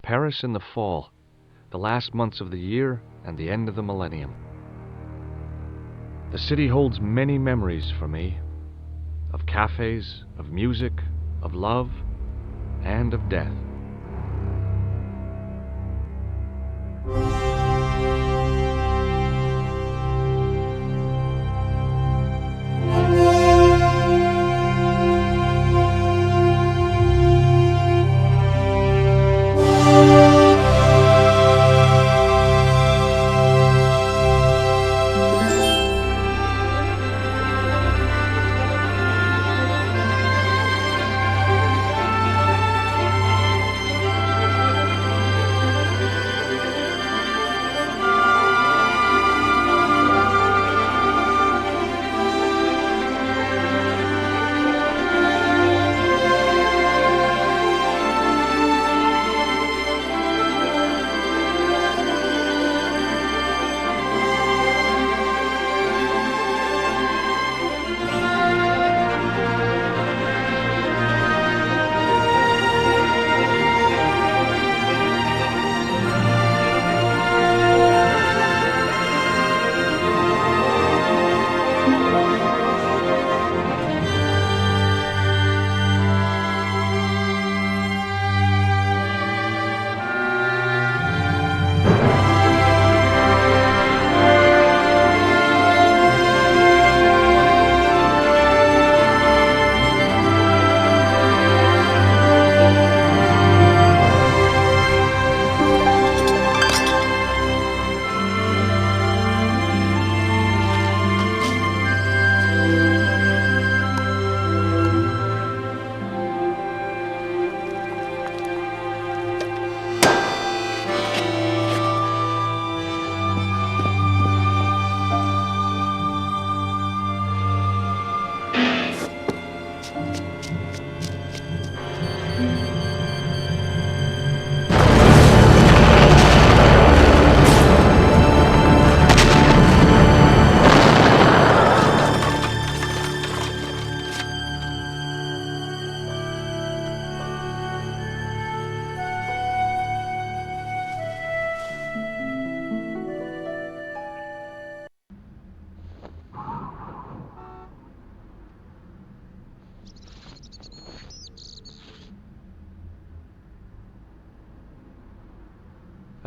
Paris in the fall, the last months of the year and the end of the millennium. The city holds many memories for me, of cafes, of music, of love, and of death.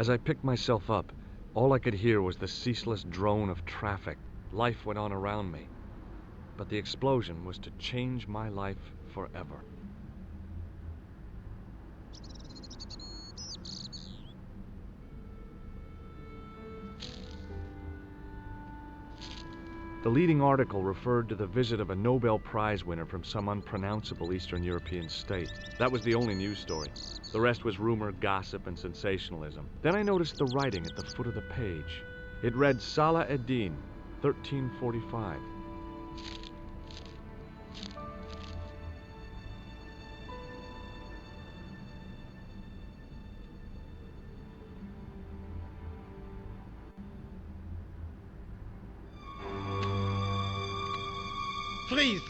As I picked myself up, all I could hear was the ceaseless drone of traffic. Life went on around me. But the explosion was to change my life forever. The leading article referred to the visit of a Nobel Prize winner from some unpronounceable Eastern European state. That was the only news story. The rest was rumor, gossip, and sensationalism. Then I noticed the writing at the foot of the page. It read Salah ad-Din, 1345. Freeze!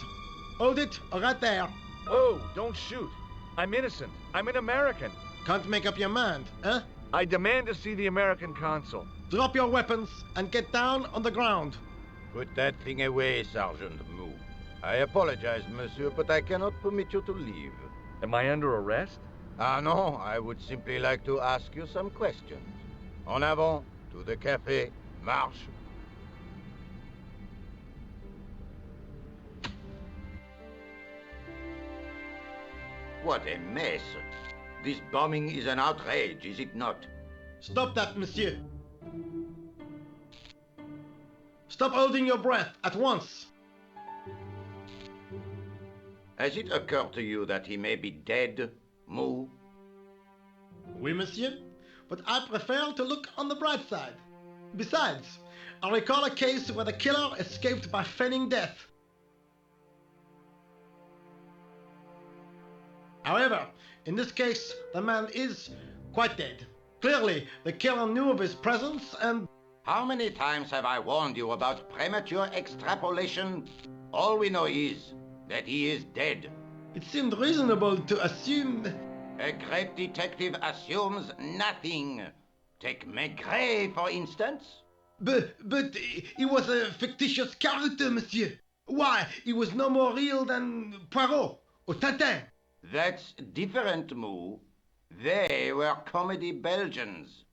Hold it, right there. Oh, don't shoot. I'm innocent. I'm an American. Can't make up your mind, huh? I demand to see the American consul. Drop your weapons and get down on the ground. Put that thing away, Sergeant Mou. I apologize, monsieur, but I cannot permit you to leave. Am I under arrest? Ah, no, I would simply like to ask you some questions. En avant, to the café, marche. What a mess. This bombing is an outrage, is it not? Stop that, monsieur. Stop holding your breath at once. Has it occurred to you that he may be dead, Mou? Oui, monsieur, but I prefer to look on the bright side. Besides, I recall a case where the killer escaped by feigning death. However, in this case, the man is quite dead. Clearly, the killer knew of his presence and... How many times have I warned you about premature extrapolation? All we know is that he is dead. It seemed reasonable to assume... A great detective assumes nothing. Take Maigret, for instance. But he was a fictitious character, monsieur. Why, he was no more real than Poirot or Tintin. That's different, Moo. They were comedy Belgians.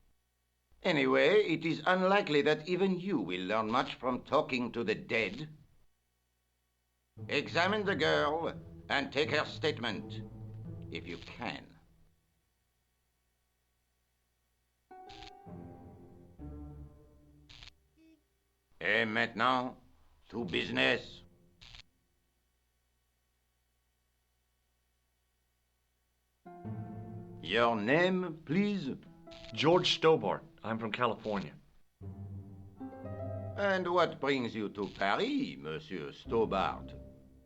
Anyway, it is unlikely that even you will learn much from talking to the dead. Examine the girl and take her statement, if you can. Et maintenant, to business. Your name, please? George Stobbart. I'm from California. And what brings you to Paris, Monsieur Stobbart?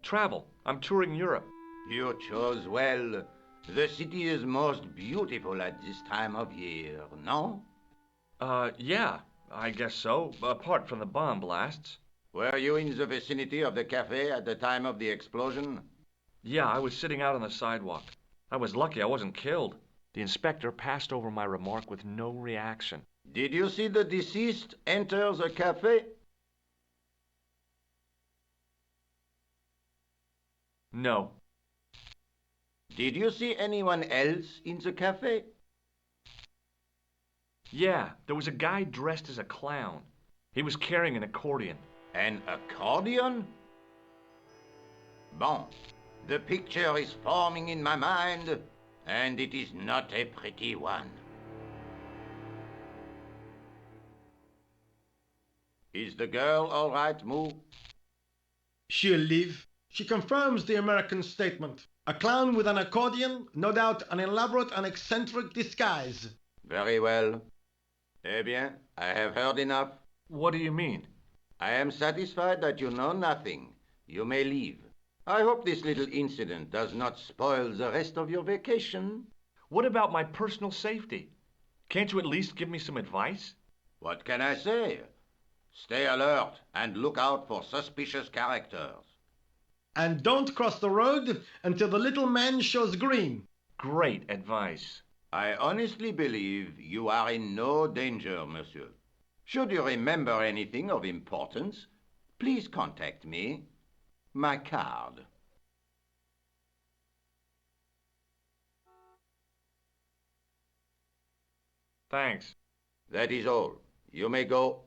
Travel. I'm touring Europe. You chose well. The city is most beautiful at this time of year, no? Yeah, I guess so, apart from the bomb blasts. Were you in the vicinity of the cafe at the time of the explosion? Yeah, I was sitting out on the sidewalk. I was lucky I wasn't killed. The inspector passed over my remark with no reaction. Did you see the deceased enter the cafe? No. Did you see anyone else in the cafe? Yeah, there was a guy dressed as a clown. He was carrying an accordion. An accordion? Bon, the picture is forming in my mind, and it is not a pretty one. Is the girl all right, Moo? She'll live. She confirms the American statement. A clown with an accordion, no doubt an elaborate and eccentric disguise. Very well. Eh bien, I have heard enough. What do you mean? I am satisfied that you know nothing. You may leave. I hope this little incident does not spoil the rest of your vacation. What about my personal safety? Can't you at least give me some advice? What can I say? Stay alert and look out for suspicious characters. And don't cross the road until the little man shows green. Great advice. I honestly believe you are in no danger, monsieur. Should you remember anything of importance, please contact me. My card. Thanks. That is all. You may go.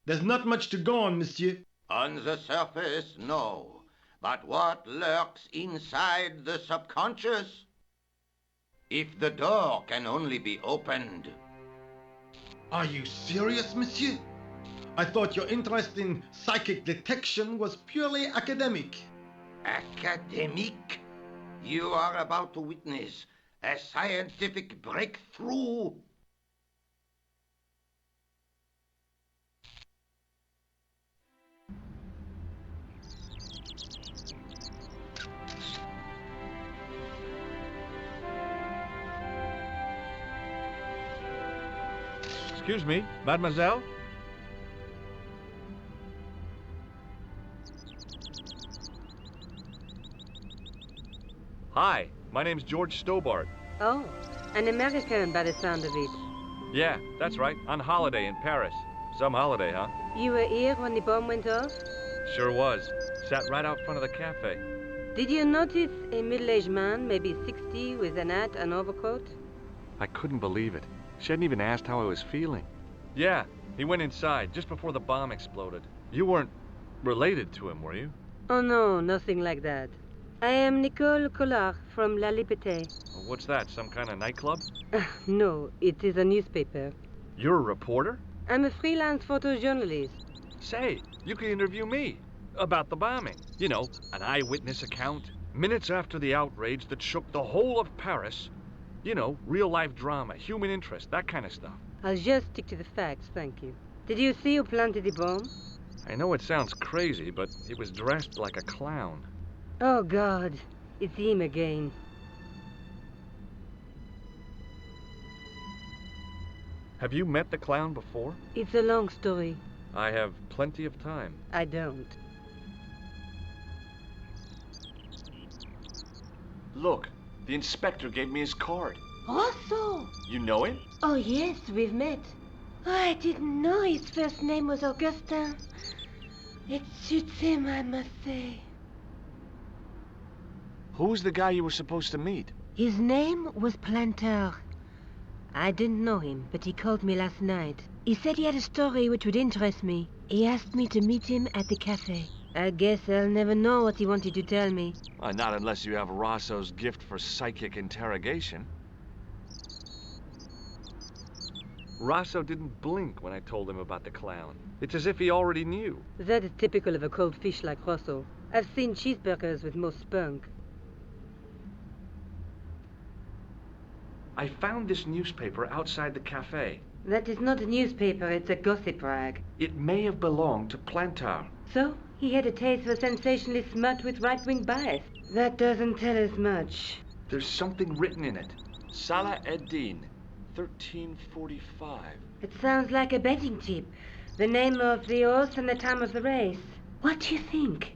There's not much to go on, monsieur. On the surface, no. But what lurks inside the subconscious? If the door can only be opened. Are you serious, monsieur? I thought your interest in psychic detection was purely academic. Academic? You are about to witness a scientific breakthrough. Excuse me, mademoiselle? Hi, my name's George Stobbart. Oh, an American by the sound of it. Yeah, that's right, on holiday in Paris. Some holiday, huh? You were here when the bomb went off? Sure was. Sat right out front of the cafe. Did you notice a middle-aged man, maybe 60, with an hat and overcoat? I couldn't believe it. She hadn't even asked how I was feeling. Yeah, he went inside just before the bomb exploded. You weren't related to him, were you? Oh no, nothing like that. I am Nicole Collard from La Liberté. What's that, some kind of nightclub? No, it is a newspaper. You're a reporter? I'm a freelance photojournalist. Say, you can interview me about the bombing. You know, an eyewitness account. Minutes after the outrage that shook the whole of Paris. You know, real-life drama, human interest, that kind of stuff. I'll just stick to the facts, thank you. Did you see who planted the bomb? I know it sounds crazy, but he was dressed like a clown. Oh, God. It's him again. Have you met the clown before? It's a long story. I have plenty of time. I don't. Look, the inspector gave me his card. Rosso! You know him? Oh, yes, we've met. Oh, I didn't know his first name was Augustin. It suits him, I must say. Who was the guy you were supposed to meet? His name was Planter. I didn't know him, but he called me last night. He said he had a story which would interest me. He asked me to meet him at the cafe. I guess I'll never know what he wanted to tell me. Not unless you have Rosso's gift for psychic interrogation. Rosso didn't blink when I told him about the clown. It's as if he already knew. That is typical of a cold fish like Rosso. I've seen cheeseburgers with more spunk. I found this newspaper outside the cafe. That is not a newspaper, it's a gossip rag. It may have belonged to Plantar. So, he had a taste for sensationalist smut with right-wing bias. That doesn't tell us much. There's something written in it. Salah Eddin, 1345. It sounds like a betting tip. The name of the horse and the time of the race. What do you think?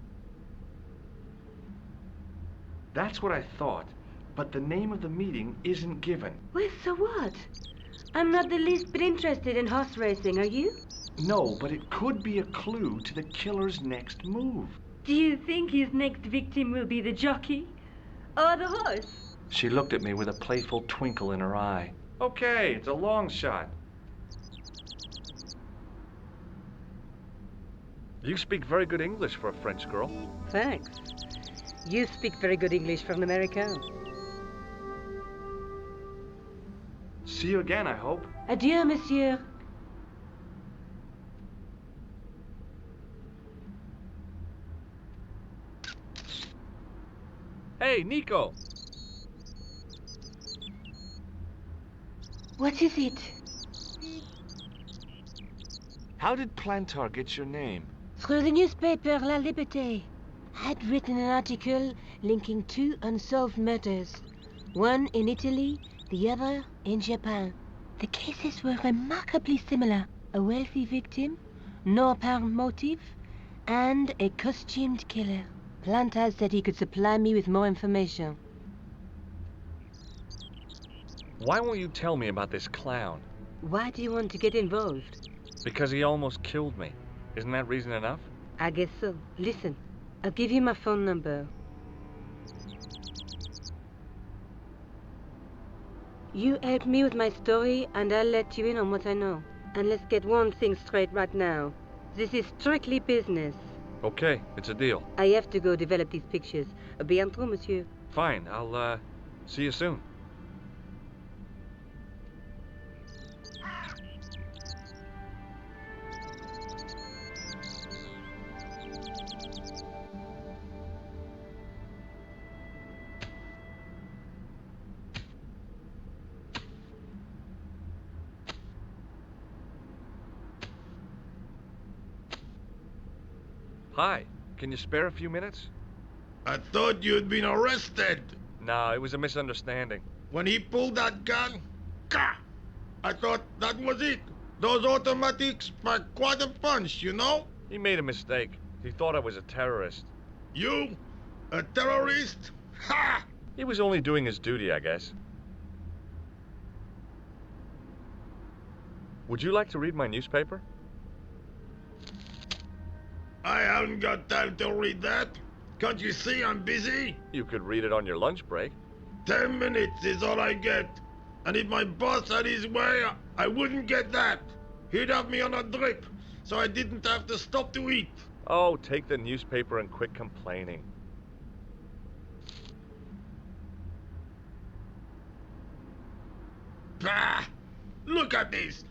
That's what I thought, but the name of the meeting isn't given. Well, so what? I'm not the least bit interested in horse racing, are you? No, but it could be a clue to the killer's next move. Do you think his next victim will be the jockey? Or the horse? She looked at me with a playful twinkle in her eye. Okay, it's a long shot. You speak very good English for a French girl. Thanks. You speak very good English for an American. See you again, I hope. Adieu, monsieur. Hey, Nico! What is it? How did Plantar get your name? Through the newspaper La Liberté. I'd written an article linking two unsolved murders. One in Italy, the other in Japan. The cases were remarkably similar. A wealthy victim, no apparent motive, and a costumed killer. Plantar said he could supply me with more information. Why won't you tell me about this clown? Why do you want to get involved? Because he almost killed me. Isn't that reason enough? I guess so. Listen, I'll give you my phone number. You help me with my story and I'll let you in on what I know. And let's get one thing straight right now. This is strictly business. Okay, it's a deal. I have to go develop these pictures. Bientôt, monsieur. Fine, I'll, see you soon. Hi, can you spare a few minutes? I thought you'd been arrested. No, it was a misunderstanding. When he pulled that gun, gah! I thought that was it. Those automatics pack quite a punch, you know? He made a mistake. He thought I was a terrorist. You? A terrorist? Ha! He was only doing his duty, I guess. Would you like to read my newspaper? I haven't got time to read that. Can't you see I'm busy? You could read it on your lunch break. 10 minutes is all I get. And if my boss had his way, I wouldn't get that. He'd have me on a drip, so I didn't have to stop to eat. Oh, take the newspaper and quit complaining. Bah! Look at this.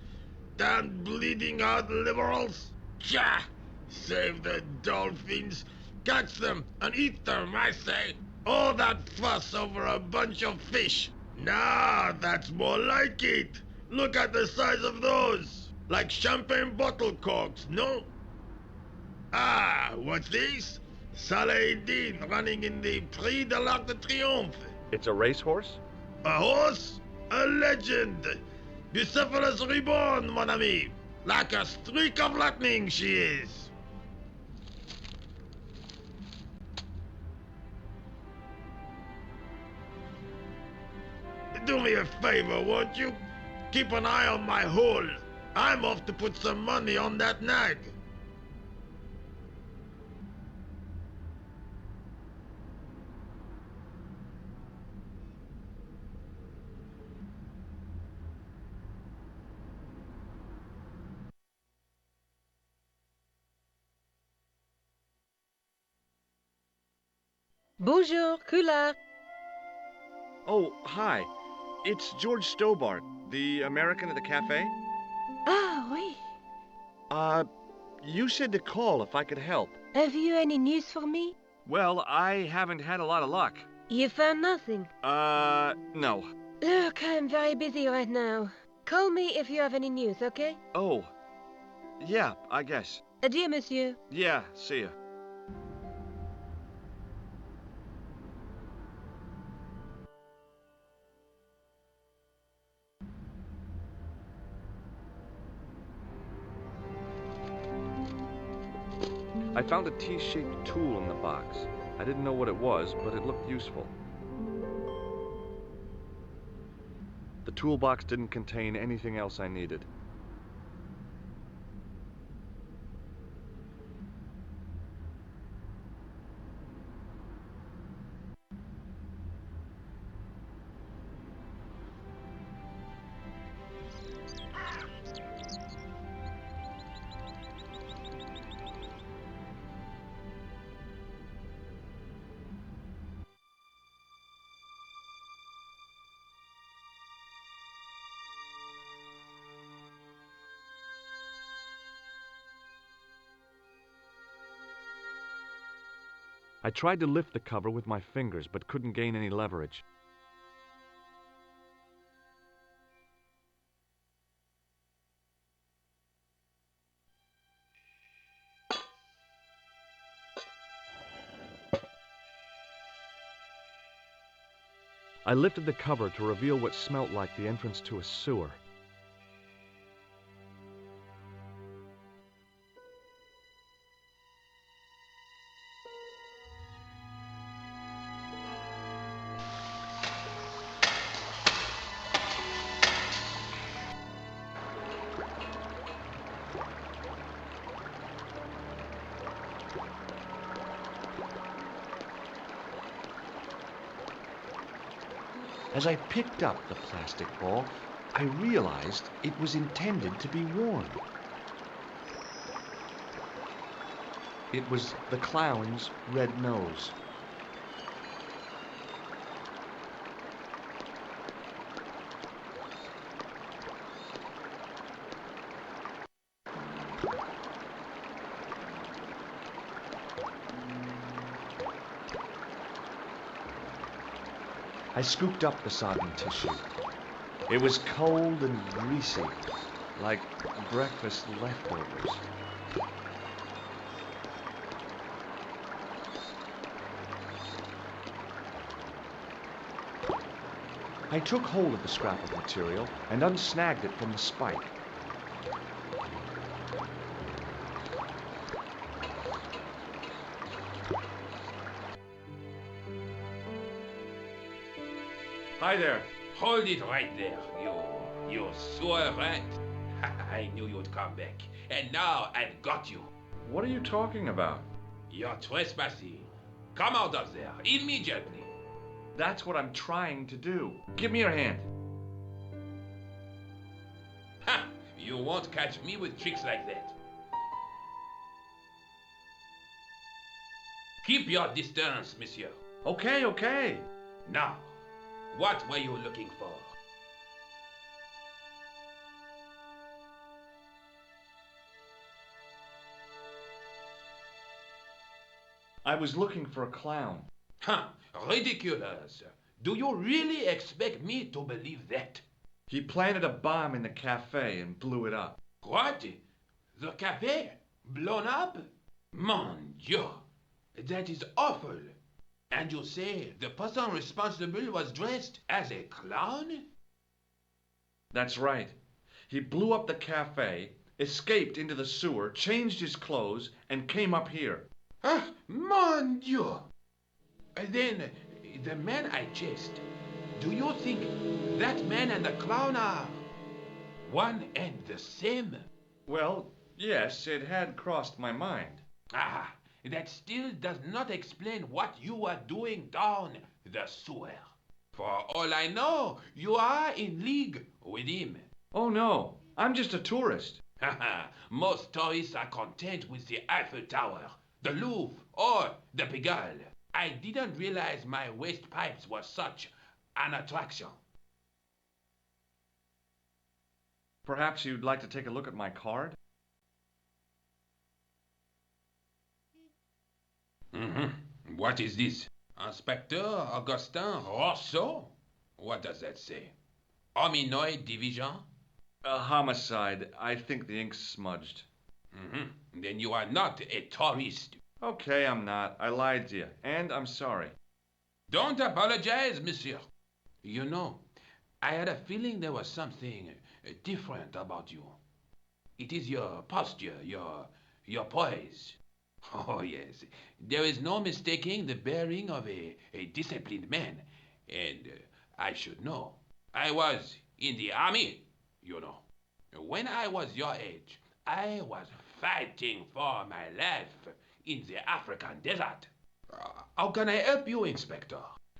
Damn bleeding out liberals. Tja! Save the dolphins. Catch them and eat them, I say. All that fuss over a bunch of fish. Nah, that's more like it. Look at the size of those. Like champagne bottle corks, no? Ah, what's this? Salah-Eddin running in the Prix de l'Arc de Triomphe. It's a racehorse? A horse? A legend. Bucephalus reborn, mon ami. Like a streak of lightning she is. Do me a favor, won't you? Keep an eye on my hole. I'm off to put some money on that nag. Bonjour, Kula. Oh, hi. It's George Stobbart, the American at the cafe. Ah, oui. You said to call if I could help. Have you any news for me? Well, I haven't had a lot of luck. You found nothing. No. Look, I'm very busy right now. Call me if you have any news, okay? Oh. Yeah, I guess. Adieu, monsieur. Yeah, see ya. I found a T-shaped tool in the box. I didn't know what it was, but it looked useful. The toolbox didn't contain anything else I needed. I tried to lift the cover with my fingers, but couldn't gain any leverage. I lifted the cover to reveal what smelt like the entrance to a sewer. As I picked up the plastic ball, I realized it was intended to be worn. It was the clown's red nose. I scooped up the sodden tissue. It was cold and greasy, like breakfast leftovers. I took hold of the scrap of material and unsnagged it from the spike. Hi there. Hold it right there, you sewer rat. I knew you'd come back. And now I've got you. What are you talking about? You're trespassing. Come out of there, immediately. That's what I'm trying to do. Give me your hand. Ha! You won't catch me with tricks like that. Keep your distance, monsieur. Okay, okay. Now, what were you looking for? I was looking for a clown. Huh, ridiculous. Do you really expect me to believe that? He planted a bomb in the cafe and blew it up. What? The cafe? Blown up? Mon Dieu, that is awful. And you say the person responsible was dressed as a clown? That's right. He blew up the cafe, escaped into the sewer, changed his clothes, and came up here. Ah, mon Dieu! Then, the man I chased, Do you think that man and the clown are one and the same? Well, yes, it had crossed my mind. Ah, that still does not explain what you are doing down the sewer. For all I know, you are in league with him. Oh no, I'm just a tourist. Haha, most tourists are content with the Eiffel Tower, the Louvre, or the Pigalle. I didn't realize my waste pipes were such an attraction. Perhaps you'd like to take a look at my card? What is this? Inspector Augustin Rousseau? What does that say? Hominoid division? A homicide. I think the ink's smudged. Then you are not a tourist. Okay, I'm not. I lied to you, and I'm sorry. Don't apologize, monsieur. You know, I had a feeling there was something different about you. It is your posture, your poise. Oh, yes. There is no mistaking the bearing of a disciplined man. And I should know. I was in the army, you know. When I was your age, I was fighting for my life in the African desert. How can I help you, Inspector?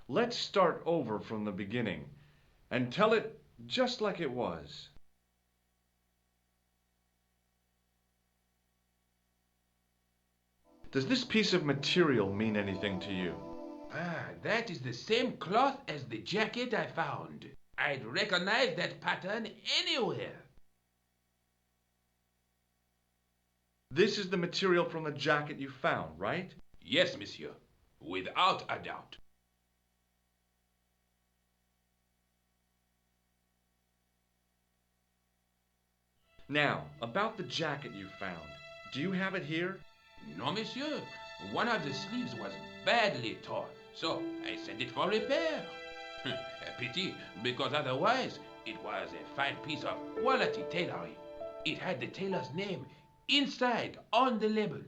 Let's start over from the beginning and tell it just like it was. Does this piece of material mean anything to you? Ah, that is the same cloth as the jacket I found. I'd recognize that pattern anywhere. This is the material from the jacket you found, right? Yes, monsieur, without a doubt. Now, about the jacket you found. Do you have it here? No, monsieur. One of the sleeves was badly torn, so I sent it for repair. A pity, because otherwise it was a fine piece of quality tailoring. It had the tailor's name inside on the label.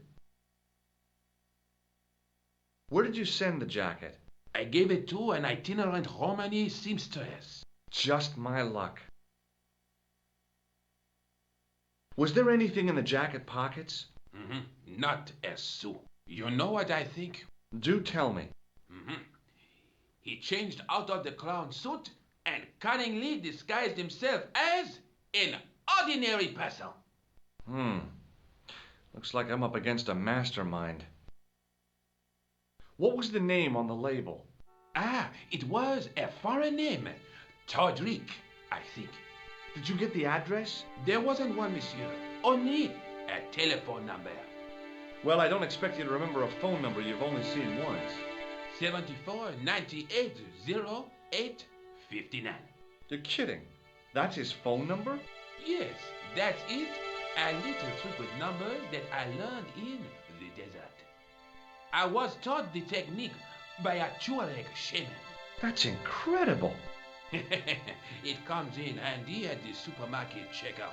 Where did you send the jacket? I gave it to an itinerant Romany seamstress. Just my luck. Was there anything in the jacket pockets? Not a sou. You know what I think? Do tell me. He changed out of the clown suit and cunningly disguised himself as an ordinary person. Looks like I'm up against a mastermind. What was the name on the label? Ah, it was a foreign name. Todrick, I think. Did you get the address? There wasn't one, monsieur. Only a telephone number. Well, I don't expect you to remember a phone number you've only seen once. 74 98 08 59. You're kidding. That's his phone number? Yes, that's it. A little trick with numbers that I learned in the desert. I was taught the technique by a Tuareg shaman. That's incredible. It comes in handy at the supermarket checkout.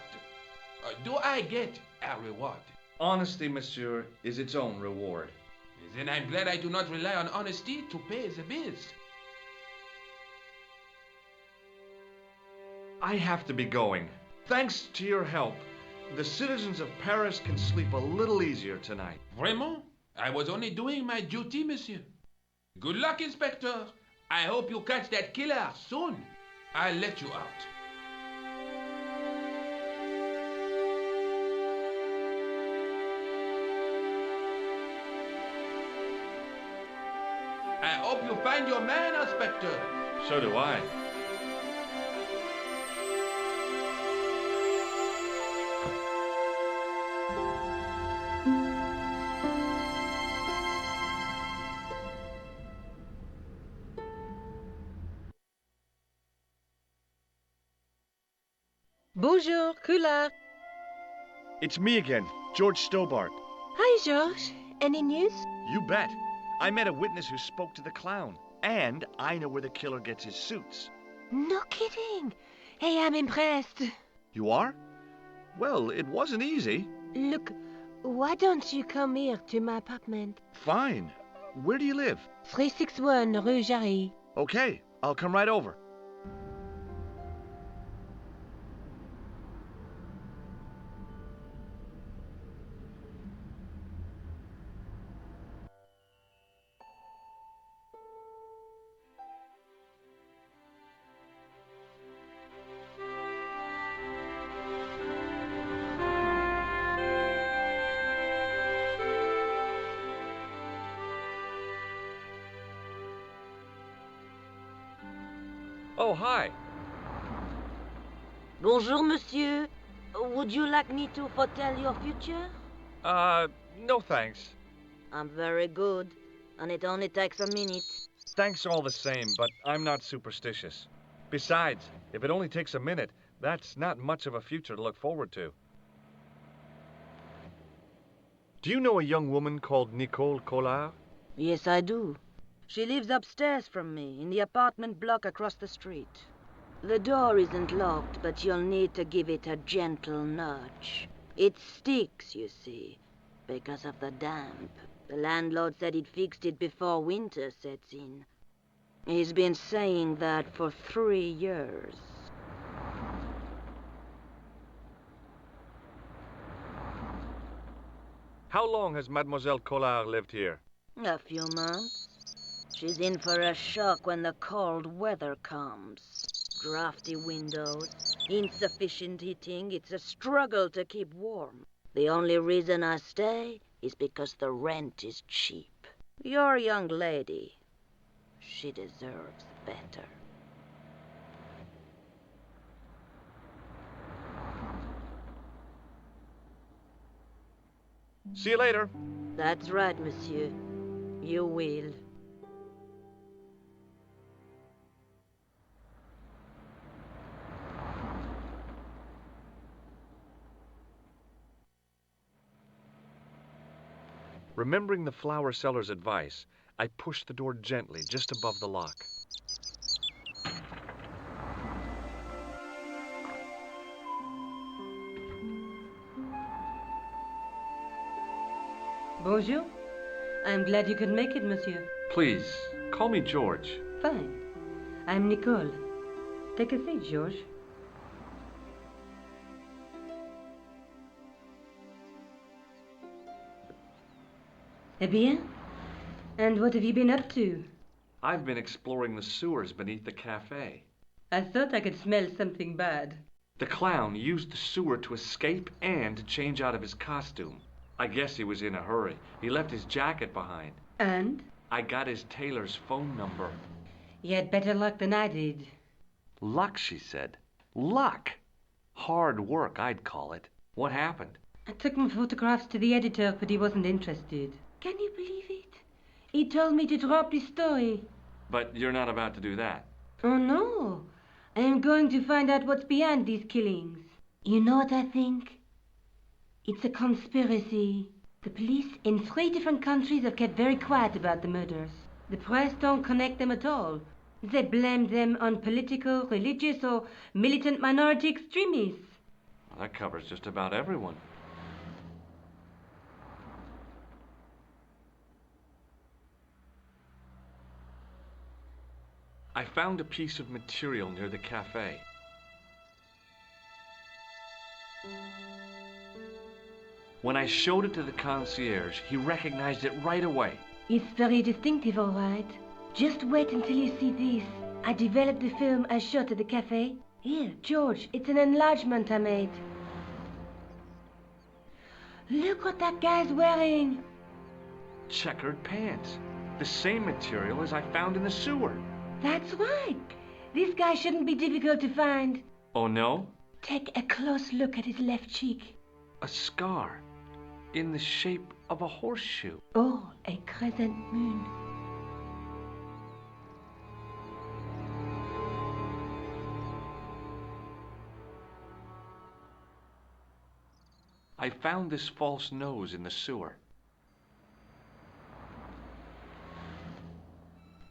Do I get a reward? Honesty, monsieur, is its own reward. Then I'm glad I do not rely on honesty to pay the bills. I have to be going. Thanks to your help, the citizens of Paris can sleep a little easier tonight. Vraiment? I was only doing my duty, monsieur. Good luck, Inspector. I hope you catch that killer soon. I'll let you out. I hope you find your man, Inspector. So do I. Bonjour, Coulard. It's me again, George Stobbart. Hi, Georges. Any news? You bet. I met a witness who spoke to the clown. And I know where the killer gets his suits. No kidding. Hey, I'm impressed. You are? Well, it wasn't easy. Look, why don't you come here to my apartment? Fine. Where do you live? 361 Rue Jarry. Okay, I'll come right over. Oh, hi. Bonjour, monsieur. Would you like me to foretell your future? No thanks. I'm very good, and it only takes a minute. Thanks all the same, but I'm not superstitious. Besides, if it only takes a minute, that's not much of a future to look forward to. Do you know a young woman called Nicole Collard? Yes, I do. She lives upstairs from me, in the apartment block across the street. The door isn't locked, but you'll need to give it a gentle nudge. It sticks, you see, because of the damp. The landlord said he'd fixed it before winter sets in. He's been saying that for 3 years. How long has Mademoiselle Collard lived here? A few months. She's in for a shock when the cold weather comes. Drafty windows, insufficient heating, it's a struggle to keep warm. The only reason I stay is because the rent is cheap. Your young lady, she deserves better. See you later. That's right, monsieur. You will. Remembering the flower seller's advice, I pushed the door gently just above the lock. Bonjour. I'm glad you could make it, monsieur. Please, call me George. Fine. I'm Nicole. Take a seat, George. Eh bien? And what have you been up to? I've been exploring the sewers beneath the cafe. I thought I could smell something bad. The clown used the sewer to escape and to change out of his costume. I guess he was in a hurry. He left his jacket behind. And? I got his tailor's phone number. You had better luck than I did. Luck, she said. Luck! Hard work, I'd call it. What happened? I took my photographs to the editor, but he wasn't interested. Can you believe it? He told me to drop the story. But you're not about to do that. Oh, no. I am going to find out what's behind these killings. You know what I think? It's a conspiracy. The police in 3 different countries have kept very quiet about the murders. The press don't connect them at all. They blame them on political, religious, or militant minority extremists. Well, that covers just about everyone. I found a piece of material near the cafe. When I showed it to the concierge, he recognized it right away. It's very distinctive, all right. Just wait until you see this. I developed the film I shot at the cafe. Here, George, it's an enlargement I made. Look what that guy's wearing. Checkered pants. The same material as I found in the sewer. That's right. This guy shouldn't be difficult to find. Oh, no? Take a close look at his left cheek. A scar. In the shape of a horseshoe. Oh, a crescent moon. I found this false nose in the sewer.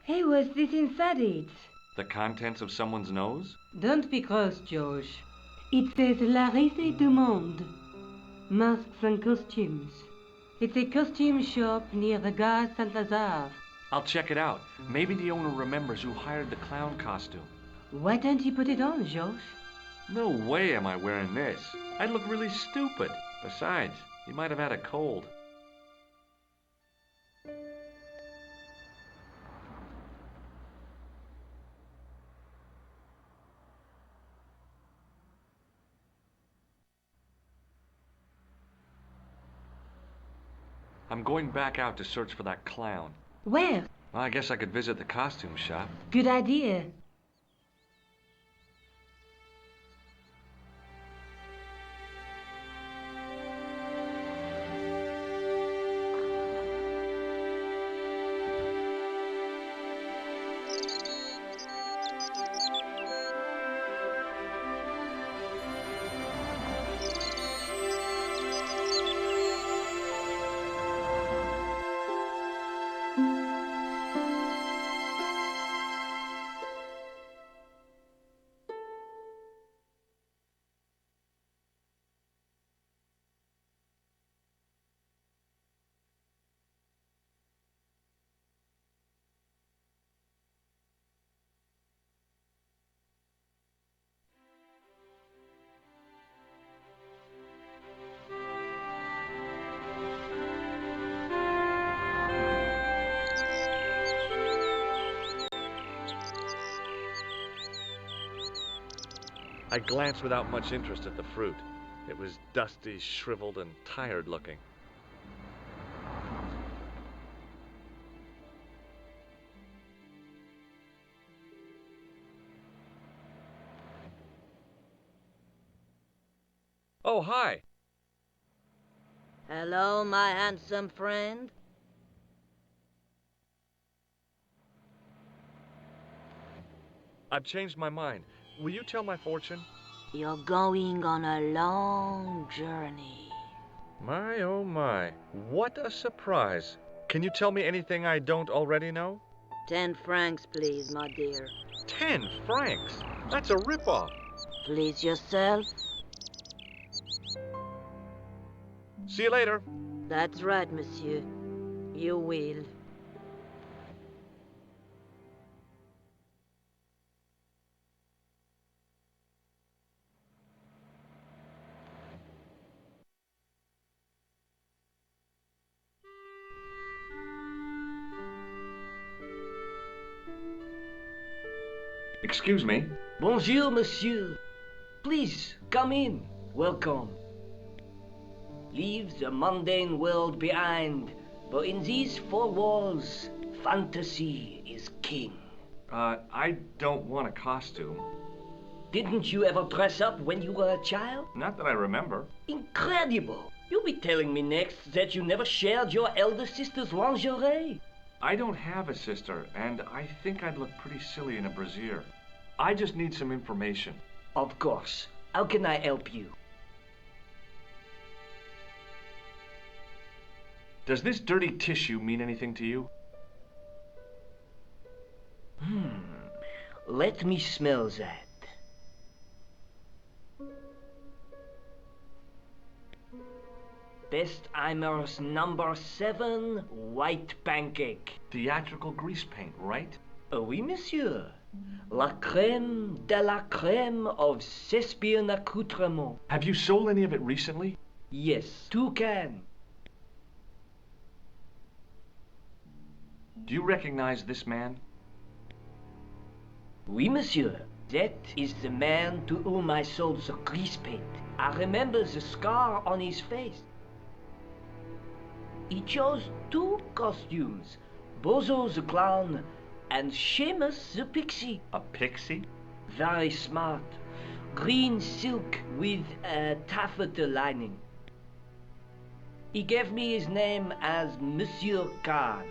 Hey, what's this inside it? The contents of someone's nose? Don't be cross, George. It says La Risée du Monde. Masks and costumes. It's a costume shop near the Gare Saint-Lazare. I'll check it out. Maybe the owner remembers who hired the clown costume. Why don't you put it on, George? No way am I wearing this. I'd look really stupid. Besides, he might have had a cold. I'm going back out to search for that clown. Where? Well, I guess I could visit the costume shop. Good idea. I glanced without much interest at the fruit. It was dusty, shriveled, and tired looking. Oh, hi. Hello, my handsome friend. I've changed my mind. Will you tell my fortune? You're going on a long journey. My, oh my. What a surprise. Can you tell me anything I don't already know? 10 francs, please, my dear. 10 francs? That's a ripoff. Please yourself. See you later. That's right, monsieur. You will. Excuse me. Bonjour, monsieur. Please, come in. Welcome. Leave the mundane world behind, but in these four walls, fantasy is king. I don't want a costume. Didn't you ever dress up when you were a child? Not that I remember. Incredible! You'll be telling me next that you never shared your elder sister's lingerie. I don't have a sister, and I think I'd look pretty silly in a brassiere. I just need some information. Of course. How can I help you? Does this dirty tissue mean anything to you? Let me smell that. Bestheimer's number 7 white pancake. Theatrical grease paint, right? Oui, monsieur. La crème de la crème of Thespian accoutrement. Have you sold any of it recently? Yes, 2 cans. Do you recognize this man? Oui, monsieur. That is the man to whom I sold the grease paint. I remember the scar on his face. He chose 2 costumes, Bozo the clown and Seamus the pixie. A pixie? Very smart. Green silk with a taffeta lining. He gave me his name as Monsieur Khan.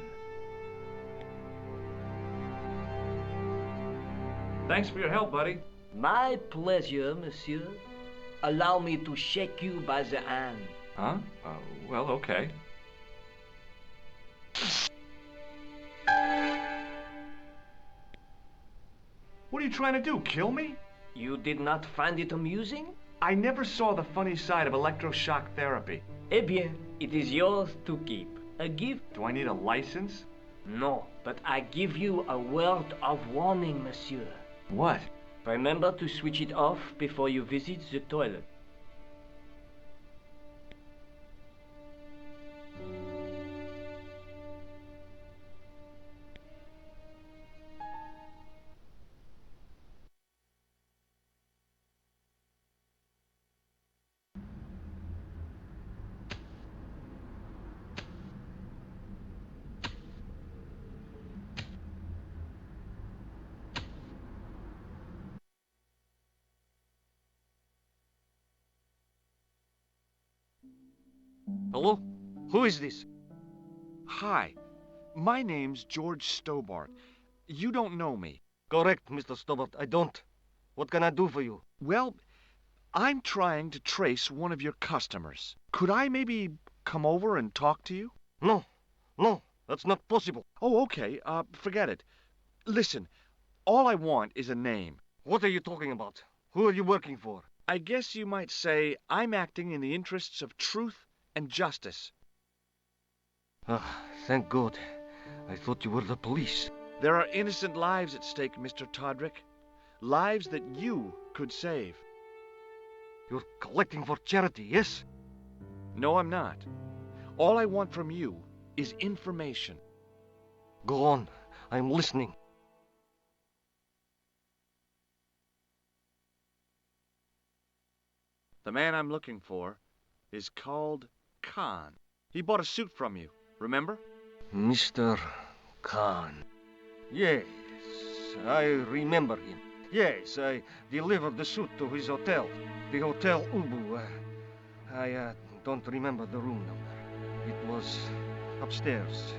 Thanks for your help, buddy. My pleasure, monsieur. Allow me to shake you by the hand. Huh? Well, okay. What are you trying to do, kill me? You did not find it amusing? I never saw the funny side of electroshock therapy. Eh bien, it is yours to keep. A gift? Do I need a license? No, but I give you a word of warning, monsieur. What? Remember to switch it off before you visit the toilet. Hello? Who is this? Hi. My name's George Stobbart. You don't know me. Correct, Mr. Stobbart. I don't. What can I do for you? Well, I'm trying to trace one of your customers. Could I maybe come over and talk to you? No. No, that's not possible. Oh, okay. Forget it. Listen, all I want is a name. What are you talking about? Who are you working for? I guess you might say I'm acting in the interests of truth and justice. Ah, thank God. I thought you were the police. There are innocent lives at stake, Mr. Todrick. Lives that you could save. You're collecting for charity, yes? No, I'm not. All I want from you is information. Go on. I'm listening. The man I'm looking for is called Khan. He bought a suit from you, remember? Mr. Khan. Yes, I remember him. Yes, I delivered the suit to his hotel. The Hotel Ubu. I don't remember the room number. It was upstairs.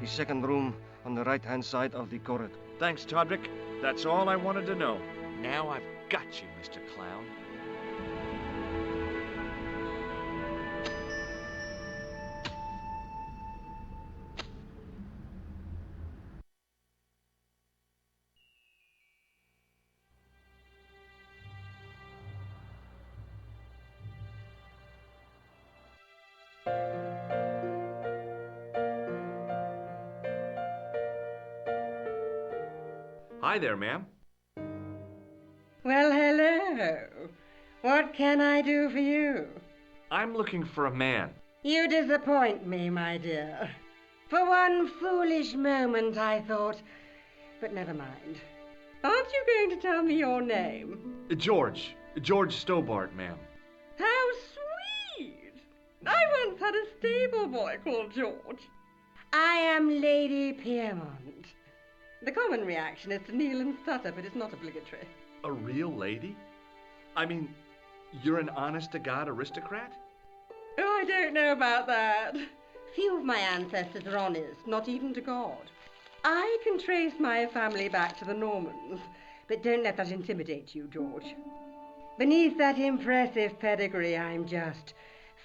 The second room on the right-hand side of the corridor. Thanks, Todrick. That's all I wanted to know. Now I've got you, Mr. Clown. Hi there, ma'am. Well, hello. What can I do for you? I'm looking for a man. You disappoint me, my dear. For one foolish moment I thought... But never mind. Aren't you going to tell me your name? George. George Stobbart, ma'am. How sweet! I once had a stable boy called George. I am Lady Piermont. The common reaction is to kneel and stutter, but it's not obligatory. A real lady? I mean, you're an honest-to-God aristocrat? Oh, I don't know about that. Few of my ancestors are honest, not even to God. I can trace my family back to the Normans, but don't let that intimidate you, George. Beneath that impressive pedigree, I'm just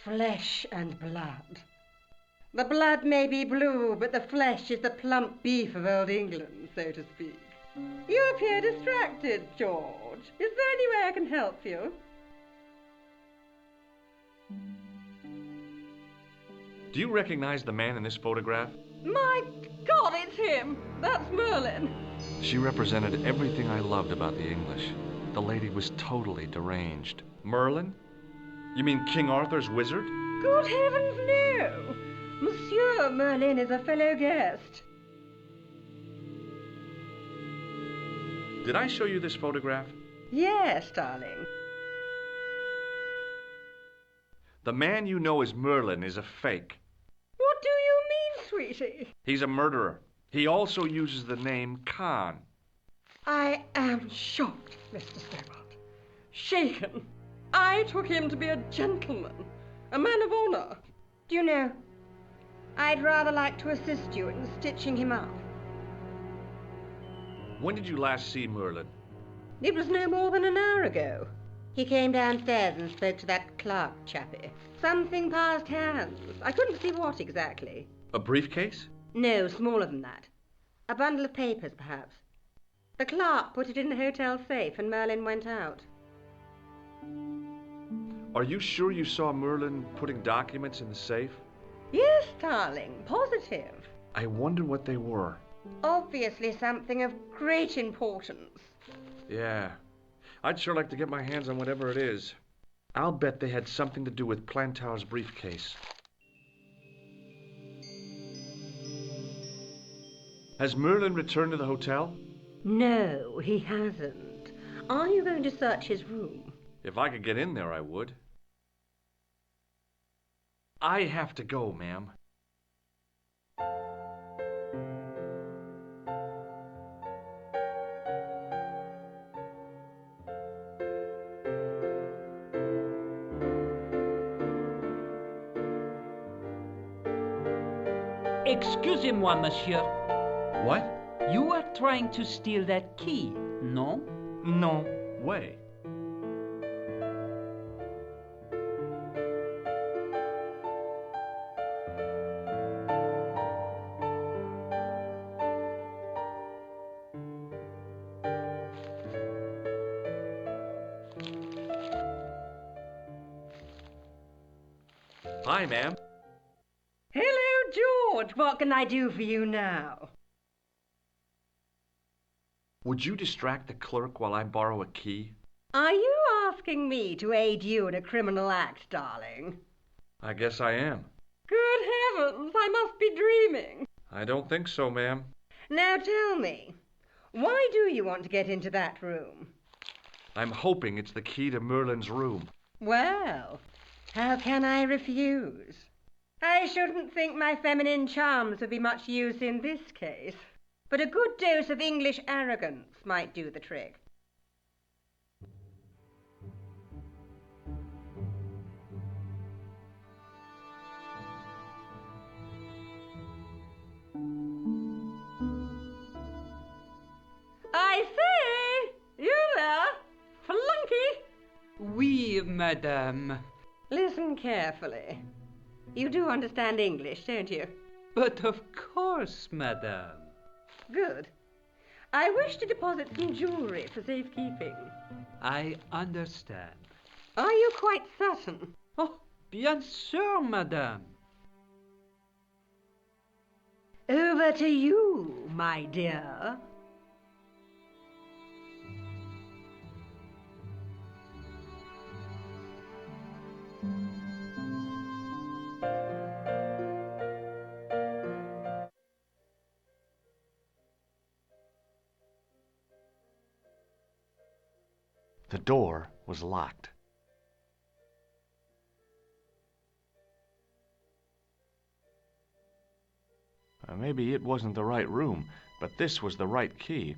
flesh and blood. The blood may be blue, but the flesh is the plump beef of old England, so to speak. You appear distracted, George. Is there any way I can help you? Do you recognize the man in this photograph? My God, it's him! That's Merlin. She represented everything I loved about the English. The lady was totally deranged. Merlin? You mean King Arthur's wizard? Good heavens, no! Monsieur Merlin is a fellow guest. Did I show you this photograph? Yes, darling. The man you know as Merlin is a fake. What do you mean, sweetie? He's a murderer. He also uses the name Khan. I am shocked, Mr. Stobbart. Shaken. I took him to be a gentleman, a man of honor. Do you know, I'd rather like to assist you in stitching him up. When did you last see Merlin? It was no more than an hour ago. He came downstairs and spoke to that clerk chappie. Something passed hands. I couldn't see what exactly. A briefcase? No, smaller than that. A bundle of papers, perhaps. The clerk put it in the hotel safe and Merlin went out. Are you sure you saw Merlin putting documents in the safe? Yes, darling, positive. I wonder what they were. Obviously something of great importance. Yeah. I'd sure like to get my hands on whatever it is. I'll bet they had something to do with Plantow's briefcase. Has Merlin returned to the hotel? No, he hasn't. Are you going to search his room? If I could get in there, I would. I have to go, ma'am. Excusez-moi, monsieur. What? You are trying to steal that key, no? No way. Hi, ma'am. Hello, George. What can I do for you now? Would you distract the clerk while I borrow a key? Are you asking me to aid you in a criminal act, darling? I guess I am. Good heavens, I must be dreaming. I don't think so, ma'am. Now tell me, why do you want to get into that room? I'm hoping it's the key to Merlin's room. Well, how can I refuse? I shouldn't think my feminine charms would be much use in this case, but a good dose of English arrogance might do the trick. I say! You there! Flunky! Oui, madame. Listen carefully. You do understand English, don't you? But of course, madame. Good. I wish to deposit some jewellery for safekeeping. I understand. Are you quite certain? Oh, bien sûr, madame. Over to you, my dear. The door was locked. Maybe it wasn't the right room, but this was the right key.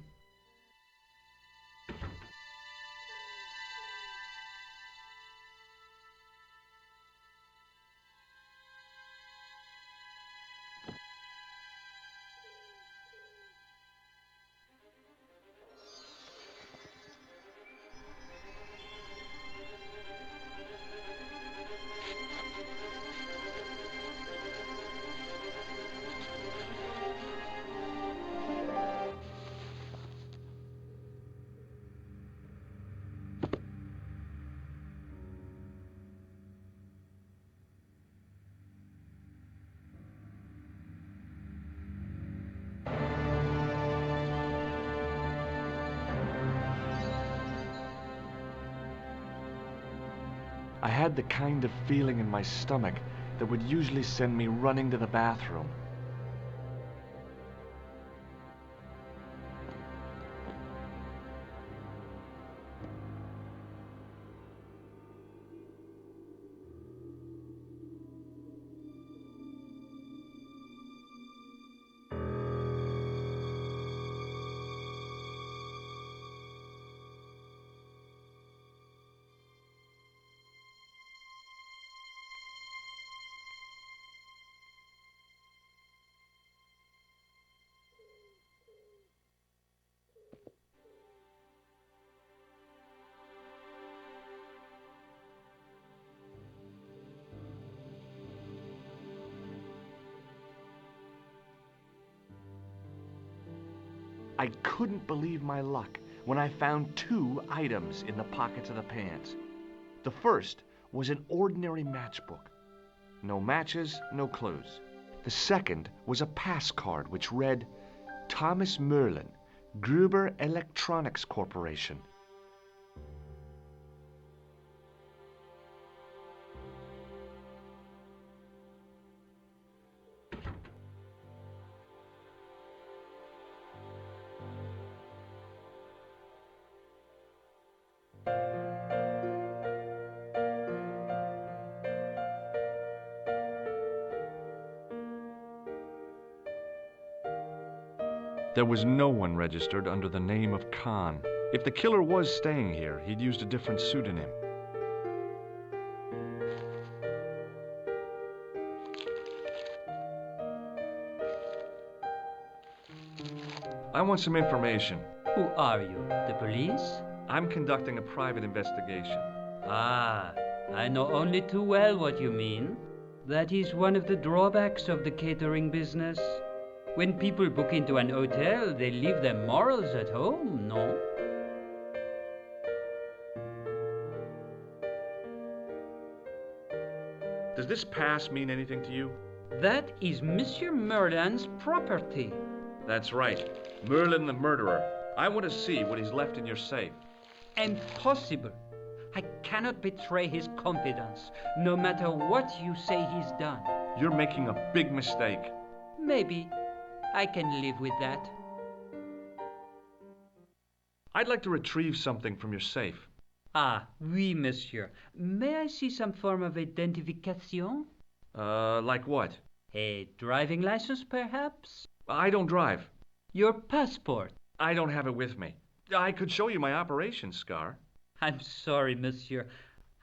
I had the kind of feeling in my stomach that would usually send me running to the bathroom. I couldn't believe my luck when I found 2 items in the pockets of the pants. The first was an ordinary matchbook. No matches, no clues. The second was a pass card which read, Thomas Merlin, Gruber Electronics Corporation. There was no one registered under the name of Khan. If the killer was staying here, he'd used a different pseudonym. I want some information. Who are you? The police? I'm conducting a private investigation. Ah, I know only too well what you mean. That is one of the drawbacks of the catering business. When people book into an hotel, they leave their morals at home, no? Does this pass mean anything to you? That is Monsieur Merlin's property. That's right. Merlin the murderer. I want to see what he's left in your safe. Impossible. I cannot betray his confidence, no matter what you say he's done. You're making a big mistake. Maybe. I can live with that. I'd like to retrieve something from your safe. Ah, oui, monsieur. May I see some form of identification? Like what? A driving license, perhaps? I don't drive. Your passport? I don't have it with me. I could show you my operation scar. I'm sorry, monsieur.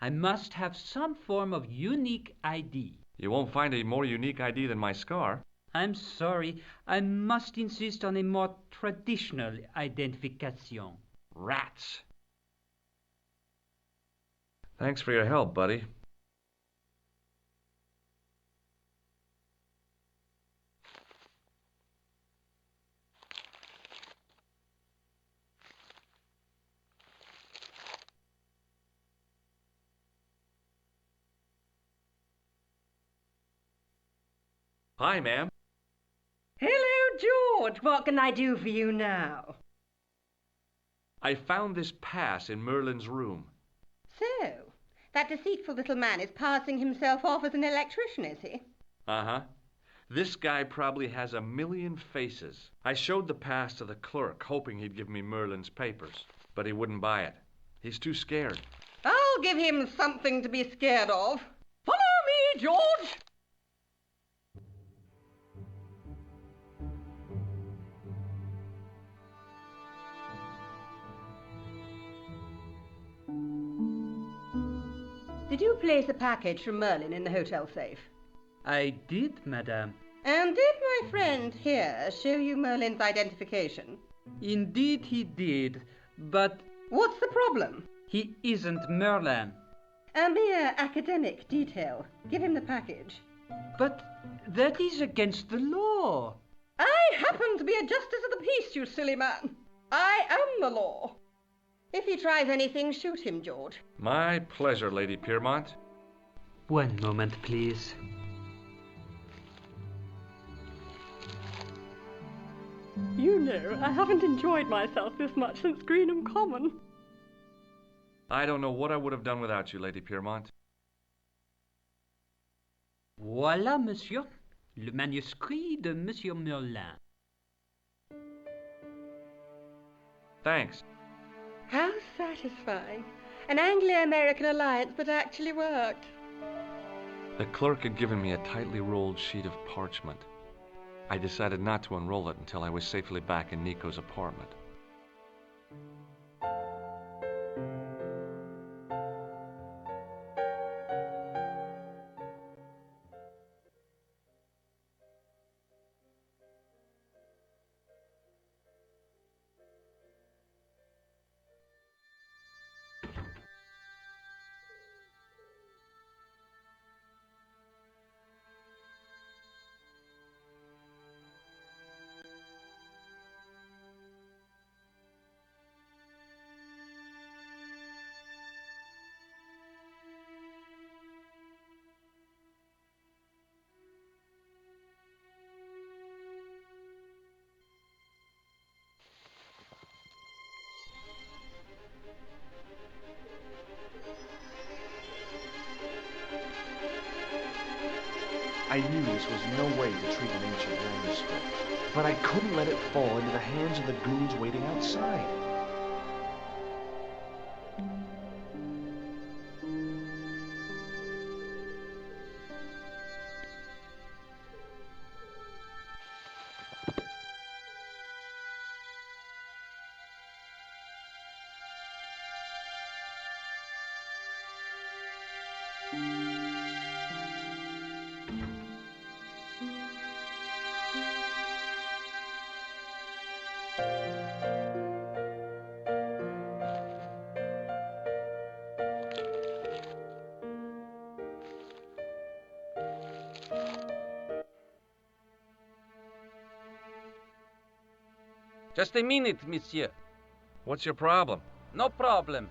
I must have some form of unique ID. You won't find a more unique ID than my scar. I'm sorry. I must insist on a more traditional identification. Rats. Thanks for your help, buddy. Hi, ma'am. Hello, George. What can I do for you now? I found this pass in Merlin's room. So, that deceitful little man is passing himself off as an electrician, is he? Uh-huh. This guy probably has 1,000,000 faces. I showed the pass to the clerk, hoping he'd give me Merlin's papers, but he wouldn't buy it. He's too scared. I'll give him something to be scared of. Follow me, George! Did you place a package from Merlin in the hotel safe? I did, madame. And did my friend here show you Merlin's identification? Indeed he did, but What's the problem? he isn't Merlin. A mere academic detail. Give him the package. But that is against the law. I happen to be a justice of the peace, you silly man. I am the law. If he tries anything, shoot him, George. My pleasure, Lady Piermont. One moment, please. You know, I haven't enjoyed myself this much since Greenham Common. I don't know what I would have done without you, Lady Piermont. Voilà, monsieur. Le manuscrit de Monsieur Merlin. Thanks. How satisfying. An Anglo-American alliance that actually worked. The clerk had given me a tightly rolled sheet of parchment. I decided not to unroll it until I was safely back in Nico's apartment. I knew this was no way to treat an ancient manuscript, but I couldn't let it fall into the hands of the goons waiting outside. Just a minute, monsieur. What's your problem? No problem,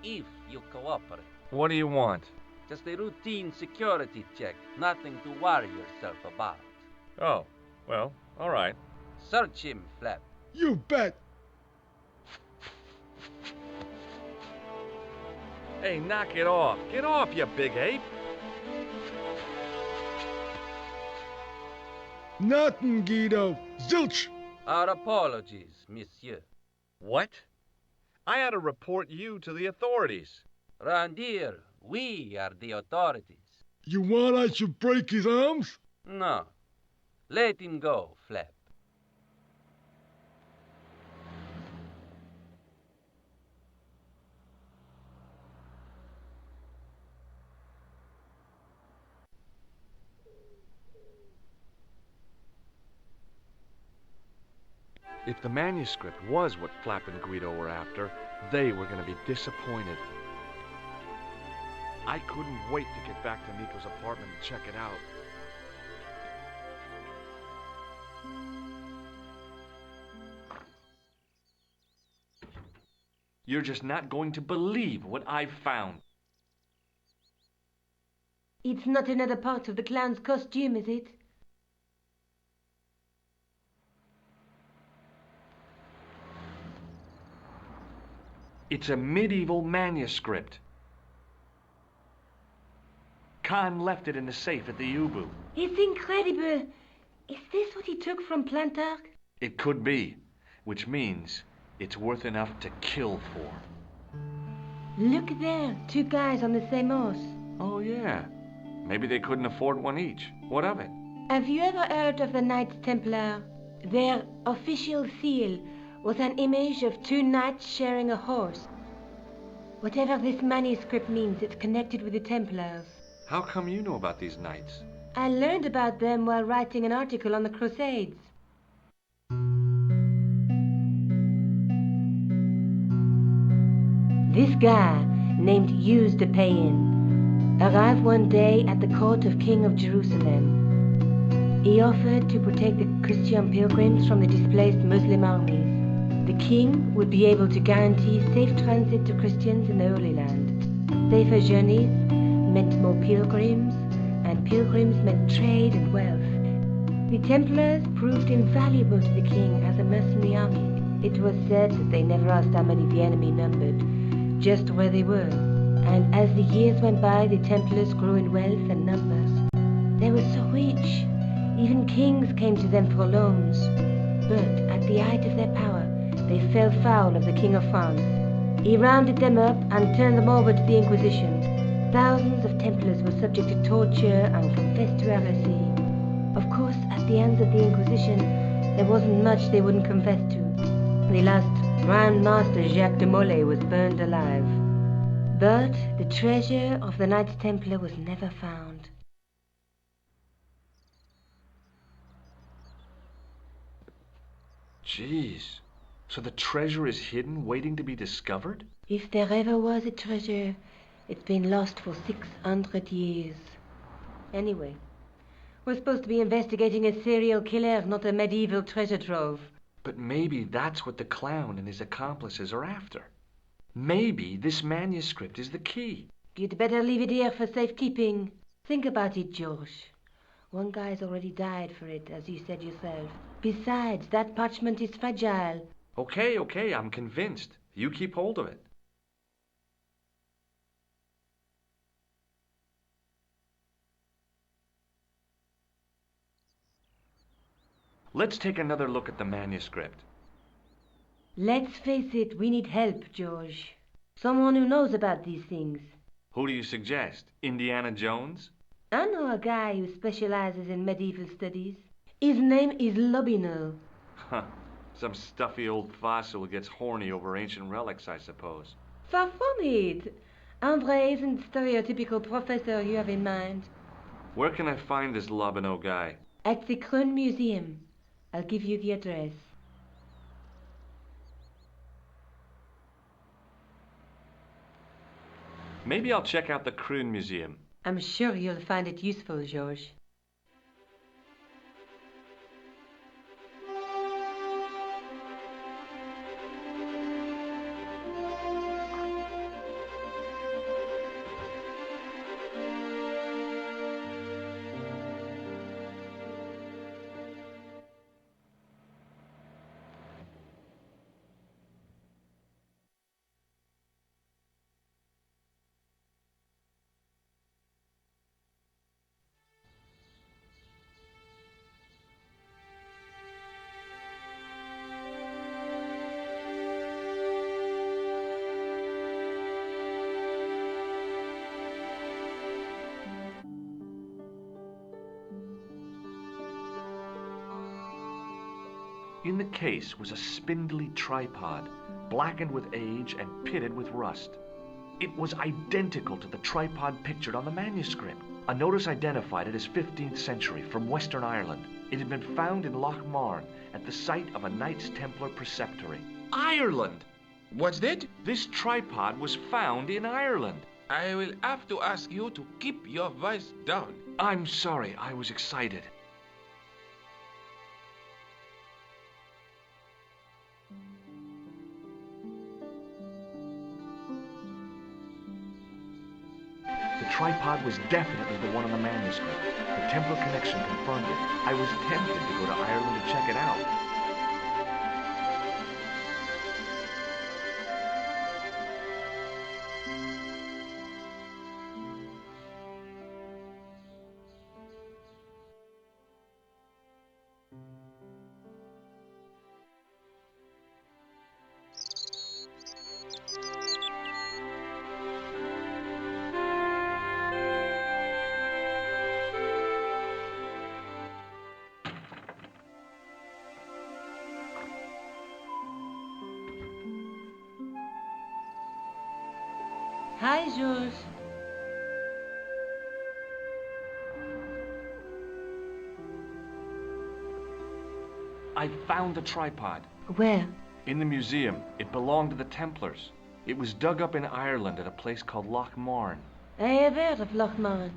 if you cooperate. What do you want? Just a routine security check. Nothing to worry yourself about. Oh, well, all right. Search him, Flap. You bet. Hey, knock it off. Get off, you big ape. Nothing, Guido. Zilch. Our apologies, monsieur. What? I had to report you to the authorities. Round here, we are the authorities. You want I should break his arms? No. Let him go, Flap. If the manuscript was what Flap and Guido were after, they were going to be disappointed. I couldn't wait to get back to Nico's apartment and check it out. You're just not going to believe what I've found. It's not another part of the clown's costume, is it? It's a medieval manuscript. Khan left it in the safe at the U-boot. It's incredible. Is this what he took from Plantark? It could be, which means it's worth enough to kill for. Look there, 2 guys on the same horse. Oh, yeah. Maybe they couldn't afford one each. What of it? Have you ever heard of the Knights Templar? Their official seal was an image of 2 knights sharing a horse. Whatever this manuscript means, it's connected with the Templars. How come you know about these knights? I learned about them while writing an article on the Crusades. This guy, named Hughes de Payen, arrived one day at the court of King of Jerusalem. He offered to protect the Christian pilgrims from the displaced Muslim armies. The king would be able to guarantee safe transit to Christians in the Holy Land. Safer journeys meant more pilgrims, and pilgrims meant trade and wealth. The Templars proved invaluable to the king as a mercenary army. It was said that they never asked how many the enemy numbered, just where they were. And as the years went by, the Templars grew in wealth and numbers. They were so rich, even kings came to them for loans. But at the height of their power, they fell foul of the King of France. He rounded them up and turned them over to the Inquisition. Thousands of Templars were subject to torture and confessed to heresy. Of course, at the hands of the Inquisition, there wasn't much they wouldn't confess to. The last Grand Master Jacques de Molay was burned alive. But the treasure of the Knights Templar was never found. Jeez. So the treasure is hidden, waiting to be discovered? If there ever was a treasure, it's been lost for 600 years. Anyway, we're supposed to be investigating a serial killer, not a medieval treasure trove. But maybe that's what the clown and his accomplices are after. Maybe this manuscript is the key. You'd better leave it here for safekeeping. Think about it, George. One guy's already died for it, as you said yourself. Besides, that parchment is fragile. Okay, I'm convinced. You keep hold of it. Let's take another look at the manuscript. Let's face it, we need help, George. Someone who knows about these things. Who do you suggest? Indiana Jones? I know a guy who specializes in medieval studies. His name is Lobinel. Huh. Some stuffy old fossil who gets horny over ancient relics, I suppose. Far from it. Andre isn't the stereotypical professor you have in mind. Where can I find this Lobino guy? At the Kroon Museum. I'll give you the address. Maybe I'll check out the Kroon Museum. I'm sure you'll find it useful, George. In the case was a spindly tripod, blackened with age and pitted with rust. It was identical to the tripod pictured on the manuscript. A notice identified it as 15th century from Western Ireland. It had been found in Loch Marne at the site of a Knights Templar preceptory. Ireland! What's that? This tripod was found in Ireland. I will have to ask you to keep your voice down. I'm sorry, I was excited. The tripod was definitely the one on the manuscript. The Templar connection confirmed it. I was tempted to go to Ireland to check it out. Hi, Jules. I found the tripod. Where? In the museum. It belonged to the Templars. It was dug up in Ireland at a place called Loch Marne. I have heard of Loch Marne.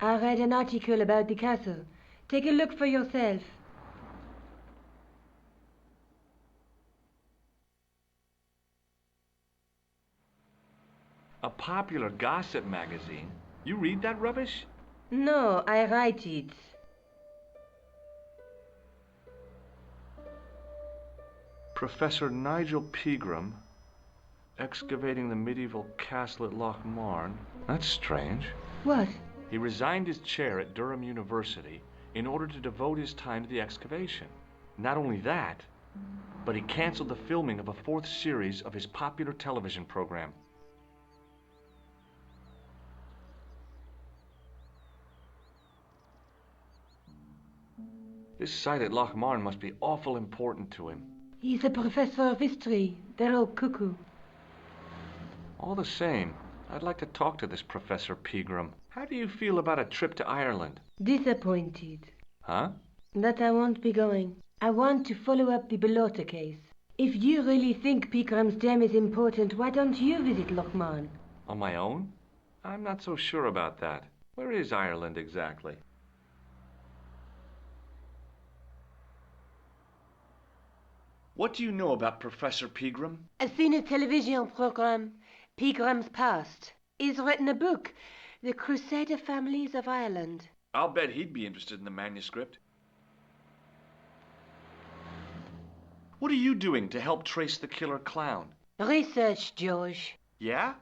I read an article about the castle. Take a look for yourself. A popular gossip magazine? You read that rubbish? No, I write it. Professor Nigel Pegram, excavating the medieval castle at Loch Marne. That's strange. What? He resigned his chair at Durham University in order to devote his time to the excavation. Not only that, but he canceled the filming of a 4th series of his popular television program. This site at Loch Marne must be awful important to him. He's a professor of history. They're all cuckoo. All the same, I'd like to talk to this Professor Pegram. How do you feel about a trip to Ireland? Disappointed. Huh? That I won't be going. I want to follow up the Bellotta case. If you really think Pegram's dam is important, why don't you visit Loch Marne? On my own? I'm not so sure about that. Where is Ireland exactly? What do you know about Professor Pegram? I've seen a television program, Pegram's Past. He's written a book, The Crusader Families of Ireland. I'll bet he'd be interested in the manuscript. What are you doing to help trace the killer clown? Research, George. Yeah?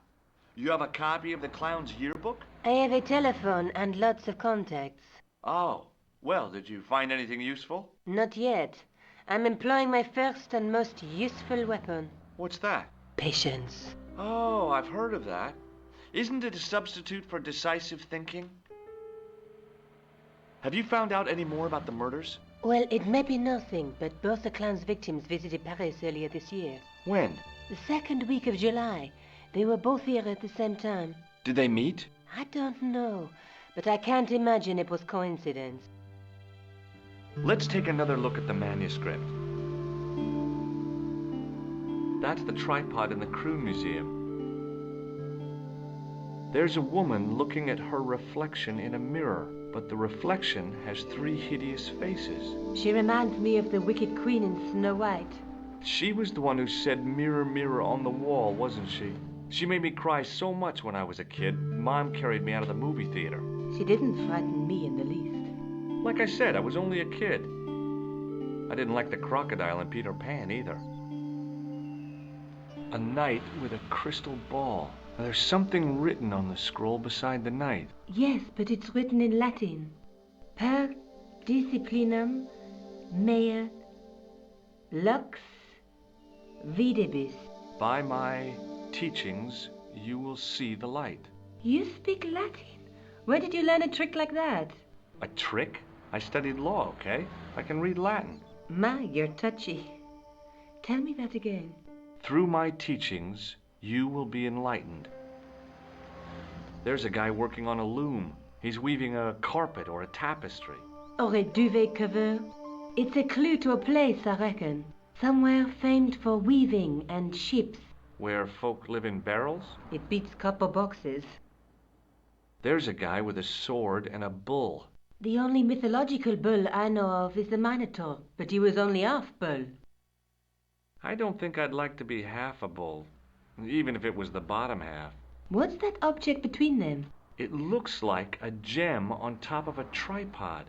You have a copy of the clown's yearbook? I have a telephone and lots of contacts. Oh, well, did you find anything useful? Not yet. I'm employing my first and most useful weapon. What's that? Patience. Oh, I've heard of that. Isn't it a substitute for decisive thinking? Have you found out any more about the murders? Well, it may be nothing, but both the clown's victims visited Paris earlier this year. When? The second week of July. They were both here at the same time. Did they meet? I don't know, but I can't imagine it was coincidence. Let's take another look at the manuscript. That's the tripod in the Crew Museum. There's a woman looking at her reflection in a mirror, but the reflection has 3 hideous faces. She reminds me of the wicked queen in Snow White. She was the one who said, "Mirror, mirror on the wall," wasn't she? She made me cry so much when I was a kid, Mom carried me out of the movie theater. She didn't frighten me in the least. Like I said, I was only a kid. I didn't like the crocodile in Peter Pan either. A knight with a crystal ball. Now, there's something written on the scroll beside the knight. Yes, but it's written in Latin. Per disciplinam mea lux videbis. By my teachings, you will see the light. You speak Latin? Where did you learn a trick like that? A trick? I studied law, okay? I can read Latin. Ma, you're touchy. Tell me that again. Through my teachings, you will be enlightened. There's a guy working on a loom. He's weaving a carpet or a tapestry. Or a duvet cover. It's a clue to a place, I reckon. Somewhere famed for weaving and ships. Where folk live in barrels? It beats copper boxes. There's a guy with a sword and a bull. The only mythological bull I know of is the Minotaur, but he was only half bull. I don't think I'd like to be half a bull, even if it was the bottom half. What's that object between them? It looks like a gem on top of a tripod.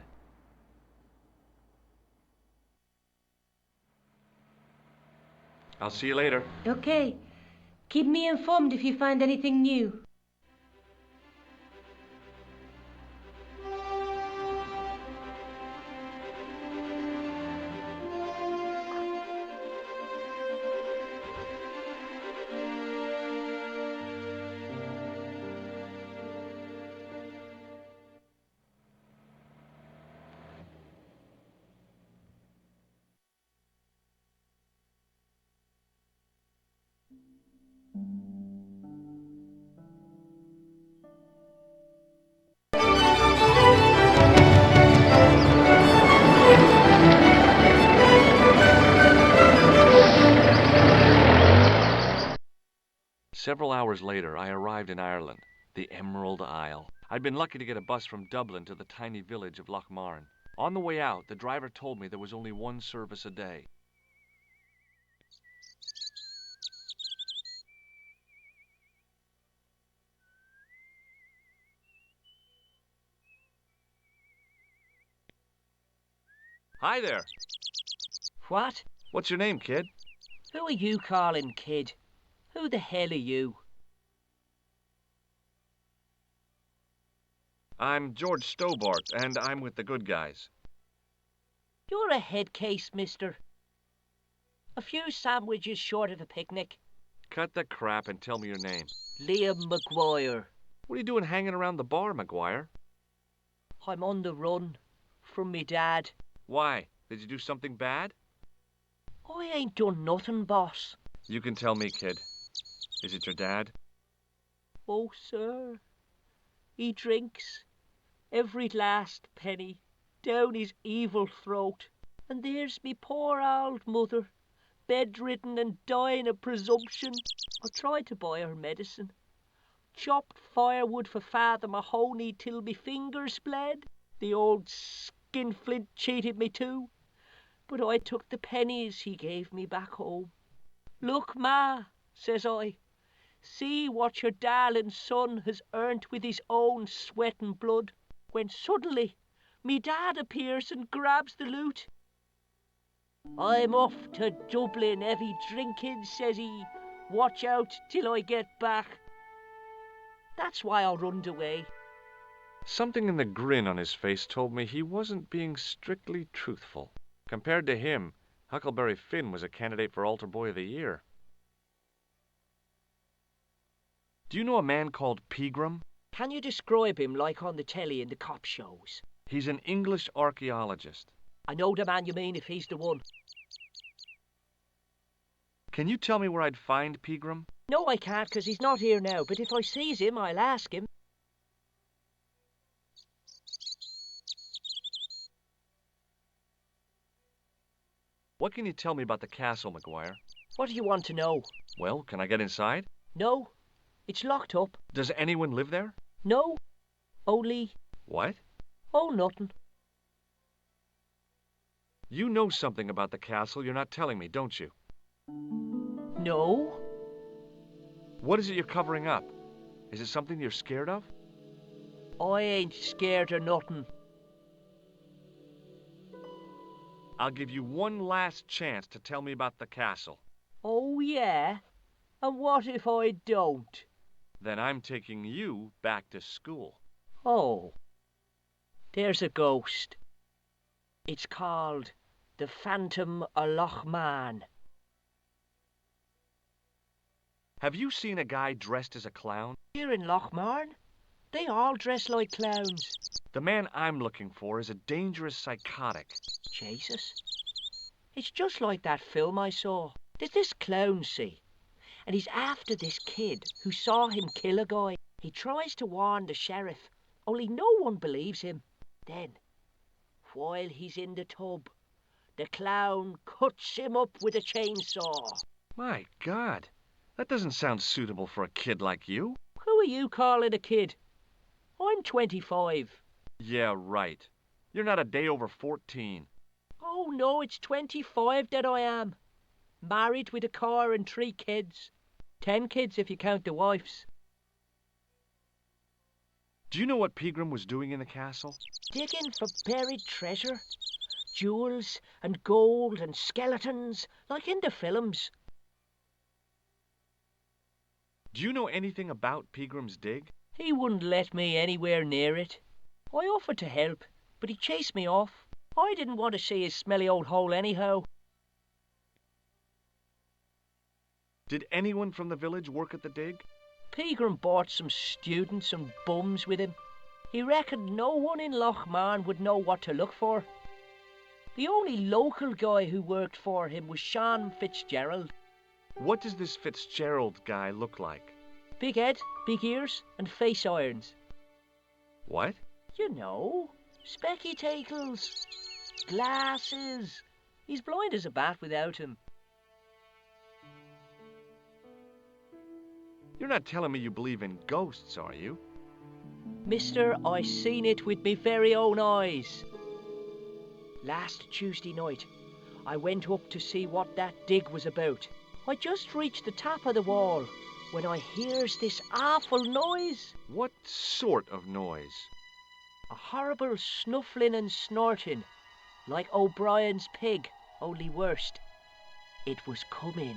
I'll see you later. Okay. Keep me informed if you find anything new. Several hours later, I arrived in Ireland, the Emerald Isle. I'd been lucky to get a bus from Dublin to the tiny village of Lochmarn. On the way out, the driver told me there was only one service a day. Hi there. What? What's your name, kid? Who are you calling kid? Who the hell are you? I'm George Stobbart, and I'm with the good guys. You're a head case, mister. A few sandwiches short of a picnic. Cut the crap and tell me your name. Liam McGuire. What are you doing hanging around the bar, McGuire? I'm on the run from me dad. Why? Did you do something bad? I ain't done nothing, boss. You can tell me, kid. Is it your dad? Oh, sir. He drinks every last penny down his evil throat. And there's me poor old mother, bedridden and dying of presumption. I tried to buy her medicine. Chopped firewood for Father Mahoney till me fingers bled. The old skinflint cheated me too. But I took the pennies he gave me back home. Look, Ma, says I, see what your darling son has earned with his own sweat and blood. When suddenly, me dad appears and grabs the loot. I'm off to Dublin, heavy drinking, says he. Watch out till I get back. That's why I runned away. Something in the grin on his face told me he wasn't being strictly truthful. Compared to him, Huckleberry Finn was a candidate for Altar Boy of the Year. Do you know a man called Pegram? Can you describe him like on the telly in the cop shows? He's an English archaeologist. I know the man you mean if he's the one. Can you tell me where I'd find Pegram? No, I can't, 'cause he's not here now, but if I sees him, I'll ask him. What can you tell me about the castle, McGuire? What do you want to know? Well, can I get inside? No, it's locked up. Does anyone live there? No, only... What? Oh, nothing. You know something about the castle you're not telling me, don't you? No. What is it you're covering up? Is it something you're scared of? I ain't scared of nothing. I'll give you one last chance to tell me about the castle. Oh, yeah? And what if I don't? Then I'm taking you back to school. Oh. There's a ghost. It's called the Phantom of Lochmarn. Have you seen a guy dressed as a clown? Here in Lochmarn, they all dress like clowns. The man I'm looking for is a dangerous psychotic. Jesus. It's just like that film I saw. There's this clown, see, and he's after this kid who saw him kill a guy. He tries to warn the sheriff, only no one believes him. Then, while he's in the tub, the clown cuts him up with a chainsaw. My God, that doesn't sound suitable for a kid like you. Who are you calling a kid? I'm 25. Yeah, right. You're not a day over 14. Oh no, it's 25 that I am. Married with a car and 3 kids. 10 kids if you count the wives. Do you know what Pegram was doing in the castle? Digging for buried treasure. Jewels and gold and skeletons, like in the films. Do you know anything about Pegram's dig? He wouldn't let me anywhere near it. I offered to help, but he chased me off. I didn't want to see his smelly old hole anyhow. Did anyone from the village work at the dig? Pegram brought some students and bums with him. He reckoned no one in Lochmarn would know what to look for. The only local guy who worked for him was Sean Fitzgerald. What does this Fitzgerald guy look like? Big head, big ears, and face irons. What? You know, spectacles, glasses. He's blind as a bat without him. You're not telling me you believe in ghosts, are you? Mister, I seen it with me very own eyes. Last Tuesday night, I went up to see what that dig was about. I just reached the top of the wall when I hears this awful noise. What sort of noise? A horrible snuffling and snorting, like O'Brien's pig, only worst. It was coming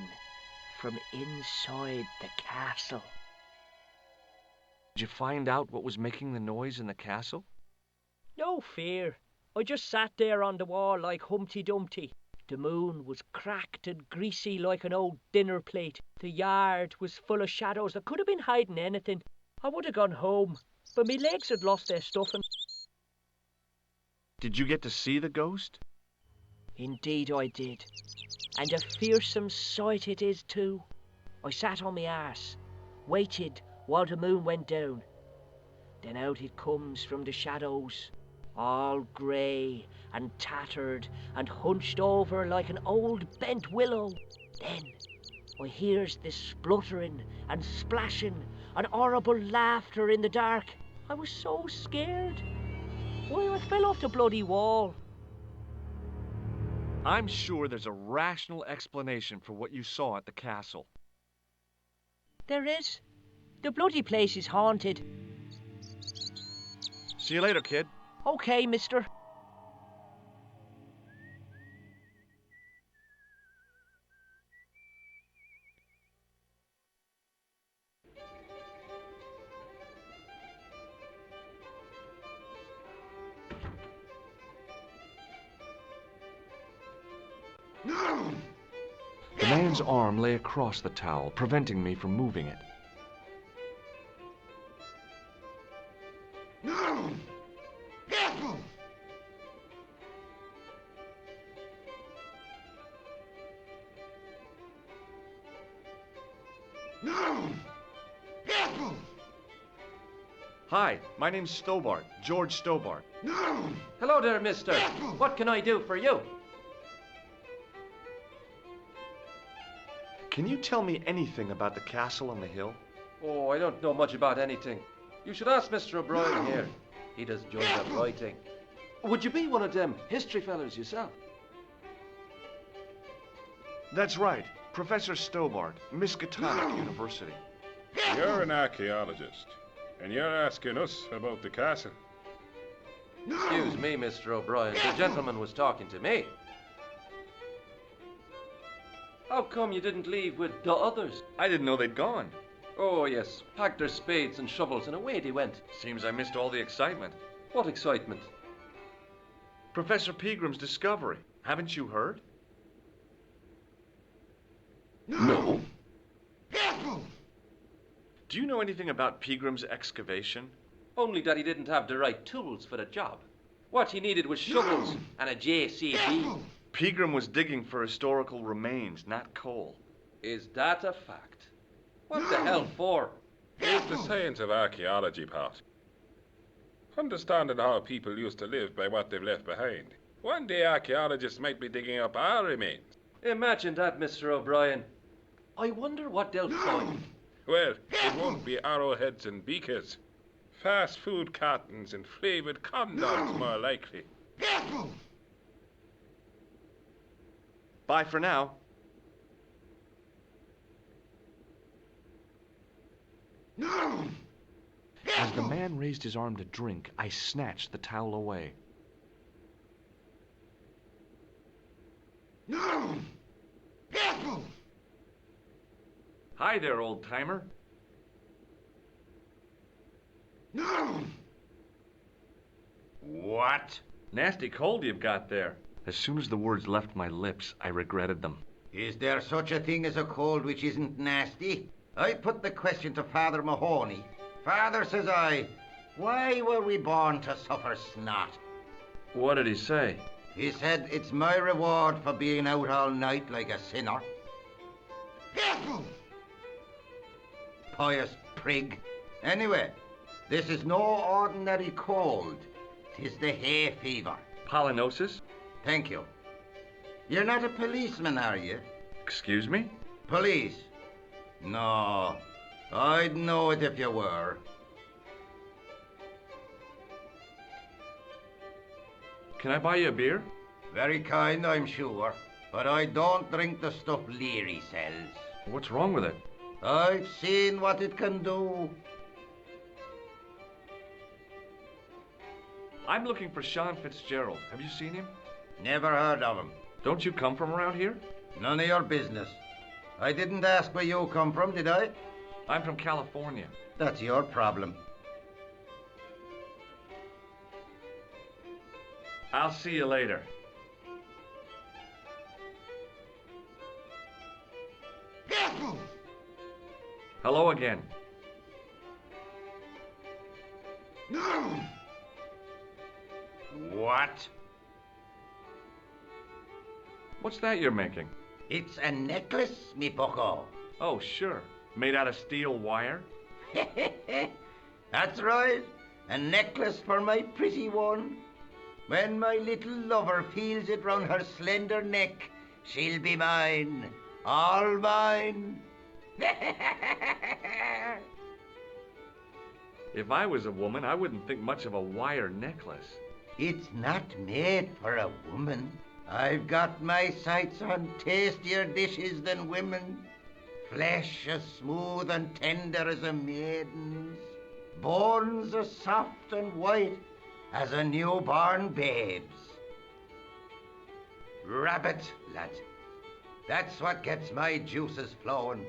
from inside the castle. Did you find out what was making the noise in the castle? No fear. I just sat there on the wall like Humpty Dumpty. The moon was cracked and greasy like an old dinner plate. The yard was full of shadows that could have been hiding anything. I would have gone home, but me legs had lost their stuffing. Did you get to see the ghost? Indeed I did. And a fearsome sight it is too. I sat on my arse, waited while the moon went down. Then out it comes from the shadows, all grey and tattered and hunched over like an old bent willow. Then I hears this spluttering and splashing and horrible laughter in the dark. I was so scared. Why, I fell off the bloody wall. I'm sure there's a rational explanation for what you saw at the castle. There is. The bloody place is haunted. See you later, kid. Okay, mister. No! The man's arm lay across the towel, preventing me from moving it. No! Careful! No! Careful! Hi, my name's Stobbart, George Stobbart. No! Hello there, mister. Careful! What can I do for you? Can you tell me anything about the castle on the hill? Oh, I don't know much about anything. You should ask Mr. O'Brien here. He does joint up writing. Would you be one of them history fellas yourself? That's right, Professor Stobbart, Miskatonic University. You're an archaeologist, and you're asking us about the castle. Excuse me, Mr. O'Brien. The gentleman was talking to me. How come you didn't leave with the others? I didn't know they'd gone. Oh, yes. Packed their spades and shovels and away they went. Seems I missed all the excitement. What excitement? Professor Pegram's discovery. Haven't you heard? No! Careful! Do you know anything about Pegram's excavation? Only that he didn't have the right tools for the job. What he needed was shovels and a JCB. Pegram was digging for historical remains, not coal. Is that a fact? What the hell for? It's the science of archaeology, Pat. Understanding how people used to live by what they've left behind. One day archaeologists might be digging up our remains. Imagine that, Mr. O'Brien. I wonder what they'll find. Well, it won't be arrowheads and beakers. Fast food cartons and flavored condoms, more likely. Bye for now. As the man raised his arm to drink, I snatched the towel away. Hi there, old-timer. What? Nasty cold you've got there. As soon as the words left my lips, I regretted them. Is there such a thing as a cold which isn't nasty? I put the question to Father Mahoney. Father, says I, why were we born to suffer snot? What did he say? He said, it's my reward for being out all night like a sinner. Pious prig. Anyway, this is no ordinary cold. 'Tis the hay fever. Pollinosis? Thank you. You're not a policeman, are you? Excuse me? Police? No. I'd know it if you were. Can I buy you a beer? Very kind, I'm sure. But I don't drink the stuff Leary sells. What's wrong with it? I've seen what it can do. I'm looking for Sean Fitzgerald. Have you seen him? Never heard of him. Don't you come from around here? None of your business. I didn't ask where you come from, did I? I'm from California. That's your problem. I'll see you later. Hello again. What? What's that you're making? It's a necklace, me bucko. Oh, sure. Made out of steel wire? That's right. A necklace for my pretty one. When my little lover feels it round her slender neck, she'll be mine. All mine. If I was a woman, I wouldn't think much of a wire necklace. It's not made for a woman. I've got my sights on tastier dishes than women. Flesh as smooth and tender as a maiden's. Bones as soft and white as a newborn babe's. Rabbit, lad. That's what gets my juices flowing.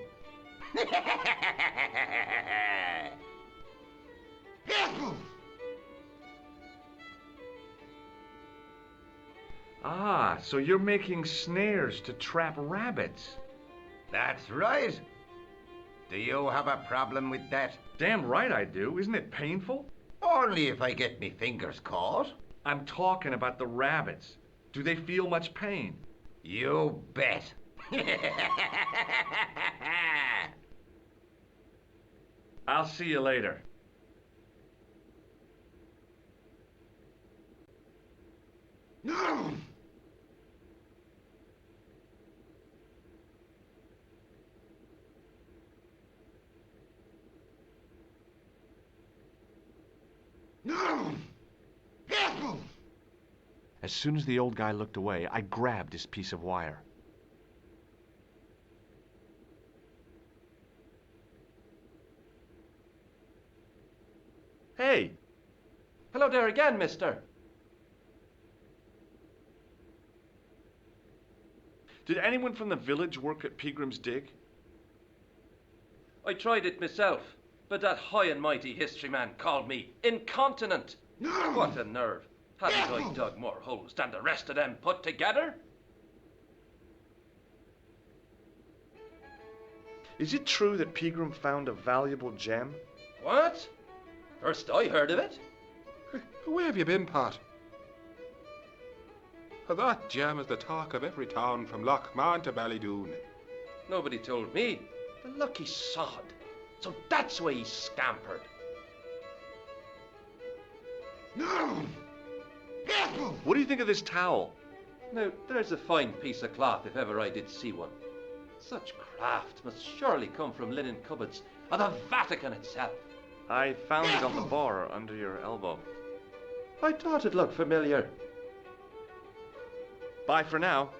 Ah, so you're making snares to trap rabbits. That's right. Do you have a problem with that? Damn right I do. Isn't it painful? Only if I get me fingers caught. I'm talking about the rabbits. Do they feel much pain? You bet. I'll see you later. No! No! As soon as the old guy looked away, I grabbed his piece of wire. Hey! Hello there again, mister. Did anyone from the village work at Pegram's Dig? I tried it myself, but that high and mighty history man called me incontinent. No! What a nerve. Hadn't I dug more holes than the rest of them put together? Is it true that Pegram found a valuable gem? What? First I heard of it. Where have you been, Pat? That gem is the talk of every town from Lochmahon to Ballydoon. Nobody told me. The lucky sod. So that's why he scampered. What do you think of this towel? Now, there's a fine piece of cloth if ever I did see one. Such craft must surely come from linen cupboards of the Vatican itself. I found it on the bar under your elbow. I thought it looked familiar. Bye for now.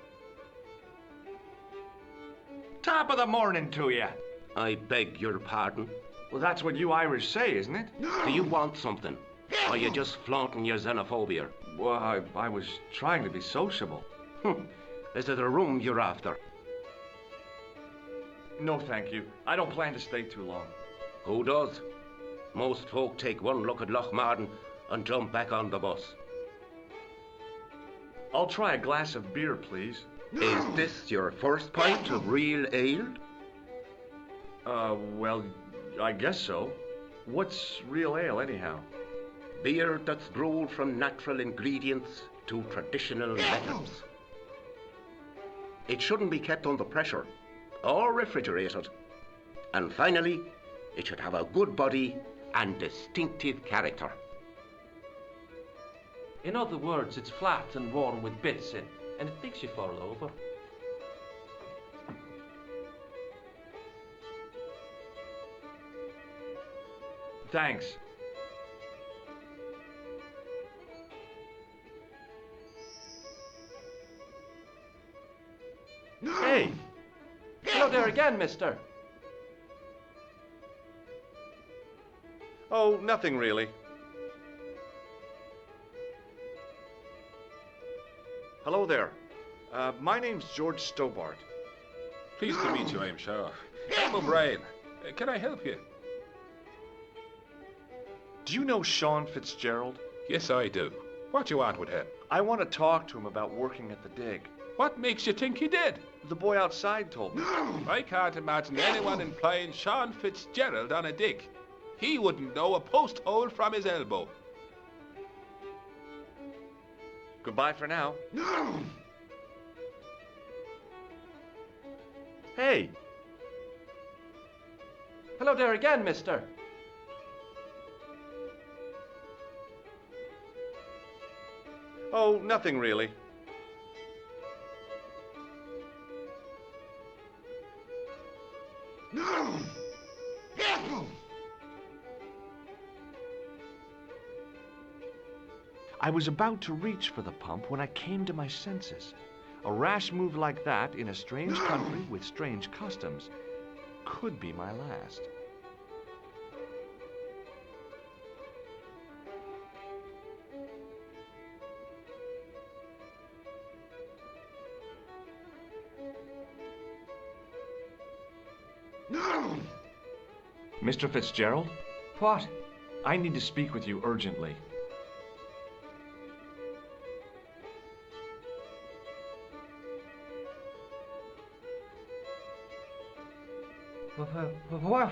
Top of the morning to you. I beg your pardon. Well, that's what you Irish say, isn't it? Do you want something? Or are you just flaunting your xenophobia? Well, I was trying to be sociable. Is it a room you're after? No, thank you. I don't plan to stay too long. Who does? Most folk take one look at Lochmahon and jump back on the bus. I'll try a glass of beer, please. Is this your first pint of real ale? Well, I guess so. What's real ale, anyhow? Beer that's brewed from natural ingredients to traditional methods. It shouldn't be kept under pressure or refrigerated. And finally, it should have a good body and distinctive character. In other words, it's flat and worn with bits in, and it makes you fall over. Thanks. Hey! Hello there again, mister. Oh, nothing really. Hello there. My name's George Stobbart. Pleased to meet you, I'm sure. I'm O'Brien. Can I help you? Do you know Sean Fitzgerald? Yes, I do. What do you want with him? I want to talk to him about working at the dig. What makes you think he did? The boy outside told me. I can't imagine anyone employing Sean Fitzgerald on a dig. He wouldn't know a post hole from his elbow. Goodbye for now. Hey! Hello there again, mister. Oh, nothing really. I was about to reach for the pump when I came to my senses. A rash move like that in a strange country with strange customs could be my last. Mr. Fitzgerald? What? I need to speak with you urgently.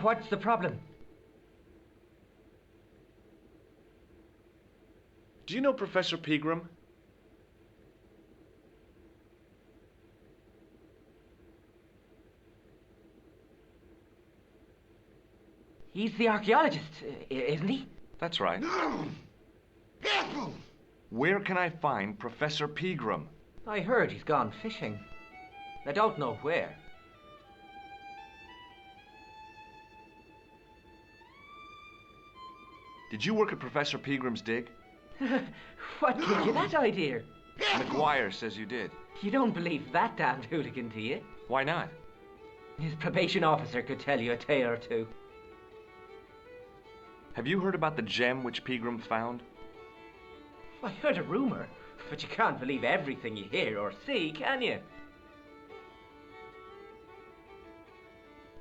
What's the problem? Do you know Professor Pegram? He's the archaeologist, isn't he? That's right. Where can I find Professor Pegram? I heard he's gone fishing. I don't know where. Did you work at Professor Pegram's dig? What gave you that idea? McGuire says you did. You don't believe that damned hooligan, do you? Why not? His probation officer could tell you a tale or two. Have you heard about the gem which Pegram found? I heard a rumor, but you can't believe everything you hear or see, can you?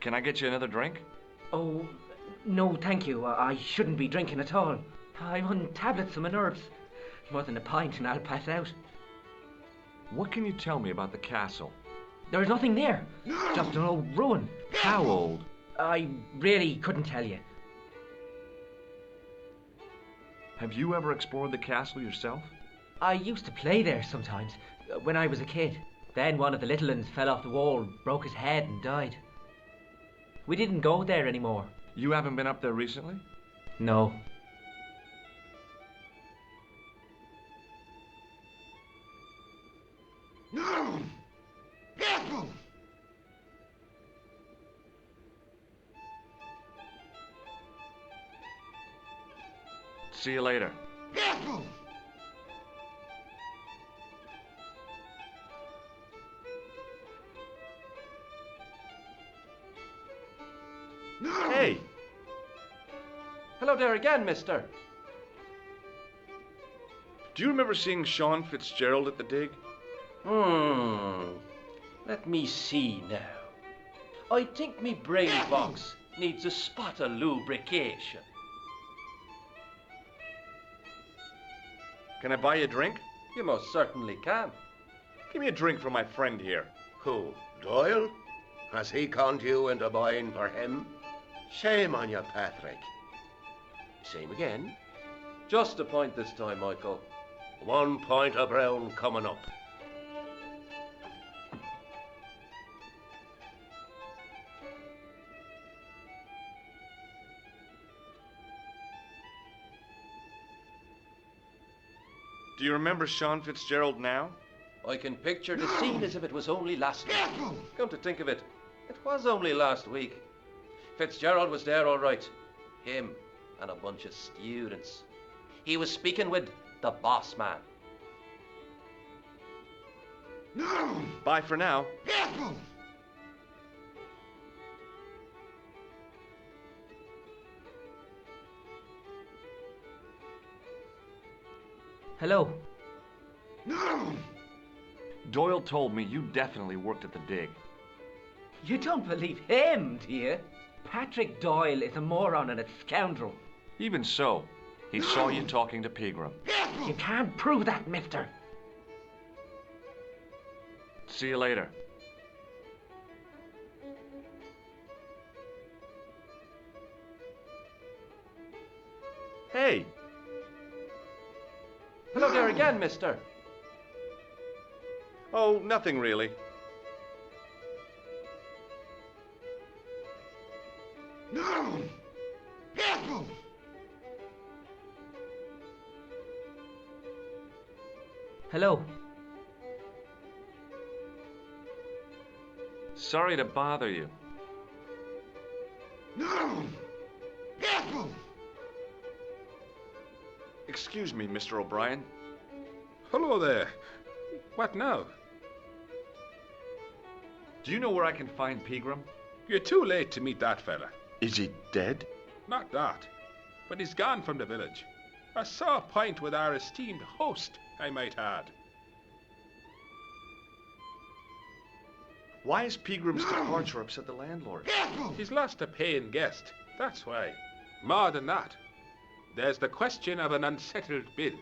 Can I get you another drink? Oh, no, thank you. I shouldn't be drinking at all. I'm on tablets for my nerves. More than a pint and I'll pass out. What can you tell me about the castle? There's nothing there. Just an old ruin. How old? I really couldn't tell you. Have you ever explored the castle yourself? I used to play there sometimes. when I was a kid. Then one of the little uns fell off the wall, broke his head and died. We didn't go there anymore. You haven't been up there recently? No. No! Careful! See you later. Careful! No! Hey! Hello there again, mister. Do you remember seeing Sean Fitzgerald at the dig? Let me see now. I think me brain box needs a spot of lubrication. Can I buy you a drink? You most certainly can. Give me a drink for my friend here. Who? Doyle? Has he conned you into buying for him? Shame on you, Patrick. Same again? Just a point this time, Michael. 1 point of brown coming up. Do you remember Sean Fitzgerald now? I can picture the scene as if it was only last week. Come to think of it, it was only last week. Fitzgerald was there all right. Him and a bunch of students. He was speaking with the boss man. No! Bye for now. Careful! Hello. No! Doyle told me you definitely worked at the dig. You don't believe him, do you? Patrick Doyle is a moron and a scoundrel. Even so, he saw you talking to Pegram. You can't prove that, mister. See you later. Hey! Hello there again, mister. Oh, nothing really. No! Careful! Hello. Sorry to bother you. No! Careful! Excuse me, Mr. O'Brien. Hello there. What now? Do you know where I can find Pegram? You're too late to meet that fella. Is he dead? Not that, but he's gone from the village. I saw a pint with our esteemed host, I might add. Why is Pegram's departure upset the landlord? He's lost a paying guest, that's why. More than that, there's the question of an unsettled bill.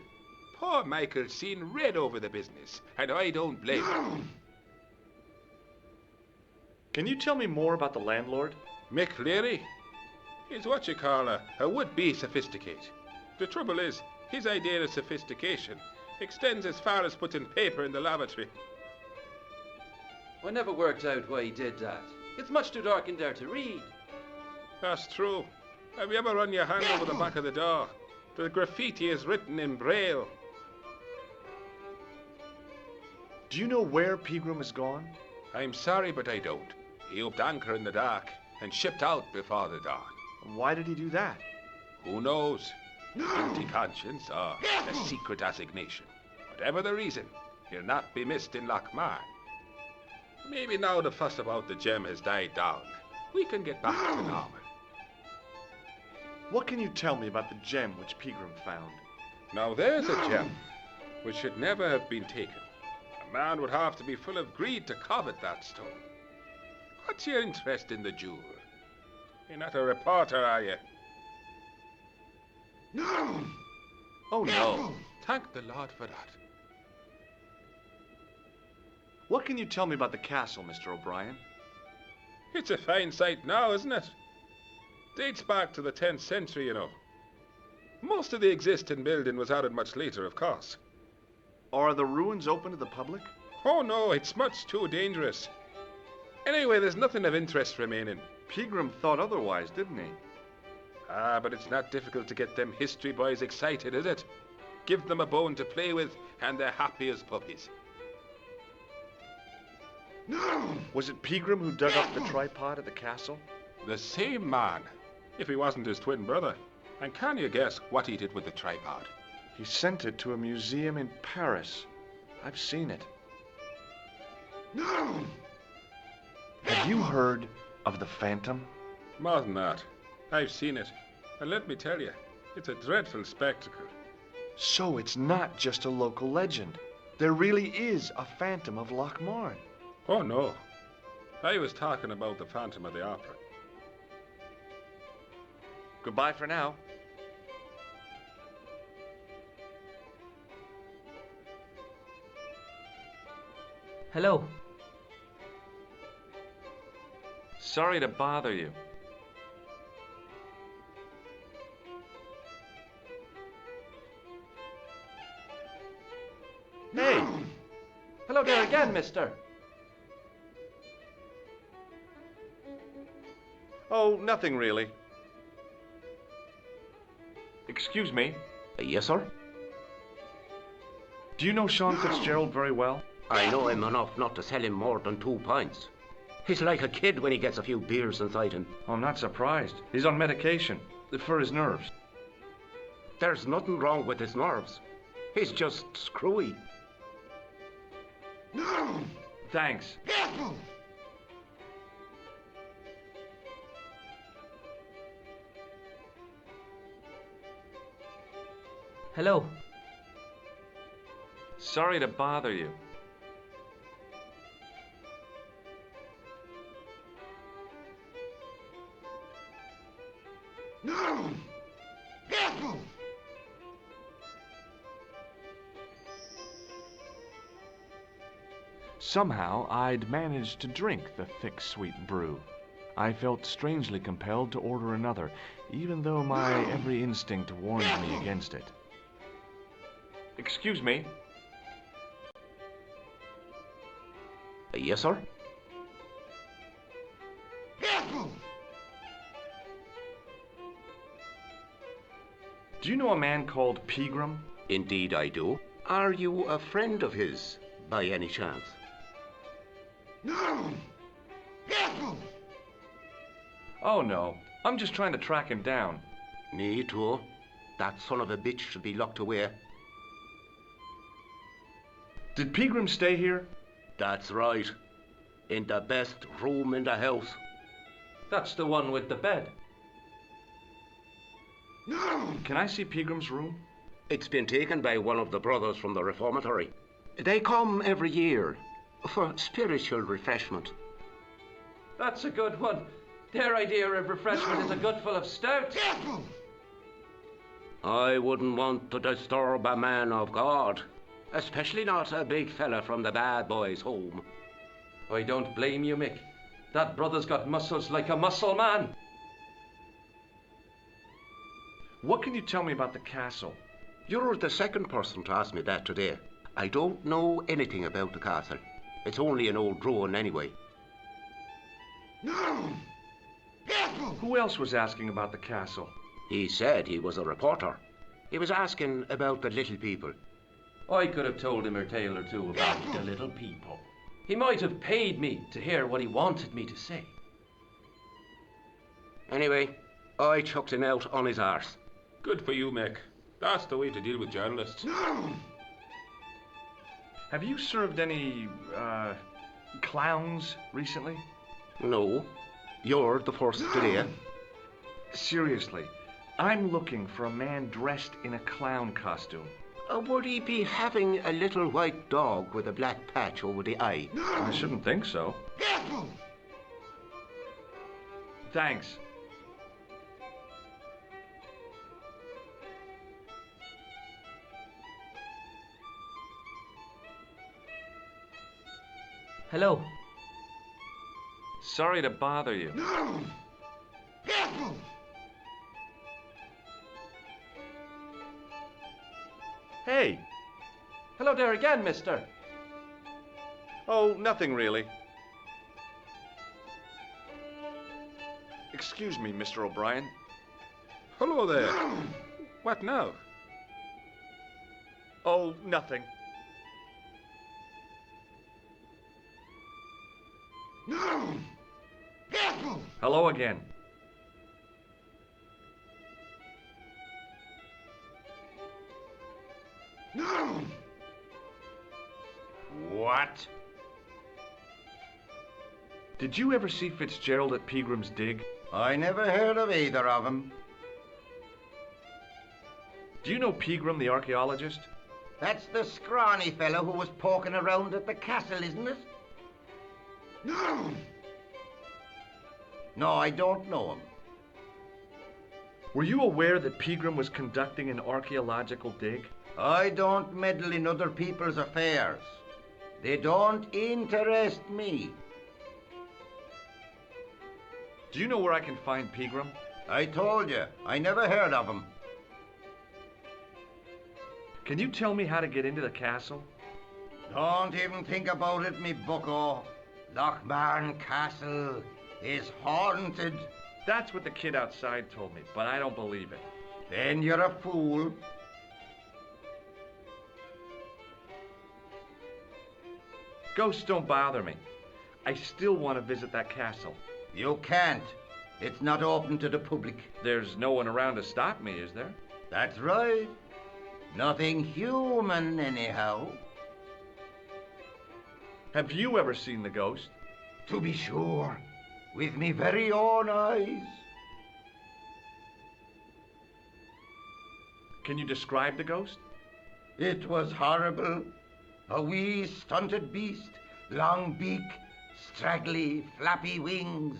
Poor Michael's seen red over the business, and I don't blame him. Can you tell me more about the landlord? Mick Leary? He's what you call a would-be sophisticate. The trouble is, his idea of sophistication extends as far as putting paper in the lavatory. I never worked out why he did that. It's much too dark in there to read. That's true. Have you ever run your hand over the back of the door? The graffiti is written in Braille. Do you know where Pegram has gone? I'm sorry, but I don't. He upped anchor in the dark and shipped out before the dawn. Why did he do that? Who knows? Guilty conscience or a secret assignation. Whatever the reason, he'll not be missed in Lochmar. Maybe now the fuss about the gem has died down, we can get back to normal. What can you tell me about the gem which Pegram found? Now there's a gem which should never have been taken. A man would have to be full of greed to covet that stone. What's your interest in the jewel? You're not a reporter, are you? No! Oh, no. Thank the Lord for that. What can you tell me about the castle, Mr. O'Brien? It's a fine sight now, isn't it? Dates back to the 10th century, you know. Most of the existing building was added much later, of course. Are the ruins open to the public? Oh no, it's much too dangerous. Anyway, there's nothing of interest remaining. Pegram thought otherwise, didn't he? Ah, but it's not difficult to get them history boys excited, is it? Give them a bone to play with, and they're happy as puppies. Was it Pegram who dug up the tripod at the castle? The same man, if he wasn't his twin brother. And can you guess what he did with the tripod? He sent it to a museum in Paris. I've seen it. Have you heard of the Phantom? More than that. I've seen it. And let me tell you, it's a dreadful spectacle. So it's not just a local legend. There really is a Phantom of Lochmarn. Oh no. I was talking about the Phantom of the Opera. Goodbye for now. Hello. Sorry to bother you. Hey! Hello there again, mister. Oh, nothing really. Excuse me. Yes, sir? Do you know Sean Fitzgerald very well? I know him enough not to sell him more than 2 pints. He's like a kid when he gets a few beers inside him. I'm not surprised. He's on medication for his nerves. There's nothing wrong with his nerves. He's just screwy. Thanks. Hello. Sorry to bother you. Somehow, I'd managed to drink the thick, sweet brew. I felt strangely compelled to order another, even though my every instinct warned me against it. Excuse me. Yes, sir? Do you know a man called Pegram? Indeed I do. Are you a friend of his, by any chance? Oh, no. I'm just trying to track him down. Me too. That son of a bitch should be locked away. Did Pegram stay here? That's right. In the best room in the house. That's the one with the bed. Can I see Pegram's room? It's been taken by one of the brothers from the reformatory. They come every year for spiritual refreshment. That's a good one. Their idea of refreshment is a gutful of stout. I wouldn't want to disturb a man of God, especially not a big fella from the bad boys' home. I don't blame you, Mick. That brother's got muscles like a muscle man. What can you tell me about the castle? You're the second person to ask me that today. I don't know anything about the castle. It's only an old ruin anyway. Who else was asking about the castle? He said he was a reporter. He was asking about the little people. I could have told him a tale or two about the little people. He might have paid me to hear what he wanted me to say. Anyway, I chucked him out on his arse. Good for you, Mick. That's the way to deal with journalists. Have you served any, clowns recently? No. You're the first today. Seriously, I'm looking for a man dressed in a clown costume. Would he be having a little white dog with a black patch over the eye? I shouldn't think so. Thanks. Hello. Sorry to bother you. Hey! Hello there again, mister. Oh, nothing really. Excuse me, Mr. O'Brien. Hello there. What now? Oh, nothing. Hello again. What? Did you ever see Fitzgerald at Peagram's dig? I never heard of either of them. Do you know Peagram, the archaeologist? That's the scrawny fellow who was poking around at the castle, isn't it? No, I don't know him. Were you aware that Peagram was conducting an archaeological dig? I don't meddle in other people's affairs. They don't interest me. Do you know where I can find Peagram? I told you, I never heard of him. Can you tell me how to get into the castle? Don't even think about it, me bucko. Lochmarn Castle is haunted. That's what the kid outside told me, but I don't believe it. Then you're a fool. Ghosts don't bother me. I still want to visit that castle. You can't. It's not open to the public. There's no one around to stop me, is there? That's right. Nothing human, anyhow. Have you ever seen the ghost? To be sure. With me very own eyes. Can you describe the ghost? It was horrible. A wee stunted beast, long beak, straggly, flappy wings.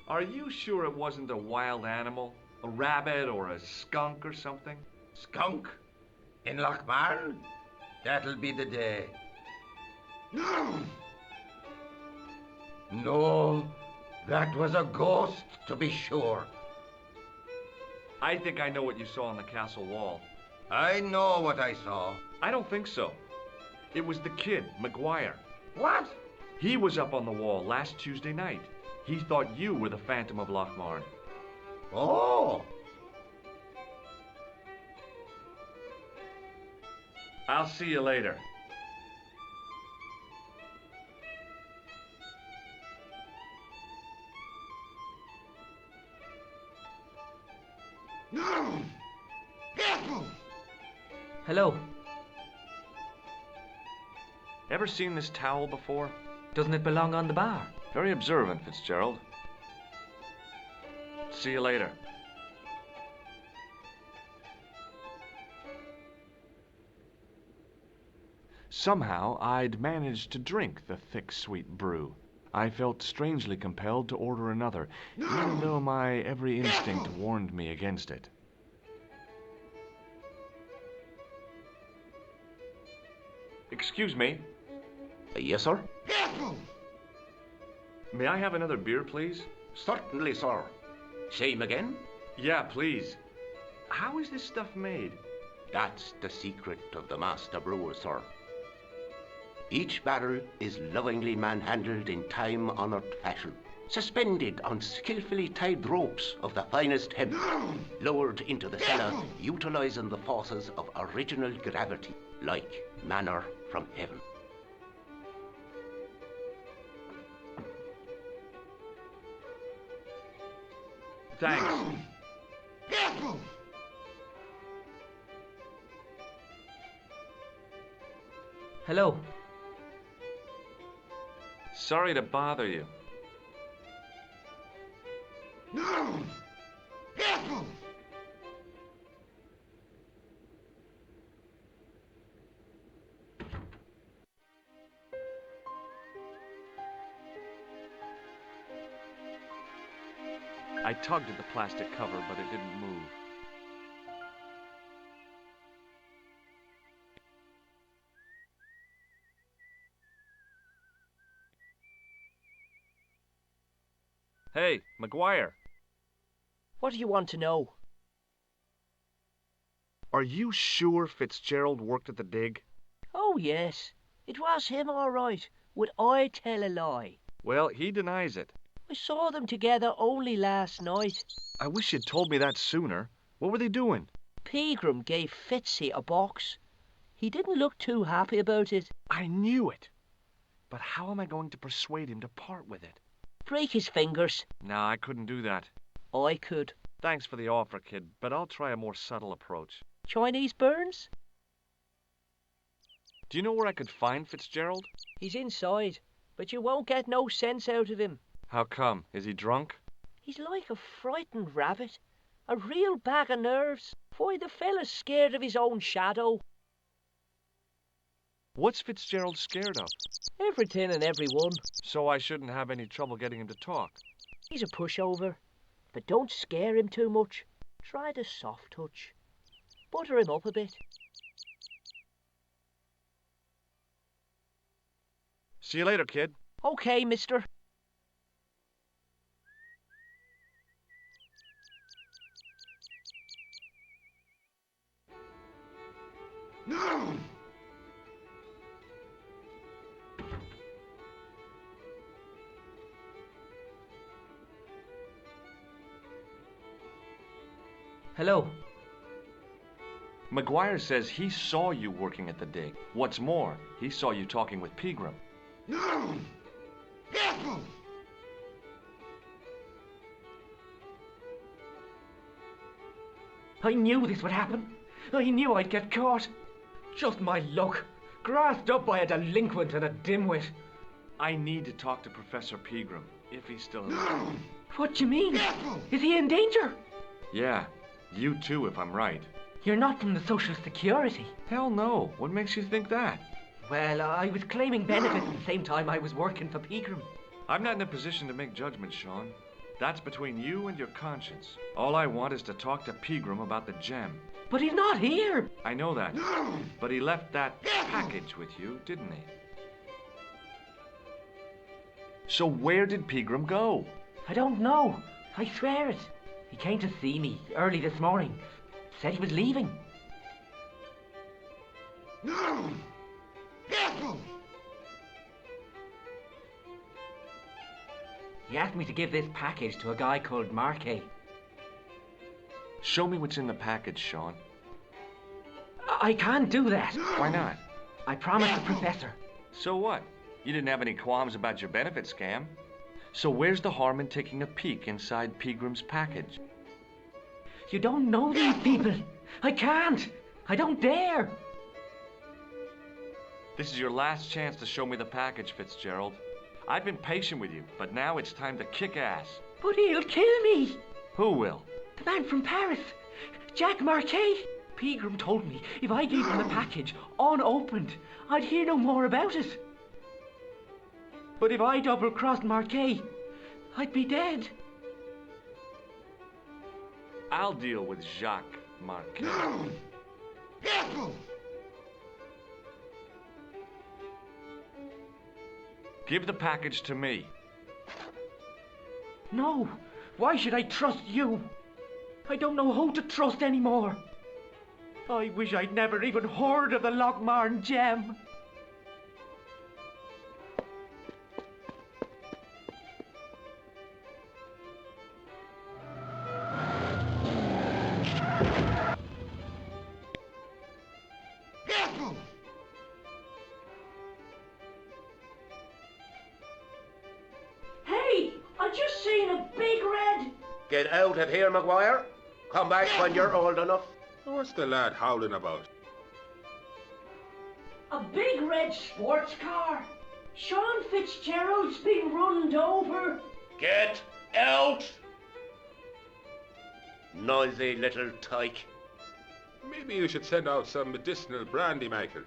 Are you sure it wasn't a wild animal? A rabbit or a skunk or something? Skunk? In Lochmarn? That'll be the day. No, that was a ghost, to be sure. I think I know what you saw on the castle wall. I know what I saw. I don't think so. It was the kid, McGuire. What? He was up on the wall last Tuesday night. He thought you were the Phantom of Lochmarn. Oh! I'll see you later. Hello. Ever seen this towel before? Doesn't it belong on the bar? Very observant, Fitzgerald. See you later. Somehow, I'd managed to drink the thick, sweet brew. I felt strangely compelled to order another, even though my every instinct warned me against it. Excuse me. Yes, sir? May I have another beer, please? Certainly, sir. Same again? Yeah, please. How is this stuff made? That's the secret of the master brewer, sir. Each barrel is lovingly manhandled in time-honored fashion, suspended on skillfully tied ropes of the finest hemp, lowered into the cellar, utilizing the forces of original gravity, like manna from heaven. Thanks. Hello. Sorry to bother you. I tugged at the plastic cover, but it didn't move. Hey, McGuire. What do you want to know? Are you sure Fitzgerald worked at the dig? Oh, yes. It was him, all right. Would I tell a lie? Well, he denies it. I saw them together only last night. I wish you'd told me that sooner. What were they doing? Pegram gave Fitzy a box. He didn't look too happy about it. I knew it. But how am I going to persuade him to part with it? Break his fingers. No, I couldn't do that. I could. Thanks for the offer, kid, but I'll try a more subtle approach. Chinese burns? Do you know where I could find Fitzgerald? He's inside, but you won't get no sense out of him. How come? Is he drunk? He's like a frightened rabbit. A real bag of nerves. Why, the fella's scared of his own shadow. What's Fitzgerald scared of? Everything and everyone. So I shouldn't have any trouble getting him to talk. He's a pushover. But don't scare him too much. Try the soft touch. Butter him up a bit. See you later, kid. Okay, mister. No! Hello. McGuire says he saw you working at the dig. What's more, he saw you talking with Pegram. No! Careful! I knew this would happen. I knew I'd get caught. Just my luck. Grasped up by a delinquent and a dimwit. I need to talk to Professor Pegram, if he's still alive. No! What do you mean? Careful! Is he in danger? Yeah, you too, if I'm right. You're not from the Social Security. Hell no. What makes you think that? Well, I was claiming benefits at the same time I was working for Pegram. I'm not in a position to make judgments, Sean. That's between you and your conscience. All I want is to talk to Pegram about the gem. But he's not here. I know that. No! But he left that package with you, didn't he? So where did Pegram go? I don't know. I swear it. He came to see me early this morning. Said he was leaving. No! Careful! He asked me to give this package to a guy called Marquet. Show me what's in the package, Sean. I can't do that. Why not? I promised the professor. So what? You didn't have any qualms about your benefit scam. So where's the harm in taking a peek inside Pegram's package? You don't know these people. I can't. I don't dare. This is your last chance to show me the package, Fitzgerald. I've been patient with you, but now it's time to kick ass. But he'll kill me. Who will? The man from Paris. Jack Marquet. Pegram told me if I gave him the package unopened, I'd hear no more about it. But if I double-crossed Marquet, I'd be dead. I'll deal with Jacques Marquet. No! Careful! Give the package to me. No. Why should I trust you? I don't know who to trust anymore. I wish I'd never even heard of the Lochmarn gem. Careful! Hey, I just seen a big red. Get out of here, McGuire. Come back when you're old enough. What's the lad howling about? A big red sports car. Sean Fitzgerald's been runned over. Get out! Noisy little tyke. Maybe you should send out some medicinal brandy, Michael.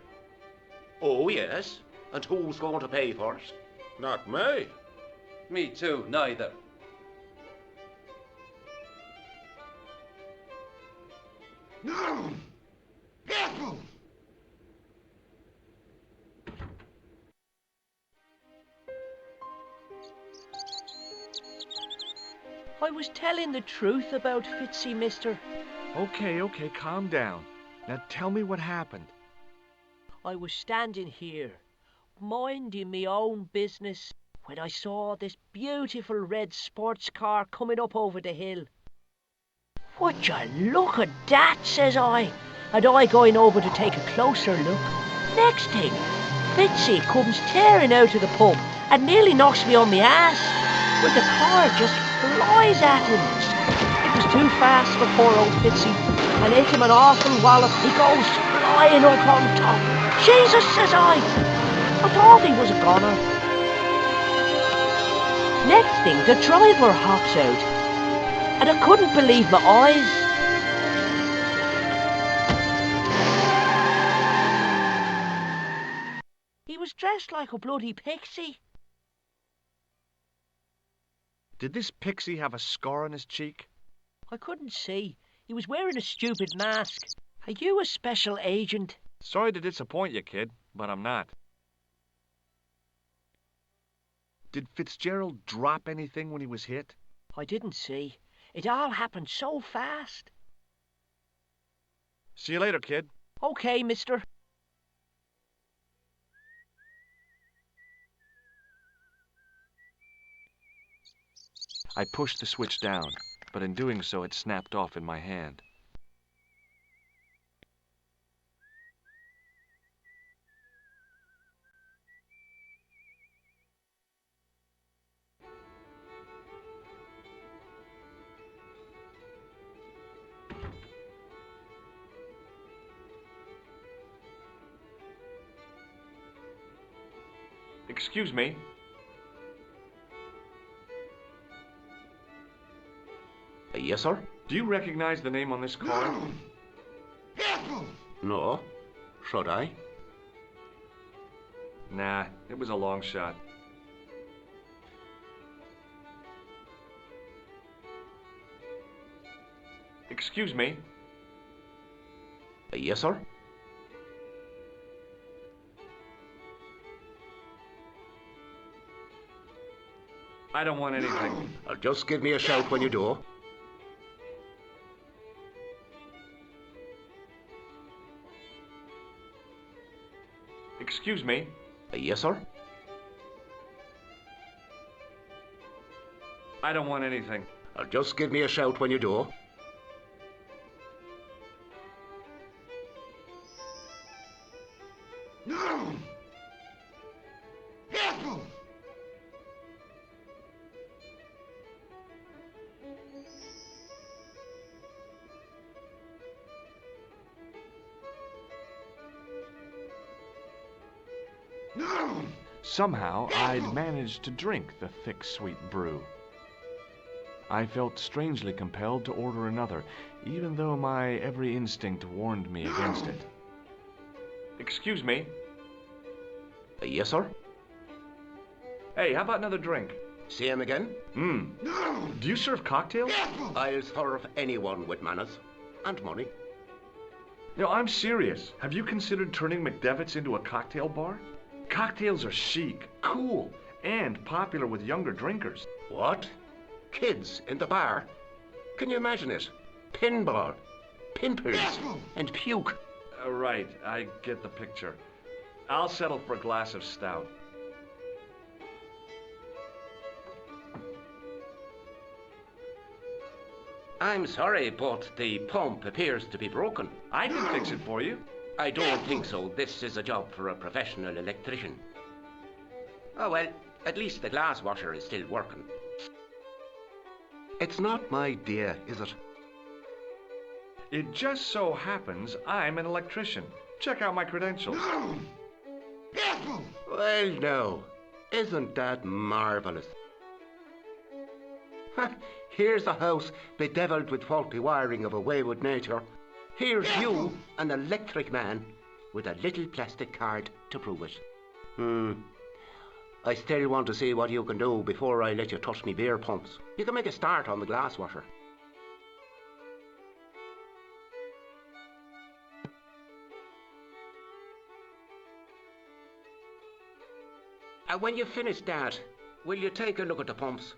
Oh, yes? And who's going to pay for it? Not me. Me too, neither. No! Careful! I was telling the truth about Fitzy, mister. Okay, calm down. Now tell me what happened. I was standing here. minding me own business when I saw this beautiful red sports car coming up over the hill. "Would you look at that?" says I, and I going over to take a closer look. Next thing, Fitzy comes tearing out of the pub and nearly knocks me on my ass when the car just flies at him. It was too fast for poor old Fitzy, and hit him an awful wallop. He goes flying up on top. "Jesus," says I thought he was a goner. Next thing, the driver hops out, and I couldn't believe my eyes. He was dressed like a bloody pixie. Did this pixie have a scar on his cheek? I couldn't see. He was wearing a stupid mask. Are you a special agent? Sorry to disappoint you, kid, but I'm not. Did Fitzgerald drop anything when he was hit? I didn't see. It all happened so fast. See you later, kid. Okay, mister. I pushed the switch down, but in doing so it snapped off in my hand. Excuse me. Yes, sir? Do you recognize the name on this card? No. Should I? Nah, it was a long shot. Excuse me. Yes, sir? I don't want anything. Just give me a shout when you do. Excuse me. Yes, sir? I don't want anything. Just give me a shout when you do. Somehow, I'd managed to drink the thick, sweet brew. I felt strangely compelled to order another, even though my every instinct warned me against it. Excuse me. Yes, sir? Hey, how about another drink? Same again? Do you serve cocktails? I'll serve anyone with manners and money. No, I'm serious. Have you considered turning McDevitt's into a cocktail bar? Cocktails are chic, cool, and popular with younger drinkers. What? Kids in the bar? Can you imagine it? Pinball, pimpers, and puke. Right, I get the picture. I'll settle for a glass of stout. I'm sorry, but the pump appears to be broken. I can fix it for you. I don't think so. This is a job for a professional electrician. Oh well, at least the glass washer is still working. It's not my idea, is it? It just so happens I'm an electrician. Check out my credentials. Well, no. Isn't that marvellous? Here's a house bedeviled with faulty wiring of a wayward nature. Here's you, an electric man, with a little plastic card to prove it. I still want to see what you can do before I let you touch me beer pumps. You can make a start on the glass washer. And when you've finished that, will you take a look at the pumps?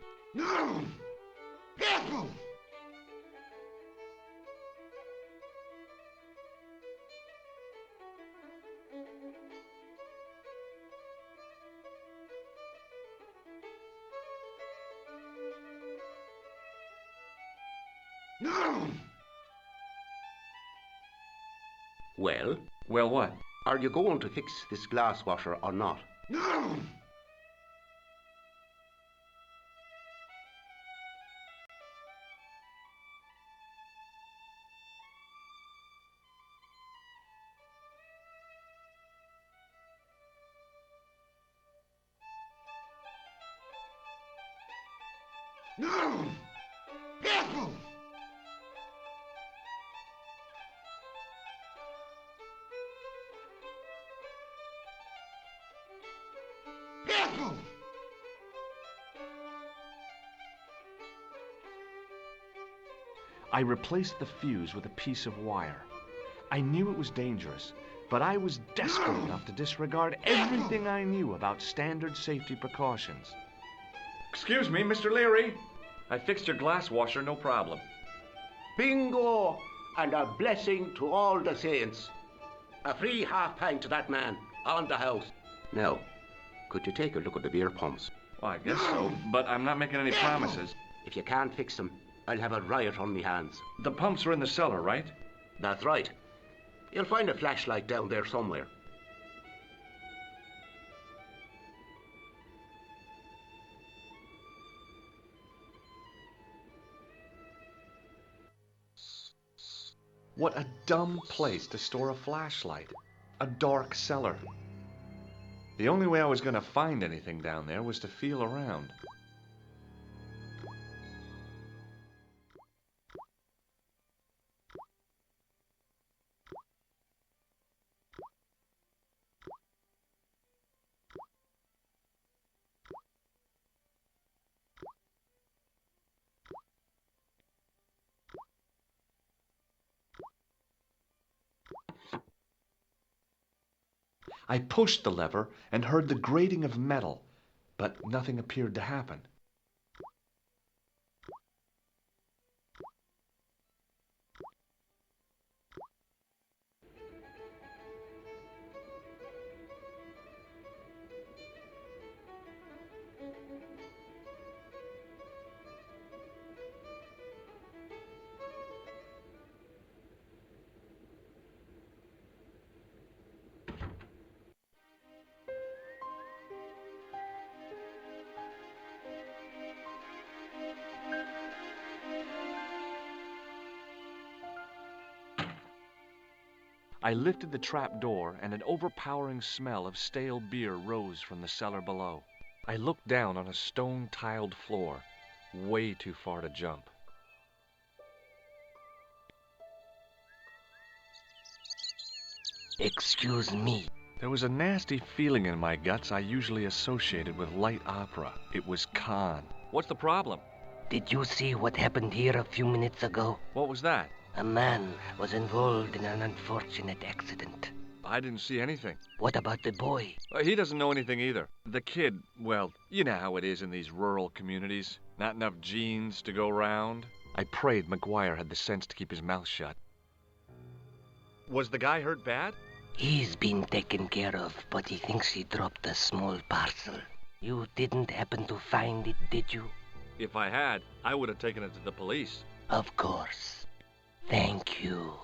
Well? Well, what? Are you going to fix this glass washer or not? I replaced the fuse with a piece of wire. I knew it was dangerous, but I was desperate enough to disregard everything I knew about standard safety precautions. Excuse me, Mr. Leary. I fixed your glass washer, no problem. Bingo! And a blessing to all the saints. A free half-pint to that man, on the house. Now, could you take a look at the beer pumps? Well, I guess so, but I'm not making any promises. If you can't fix them, I'll have a riot on me hands. The pumps are in the cellar, right? That's right. You'll find a flashlight down there somewhere. What a dumb place to store a flashlight. A dark cellar. The only way I was going to find anything down there was to feel around. I pushed the lever and heard the grating of metal, but nothing appeared to happen. I lifted the trap door, and an overpowering smell of stale beer rose from the cellar below. I looked down on a stone-tiled floor, way too far to jump. Excuse me. There was a nasty feeling in my guts I usually associated with light opera. It was Khan. What's the problem? Did you see what happened here a few minutes ago? What was that? A man was involved in an unfortunate accident. I didn't see anything. What about the boy? He doesn't know anything either. The kid, well, you know how it is in these rural communities. Not enough genes to go round. I prayed McGuire had the sense to keep his mouth shut. Was the guy hurt bad? He's been taken care of, but he thinks he dropped a small parcel. You didn't happen to find it, did you? If I had, I would have taken it to the police. Of course. Thank you.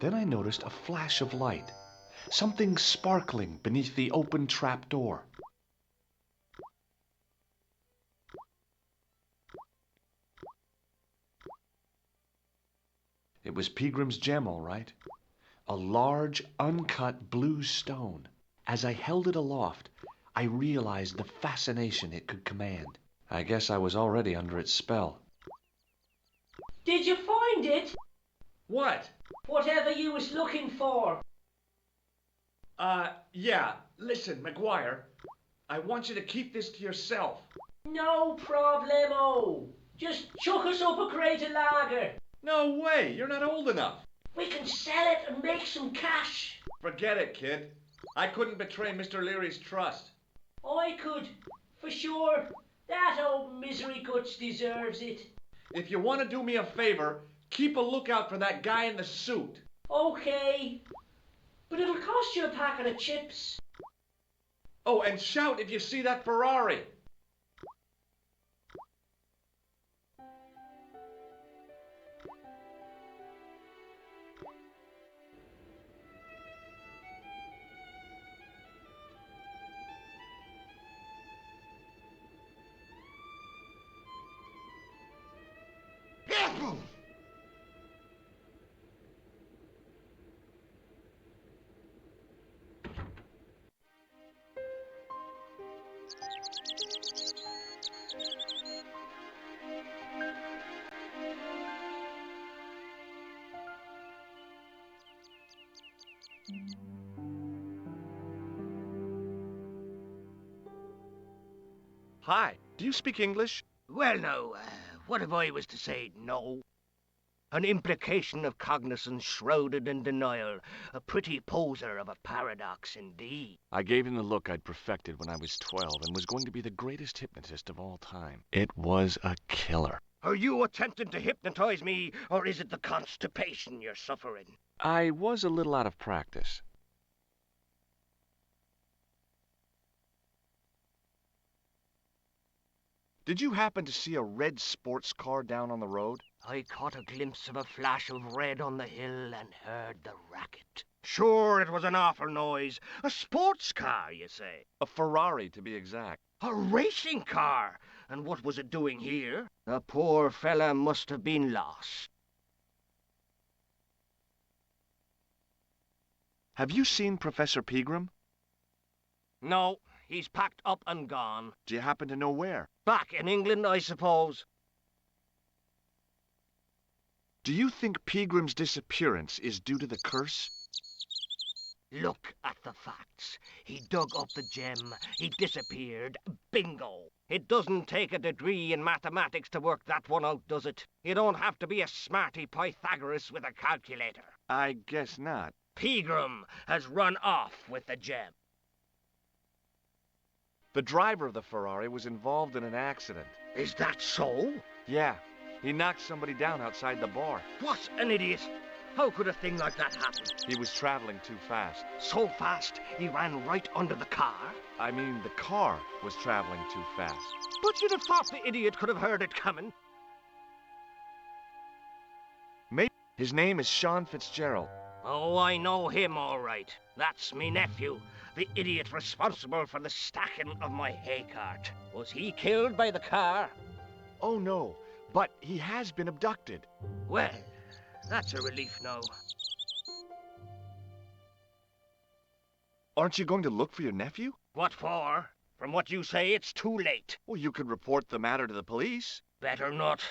Then I noticed a flash of light, something sparkling beneath the open trap door. It was Peagram's gem, all right. A large, uncut blue stone. As I held it aloft, I realized the fascination it could command. I guess I was already under its spell. Did you find it? What? Whatever you was looking for. Yeah. Listen, McGuire. I want you to keep this to yourself. No problemo. Just chuck us up a crate of lager. No way, you're not old enough. We can sell it and make some cash. Forget it, kid. I couldn't betray Mr. Leary's trust. I could, for sure. That old misery guts deserves it. If you want to do me a favor, keep a lookout for that guy in the suit. Okay. But it'll cost you a packet of chips. Oh, and shout if you see that Ferrari. Hi, do you speak English? Well, now, what if I was to say no? An implication of cognizance shrouded in denial. A pretty poser of a paradox indeed. I gave him the look I'd perfected when I was 12 and was going to be the greatest hypnotist of all time. It was a killer. Are you attempting to hypnotize me, or is it the constipation you're suffering? I was a little out of practice. Did you happen to see a red sports car down on the road? I caught a glimpse of a flash of red on the hill and heard the racket. Sure, it was an awful noise. A sports car, you say? A Ferrari, to be exact. A racing car? And what was it doing here? The poor fella must have been lost. Have you seen Professor Pegram? No, he's packed up and gone. Do you happen to know where? Back in England, I suppose. Do you think Pegram's disappearance is due to the curse? Look at the facts. He dug up the gem. He disappeared. Bingo. It doesn't take a degree in mathematics to work that one out, does it? You don't have to be a smarty Pythagoras with a calculator. I guess not. Pegram has run off with the gem. The driver of the Ferrari was involved in an accident. Is that so? Yeah. He knocked somebody down outside the bar. What an idiot! How could a thing like that happen? He was traveling too fast. So fast, he ran right under the car? I mean, the car was traveling too fast. But you'd have thought the idiot could have heard it coming. Maybe. His name is Sean Fitzgerald. Oh, I know him all right. That's me nephew, the idiot responsible for the stacking of my hay cart. Was he killed by the car? Oh, no. But he has been abducted. Well, that's a relief now. Aren't you going to look for your nephew? What for? From what you say, it's too late. Well, you could report the matter to the police. Better not.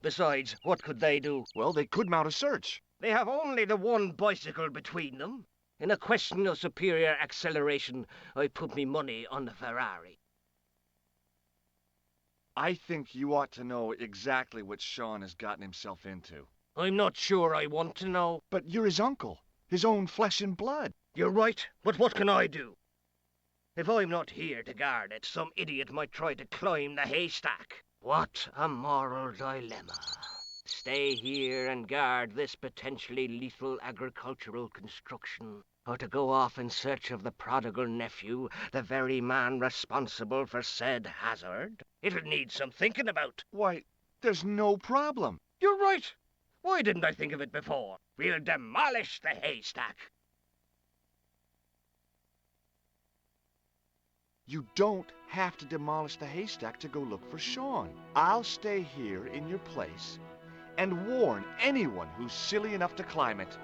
Besides, what could they do? Well, they could mount a search. They have only the one bicycle between them. In a question of superior acceleration, I put me money on the Ferrari. I think you ought to know exactly what Sean has gotten himself into. I'm not sure I want to know. But you're his uncle, his own flesh and blood. You're right, but what can I do? If I'm not here to guard it, some idiot might try to climb the haystack. What a moral dilemma. Stay here and guard this potentially lethal agricultural construction, or to go off in search of the prodigal nephew, the very man responsible for said hazard? It'll need some thinking about. Why, there's no problem. You're right. Why didn't I think of it before? We'll demolish the haystack. You don't have to demolish the haystack to go look for Sean. I'll stay here in your place and warn anyone who's silly enough to climb it.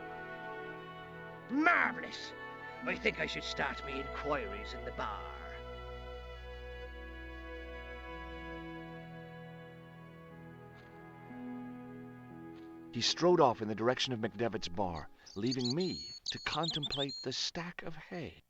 Marvelous! I think I should start me inquiries in the bar. He strode off in the direction of McDevitt's bar, leaving me to contemplate the stack of hay.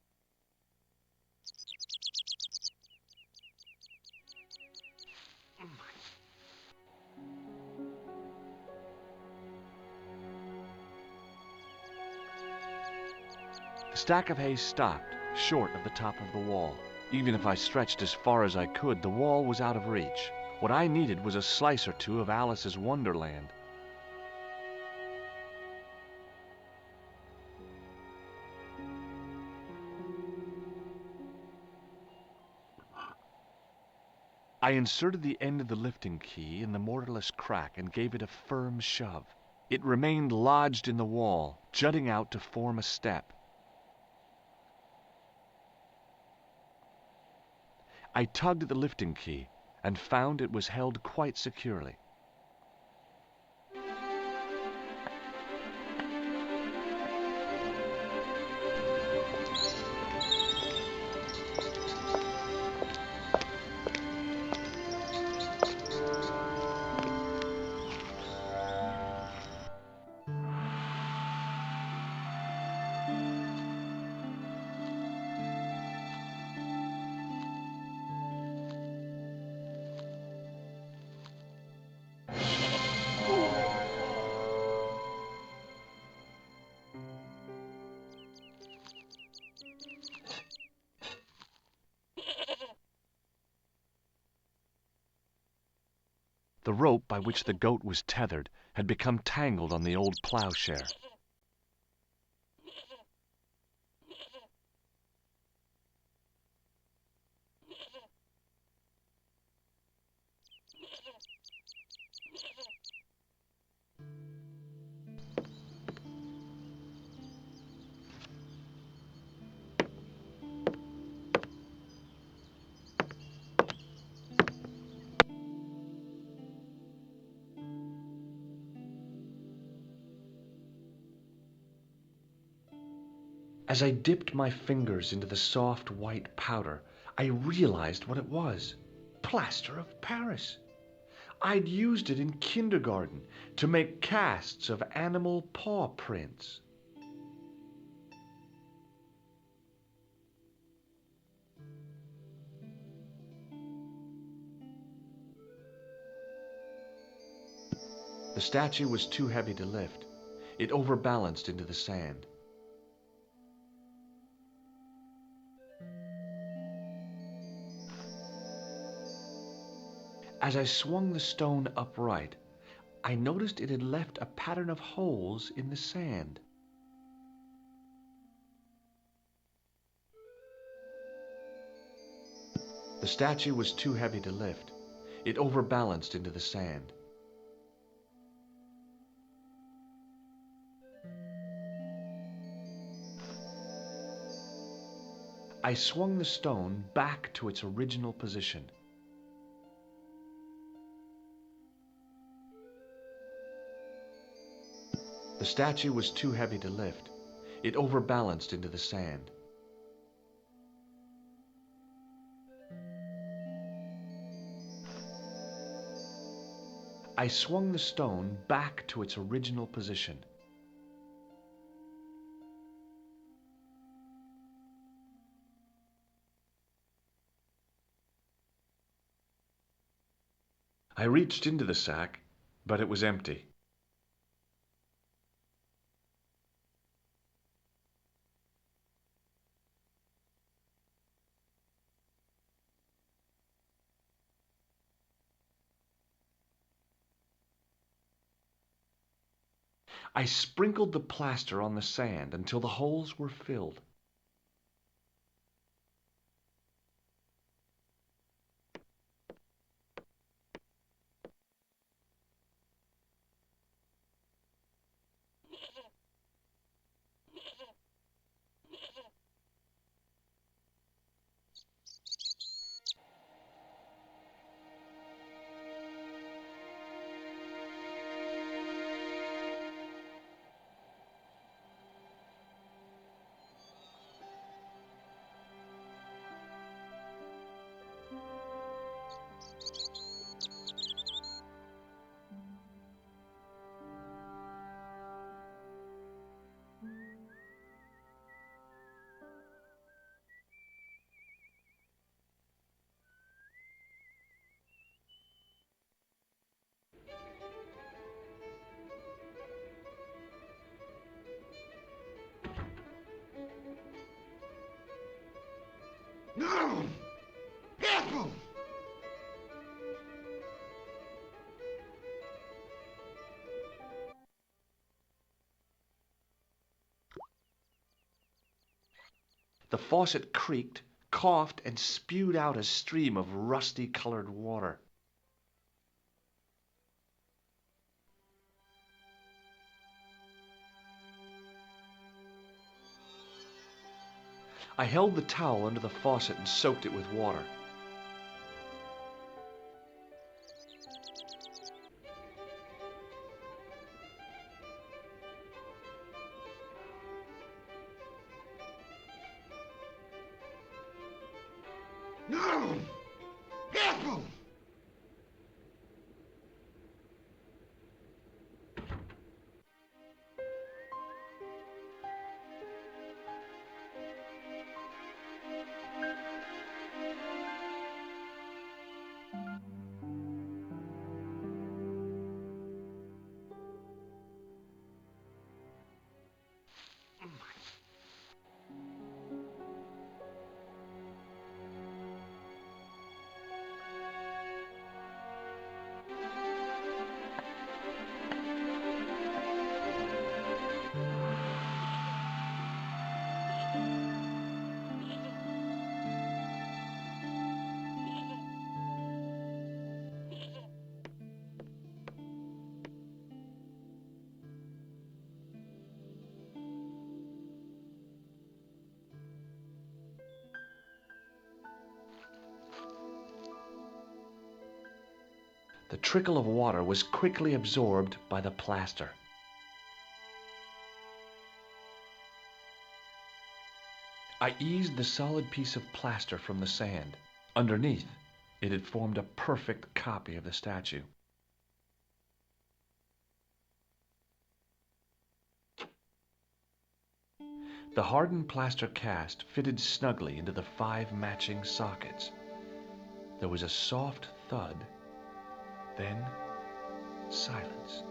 The stack of hay stopped, short of the top of the wall. Even if I stretched as far as I could, the wall was out of reach. What I needed was a slice or two of Alice's Wonderland. I inserted the end of the lifting key in the mortarless crack and gave it a firm shove. It remained lodged in the wall, jutting out to form a step. I tugged at the lifting key and found it was held quite securely. The rope by which the goat was tethered had become tangled on the old plowshare. As I dipped my fingers into the soft white powder, I realized what it was. Plaster of Paris. I'd used it in kindergarten to make casts of animal paw prints. The statue was too heavy to lift. It overbalanced into the sand. As I swung the stone upright, I noticed it had left a pattern of holes in the sand. The statue was too heavy to lift. It overbalanced into the sand. I swung the stone back to its original position. The statue was too heavy to lift. It overbalanced into the sand. I swung the stone back to its original position. I reached into the sack, but it was empty. I sprinkled the plaster on the sand until the holes were filled. The faucet creaked, coughed, and spewed out a stream of rusty-colored water. I held the towel under the faucet and soaked it with water. No! Careful! The trickle of water was quickly absorbed by the plaster. I eased the solid piece of plaster from the sand. Underneath, it had formed a perfect copy of the statue. The hardened plaster cast fitted snugly into the 5 matching sockets. There was a soft thud, then silence.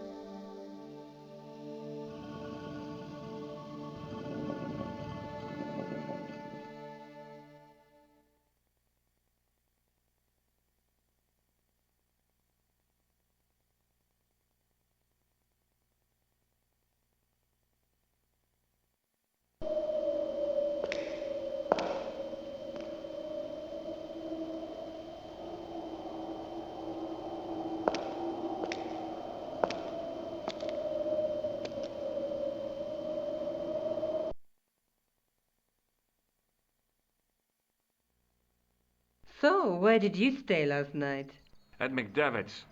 So, where did you stay last night? At McDevitt's.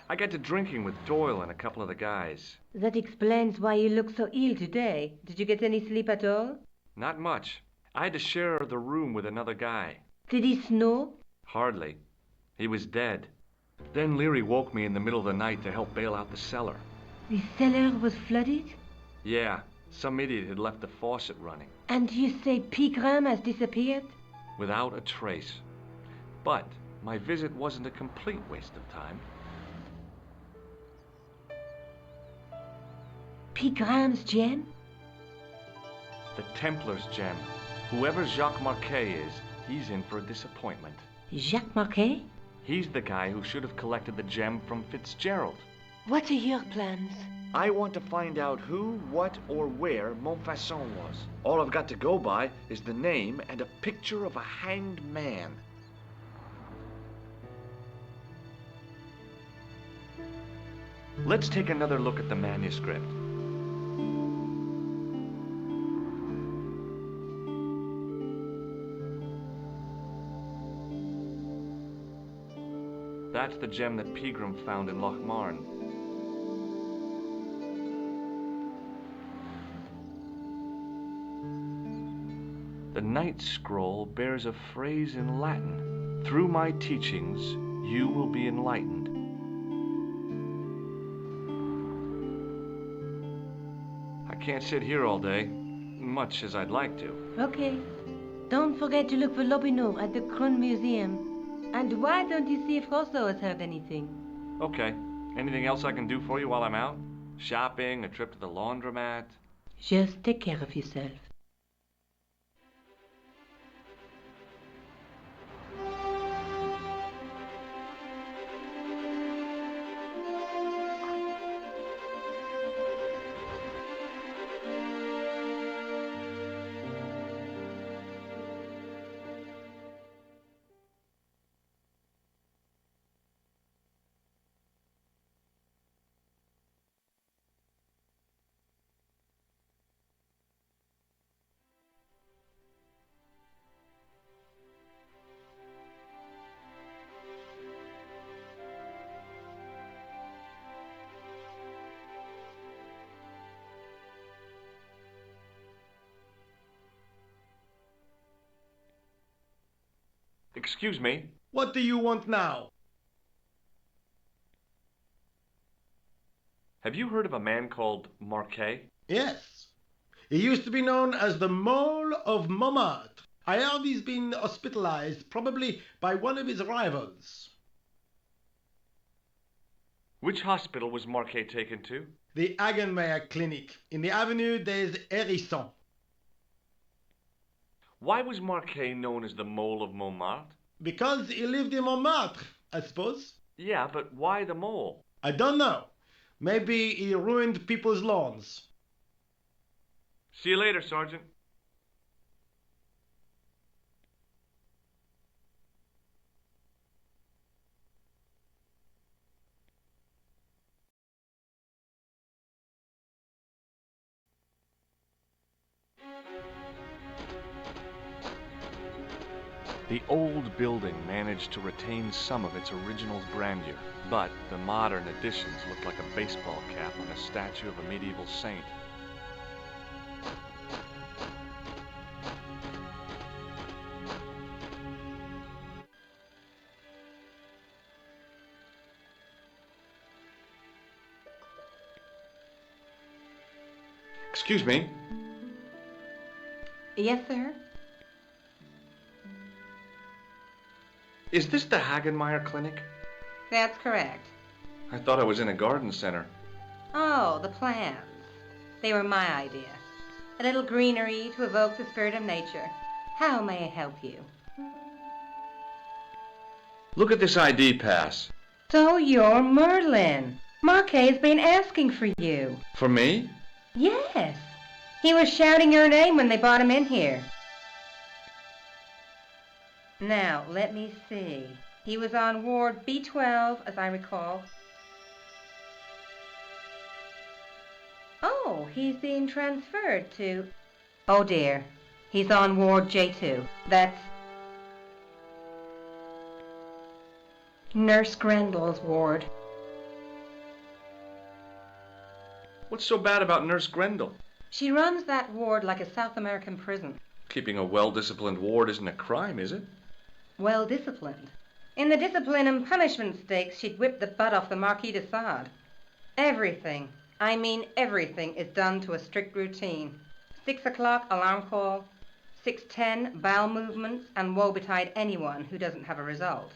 I got to drinking with Doyle and a couple of the guys. That explains why you look so ill today. Did you get any sleep at all? Not much. I had to share the room with another guy. Did he snore? Hardly. He was dead. Then Leary woke me in the middle of the night to help bail out the cellar. The cellar was flooded? Yeah, some idiot had left the faucet running. And you say Pegram has disappeared? Without a trace. But my visit wasn't a complete waste of time. Pegram's gem? The Templars' gem. Whoever Jacques Marquet is, he's in for a disappointment. Jacques Marquet? He's the guy who should have collected the gem from Fitzgerald. What are your plans? I want to find out who, what, or where Montfaucon was. All I've got to go by is the name and a picture of a hanged man. Let's take another look at the manuscript. That's the gem that Pegram found in Lochmarn. The Night Scroll bears a phrase in Latin. Through my teachings, you will be enlightened. I can't sit here all day, much as I'd like to. Okay. Don't forget to look for Lobineau at the Kron Museum. And why don't you see if Rousseau has heard anything? Okay. Anything else I can do for you while I'm out? Shopping, a trip to the laundromat? Just take care of yourself. Excuse me? What do you want now? Have you heard of a man called Marquet? Yes. He used to be known as the Mole of Montmartre. I heard he's been hospitalized, probably by one of his rivals. Which hospital was Marquet taken to? The Hagenmeyer Clinic in the Avenue des Hérissons. Why was Marquet known as the Mole of Montmartre? Because he lived in Montmartre, I suppose. Yeah, but why the mole? I don't know. Maybe he ruined people's lawns. See you later, Sergeant. The old building managed to retain some of its original grandeur, but the modern additions look like a baseball cap on a statue of a medieval saint. Excuse me. Yes, sir? Is this the Hagenmeyer Clinic? That's correct. I thought I was in a garden center. Oh, the plants. They were my idea. A little greenery to evoke the spirit of nature. How may I help you? Look at this ID pass. So you're Merlin. Marquet's been asking for you. For me? Yes. He was shouting your name when they brought him in here. Now, let me see. He was on Ward B12, as I recall. Oh, he's being transferred to... Oh, dear. He's on Ward J2. That's... Nurse Grendel's ward. What's so bad about Nurse Grendel? She runs that ward like a South American prison. Keeping a well-disciplined ward isn't a crime, is it? Well disciplined. In the discipline and punishment stakes, she'd whip the butt off the Marquis de Sade. Everything, I mean everything, is done to a strict routine. 6 o'clock alarm call, 6:10 bowel movements, and woe betide anyone who doesn't have a result.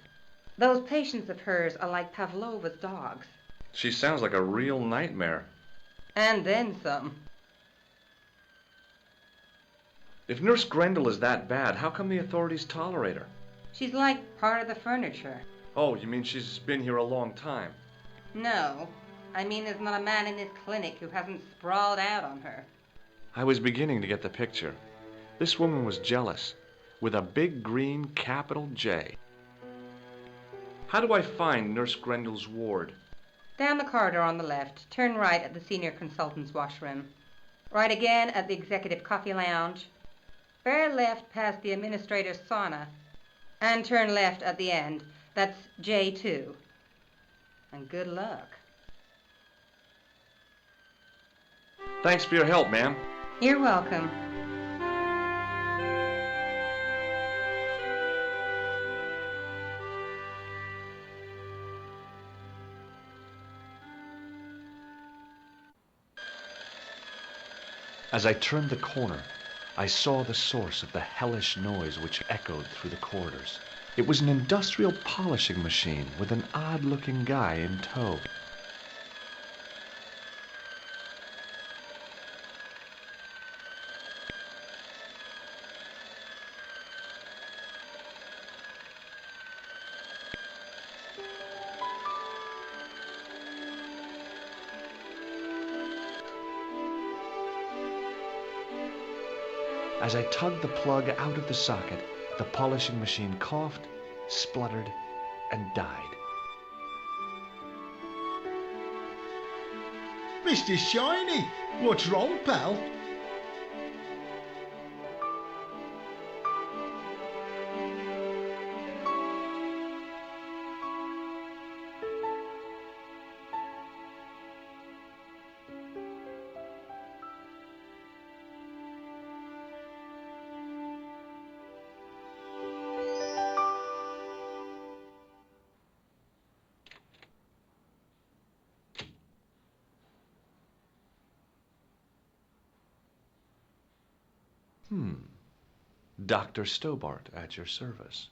Those patients of hers are like Pavlova's dogs. She sounds like a real nightmare. And then some. If Nurse Grendel is that bad, how come the authorities tolerate her? She's like part of the furniture. Oh, you mean she's been here a long time? No, I mean there's not a man in this clinic who hasn't sprawled out on her. I was beginning to get the picture. This woman was jealous, with a big green capital J. How do I find Nurse Grendel's ward? Down the corridor on the left, turn right at the senior consultant's washroom. Right again at the executive coffee lounge. Bear left past the administrator's sauna. And turn left at the end. That's J2. And good luck. Thanks for your help, ma'am. You're welcome. As I turned the corner, I saw the source of the hellish noise which echoed through the corridors. It was an industrial polishing machine with an odd-looking guy in tow. As I tugged the plug out of the socket, the polishing machine coughed, spluttered, and died. Mr. Shiny, what's wrong, pal? Dr. Stobbart at your service.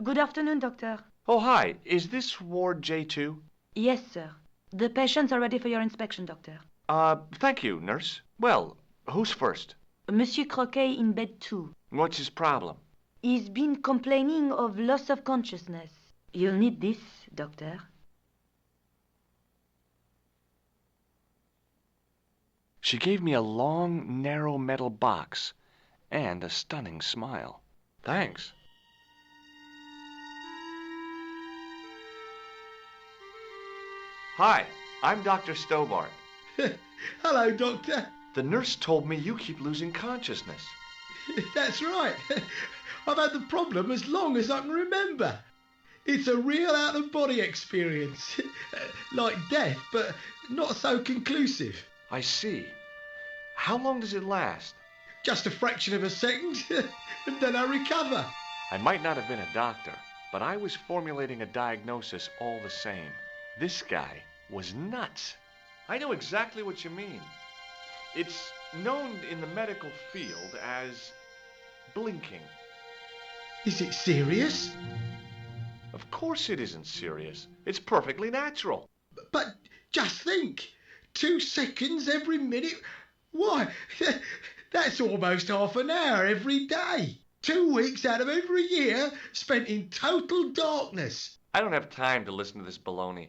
Good afternoon, Doctor. Oh, hi. Is this Ward J2? Yes, sir. The patients are ready for your inspection, Doctor. Thank you, nurse. Well, who's first? Monsieur Croquet in bed 2. What's his problem? He's been complaining of loss of consciousness. You'll need this, Doctor. She gave me a long, narrow metal box and a stunning smile. Thanks. Hi, I'm Dr. Stobbart. Hello, Doctor. The nurse told me you keep losing consciousness. That's right. I've had the problem as long as I can remember. It's a real out-of-body experience. Like death, but not so conclusive. I see. How long does it last? Just a fraction of a second, and then I recover. I might not have been a doctor, but I was formulating a diagnosis all the same. This guy was nuts. I know exactly what you mean. It's known in the medical field as blinking. Is it serious? Of course it isn't serious. It's perfectly natural. But just think, 2 seconds every minute. Why, that's almost half an hour every day. 2 weeks out of every year spent in total darkness. I don't have time to listen to this baloney.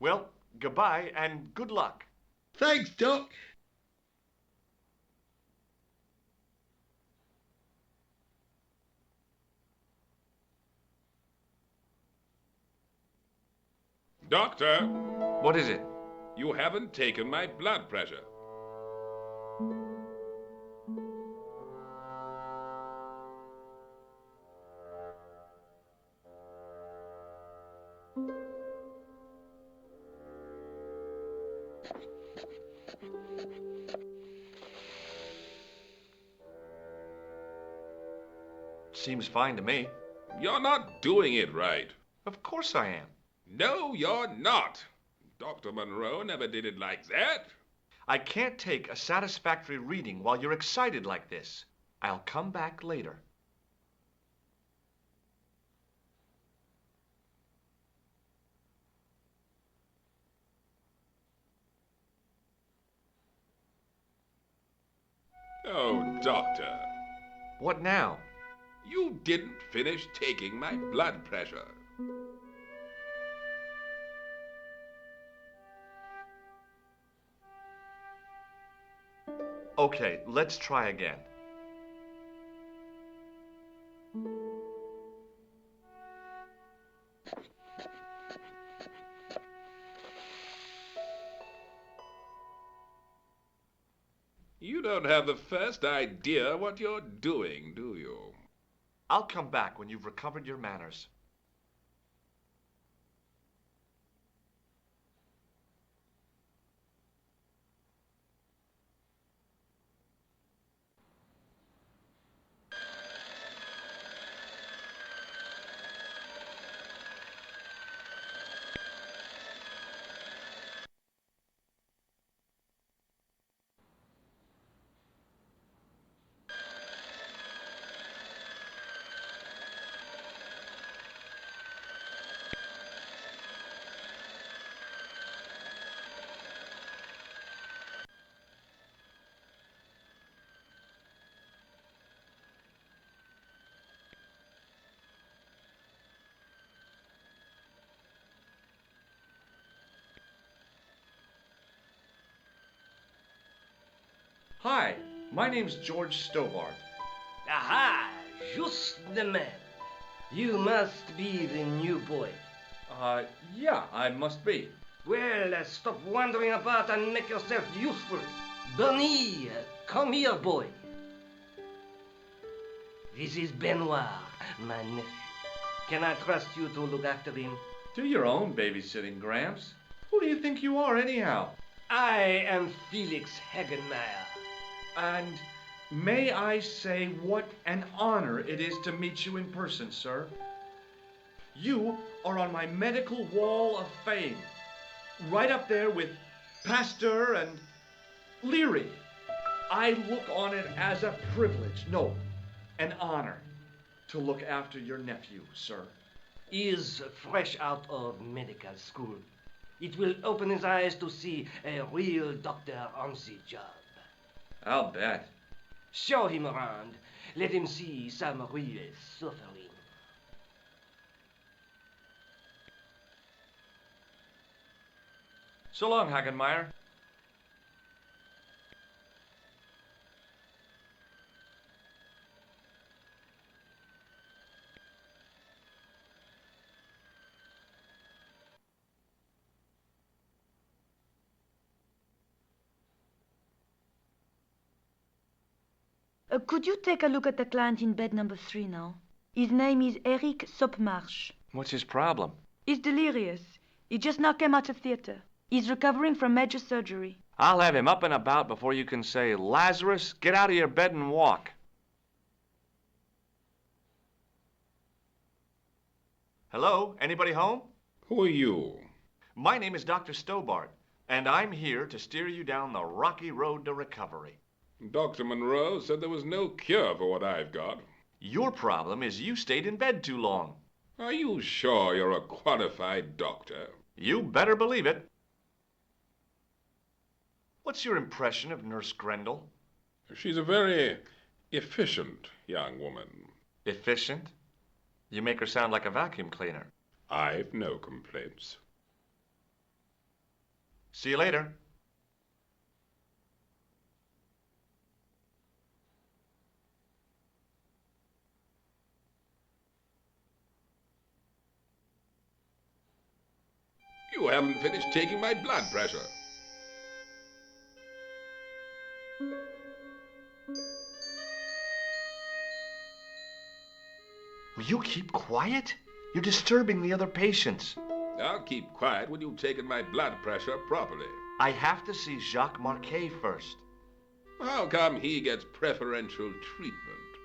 Well, goodbye and good luck. Thanks, Doc. Doctor! What is it? You haven't taken my blood pressure. Seems fine to me. You're not doing it right. Of course I am. No, you're not. Dr. Monroe never did it like that. I can't take a satisfactory reading while you're excited like this. I'll come back later. Oh, Doctor. What now? You didn't finish taking my blood pressure. Okay, let's try again. You don't have the first idea what you're doing, do you? I'll come back when you've recovered your manners. Hi, my name's George Stobbart. Aha! Just the man. You must be the new boy. Yeah, I must be. Well, stop wandering about and make yourself useful. Donnie, come here, boy. This is Benoit, my nephew. Can I trust you to look after him? Do your own babysitting, Gramps. Who do you think you are, anyhow? I am Felix Hagenmeyer. And may I say what an honor it is to meet you in person, sir. You are on my medical wall of fame, right up there with Pasteur and Leary. I look on it as a privilege, no, an honor, to look after your nephew, sir. He is fresh out of medical school. It will open his eyes to see a real doctor on the job. I'll bet. Show him around. Let him see some real suffering. So long, Hagenmeyer. Could you take a look at the client in bed number 3 now? His name is Eric Sopmarsh. What's his problem? He's delirious. He just now came out of theater. He's recovering from major surgery. I'll have him up and about before you can say, Lazarus, get out of your bed and walk. Hello? Anybody home? Who are you? My name is Dr. Stobbart, and I'm here to steer you down the rocky road to recovery. Dr. Monroe said there was no cure for what I've got. Your problem is you stayed in bed too long. Are you sure you're a qualified doctor? You better believe it. What's your impression of Nurse Grendel? She's a very efficient young woman. Efficient? You make her sound like a vacuum cleaner. I've no complaints. See you later. You haven't finished taking my blood pressure. Will you keep quiet? You're disturbing the other patients. I'll keep quiet when you've taken my blood pressure properly. I have to see Jacques Marquet first. How come he gets preferential treatment?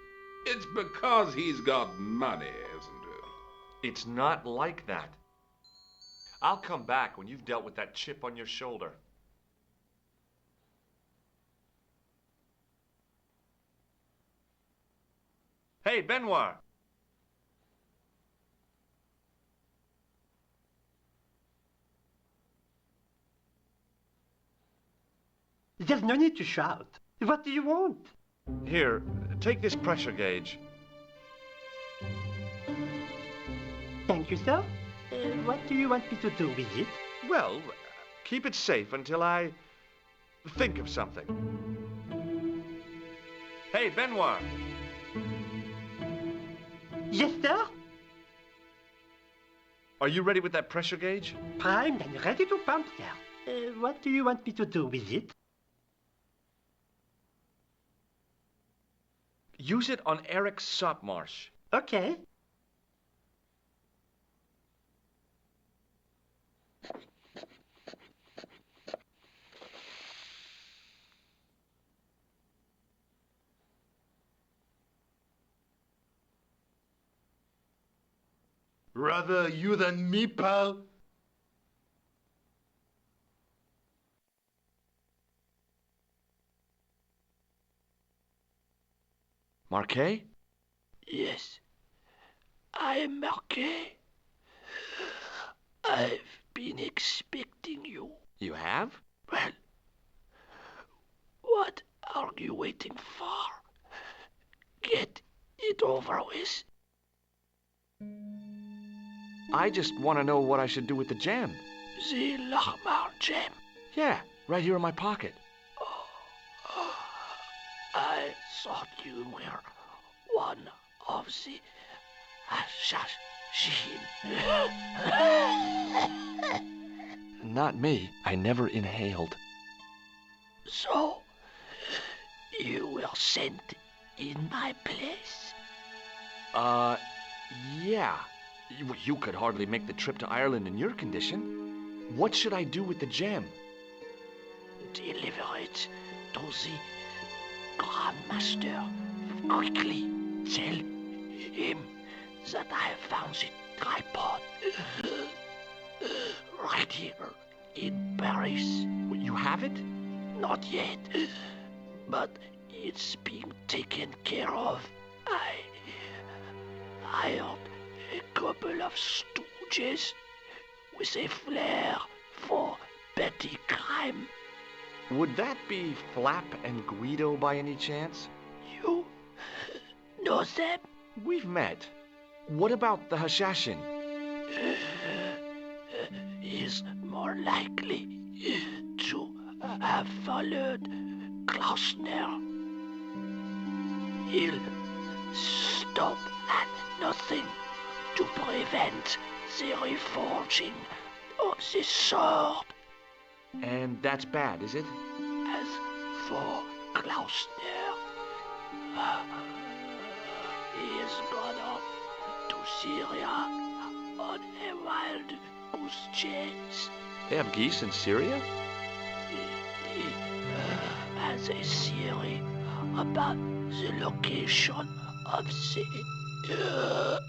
It's because he's got money, isn't it? It's not like that. I'll come back when you've dealt with that chip on your shoulder. Hey, Benoit. There's no need to shout. What do you want? Here, take this pressure gauge. Thank you, sir. What do you want me to do with it? Well, keep it safe until I think of something. Hey, Benoit. Yes, sir. Are you ready with that pressure gauge? Primed and ready to pump, sir. What do you want me to do with it? Use it on Eric Sopmarsh. Okay. Rather you than me, pal. Marquet? Yes, I am Marquet. I've been expecting you. You have? Well, what are you waiting for? Get it over with. I just want to know what I should do with the gem. The Lachmar gem. Yeah, right here in my pocket. I thought you were one of the Assassin. Not me. I never inhaled. So, you were sent in my place? Yeah. You could hardly make the trip to Ireland in your condition. What should I do with the gem? Deliver it to the Grandmaster quickly. Tell him that I have found the tripod right here in Paris. You have it? Not yet, but it's being taken care of. I hired a couple of stooges with a flair for petty crime. Would that be Flap and Guido by any chance? You know them? We've met. What about the Hashashin? Is more likely to have followed Klausner. He'll stop at nothing to prevent the reforging of the sword. And that's bad, is it? As for Klausner, he has gone off to Syria on a wild goose chase. They have geese in Syria? He has a theory about the location of the...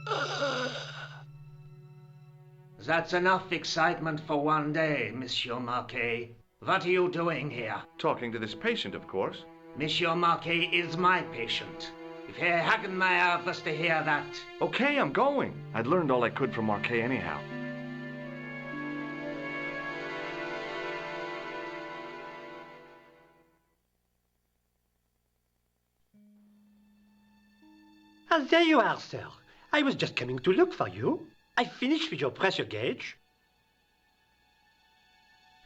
That's enough excitement for one day, Monsieur Marquet. What are you doing here? Talking to this patient, of course. Monsieur Marquet is my patient. If Herr Hagenmeier was to hear that... Okay, I'm going. I'd learned all I could from Marquet anyhow. Ah, there you are, sir. I was just coming to look for you. I finished with your pressure gauge.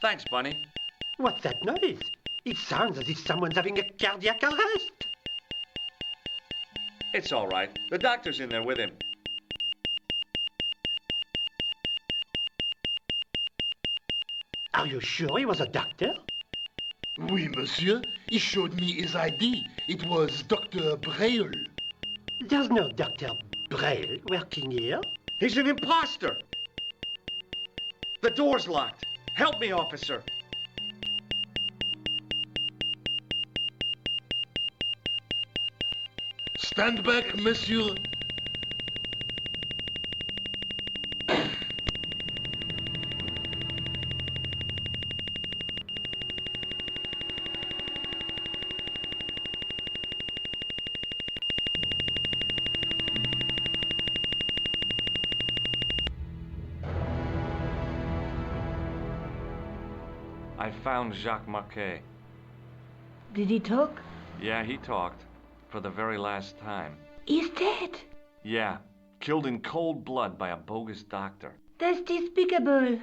Thanks, Bunny. What's that noise? It sounds as if someone's having a cardiac arrest. It's all right. The doctor's in there with him. Are you sure he was a doctor? Oui, monsieur. He showed me his ID. It was Dr. Braille. There's no Dr. Braille working here. He's an imposter. The door's locked. Help me, officer. Stand back, monsieur. I found Jacques Marquet. Did he talk? Yeah, he talked. For the very last time. He's dead. Yeah, killed in cold blood by a bogus doctor. That's despicable.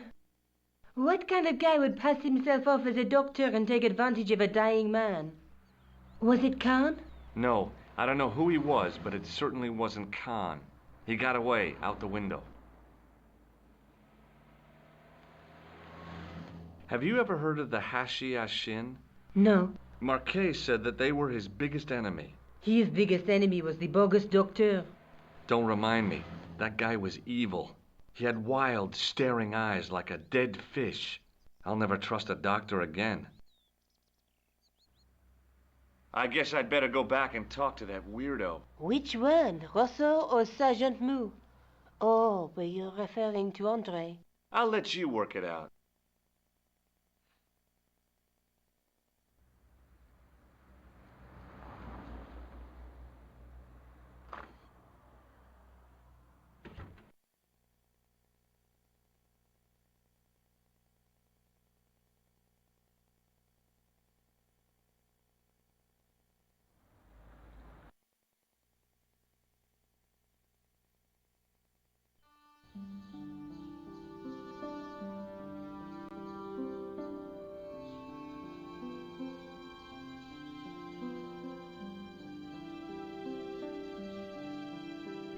What kind of guy would pass himself off as a doctor and take advantage of a dying man? Was it Khan? No, I don't know who he was, but it certainly wasn't Khan. He got away, out the window. Have you ever heard of the Hashashin? No. Marquet said that they were his biggest enemy. His biggest enemy was the bogus doctor. Don't remind me. That guy was evil. He had wild, staring eyes like a dead fish. I'll never trust a doctor again. I guess I'd better go back and talk to that weirdo. Which one, Rousseau or Sergeant Mou? Oh, but you're referring to Andre. I'll let you work it out.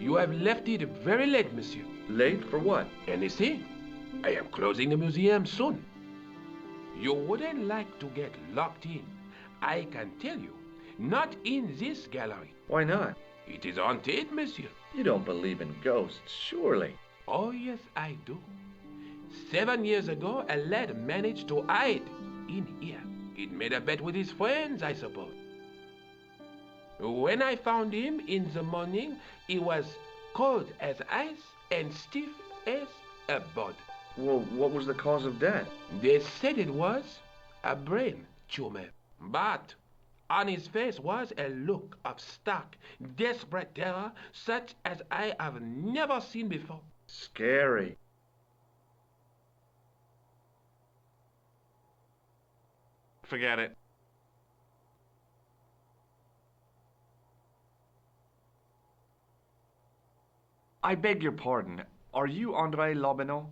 You have left it very late, monsieur. Late for what? Anything. I am closing the museum soon. You wouldn't like to get locked in. I can tell you. Not in this gallery. Why not? It is haunted, monsieur. You don't believe in ghosts, surely. Oh, yes, I do. 7 years ago, a lad managed to hide in here. He made a bet with his friends, I suppose. When I found him in the morning, he was cold as ice and stiff as a board. Well, what was the cause of death? They said it was a brain tumor. But on his face was a look of stark, desperate terror such as I have never seen before. Scary. Forget it. I beg your pardon. Are you André Lobineau?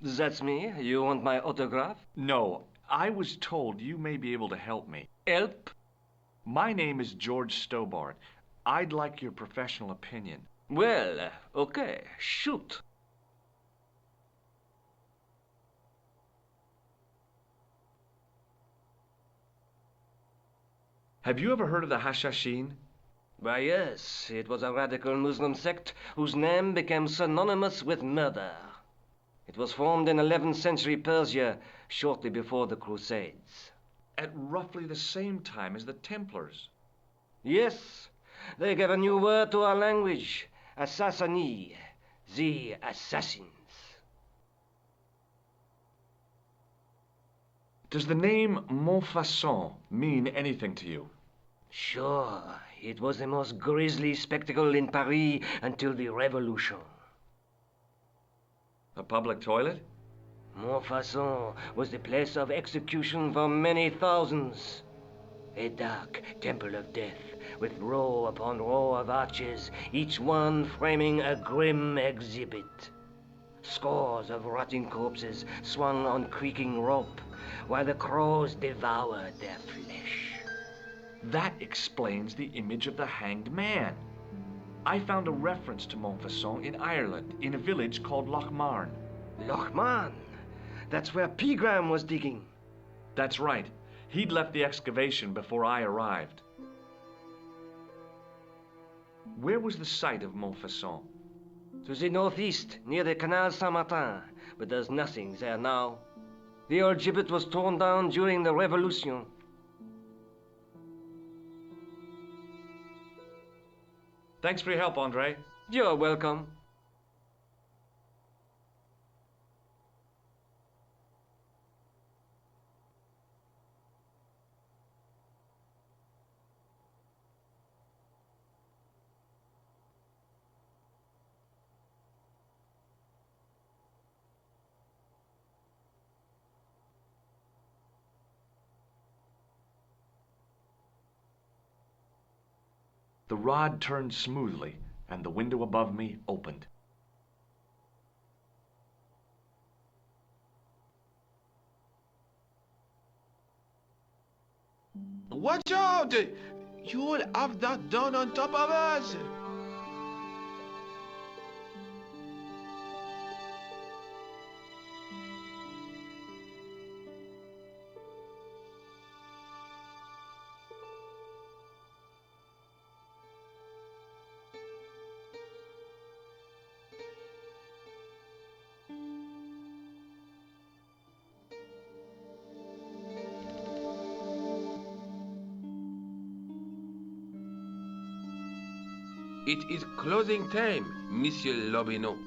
That's me. You want my autograph? No, I was told you may be able to help me. Help? My name is George Stobbart. I'd like your professional opinion. Well, okay, shoot. Have you ever heard of the Hashashin? Why, yes, it was a radical Muslim sect whose name became synonymous with murder. It was formed in 11th century Persia, shortly before the Crusades. At roughly the same time as the Templars. Yes, they gave a new word to our language, assassini, the assassins. Does the name Montfaucon mean anything to you? Sure, it was the most grisly spectacle in Paris until the Revolution. A public toilet? Montfaucon was the place of execution for many thousands. A dark temple of death, with row upon row of arches, each one framing a grim exhibit. Scores of rotting corpses swung on creaking rope, while the crows devoured their flesh. That explains the image of the hanged man. I found a reference to Montfaucon in Ireland, in a village called Lochmarn. Lochmarn? That's where Pegram was digging. That's right. He'd left the excavation before I arrived. Where was the site of Montfaucon? To the northeast, near the Canal Saint-Martin, but there's nothing there now. The old gibbet was torn down during the Revolution. Thanks for your help, André. You're welcome. The rod turned smoothly, and the window above me opened. Watch out! You'll have that done on top of us! It is closing time, Monsieur Lobineau.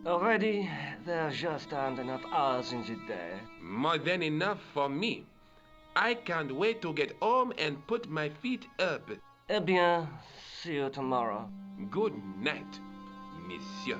Already, there just aren't enough hours in the day. More than enough for me. I can't wait to get home and put my feet up. Eh bien, see you tomorrow. Good night, Monsieur.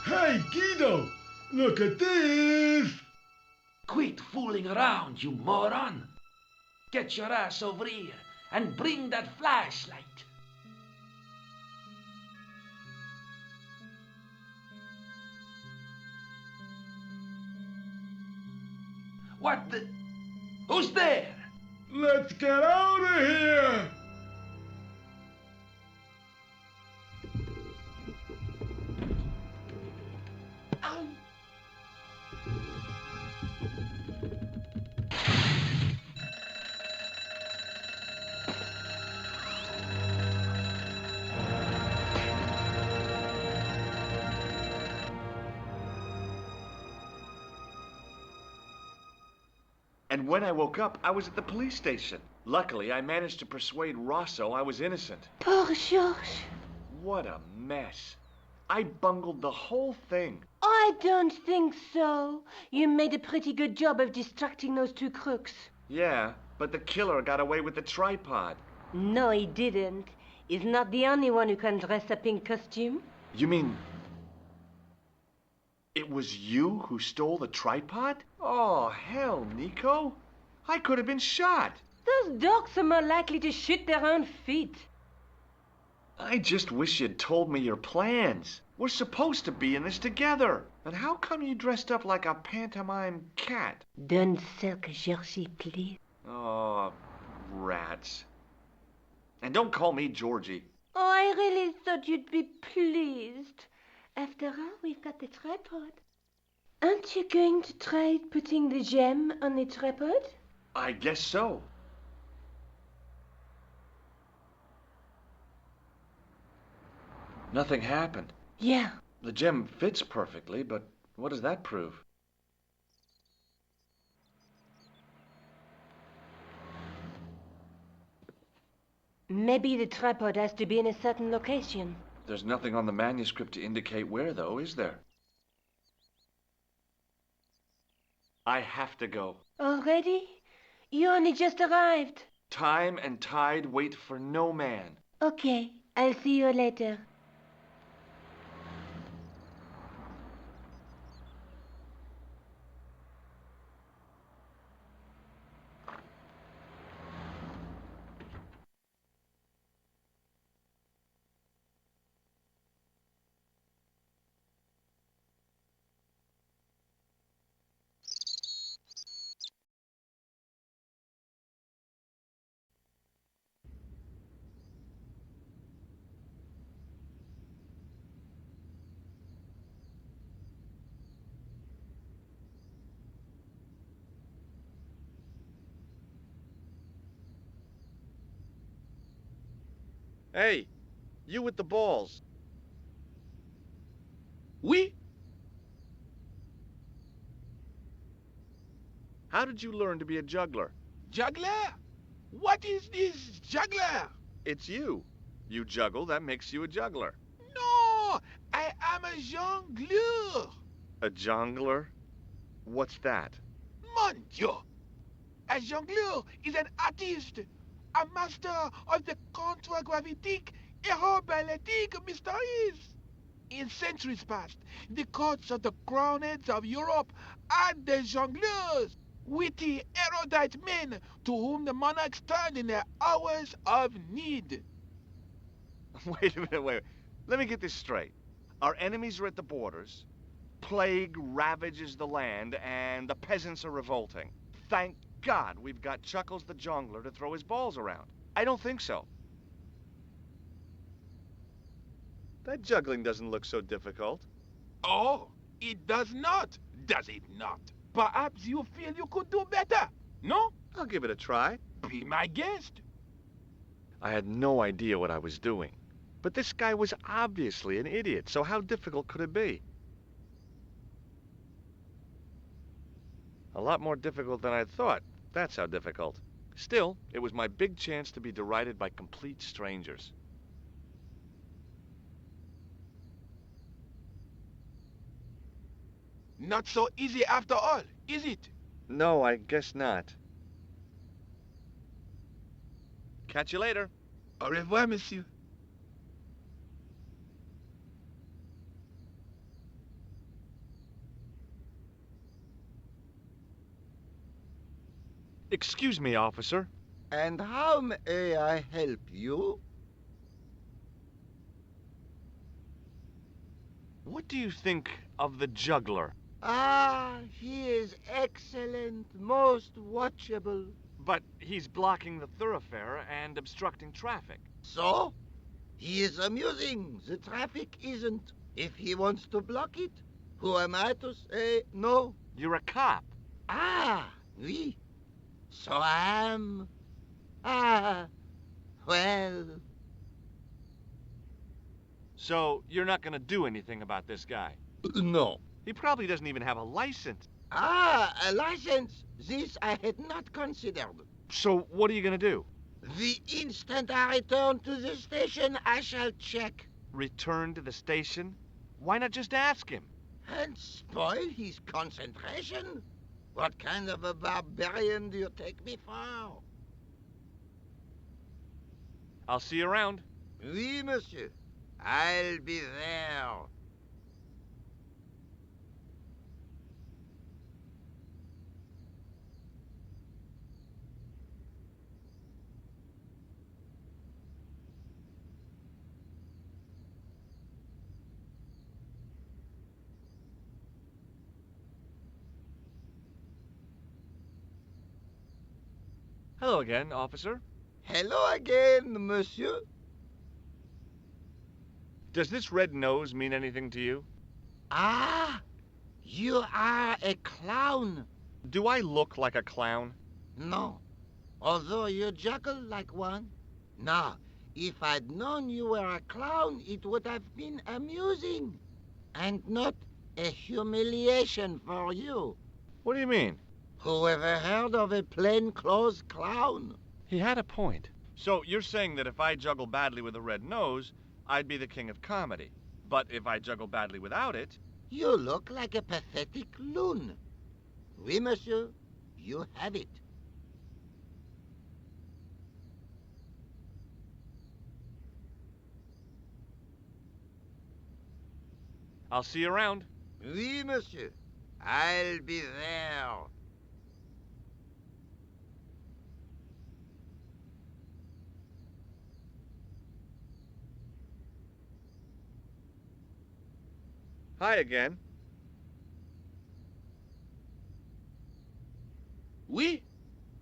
Hey, Guido! Look at this! Quit fooling around, you moron! Get your ass over here and bring that flashlight. What the? Who's there? Let's get out of here! And when I woke up, I was at the police station. Luckily, I managed to persuade Rosso I was innocent. Poor Georges. What a mess. I bungled the whole thing. I don't think so. You made a pretty good job of distracting those two crooks. Yeah, but the killer got away with the tripod. No, he didn't. He's not the only one who can dress up in costume. You mean... it was you who stole the tripod? Oh, hell, Nico. I could have been shot. Those dogs are more likely to shoot their own feet. I just wish you'd told me your plans. We're supposed to be in this together. And how come you dressed up like a pantomime cat? Don't sulk, Georgie, please. Oh, rats. And don't call me Georgie. Oh, I really thought you'd be pleased. After all, we've got the tripod. Aren't you going to try putting the gem on the tripod? I guess so. Nothing happened. Yeah. The gem fits perfectly, but what does that prove? Maybe the tripod has to be in a certain location. There's nothing on the manuscript to indicate where, though, is there? I have to go. Already? You only just arrived. Time and tide wait for no man. Okay, I'll see you later. Hey, you with the balls. Oui? How did you learn to be a juggler? Juggler? What is this juggler? It's you. You juggle, that makes you a juggler. No, I am a jongleur. A jongler? What's that? Mon Dieu! A jongleur is an artist, a master of the contragravitic aeroballetic mysteries. In centuries past, the courts of the crowned heads of Europe had the jongleurs, witty, erudite men to whom the monarchs turned in their hours of need. Wait a minute, wait. Let me get this straight. Our enemies are at the borders, plague ravages the land, and the peasants are revolting. Thank God we've got Chuckles the Jongler to throw his balls around. I don't think so. That juggling doesn't look so difficult. Oh, it does not, does it not? Perhaps you feel you could do better, no? I'll give it a try. Be my guest. I had no idea what I was doing. But this guy was obviously an idiot, so how difficult could it be? A lot more difficult than I thought. That's how difficult. Still, it was my big chance to be derided by complete strangers. Not so easy after all, is it? No, I guess not. Catch you later. Au revoir, monsieur. Excuse me, officer. And how may I help you? What do you think of the juggler? Ah, he is excellent, most watchable. But he's blocking the thoroughfare and obstructing traffic. So? He is amusing. The traffic isn't. If he wants to block it, who am I to say no? You're a cop. Ah, oui. So I am. Ah, well. So you're not going to do anything about this guy? No. He probably doesn't even have a license. Ah, a license. This I had not considered. So what are you going to do? The instant I return to the station, I shall check. Return to the station? Why not just ask him? And spoil his concentration? What kind of a barbarian do you take me for? I'll see you around. Oui, monsieur. I'll be there. Hello again, officer. Hello again, monsieur. Does this red nose mean anything to you? Ah, you are a clown. Do I look like a clown? No, although you juggle like one. Now, if I'd known you were a clown, it would have been amusing, and not a humiliation for you. What do you mean? Who ever heard of a plainclothes clown? He had a point. So you're saying that if I juggle badly with a red nose, I'd be the king of comedy. But if I juggle badly without it... You look like a pathetic loon. Oui, monsieur, you have it. I'll see you around. Oui, monsieur. I'll be there. Hi again. Oui?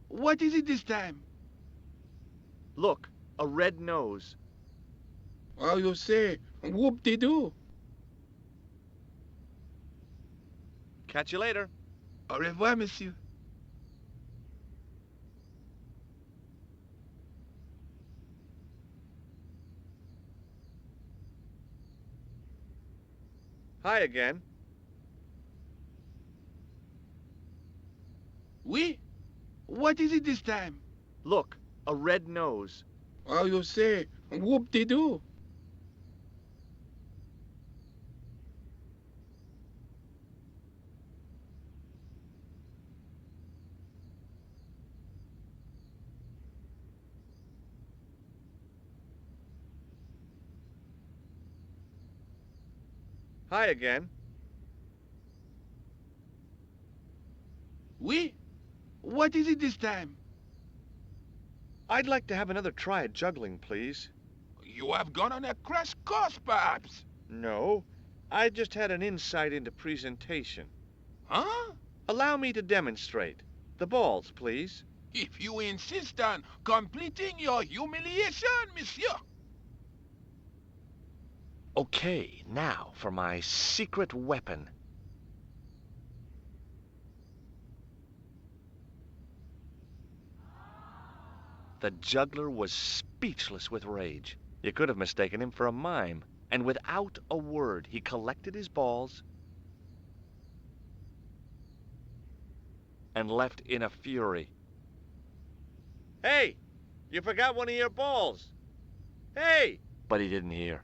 What is it this time? Look, a red nose. Oh, you say, whoop-de-doo. Catch you later. Au revoir, monsieur. Hi again. Oui? What is it this time? Look, a red nose. Oh, you say, whoop-de-doo. Hi again. Oui? What is it this time? I'd like to have another try at juggling, please. You have gone on a crash course, perhaps? No, I just had an insight into presentation. Huh? Allow me to demonstrate. The balls, please. If you insist on completing your humiliation, monsieur. Okay, now for my secret weapon. The juggler was speechless with rage. You could have mistaken him for a mime. And without a word, he collected his balls and left in a fury. Hey! You forgot one of your balls! Hey! But he didn't hear.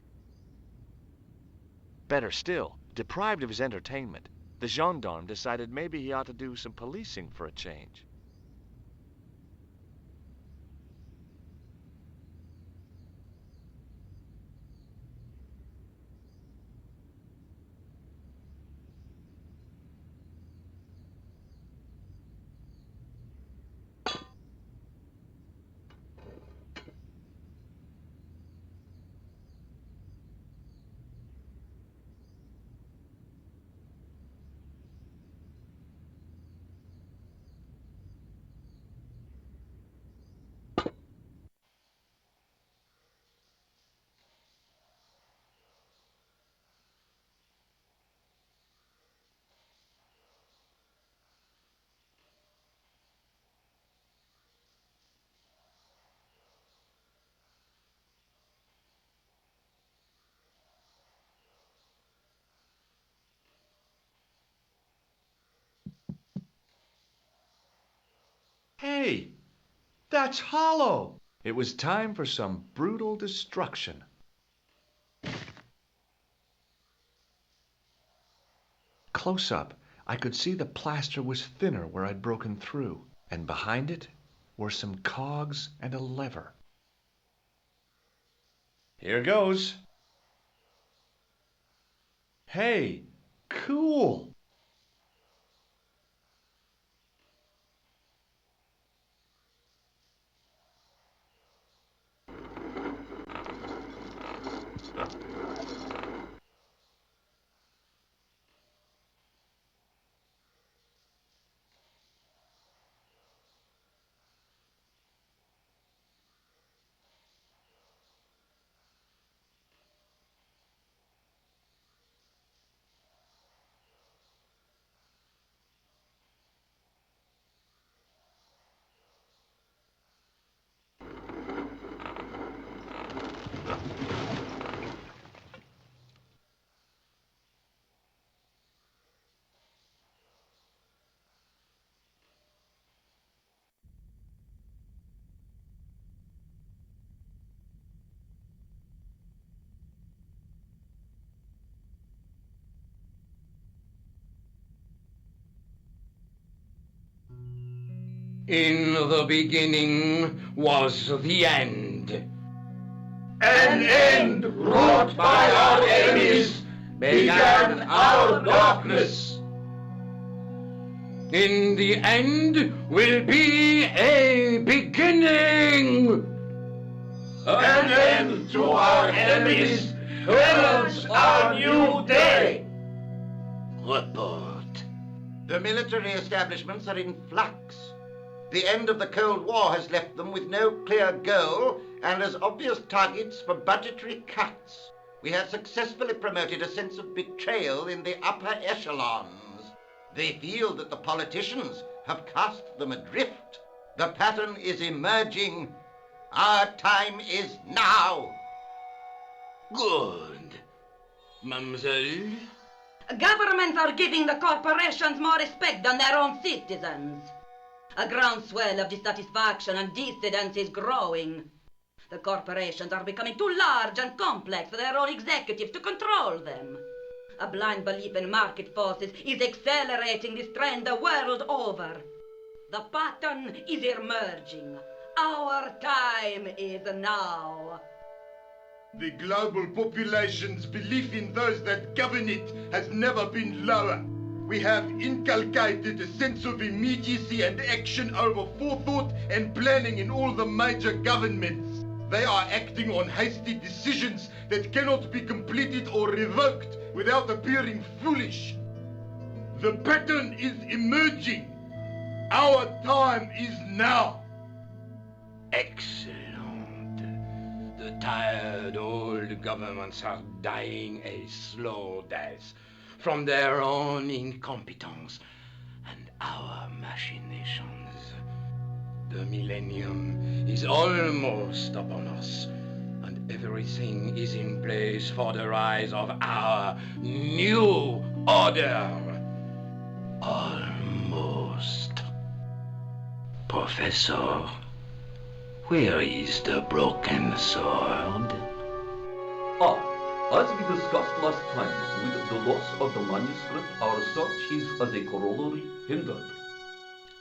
Better still, deprived of his entertainment, the gendarme decided maybe he ought to do some policing for a change. Hey, that's hollow. It was time for some brutal destruction. Close up, I could see the plaster was thinner where I'd broken through, and behind it were some cogs and a lever. Here goes. Hey, cool. In the beginning was the end. An end wrought by our enemies began our darkness. In the end will be a beginning. An end to our enemies heralds our new day. Report. The military establishments are in flux. The end of the Cold War has left them with no clear goal and as obvious targets for budgetary cuts. We have successfully promoted a sense of betrayal in the upper echelons. They feel that the politicians have cast them adrift. The pattern is emerging. Our time is now. Good. Mademoiselle? Governments are giving the corporations more respect than their own citizens. A groundswell of dissatisfaction and dissidence is growing. The corporations are becoming too large and complex for their own executives to control them. A blind belief in market forces is accelerating this trend the world over. The pattern is emerging. Our time is now. The global population's belief in those that govern it has never been lower. We have inculcated a sense of immediacy and action over forethought and planning in all the major governments. They are acting on hasty decisions that cannot be completed or revoked without appearing foolish. The pattern is emerging. Our time is now. Excellent. The tired old governments are dying a slow death from their own incompetence and our machinations. The millennium is almost upon us, and everything is in place for the rise of our new order. Almost. Professor, where is the broken sword? As we discussed last time, with the loss of the manuscript, our search is as a corollary hindered.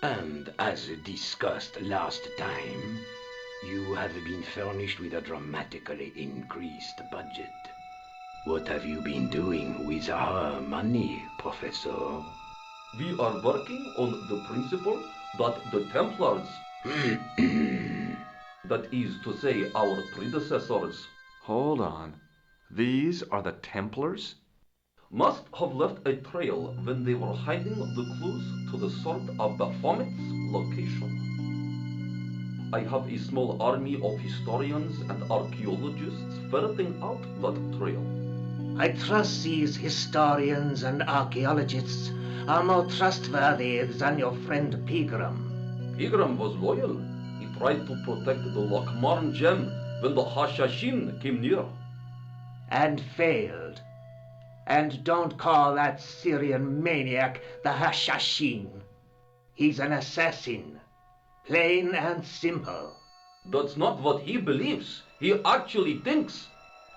And as discussed last time, you have been furnished with a dramatically increased budget. What have you been doing with our money, Professor? We are working on the principle that the Templars, that is to say, our predecessors, Hold on. These are the Templars? must have left a trail when they were hiding the clues to the sword of Baphomet's location. I have a small army of historians and archaeologists ferreting out that trail. I trust these historians and archaeologists are more trustworthy than your friend Pegram. Pegram was loyal. He tried to protect the Lochmarn gem when the Hashashin came near. And failed. And don't call that Syrian maniac the Hashashin. He's an assassin. Plain and simple. That's not what he believes. He actually thinks.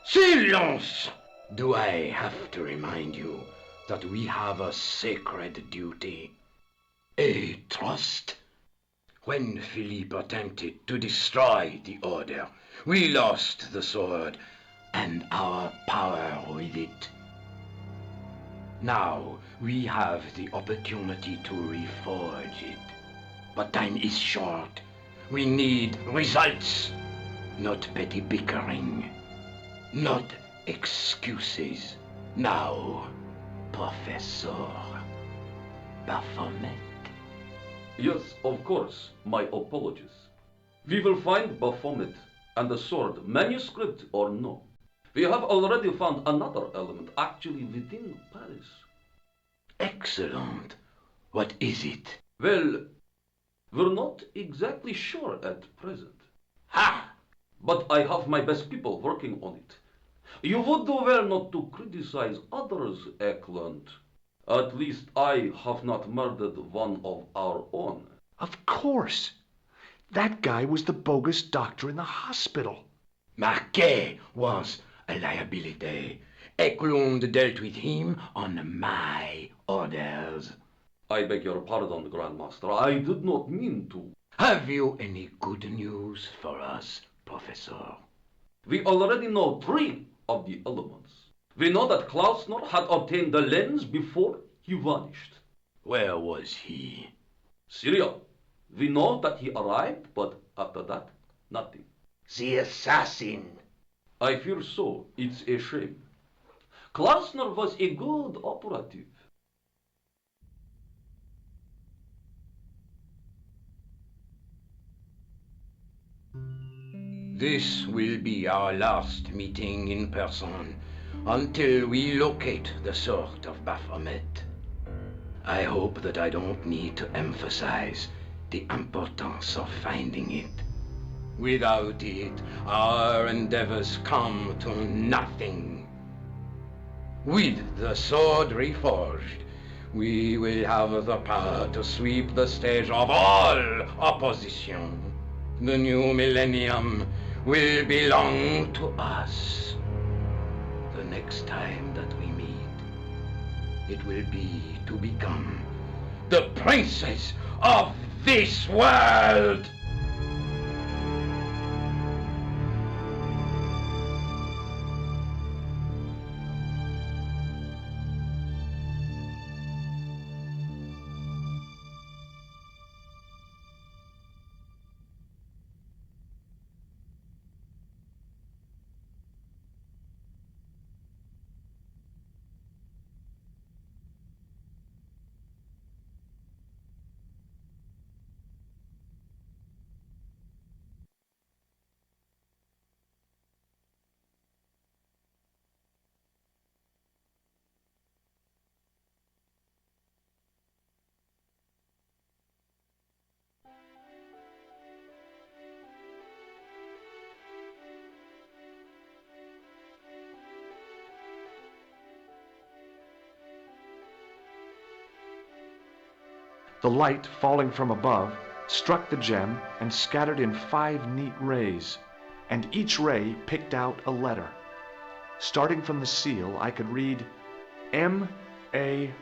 Silence! Do I have to remind you that we have a sacred duty? A trust? When Philippe attempted to destroy the Order, we lost the sword and our power with it. Now we have the opportunity to reforge it. But time is short. We need results, not petty bickering, not excuses. Now, Professor Baphomet. Yes, of course. My apologies. We will find Baphomet and the sword, manuscript or no. We have already found another element actually within Paris. Excellent. What is it? Well, we're not exactly sure at present. Ha! But I have my best people working on it. You would do well not to criticize others, Eklund. At least I have not murdered one of our own. Of course. That guy was the bogus doctor in the hospital. Marquet was a liability. Eklund dealt with him on my orders. I beg your pardon, Grandmaster. I did not mean to. Have you any good news for us, Professor? We already know 3 of the elements. We know that Klausner had obtained the lens before he vanished. Where was he? Syria. We know that he arrived, but after that, nothing. The assassin. I fear so. It's a shame. Klausner was a good operative. This will be our last meeting in person until we locate the sword of Baphomet. I hope that I don't need to emphasize the importance of finding it. Without it, our endeavors come to nothing. With the sword reforged, we will have the power to sweep the stage of all opposition. The new millennium will belong to us. The next time that we meet, it will be to become the princes of this world! The light, falling from above, struck the gem and scattered in 5 neat rays, and each ray picked out a letter. Starting from the seal, I could read M-A-R-I-B,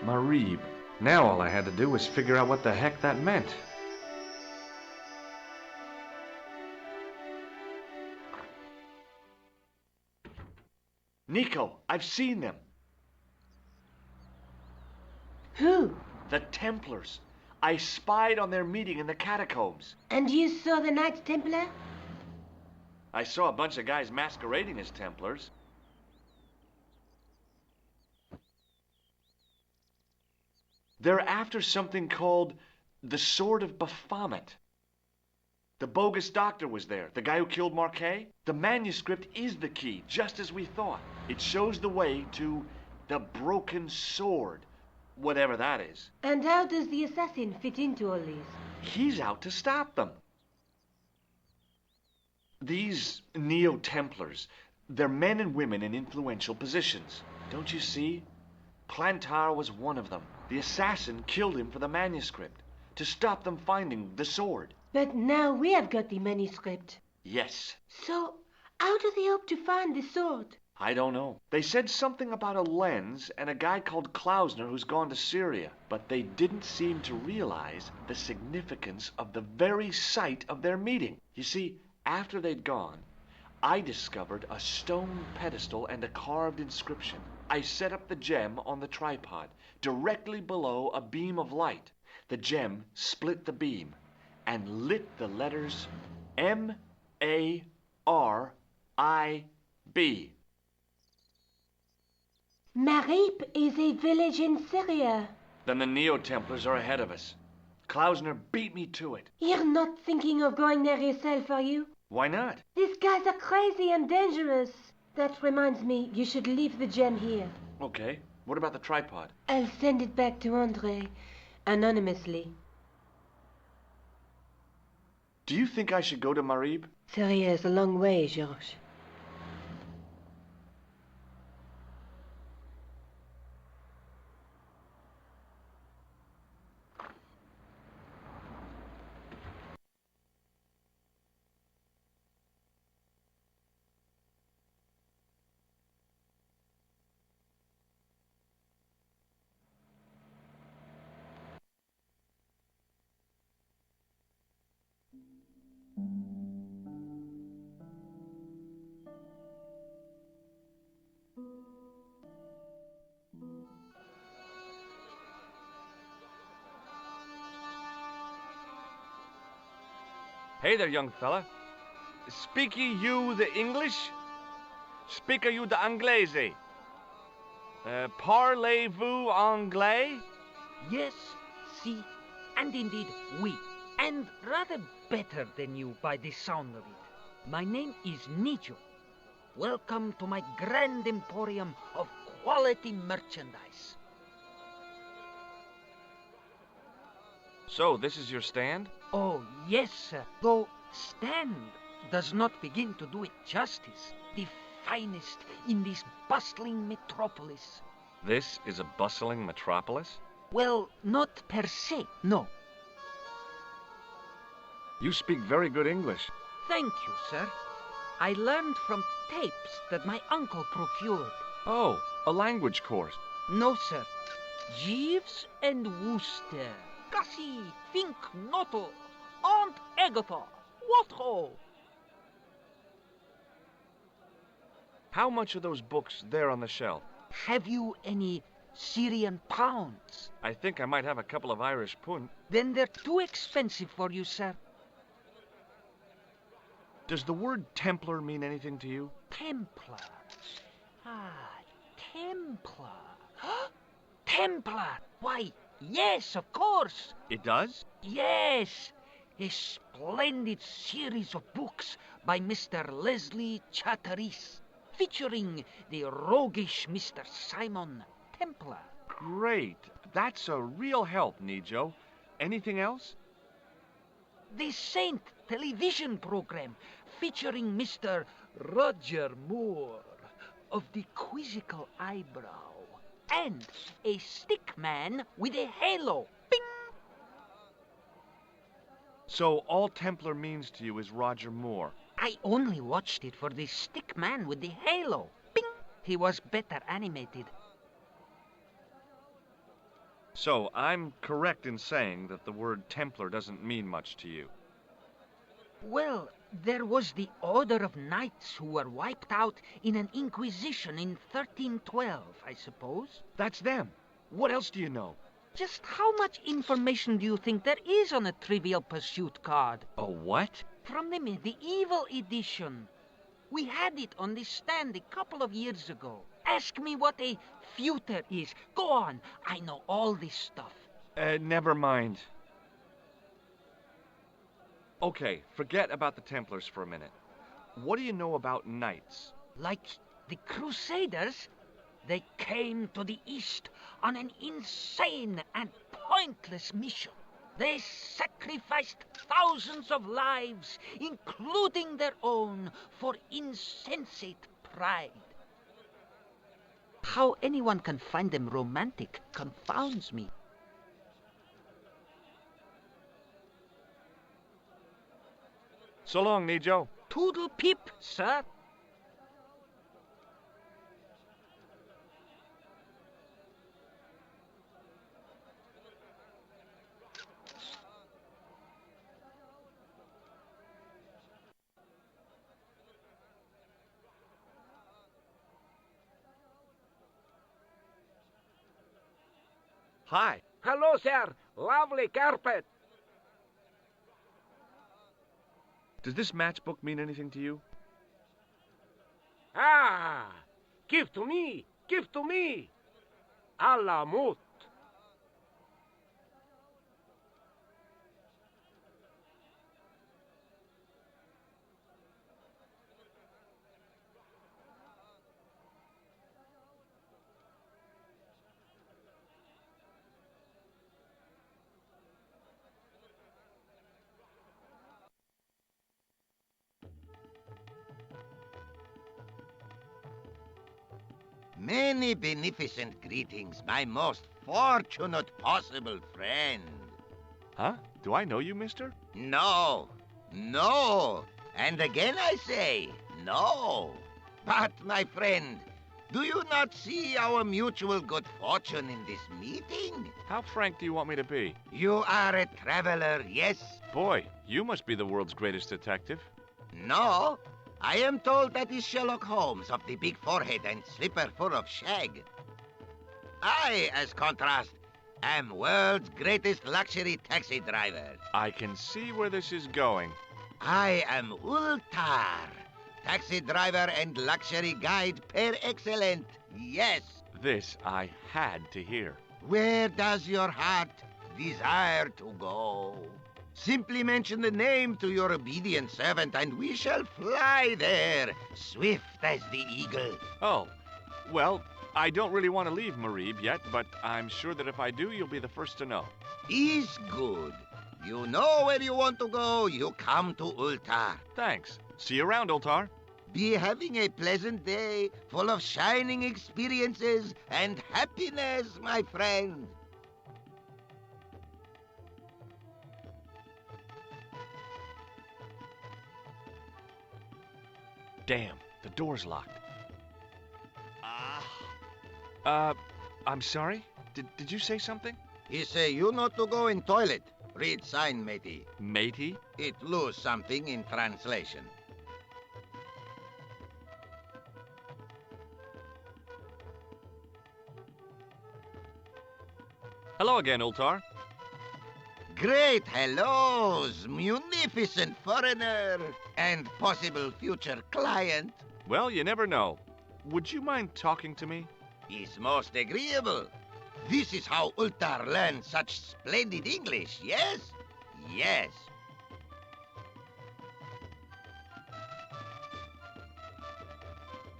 Marib. Now all I had to do was figure out what the heck that meant. Nico, I've seen them. Who? The Templars. I spied on their meeting in the catacombs. And you saw the Knights Templar? I saw a bunch of guys masquerading as Templars. They're after something called the Sword of Baphomet. The bogus doctor was there, the guy who killed Marquet. The manuscript is the key, just as we thought. It shows the way to the broken sword, whatever that is. And how does the assassin fit into all this? He's out to stop them. These Neo-Templars, they're men and women in influential positions. Don't you see? Plantar was one of them. The assassin killed him for the manuscript, to stop them finding the sword. But now we have got the manuscript. Yes. So, how do they hope to find the sword? I don't know. They said something about a lens and a guy called Klausner who's gone to Syria, but they didn't seem to realize the significance of the very site of their meeting. You see, after they'd gone, I discovered a stone pedestal and a carved inscription. I set up the gem on the tripod, directly below a beam of light. The gem split the beam and lit the letters M-A-R-I-B. Marib is a village in Syria. Then the Neo-Templars are ahead of us. Klausner beat me to it. You're not thinking of going there yourself, are you? Why not? These guys are crazy and dangerous. That reminds me, you should leave the gem here. Okay. What about the tripod? I'll send it back to André, anonymously. Do you think I should go to Marib? Syria is a long way, Georges. Hey there, young fella. Speak ye you the English? Speak you the Anglaise? Parlez-vous anglais? Yes, si, and indeed oui, and rather better than you by the sound of it. My name is Nijo. Welcome to my grand emporium of quality merchandise. So, this is your stand? Oh, yes, sir. Though stand does not begin to do it justice. The finest in this bustling metropolis. This is a bustling metropolis? Well, not per se, no. You speak very good English. Thank you, sir. I learned from tapes that my uncle procured. Oh, a language course. No, sir. Jeeves and Wooster. Gussie, Fink, Noto, Aunt Agatha, what ho? How much are those books there on the shelf? Have you any Syrian pounds? I think I might have a couple of Irish pund. Then they're too expensive for you, sir. Does the word Templar mean anything to you? Templar. Templar. Templar! Why, yes, of course. It does? Yes. A splendid series of books by Mr. Leslie Chatteris, featuring the roguish Mr. Simon Templar. Great. That's a real help, Nijo. Anything else? The Saint television program featuring Mr. Roger Moore of the quizzical eyebrow and a stick man with a halo. Bing! So all Templar means to you is Roger Moore? I only watched it for the stick man with the halo. Bing! He was better animated. So I'm correct in saying that the word Templar doesn't mean much to you? Well, there was the Order of Knights who were wiped out in an Inquisition in 1312, I suppose. That's them. What else do you know? Just how much information do you think there is on a Trivial Pursuit card? A what? From the medieval edition. We had it on the stand a couple of years ago. Ask me what a feuter is. Go on. I know all this stuff. Never mind. Okay, forget about the Templars for a minute. What do you know about knights? Like the Crusaders, they came to the East on an insane and pointless mission. They sacrificed thousands of lives, including their own, for insensate pride. How anyone can find them romantic confounds me. So long, Nijo. Toodle peep, sir. Hi. Hello, sir. Lovely carpet. Does this matchbook mean anything to you? Ah, give to me. Give to me. A la mut. Many beneficent greetings, my most fortunate possible friend. Huh? Do I know you, mister? No, no, and again I say, no. But, my friend, do you not see our mutual good fortune in this meeting? How frank do you want me to be? You are a traveler, yes? Boy, you must be the world's greatest detective. No, I am told that is Sherlock Holmes of the big forehead and slipper full of shag. I, as contrast, am world's greatest luxury taxi driver. I can see where this is going. I am Ultar, taxi driver and luxury guide per excellent. Yes. This I had to hear. Where does your heart desire to go? Simply mention the name to your obedient servant, and we shall fly there, swift as the eagle. Oh, well, I don't really want to leave Marib yet, but I'm sure that if I do, you'll be the first to know. Is good. You know where you want to go, you come to Ultar. Thanks. See you around, Ultar. Be having a pleasant day, full of shining experiences and happiness, my friend. Damn, the door's locked. I'm sorry? Did you say something? He say you not to go in toilet. Read sign, matey. Matey? It lose something in translation. Hello again, Ultar. Great hellos, munificent foreigner, and possible future client. Well, you never know. Would you mind talking to me? Is most agreeable. This is how Ultar learned such splendid English, yes? Yes.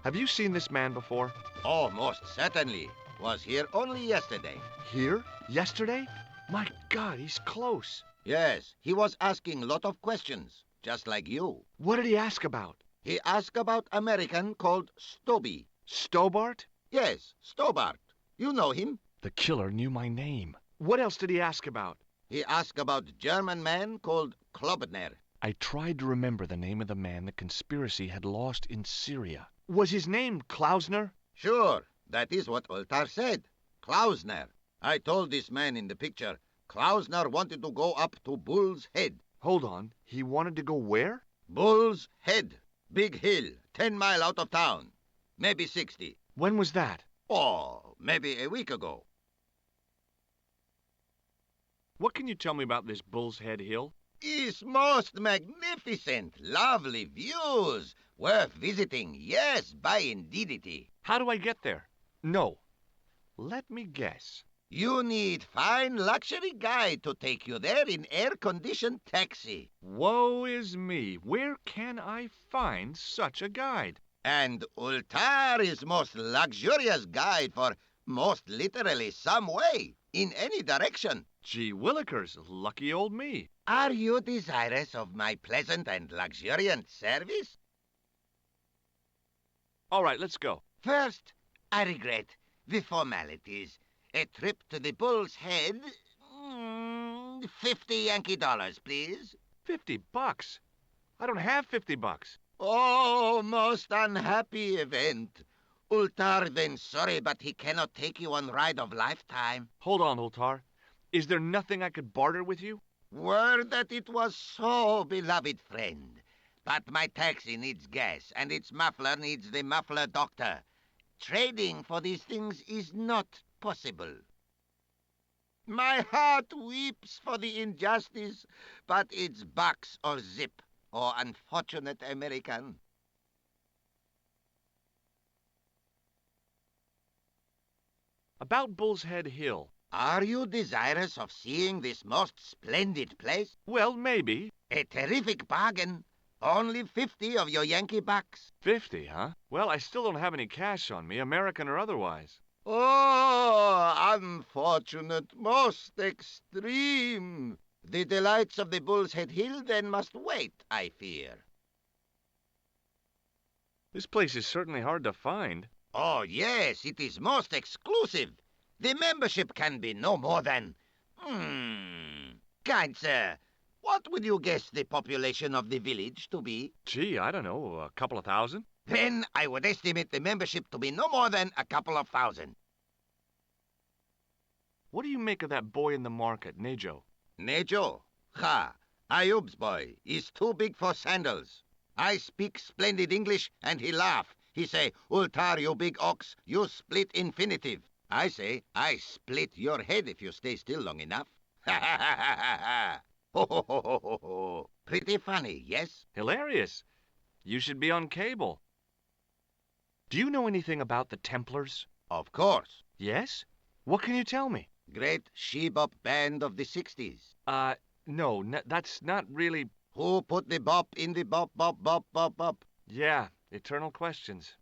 Have you seen this man before? Oh, most certainly. Was here only yesterday. Here? Yesterday? My God, he's close. Yes, he was asking lot of questions, just like you. What did he ask about? He asked about American called Stobby. Stobbart? Yes, Stobbart. You know him? The killer knew my name. What else did he ask about? He asked about German man called Klobner. I tried to remember the name of the man the conspiracy had lost in Syria. Was his name Klausner? Sure, that is what Ultar said. Klausner. I told this man in the picture, Klausner wanted to go up to Bull's Head. Hold on, he wanted to go where? Bull's Head. Big hill, 10 miles out of town. Maybe 60. When was that? Oh, maybe a week ago. What can you tell me about this Bull's Head Hill? It's most magnificent. Lovely views. Worth visiting. Yes, by indeedity. How do I get there? No. Let me guess. You need fine luxury guide to take you there in air-conditioned taxi. Woe is me. Where can I find such a guide? And Ultar is most luxurious guide for most literally some way, in any direction. Gee willikers, lucky old me. Are you desirous of my pleasant and luxuriant service? All right, let's go. First, I regret the formalities. A trip to the Bull's Head. 50 Yankee dollars, please. $50? I don't have $50. Oh, most unhappy event. Ultar then sorry, but he cannot take you on ride of lifetime. Hold on, Ultar. Is there nothing I could barter with you? Word that it was so, beloved friend. But my taxi needs gas, and its muffler needs the muffler doctor. Trading for these things is not possible. My heart weeps for the injustice, but it's bucks or zip, or unfortunate American. About Bull's Head Hill. Are you desirous of seeing this most splendid place? Well, maybe. A terrific bargain. Only 50 of your Yankee bucks. 50, huh? Well, I still don't have any cash on me, American or otherwise. Oh, unfortunate, most extreme. The delights of the Bull's Head Hill then must wait, I fear. This place is certainly hard to find. Oh, yes, it is most exclusive. The membership can be no more than... Kind sir, what would you guess the population of the village to be? Gee, I don't know, a couple of thousand? Then I would estimate the membership to be no more than a couple of thousand. What do you make of that boy in the market, Nejo? Nejo? Ha! Ayub's boy is too big for sandals. I speak splendid English, and he laugh. He say, Ultar, you big ox, you split infinitive. I say, I split your head if you stay still long enough. Ha ha ha ha ha ha! Ho ho ho ho ho ho! Pretty funny, yes? Hilarious. You should be on cable. Do you know anything about the Templars? Of course. Yes? What can you tell me? Great she-bop band of the 60s. No, that's not really... Who put the bop in the bop, bop, bop, bop, bop? Yeah, eternal questions.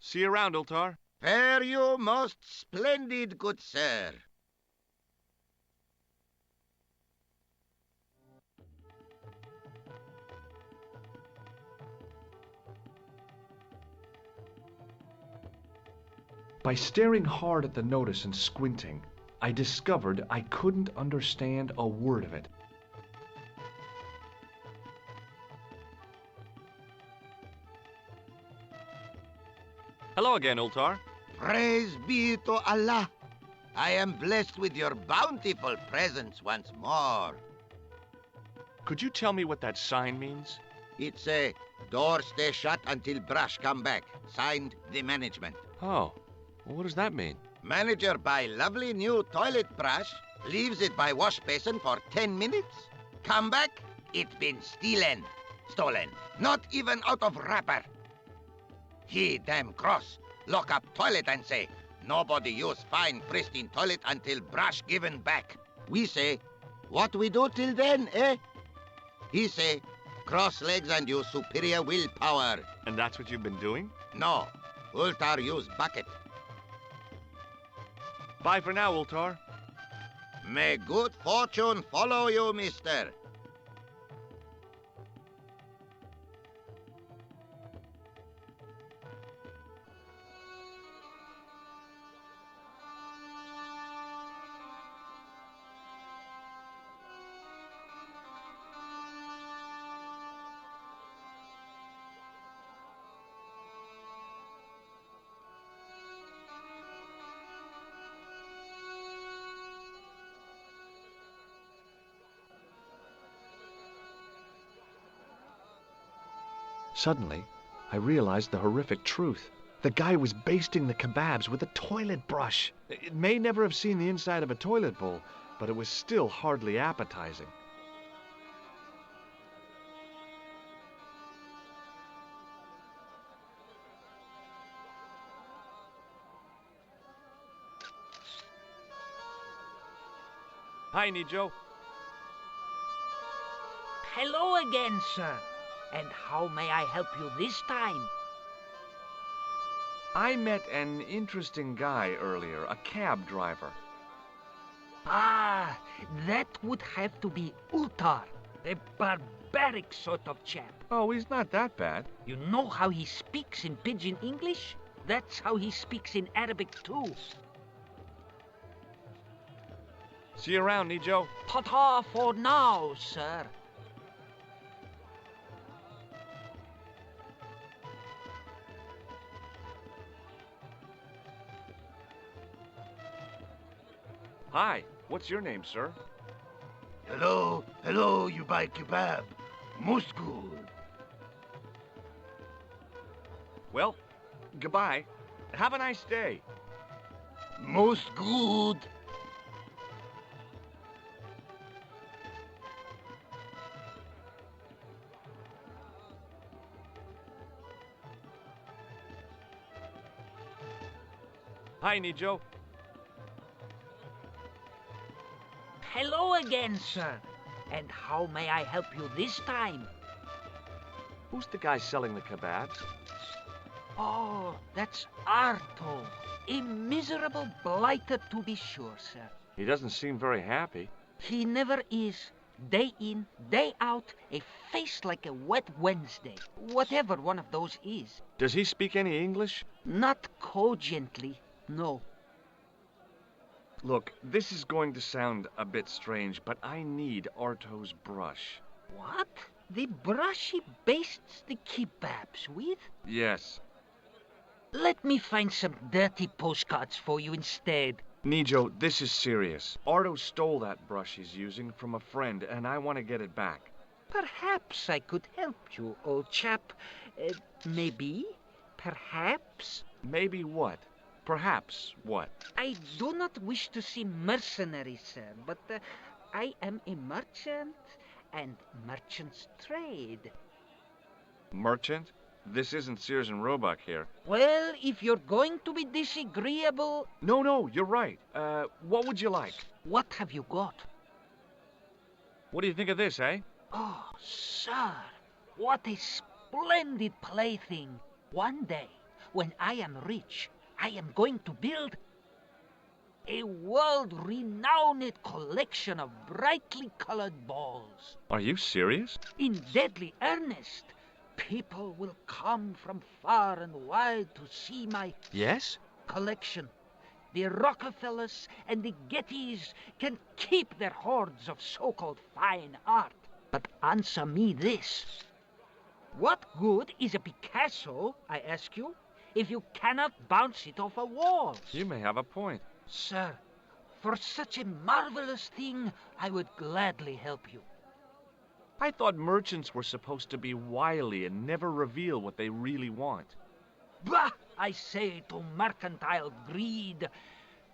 See you around, Ultar. Fare you most splendid, good sir. By staring hard at the notice and squinting, I discovered I couldn't understand a word of it. Hello again, Ultar. Praise be to Allah. I am blessed with your bountiful presence once more. Could you tell me what that sign means? It's a door stay shut until brush come back. Signed, the management. Oh, well, what does that mean? Manager buy lovely new toilet brush, leaves it by wash basin for 10 minutes. Come back, it been stolen. Not even out of wrapper. He damn cross. Lock up toilet and say, nobody use fine pristine toilet until brush given back. We say, what we do till then, eh? He say, cross legs and use superior willpower. And that's what you've been doing? No, Ultar use bucket. Bye for now, Ultar. May good fortune follow you, mister. Suddenly, I realized the horrific truth. The guy was basting the kebabs with a toilet brush. It may never have seen the inside of a toilet bowl, but it was still hardly appetizing. Hi, Nijo. Hello again, sir. And how may I help you this time? I met an interesting guy earlier, a cab driver. Ah, that would have to be Ultar. A barbaric sort of chap. Oh, he's not that bad. You know how he speaks in pidgin English? That's how he speaks in Arabic too. See you around, Nijo. Ta-ta for now, sir. Hi, what's your name, sir? Hello, you buy kebab. Most good. Well, goodbye. Have a nice day. Most good. Hi, Nijo. Hello again, sir. And how may I help you this time? Who's the guy selling the kebabs? Oh, that's Arto. A miserable blighter to be sure, sir. He doesn't seem very happy. He never is. Day in, day out, a face like a wet Wednesday. Whatever one of those is. Does he speak any English? Not cogently, no. Look, this is going to sound a bit strange, but I need Arto's brush. What? The brush he bastes the kebabs with? Yes. Let me find some dirty postcards for you instead. Nijo, this is serious. Arto stole that brush he's using from a friend, and I want to get it back. Perhaps I could help you, old chap. Maybe? Perhaps? Maybe what? Perhaps what? I do not wish to seem mercenary, sir, but I am a merchant, and merchants trade. Merchant? This isn't Sears and Roebuck here. Well, if you're going to be disagreeable... No, you're right. What would you like? What have you got? What do you think of this, eh? Oh, sir, what a splendid plaything. One day, when I am rich, I am going to build a world-renowned collection of brightly colored balls. Are you serious? In deadly earnest. People will come from far and wide to see my... Yes? ...collection. The Rockefellers and the Gettys can keep their hoards of so-called fine art. But answer me this. What good is a Picasso, I ask you, if you cannot bounce it off a wall? You may have a point. Sir, for such a marvelous thing, I would gladly help you. I thought merchants were supposed to be wily and never reveal what they really want. Bah! I say to mercantile greed.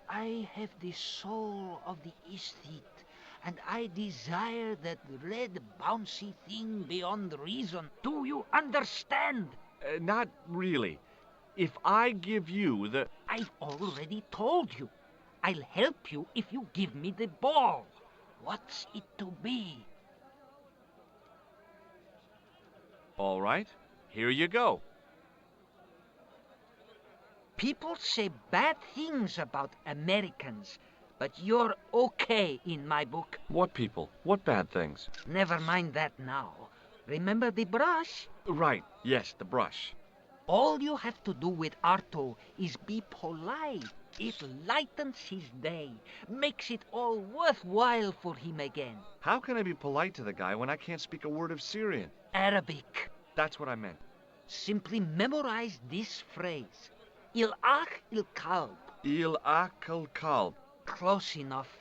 I have the soul of the aesthete, and I desire that red bouncy thing beyond reason. Do you understand? Not really. If I give you the... I've already told you. I'll help you if you give me the ball. What's it to be? All right, here you go. People say bad things about Americans, but you're okay in my book. What people? What bad things? Never mind that now. Remember the brush? Right, yes, the brush. All you have to do with Arto is be polite. It lightens his day, makes it all worthwhile for him again. How can I be polite to the guy when I can't speak a word of Syrian? Arabic. That's what I meant. Simply memorize this phrase. Il-ach il-kalb. Il-ach il-kalb. Close enough.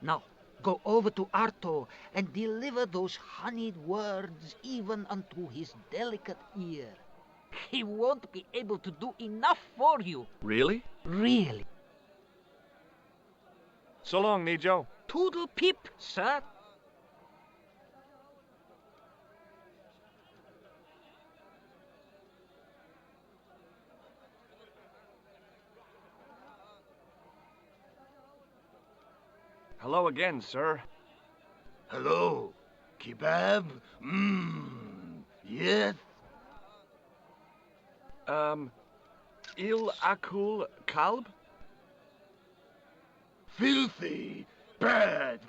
Now, go over to Arto and deliver those honeyed words even unto his delicate ear. He won't be able to do enough for you. Really? Really. So long, Nijo. Toodle pip, sir. Hello again, sir. Hello. Kebab? Yes? Il-akul kalb? Filthy. Bad.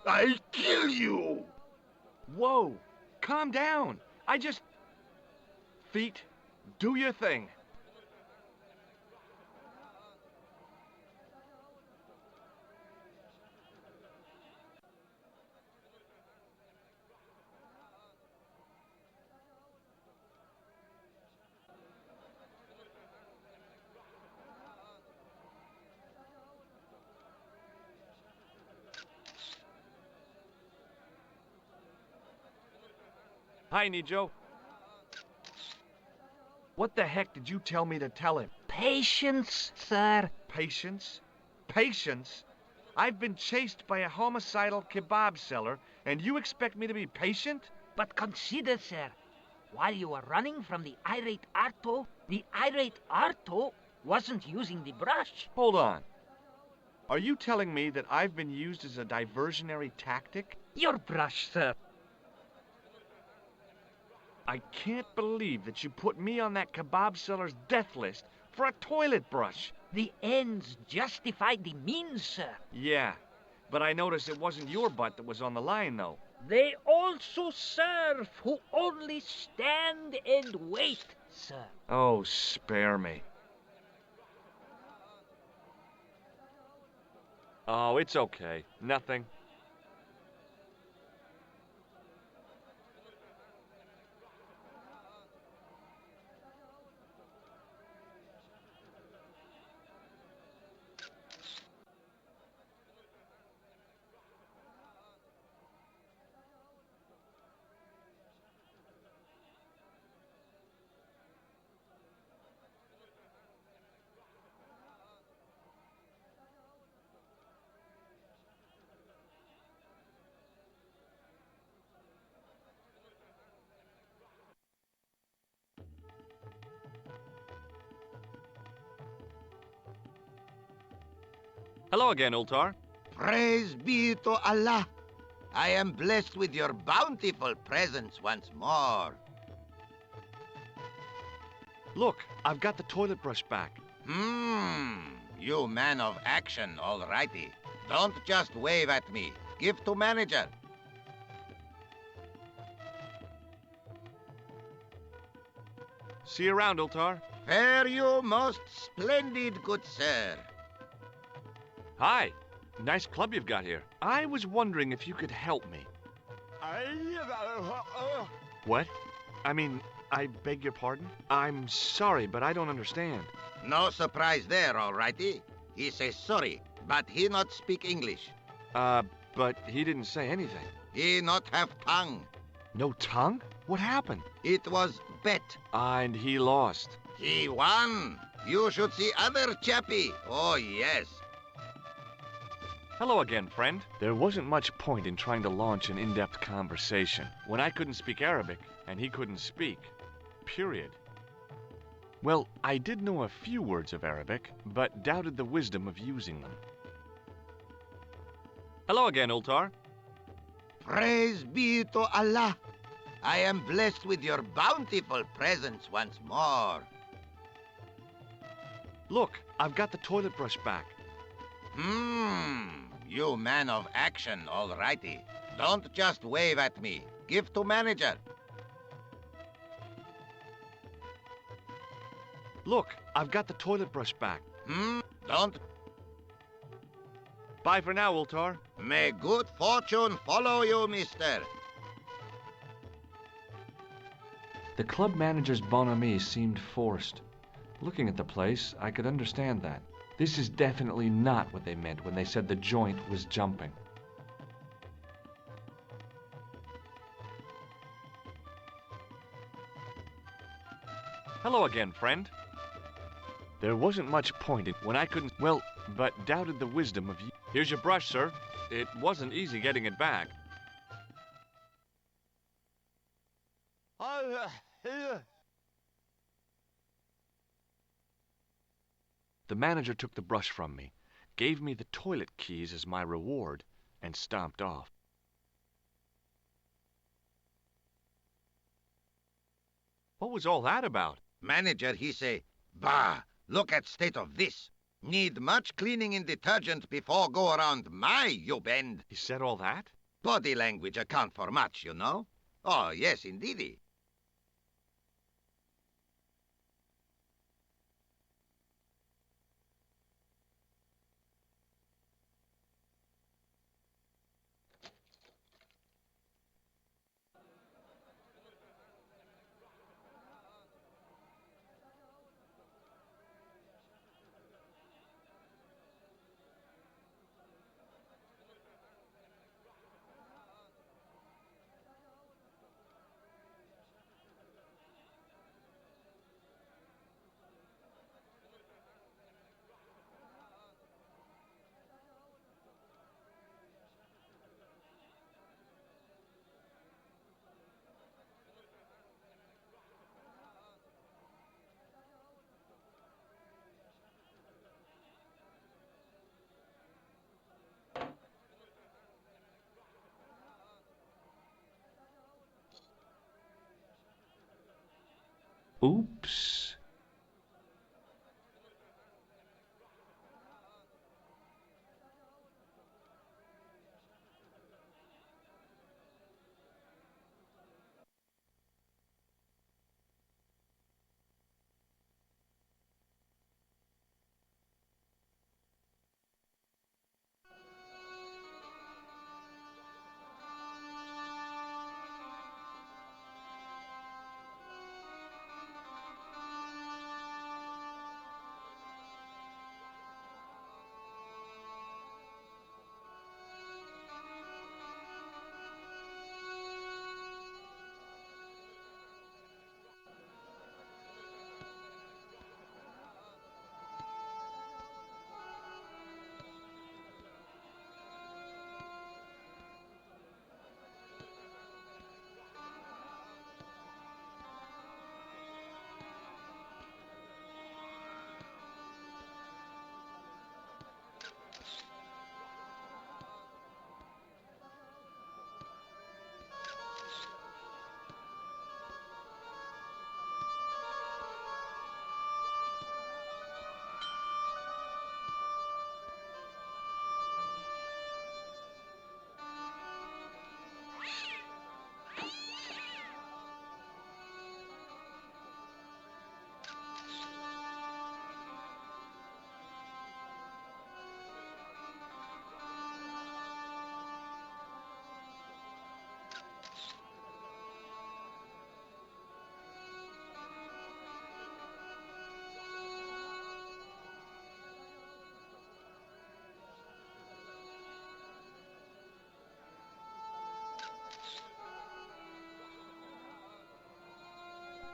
I kill you! Whoa! Calm down. Feet, do your thing. Hi, Nijo. What the heck did you tell me to tell him? Patience, sir. Patience? Patience? I've been chased by a homicidal kebab seller, and you expect me to be patient? But consider, sir, while you were running from the irate Arto, the irate Arto wasn't using the brush. Hold on. Are you telling me that I've been used as a diversionary tactic? Your brush, sir. I can't believe that you put me on that kebab seller's death list for a toilet brush. The ends justified the means, sir. Yeah, but I noticed it wasn't your butt that was on the line, though. They also serve who only stand and wait, sir. Oh, spare me. Oh, it's okay. Nothing. Hello again, Ultar. Praise be to Allah. I am blessed with your bountiful presence once more. Look, I've got the toilet brush back. You man of action, all righty. Don't just wave at me. Give to manager. See you around, Ultar. Fare you most splendid, good sir. Hi. Nice club you've got here. I was wondering if you could help me. What? I beg your pardon? I'm sorry, but I don't understand. No surprise there, all righty. He say sorry, but he not speak English. But he didn't say anything. He not have tongue. No tongue? What happened? It was bet. And he lost. He won. You should see other chappie. Oh, yes. Hello again, friend. There wasn't much point in trying to launch an in-depth conversation when I couldn't speak Arabic and he couldn't speak. Period. Well, I did know a few words of Arabic, but doubted the wisdom of using them. Hello again, Ultar. Praise be to Allah. I am blessed with your bountiful presence once more. Look, I've got the toilet brush back. You man of action, all righty. Don't just wave at me. Give to manager. Look, I've got the toilet brush back. Don't. Bye for now, Ultar. May good fortune follow you, mister. The club manager's bonhomie seemed forced. Looking at the place, I could understand that. This is definitely not what they meant when they said the joint was jumping. Hello again, friend. There wasn't much point in when I couldn't, well, but doubted the wisdom of you. Here's your brush, sir. It wasn't easy getting it back. The manager took the brush from me, gave me the toilet keys as my reward, and stomped off. What was all that about? Manager, he say, bah, look at state of this. Need much cleaning in detergent before go around my, you bend. He said all that? Body language account for much, you know. Oh, yes, indeedy. Oops.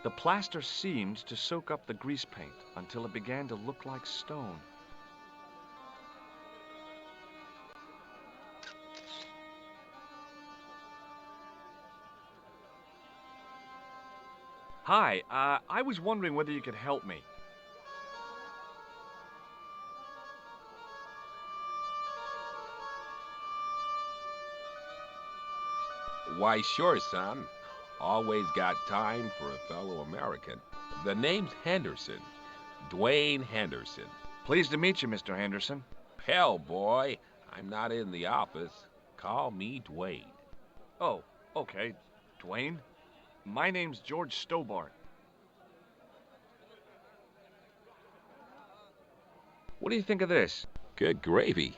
The plaster seemed to soak up the grease paint until it began to look like stone. Hi, I was wondering whether you could help me. Why, sure, son. Always got time for a fellow American. The name's Henderson. Dwayne Henderson. Pleased to meet you, Mr. Henderson. Hell, boy, I'm not in the office. Call me Dwayne. Oh, okay. Dwayne? My name's George Stobbart. What do you think of this? Good gravy.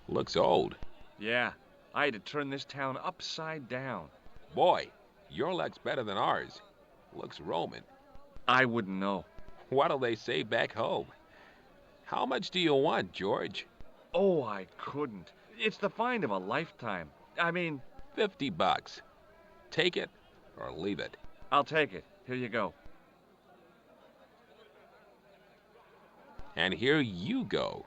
Looks old. Yeah, I had to turn this town upside down. Boy, your luck's better than ours. Looks Roman. I wouldn't know. What'll they say back home? How much do you want, George? Oh, I couldn't. It's the find of a lifetime. I mean... $50. Take it or leave it. I'll take it. Here you go. And here you go.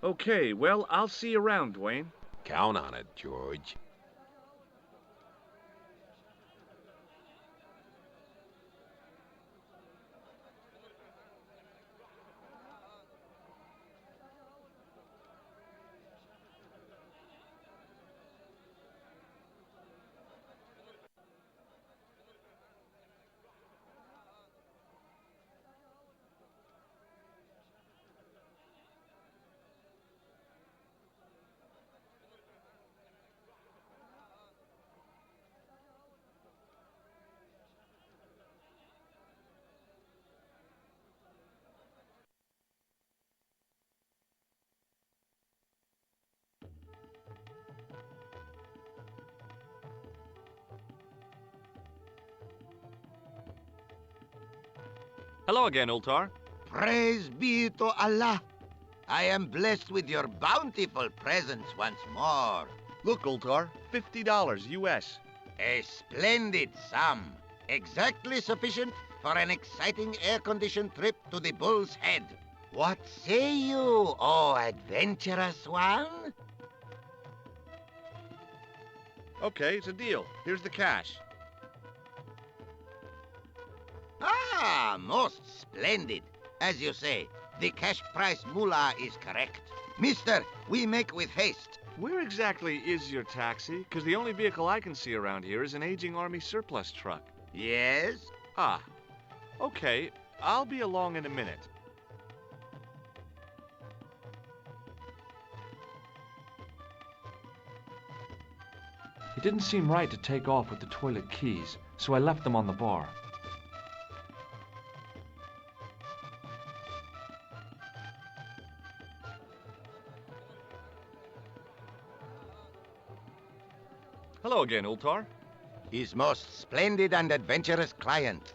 Okay, well, I'll see you around, Dwayne. Count on it, George. Hello again, Ultar. Praise be to Allah. I am blessed with your bountiful presence once more. Look, Ultar, $50 US. A splendid sum. Exactly sufficient for an exciting air-conditioned trip to the Bull's Head. What say you, oh adventurous one? Okay, it's a deal. Here's the cash. Ah, most splendid. As you say, the cash price moolah is correct. Mister, we make with haste. Where exactly is your taxi? Because the only vehicle I can see around here is an aging army surplus truck. Yes? Ah, okay. I'll be along in a minute. It didn't seem right to take off with the toilet keys, so I left them on the bar. Hello again, Ultar. His most splendid and adventurous client.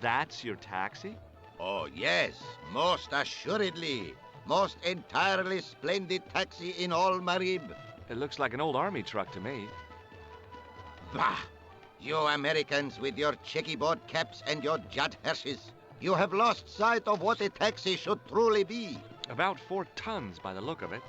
That's your taxi? Oh, yes, most assuredly. Most entirely splendid taxi in all Marib. It looks like an old army truck to me. Bah! You Americans with your checkerboard caps and your Judd Hershes. You have lost sight of what a taxi should truly be. About 4 tons by the look of it.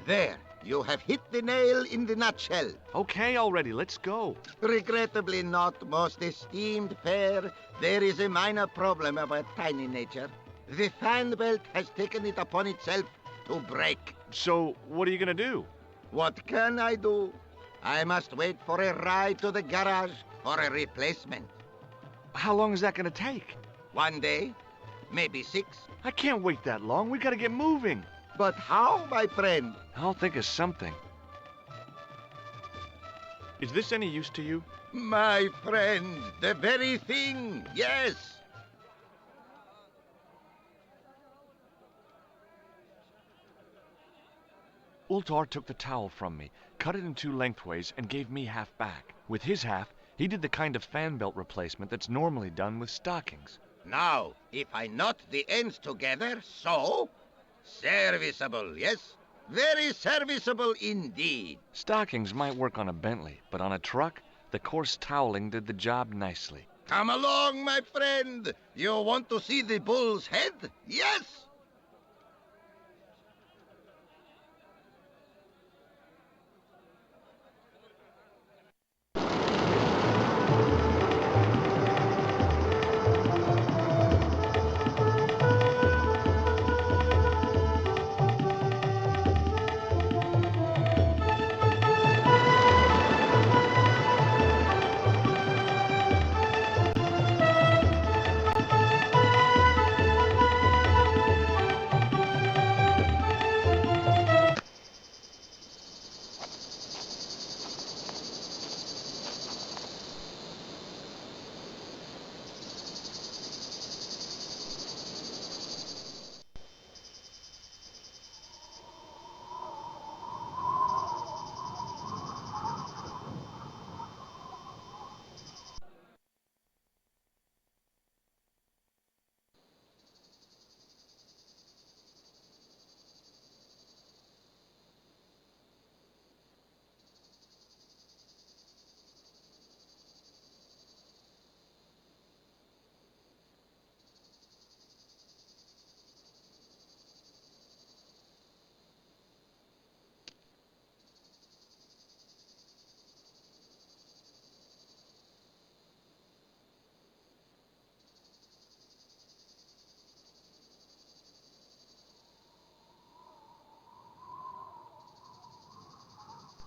There, you have hit the nail in the nutshell. Okay, already, let's go. Regrettably not, most esteemed pair. There is a minor problem of a tiny nature. The fan belt has taken it upon itself to break. So, what are you gonna do? What can I do? I must wait for a ride to the garage for a replacement. How long is that gonna take? 1 day, maybe 6. I can't wait that long. We gotta get moving. But how, my friend? I'll think of something. Is this any use to you? My friend, the very thing, yes. Ultar took the towel from me, cut it in 2 lengthways, and gave me half back. With his half, he did the kind of fan belt replacement that's normally done with stockings. Now, if I knot the ends together, so... Serviceable, yes? Very serviceable indeed. Stockings might work on a Bentley, but on a truck, the coarse toweling did the job nicely. Come along, my friend. You want to see the Bull's Head? Yes?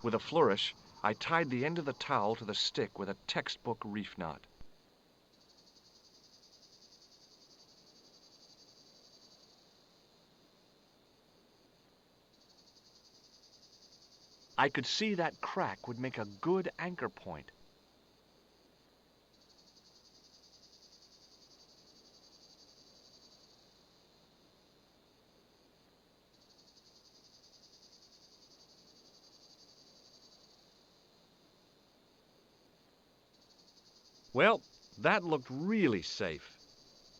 With a flourish, I tied the end of the towel to the stick with a textbook reef knot. I could see that crack would make a good anchor point. Well, That looked really safe.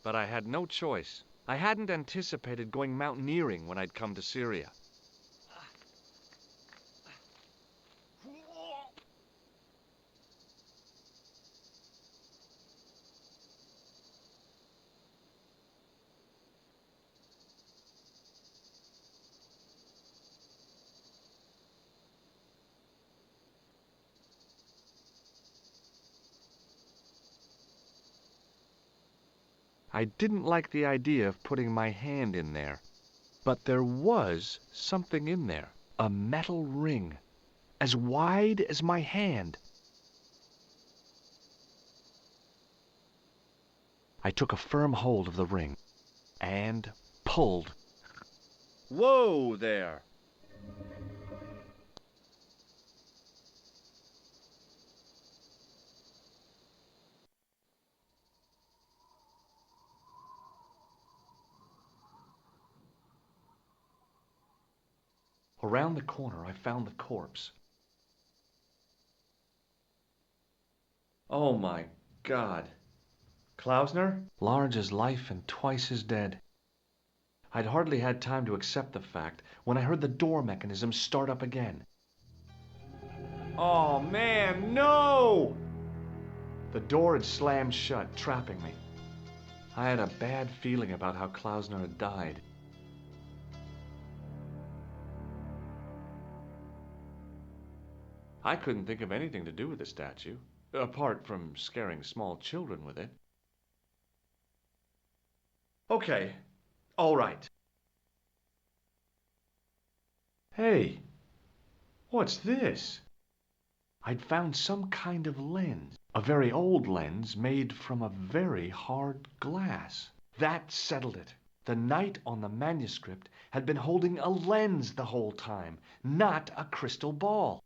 But I had no choice. I hadn't anticipated going mountaineering when I'd come to Syria. I didn't like the idea of putting my hand in there. But there was something in there. A metal ring. As wide as my hand. I took a firm hold of the ring. And pulled. Whoa there! Around the corner, I found the corpse. Oh my God. Klausner? Large as life and twice as dead. I'd hardly had time to accept the fact when I heard the door mechanism start up again. Oh man, no! The door had slammed shut, trapping me. I had a bad feeling about how Klausner had died. I couldn't think of anything to do with the statue, apart from scaring small children with it. Okay, all right. Hey, what's this? I'd found some kind of lens, a very old lens made from a very hard glass. That settled it. The knight on the manuscript had been holding a lens the whole time, not a crystal ball.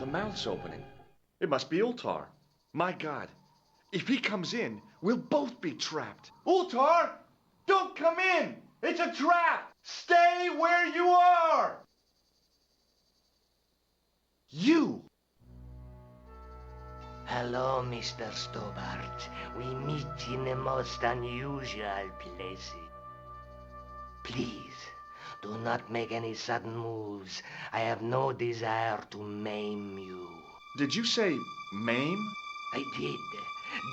The mouth's opening. It must be Ultar. My God, if he comes in, we'll both be trapped. Ultar! Don't come in! It's a trap! Stay where you are! You! Hello, Mr. Stobbart. We meet in the most unusual places. Please, do not make any sudden moves. I have no desire to maim you. Did you say maim? I did.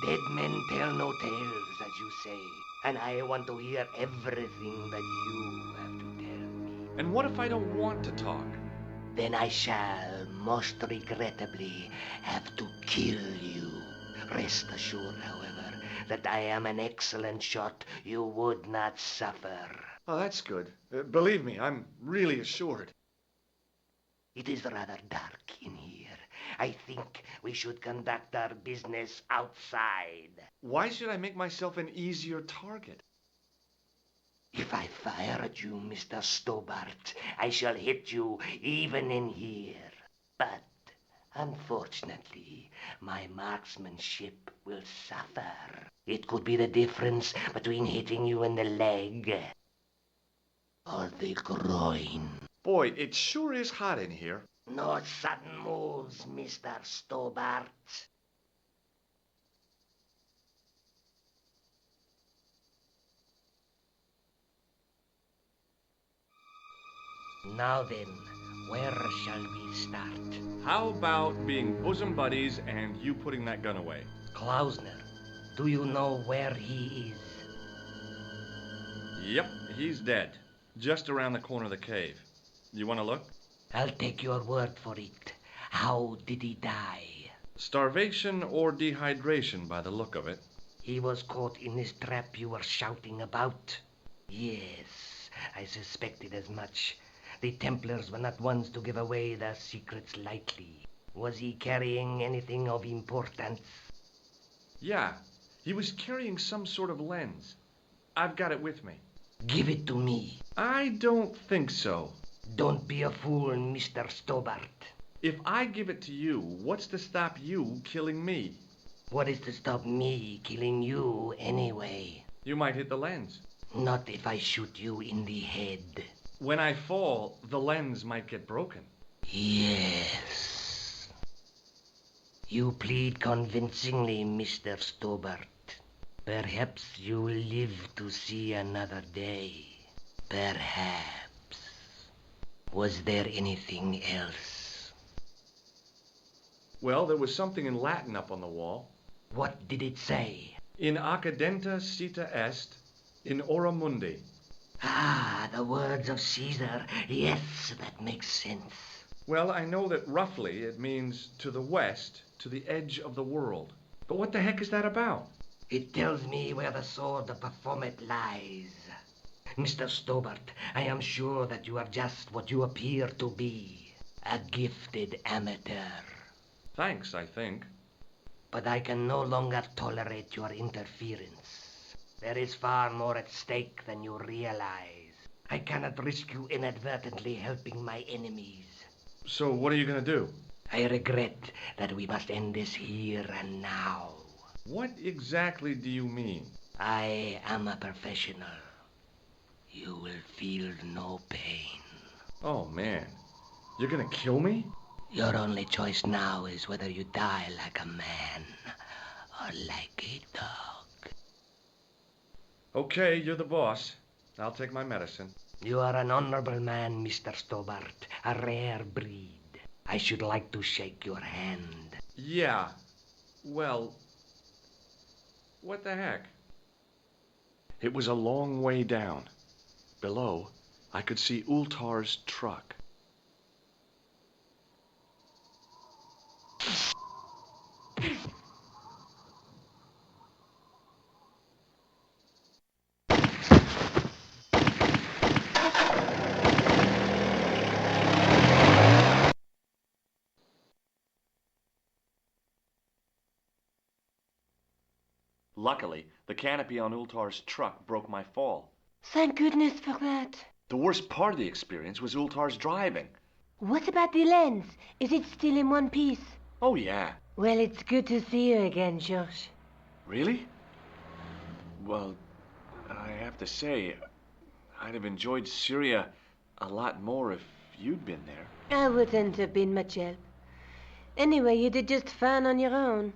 Dead men tell no tales, as you say. And I want to hear everything that you have to tell me. And what if I don't want to talk? Then I shall, most regrettably, have to kill you. Rest assured, however, that I am an excellent shot you would not suffer. Oh, that's good. Believe me, I'm really assured. It is rather dark in here. I think we should conduct our business outside. Why should I make myself an easier target? If I fire at you, Mr. Stobbart, I shall hit you even in here. But, unfortunately, my marksmanship will suffer. It could be the difference between hitting you in the leg or the groin. Boy, it sure is hot in here. No sudden moves, Mr. Stobbart. Now then, where shall we start? How about being bosom buddies and you putting that gun away? Klausner, do you know where he is? Yep, he's dead. Just around the corner of the cave. You want to look? I'll take your word for it. How did he die? Starvation or dehydration by the look of it. He was caught in this trap you were shouting about? Yes, I suspected as much. The Templars were not ones to give away their secrets lightly. Was he carrying anything of importance? Yeah, he was carrying some sort of lens. I've got it with me. Give it to me. I don't think so. Don't be a fool, Mr. Stobbart. If I give it to you, what's to stop you killing me? What is to stop me killing you anyway? You might hit the lens. Not if I shoot you in the head. When I fall, the lens might get broken. Yes. You plead convincingly, Mr. Stobbart. Perhaps you'll live to see another day. Perhaps. Was there anything else? Well, there was something in Latin up on the wall. What did it say? In accidenta cita est, in ora mundi. Ah, the words of Caesar. Yes, that makes sense. Well, I know that roughly it means to the west, to the edge of the world. But what the heck is that about? It tells me where the sword of Baphomet lies. Mr. Stobbart, I am sure that you are just what you appear to be. A gifted amateur. Thanks, I think. But I can no longer tolerate your interference. There is far more at stake than you realize. I cannot risk you inadvertently helping my enemies. So what are you going to do? I regret that we must end this here and now. What exactly do you mean? I am a professional. You will feel no pain. Oh, man. You're going to kill me? Your only choice now is whether you die like a man or like a dog. Okay, you're the boss. I'll take my medicine. You are an honorable man, Mr. Stobbart. A rare breed. I should like to shake your hand. Yeah. Well, what the heck? It was a long way down. Below, I could see Ultar's truck. Luckily, the canopy on Ultar's truck broke my fall. Thank goodness for that. The worst part of the experience was Ultar's driving. What about the lens? Is it still in one piece? Oh, yeah. Well, it's good to see you again, Josh. Really? Well, I have to say, I'd have enjoyed Syria a lot more if you'd been there. I wouldn't have been much help. Anyway, you did just fine on your own.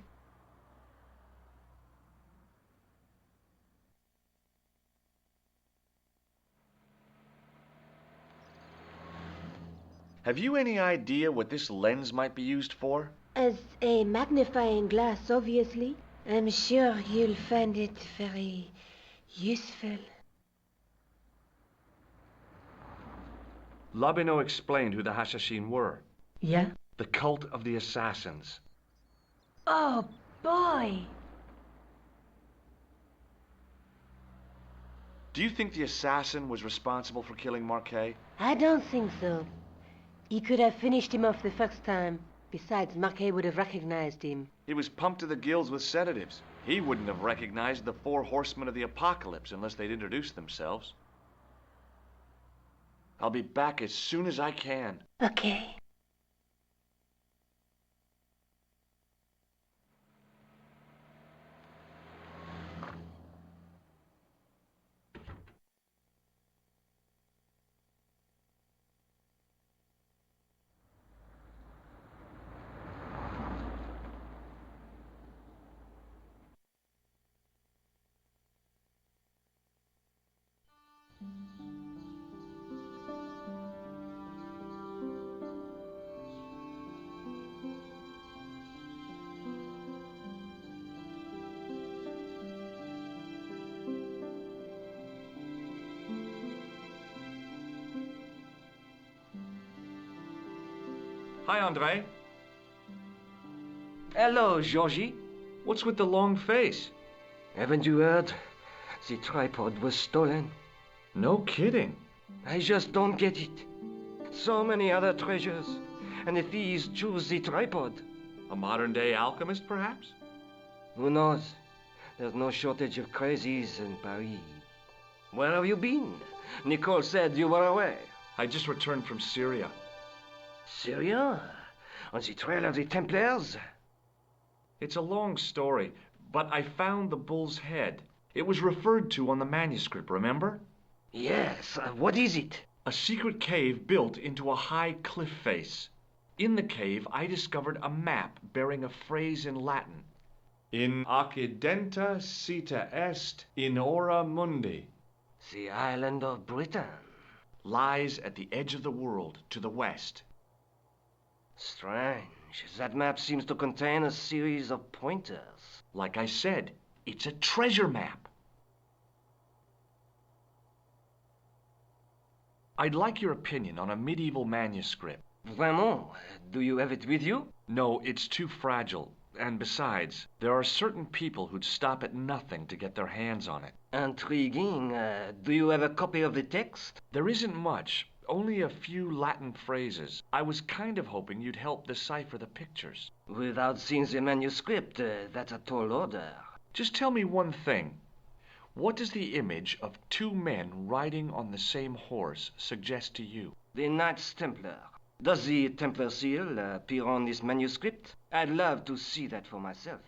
Have you any idea what this lens might be used for? As a magnifying glass, obviously. I'm sure you'll find it very useful. Labino explained who the Hashashin were. Yeah? The cult of the assassins. Oh, boy! Do you think the assassin was responsible for killing Marquet? I don't think so. He could have finished him off the first time. Besides, Marquet would have recognized him. He was pumped to the gills with sedatives. He wouldn't have recognized the 4 horsemen of the apocalypse unless they'd introduced themselves. I'll be back as soon as I can. Okay. Hi, Andre. Hello, Georgie. What's with the long face? Haven't you heard? The tripod was stolen. No kidding. I just don't get it. So many other treasures, and the thieves choose the tripod. A modern-day alchemist, perhaps? Who knows? There's no shortage of crazies in Paris. Where have you been? Nicole said you were away. I just returned from Syria. Syria? On the trail of the Templars? It's a long story, but I found the bull's head. It was referred to on the manuscript, remember? Yes, what is it? A secret cave built into a high cliff face. In the cave, I discovered a map bearing a phrase in Latin. In occidenta cita est in ora mundi. The island of Britain. Lies at the edge of the world, to the west. Strange. That map seems to contain a series of pointers. Like I said, it's a treasure map. I'd like your opinion on a medieval manuscript. Vraiment? Do you have it with you? No, it's too fragile. And besides, there are certain people who'd stop at nothing to get their hands on it. Intriguing. Do you have a copy of the text? There isn't much. Only a few Latin phrases. I was kind of hoping you'd help decipher the pictures. Without seeing the manuscript, that's a tall order. Just tell me one thing. What does the image of two men riding on the same horse suggest to you? The Knights Templar. Does the Templar seal appear on this manuscript? I'd love to see that for myself.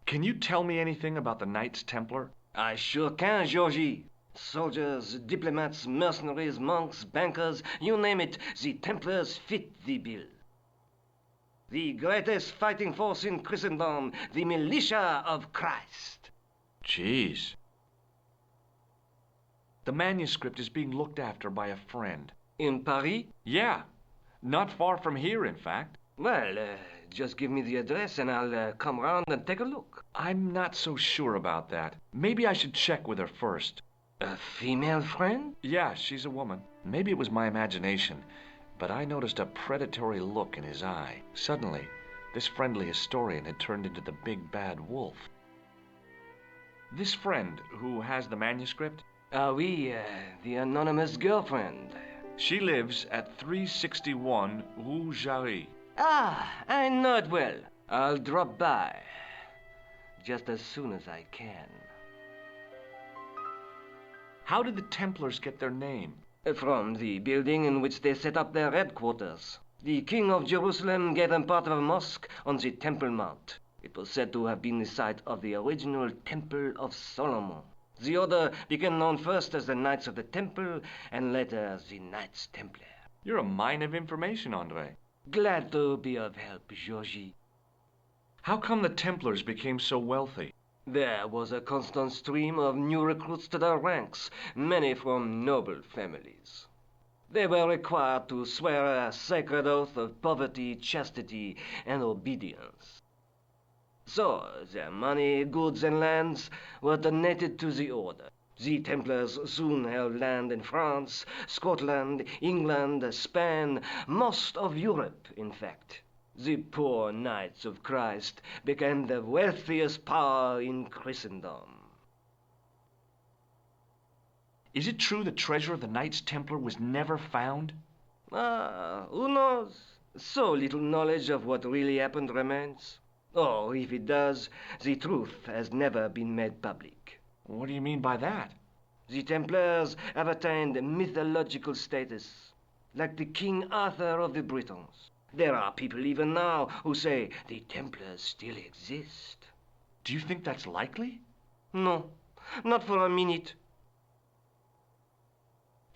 Can you tell me anything about the Knights Templar? I sure can, Georgie. Soldiers, diplomats, mercenaries, monks, bankers, you name it, the Templars fit the bill. The greatest fighting force in Christendom, the militia of Christ. Jeez. The manuscript is being looked after by a friend. In Paris? Yeah. Not far from here, in fact. Well, just give me the address and I'll come round and take a look. I'm not so sure about that. Maybe I should check with her first. A female friend? Yeah, she's a woman. Maybe it was my imagination, but I noticed a predatory look in his eye. Suddenly, this friendly historian had turned into the big bad wolf. This friend, who has the manuscript? Oui, the anonymous girlfriend. She lives at 361 Rue Jarry. Ah, I know it well. I'll drop by. Just as soon as I can. How did the Templars get their name? From the building in which they set up their headquarters. The King of Jerusalem gave them part of a mosque on the Temple Mount. It was said to have been the site of the original Temple of Solomon. The order became known first as the Knights of the Temple, and later as the Knights Templar. You're a mine of information, Andre. Glad to be of help, Georgie. How come the Templars became so wealthy? There was a constant stream of new recruits to their ranks, many from noble families. They were required to swear a sacred oath of poverty, chastity, and obedience. So, their money, goods, and lands were donated to the order. The Templars soon held land in France, Scotland, England, Spain, most of Europe, in fact. The poor Knights of Christ became the wealthiest power in Christendom. Is it true the treasure of the Knights Templar was never found? Who knows? So little knowledge of what really happened remains. Or, if it does, the truth has never been made public. What do you mean by that? The Templars have attained mythological status, like the King Arthur of the Britons. There are people even now who say the Templars still exist. Do you think that's likely? No, not for a minute.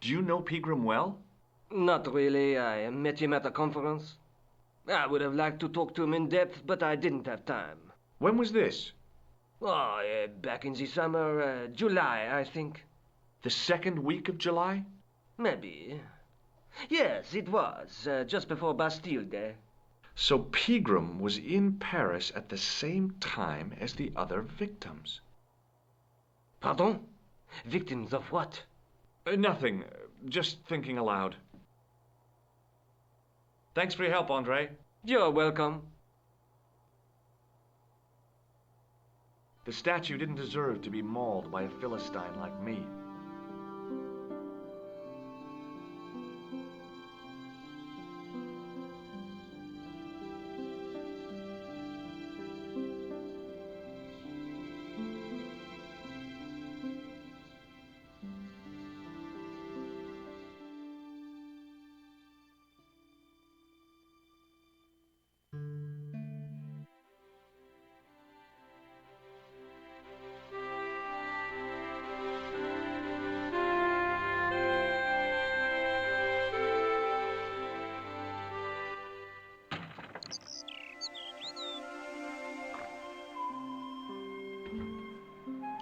Do you know Pegram well? Not really. I met him at a conference. I would have liked to talk to him in depth, but I didn't have time. When was this? Oh, back in the summer, July, I think. The second week of July? Maybe. Yes, it was, just before Bastille Day. So Pegram was in Paris at the same time as the other victims. Pardon? Victims of what? Nothing. Just thinking aloud. Thanks for your help, Andre. You're welcome. The statue didn't deserve to be mauled by a Philistine like me.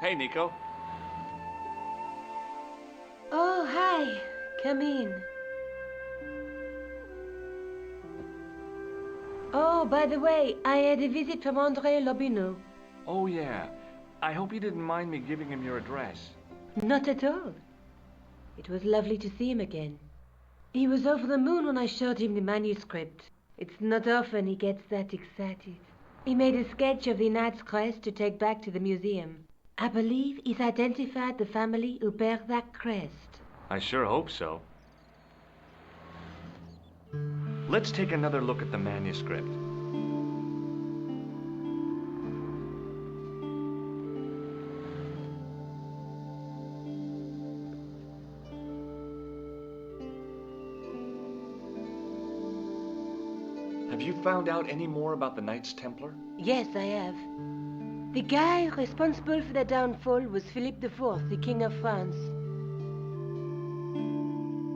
Hey, Nico. Oh, hi. Come in. Oh, by the way, I had a visit from André Lobineau. Oh, yeah. I hope you didn't mind me giving him your address. Not at all. It was lovely to see him again. He was over the moon when I showed him the manuscript. It's not often he gets that excited. He made a sketch of the Knight's crest to take back to the museum. I believe he's identified the family who bear that crest. I sure hope so. Let's take another look at the manuscript. Have you found out any more about the Knights Templar? Yes, I have. The guy responsible for their downfall was Philippe IV, the King of France.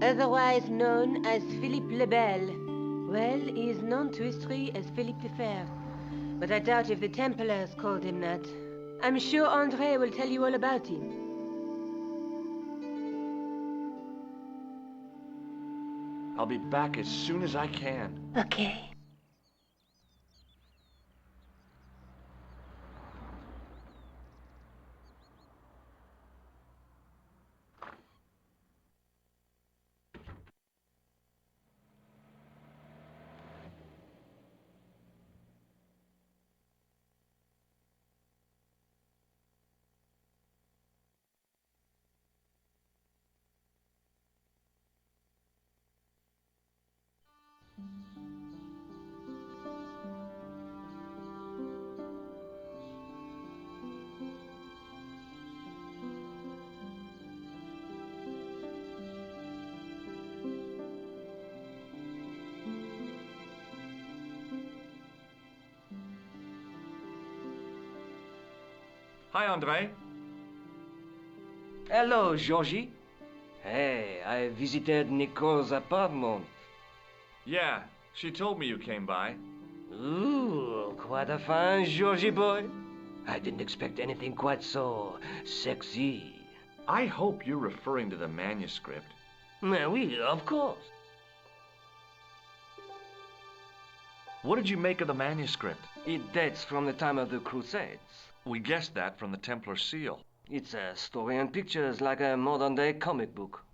Otherwise known as Philippe le Bel. Well, he is known to history as Philippe the Fair. But I doubt if the Templars called him that. I'm sure André will tell you all about him. I'll be back as soon as I can. Okay. Hi, André. Hello, Georgie. Hey, I visited Nicole's apartment. Yeah, she told me you came by. Ooh, quite a fine Georgie boy. I didn't expect anything quite so sexy. I hope you're referring to the manuscript. Oui, of course. What did you make of the manuscript? It dates from the time of the Crusades. We guessed that from the Templar seal. It's a story and pictures like a modern-day comic book.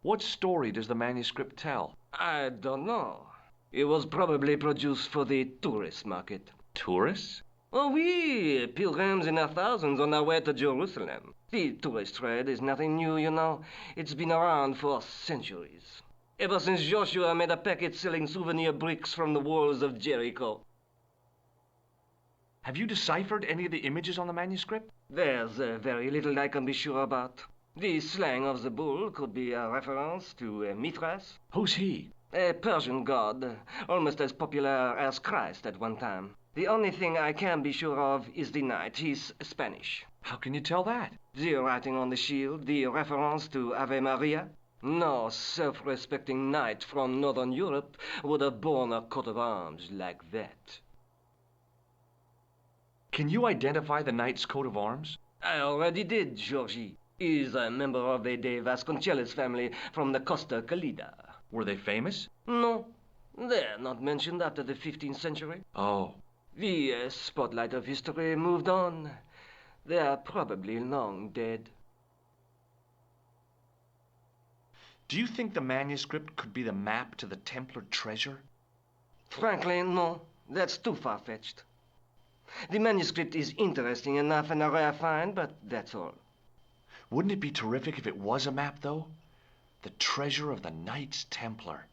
What story does the manuscript tell? I don't know. It was probably produced for the tourist market. Tourists? Oh, oui, pilgrims in their thousands on their way to Jerusalem. The tourist trade is nothing new, you know. It's been around for centuries. Ever since Joshua made a packet selling souvenir bricks from the walls of Jericho. Have you deciphered any of the images on the manuscript? There's very little I can be sure about. The slang of the bull could be a reference to Mithras. Who's he? A Persian god, almost as popular as Christ at one time. The only thing I can be sure of is the knight. He's Spanish. How can you tell that? The writing on the shield, the reference to AverMedia. No self-respecting knight from Northern Europe would have borne a coat of arms like that. Can you identify the knight's coat of arms? I already did, Georgie. He's a member of the De Vasconcelos family from the Costa Calida. Were they famous? No, they're not mentioned after the 15th century. Oh. The spotlight of history moved on. They're probably long dead. Do you think the manuscript could be the map to the Templar treasure? Frankly, no. That's too far-fetched. The manuscript is interesting enough and a rare find, but that's all. Wouldn't it be terrific if it was a map, though? The treasure of the Knights Templar.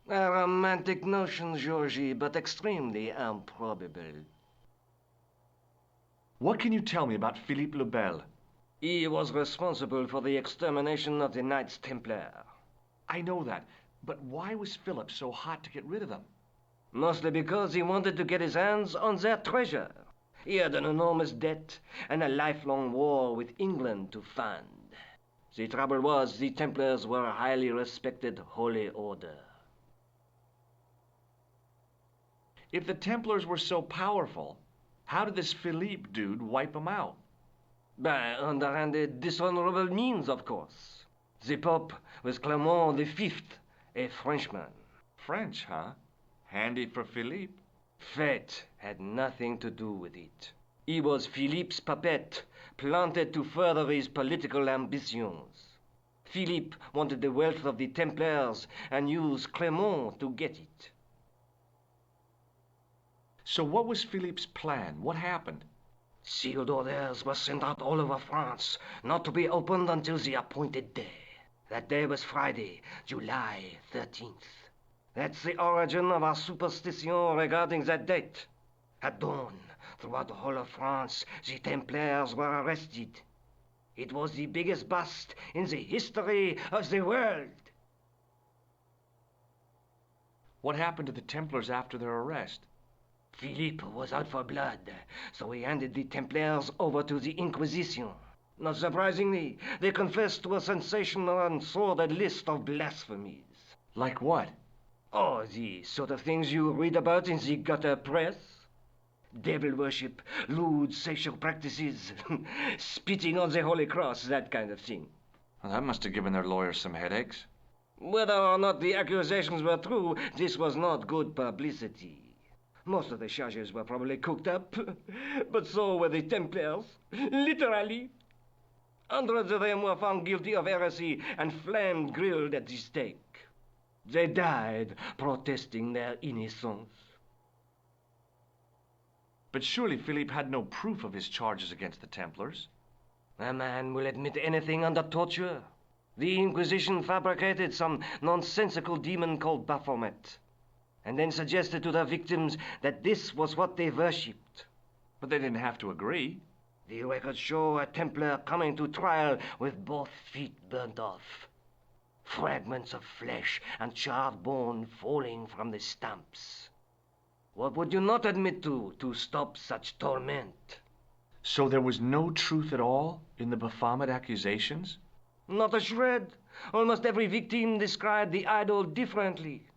A romantic notion, Georgie, but extremely improbable. What can you tell me about Philippe le Bel? He was responsible for the extermination of the Knights Templar. I know that, but why was Philip so hot to get rid of them? Mostly because he wanted to get his hands on their treasure. He had an enormous debt and a lifelong war with England to fund. The trouble was, the Templars were a highly respected holy order. If the Templars were so powerful, How did this Philippe dude wipe them out? By underhanded, dishonorable means, of course. The Pope was Clement V, a Frenchman. French, huh? Handy for Philippe. Fate had nothing to do with it. He was Philippe's puppet, planted to further his political ambitions. Philippe wanted the wealth of the Templars and used Clement to get it. So what was Philippe's plan? What happened? Sealed orders were sent out all over France, not to be opened until the appointed day. That day was Friday, July 13th. That's the origin of our superstition regarding that date. At dawn, throughout the whole of France, the Templars were arrested. It was the biggest bust in the history of the world. What happened to the Templars after their arrest? Philippe was out for blood, so he handed the Templars over to the Inquisition. Not surprisingly, they confessed to a sensational and sordid list of blasphemies. Like what? Oh, the sort of things you read about in the gutter press. Devil worship, lewd sexual practices, spitting on the Holy Cross, that kind of thing. Well, that must have given their lawyers some headaches. Whether or not the accusations were true, this was not good publicity. Most of the charges were probably cooked up, but so were the Templars, literally. Hundreds of them were found guilty of heresy and flamed grilled at the stake. They died protesting their innocence. But surely Philippe had no proof of his charges against the Templars. A man will admit anything under torture. The Inquisition fabricated some nonsensical demon called Baphomet, and then suggested to their victims that this was what they worshipped. But they didn't have to agree. The records show a Templar coming to trial with both feet burnt off. Fragments of flesh and charred bone falling from the stumps. What would you not admit to stop such torment? So there was no truth at all in the Baphomet accusations? Not a shred. Almost every victim described the idol differently.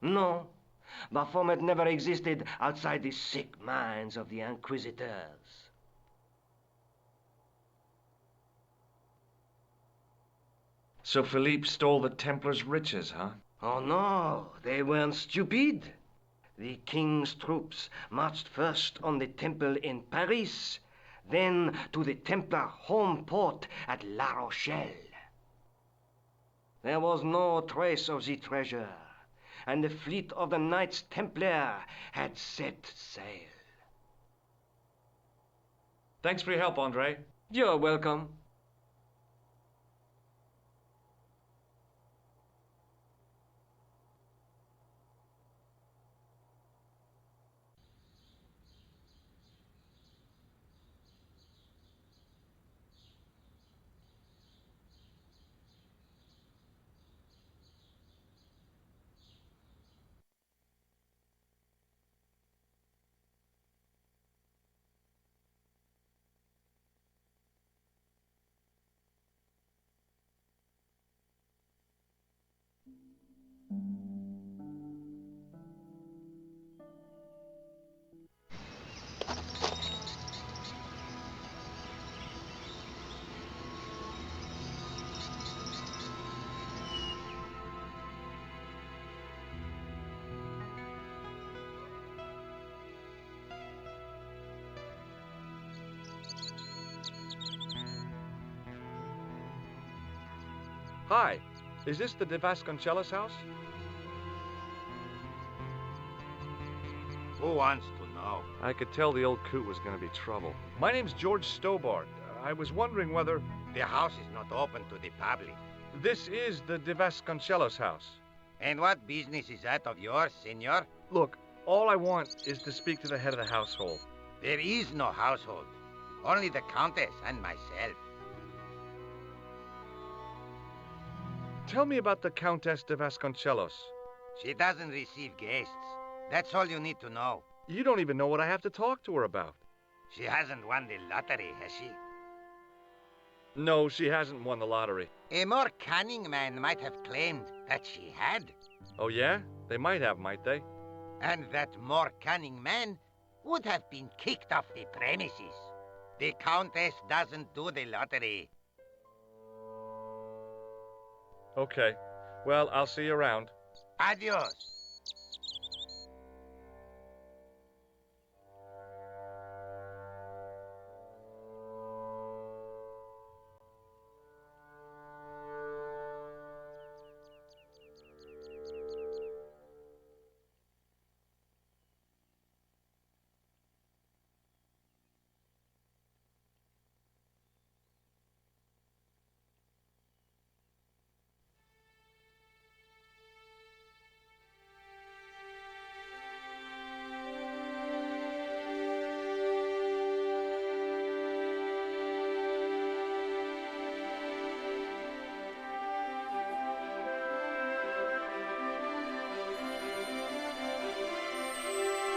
No, Baphomet never existed outside the sick minds of the Inquisitors. So Philippe stole the Templars' riches, huh? Oh no, they weren't stupid. The king's troops marched first on the temple in Paris, then to the Templar home port at La Rochelle. There was no trace of the treasure, and the fleet of the Knights Templar had set sail. Thanks for your help, Andre. You're welcome. Hi, is this the De Vasconcellos house? Who wants to know? I could tell the old coot was going to be trouble. My name's George Stobbart. I was wondering whether... The house is not open to the public. This is the De Vasconcellos house. And what business is that of yours, senor? Look, all I want is to speak to the head of the household. There is no household. Only the Countess and myself. Tell me about the Countess de Vasconcellos. She doesn't receive guests. That's all you need to know. You don't even know what I have to talk to her about. She hasn't won the lottery, has she? No, she hasn't won the lottery. A more cunning man might have claimed that she had. Oh, yeah? They might have, might they? And that more cunning man would have been kicked off the premises. The Countess doesn't do the lottery. Okay. Well, I'll see you around. Adios.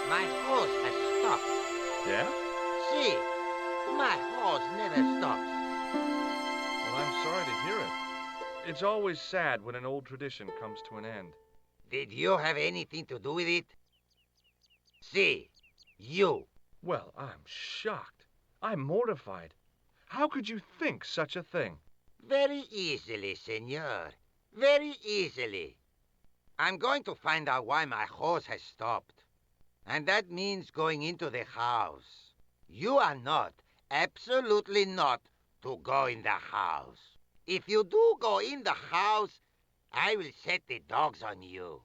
My horse has stopped. Yeah? See, my horse never stops. Well, I'm sorry to hear it. It's always sad when an old tradition comes to an end. Did you have anything to do with it? See, you. Well, I'm shocked. I'm mortified. How could you think such a thing? Very easily, senor. Very easily. I'm going to find out why my horse has stopped. And that means going into the house. You are not, absolutely not, to go in the house. If you do go in the house, I will set the dogs on you.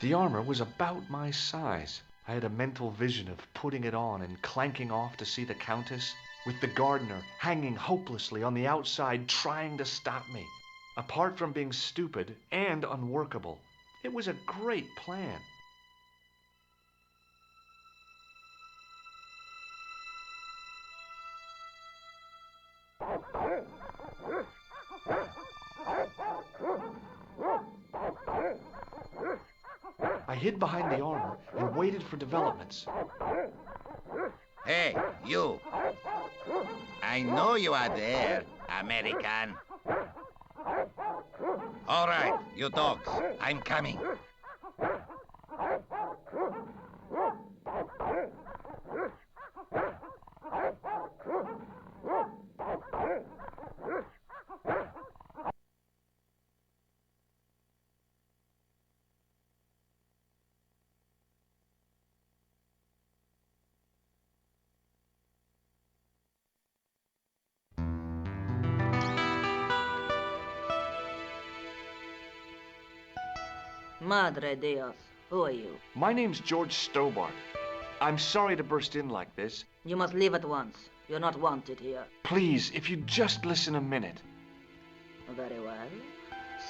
The armor was about my size. I had a mental vision of putting it on and clanking off to see the Countess, with the gardener hanging hopelessly on the outside trying to stop me. Apart from being stupid and unworkable, it was a great plan. I hid behind the armor and waited for developments. Hey, you. I know you are there, American. All right, you dogs, I'm coming. Madre Dios, who are you? My name's George Stobbart. I'm sorry to burst in like this. You must leave at once. You're not wanted here. Please, if you'd just listen a minute. Very well.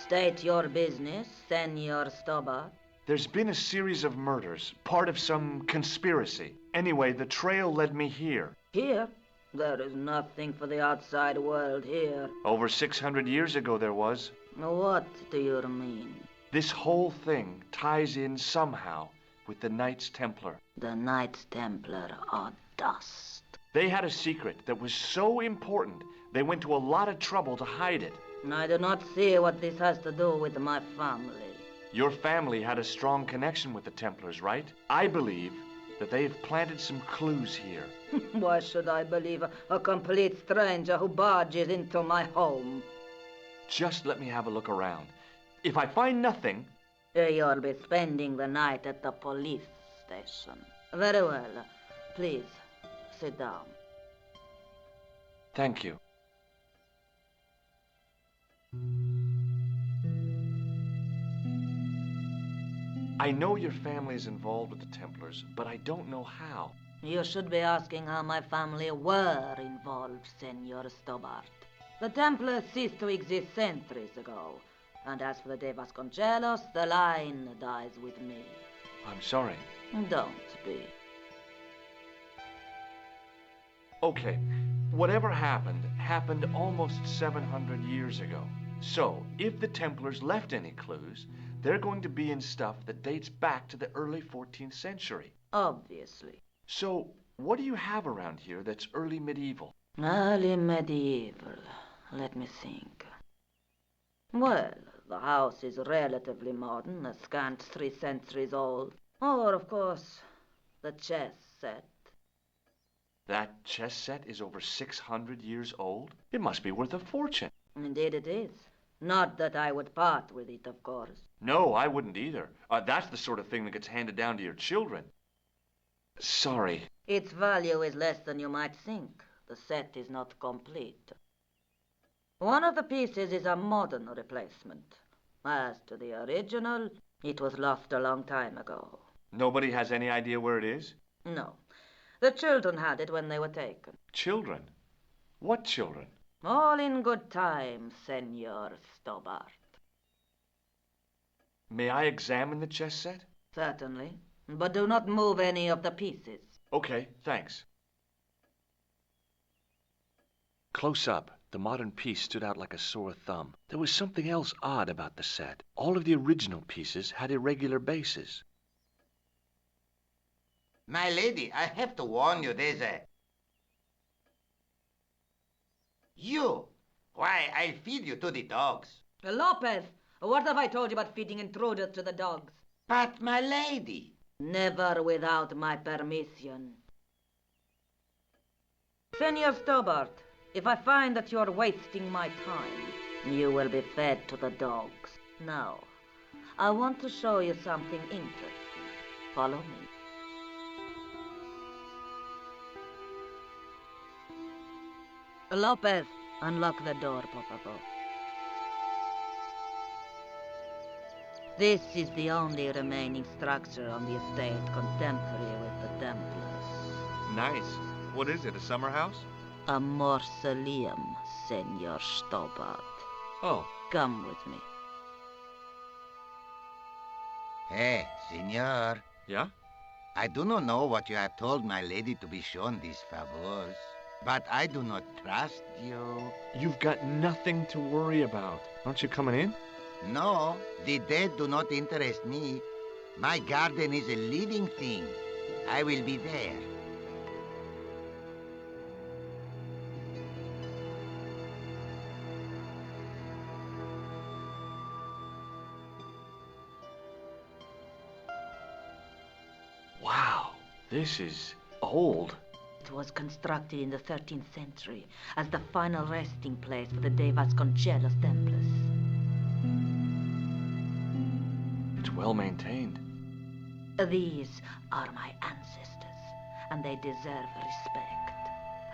State your business, Senor Stobbart. There's been a series of murders, part of some conspiracy. Anyway, the trail led me here. Here? There is nothing for the outside world here. Over 600 years ago there was. What do you mean? This whole thing ties in somehow with the Knights Templar. The Knights Templar are dust. They had a secret that was so important, they went to a lot of trouble to hide it. I do not see what this has to do with my family. Your family had a strong connection with the Templars, right? I believe that they have planted some clues here. Why should I believe a complete stranger who barges into my home? Just let me have a look around. If I find nothing... You'll be spending the night at the police station. Very well. Please, sit down. Thank you. I know your family is involved with the Templars, but I don't know how. You should be asking how my family were involved, Senor Stobbart. The Templars ceased to exist centuries ago. And as for the De Vasconcelos, the line dies with me. I'm sorry. Don't be. Okay, whatever happened almost 700 years ago. So, if the Templars left any clues, they're going to be in stuff that dates back to the early 14th century. Obviously. So, what do you have around here that's early medieval? Early medieval. Let me think. Well, the house is relatively modern, a scant 3 centuries old. Or, of course, the chess set. That chess set is over 600 years old? It must be worth a fortune. Indeed it is. Not that I would part with it, of course. No, I wouldn't either. That's the sort of thing that gets handed down to your children. Sorry. Its value is less than you might think. The set is not complete. One of the pieces is a modern replacement. As to the original, it was lost a long time ago. Nobody has any idea where it is? No. The children had it when they were taken. Children? What children? All in good time, Senor Stobbart. May I examine the chess set? Certainly. But do not move any of the pieces. Okay, thanks. Close up, the modern piece stood out like a sore thumb. There was something else odd about the set. All of the original pieces had irregular bases. My lady, I have to warn you, there's a... You! Why, I'll feed you to the dogs. Lopez, what have I told you about feeding intruders to the dogs? But, my lady... Never without my permission. Senor Stobbart, if I find that you're wasting my time, you will be fed to the dogs. Now, I want to show you something interesting. Follow me. Lopez, unlock the door, por favor. This is the only remaining structure on the estate contemporary with the Templars. Nice. What is it, a summer house? A mausoleum, Senor Stobbart. Oh. Come with me. Hey, senor. Yeah? I do not know what you have told my lady to be shown these favors, but I do not trust you. You've got nothing to worry about. Aren't you coming in? No, the dead do not interest me. My garden is a living thing. I will be there. Wow, this is old. It was constructed in the 13th century as the final resting place for the De Vasconcelos Templars. It's well maintained. These are my ancestors, and they deserve respect.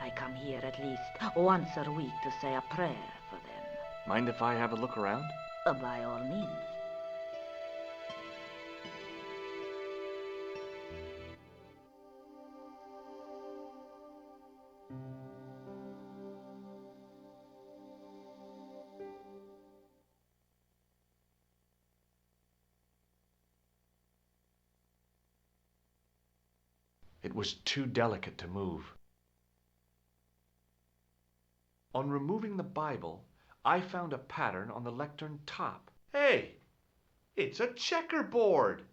I come here at least once a week to say a prayer for them. Mind if I have a look around? By all means. It was too delicate to move. On removing the Bible, I found a pattern on the lectern top. Hey! It's a checkerboard!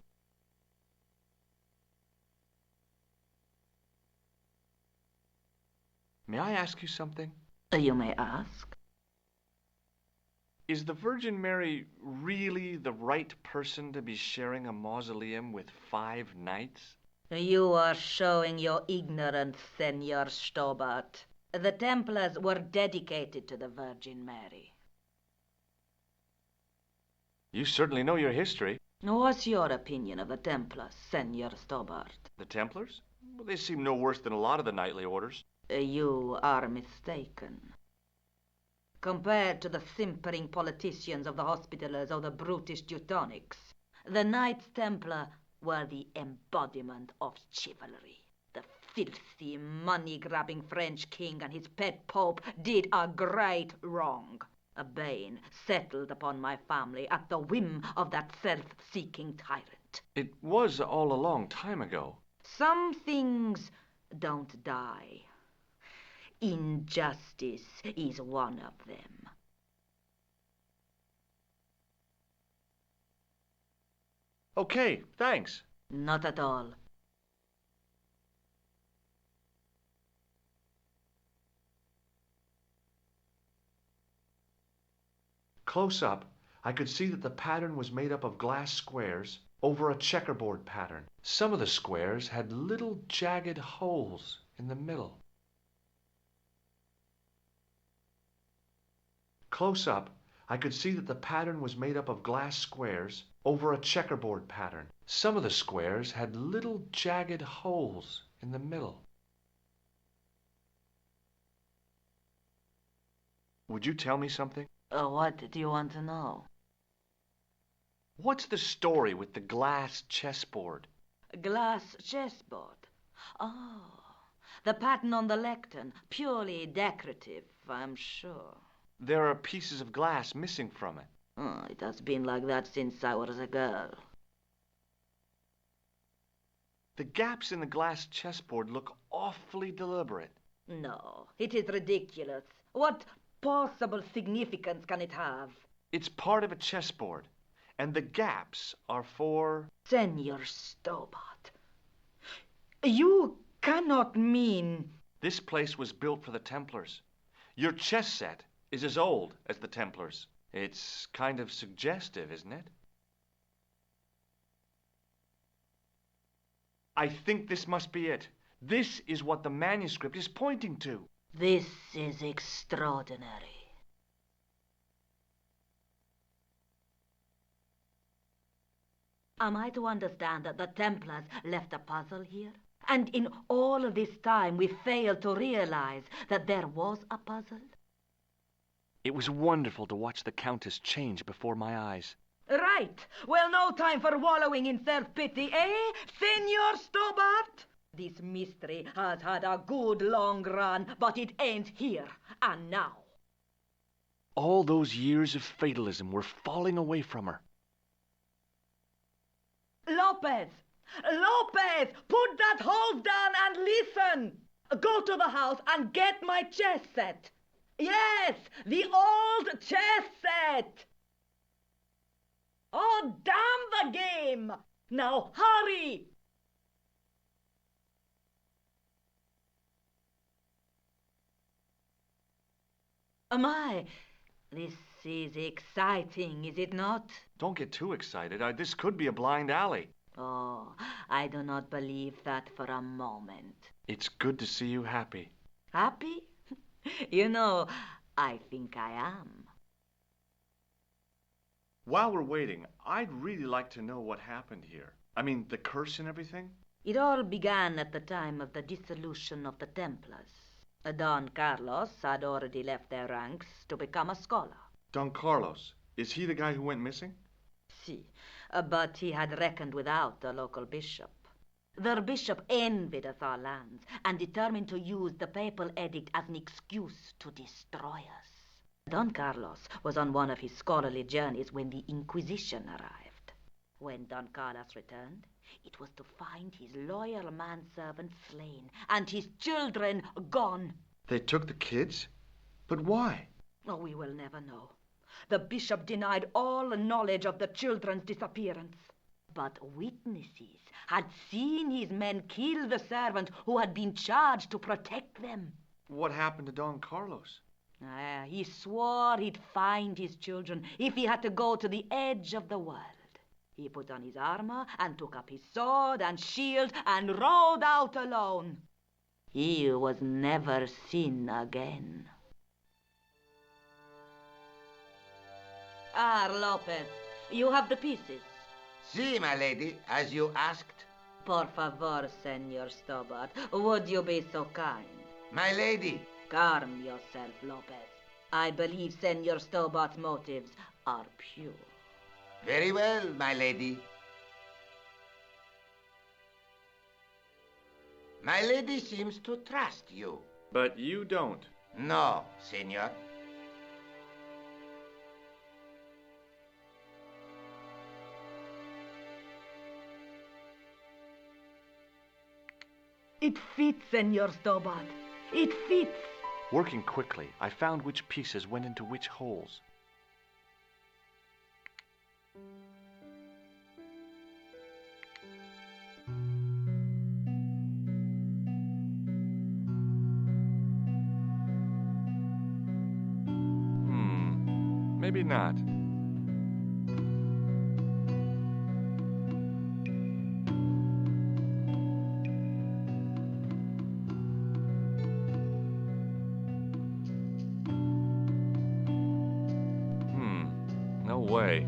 May I ask you something? You may ask. Is the Virgin Mary really the right person to be sharing a mausoleum with 5 knights? You are showing your ignorance, Senor Stobbart. The Templars were dedicated to the Virgin Mary. You certainly know your history. What's your opinion of the Templars, Senor Stobbart? The Templars? Well, they seem no worse than a lot of the knightly orders. You are mistaken. Compared to the simpering politicians of the Hospitallers or the brutish Teutonics, the Knights Templar were the embodiment of chivalry, the filthy, money-grabbing French king and his pet pope did a great wrong. A bane settled upon my family at the whim of that self-seeking tyrant. It was all a long time ago. Some things don't die. Injustice is one of them. Okay, thanks. Not at all. Close up, I could see that the pattern was made up of glass squares over a checkerboard pattern. Some of the squares had little jagged holes in the middle. Close up, I could see that the pattern was made up of glass squares over a checkerboard pattern. Some of the squares had little jagged holes in the middle. Would you tell me something? What do you want to know? What's the story with the glass chessboard? Glass chessboard. Oh, the pattern on the lectern. Purely decorative, I'm sure. There are pieces of glass missing from it. Oh, it has been like that since I was a girl. The gaps in the glass chessboard look awfully deliberate. No, it is ridiculous. What possible significance can it have? It's part of a chessboard, and the gaps are for... Senor Stobbart, you cannot mean... This place was built for the Templars. Your chess set is as old as the Templars. It's kind of suggestive, isn't it? I think this must be it. This is what the manuscript is pointing to. This is extraordinary. Am I to understand that the Templars left a puzzle here? And in all of this time we failed to realize that there was a puzzle? It was wonderful to watch the Countess change before my eyes. Right. Well, no time for wallowing in self-pity, eh, Senor Stobbart? This mystery has had a good long run, but it ends here and now. All those years of fatalism were falling away from her. Lopez! Lopez! Put that hose down and listen! Go to the house and get my chess set. Yes, the old chess set! Oh, damn the game! Now hurry! My, this is exciting, is it not? Don't get too excited. This could be a blind alley. Oh, I do not believe that for a moment. It's good to see you happy. Happy? You know, I think I am. While we're waiting, I'd really like to know what happened here. I mean, the curse and everything. It all began at the time of the dissolution of the Templars. Don Carlos had already left their ranks to become a scholar. Don Carlos, is he the guy who went missing? Si, but he had reckoned without the local bishop. Their bishop envied us our lands and determined to use the papal edict as an excuse to destroy us. Don Carlos was on one of his scholarly journeys when the Inquisition arrived. When Don Carlos returned, it was to find his loyal manservant slain and his children gone. They took the kids? But why? Oh, we will never know. The bishop denied all knowledge of the children's disappearance. But witnesses had seen his men kill the servant who had been charged to protect them. What happened to Don Carlos? He swore he'd find his children if he had to go to the edge of the world. He put on his armor and took up his sword and shield and rode out alone. He was never seen again. Lopez, you have the pieces. Si, my lady, as you asked. Por favor, Senor Stobbart, would you be so kind? My lady. Calm yourself, Lopez. I believe Senor Stobbart's motives are pure. Very well, my lady. My lady seems to trust you. But you don't. No, senor. It fits, Senor Stobbart. It fits. Working quickly, I found which pieces went into which holes. Maybe not. No way.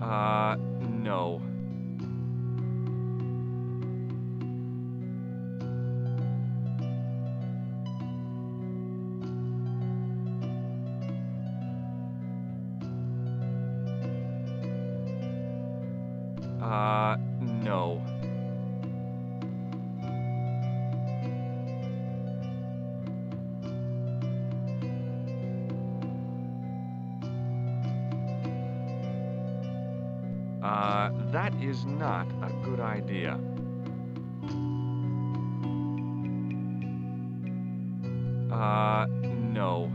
No. No. That is not a good idea. No.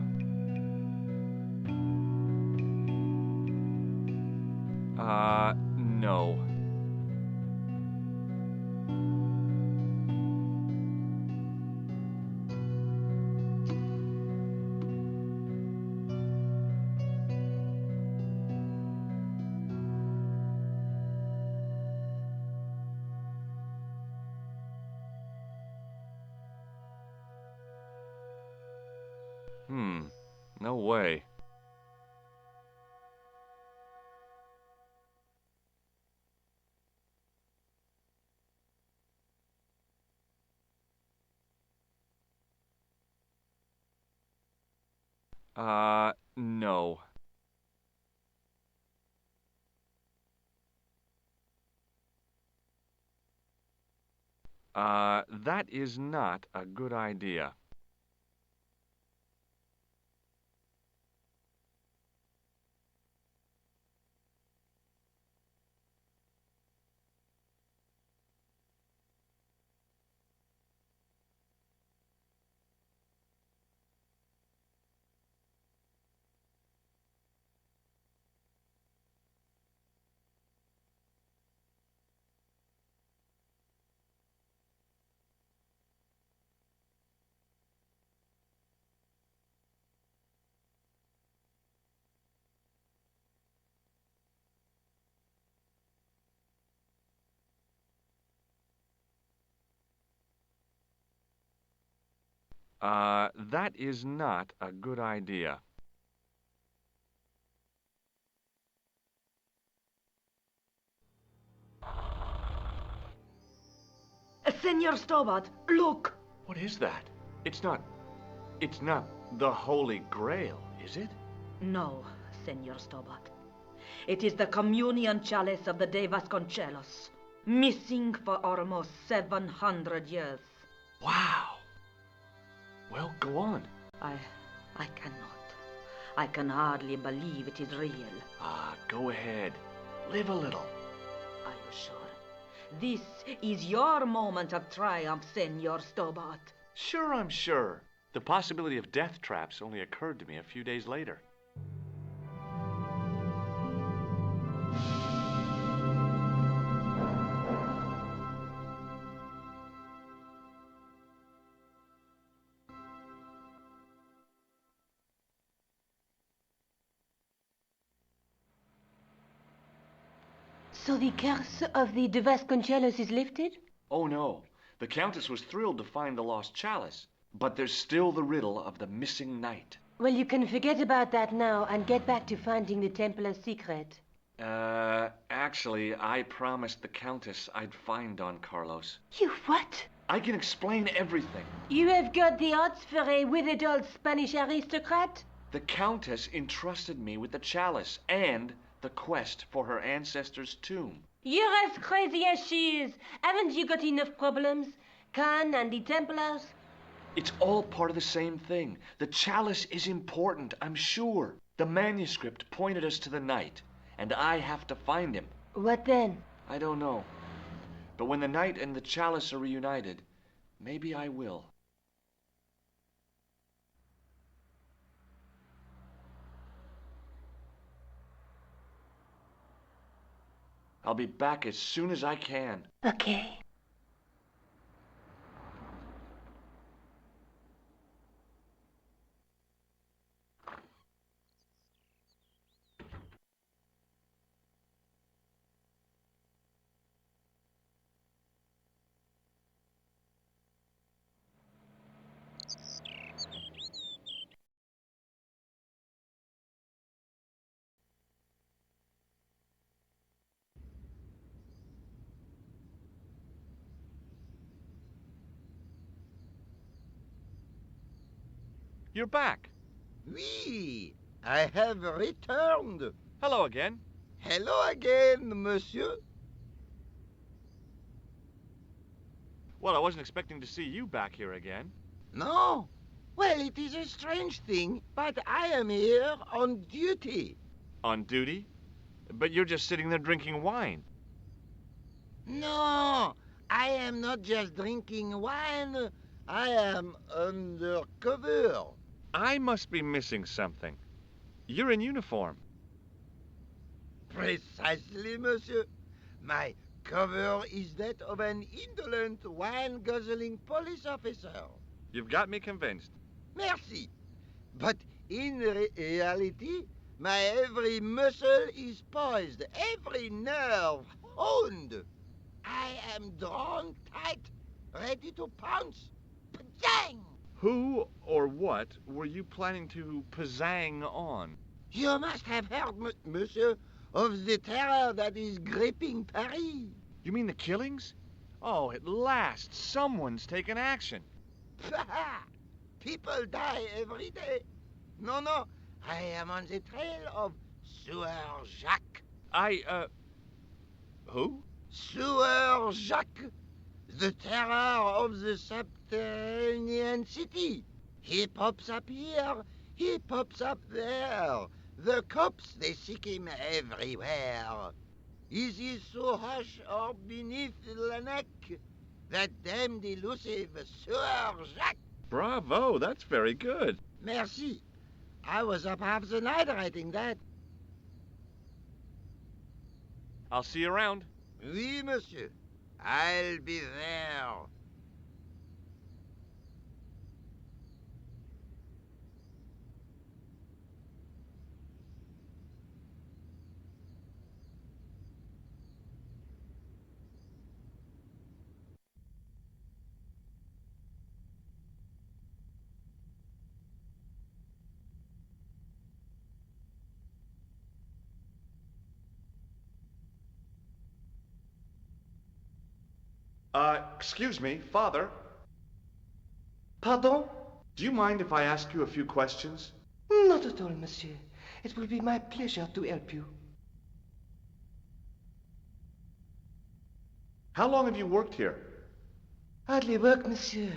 No. No way. No. That is not a good idea. That is not a good idea. Senor Stobbart, look! What is that? It's not the Holy Grail, is it? No, Senor Stobbart. It is the communion chalice of the De Vasconcelos, missing for almost 700 years. Wow! Well, go on. I cannot. I can hardly believe it is real. Go ahead. Live a little. Are you sure? This is your moment of triumph, Senor Stobbart. Sure, I'm sure. The possibility of death traps only occurred to me a few days later. So the curse of the De Vasconcelos is lifted? Oh no. The Countess was thrilled to find the lost chalice. But there's still the riddle of the missing knight. Well, you can forget about that now and get back to finding the Templars' secret. Actually, I promised the Countess I'd find Don Carlos. You what? I can explain everything. You have got the odds for a withered old Spanish aristocrat? The Countess entrusted me with the chalice and The quest for her ancestor's tomb. You're as crazy as she is. Haven't you got enough problems? Khan and the Templars? It's all part of the same thing. The chalice is important, I'm sure. The manuscript pointed us to the knight, and I have to find him. What then? I don't know. But when the knight and the chalice are reunited, maybe I will. I'll be back as soon as I can. Okay. You're back. Oui, I have returned. Hello again. Hello again, monsieur. Well, I wasn't expecting to see you back here again. No? Well, it is a strange thing, but I am here on duty. On duty? But you're just sitting there drinking wine. No, I am not just drinking wine. I am undercover. I must be missing something. You're in uniform. Precisely, monsieur. My cover is that of an indolent, wine-guzzling police officer. You've got me convinced. Merci. But in reality, my every muscle is poised, every nerve honed. I am drawn tight, ready to pounce. Pajang! Who or what were you planning to pizzang on? You must have heard, monsieur, of the terror that is gripping Paris. You mean the killings? Oh, at last, someone's taken action. People die every day. No, I am on the trail of Sieur Jacques. Who? Sieur Jacques, the terror of the subterranean city. He pops up here, he pops up there. The cops, they seek him everywhere. Is he so hush or beneath the neck? That damned elusive Sieur Jacques. Bravo, that's very good. Merci. I was up half the night writing that. I'll see you around. Oui, monsieur. I'll be there. Excuse me, Father. Pardon? Do you mind if I ask you a few questions? Not at all, monsieur. It will be my pleasure to help you. How long have you worked here? Hardly work, monsieur.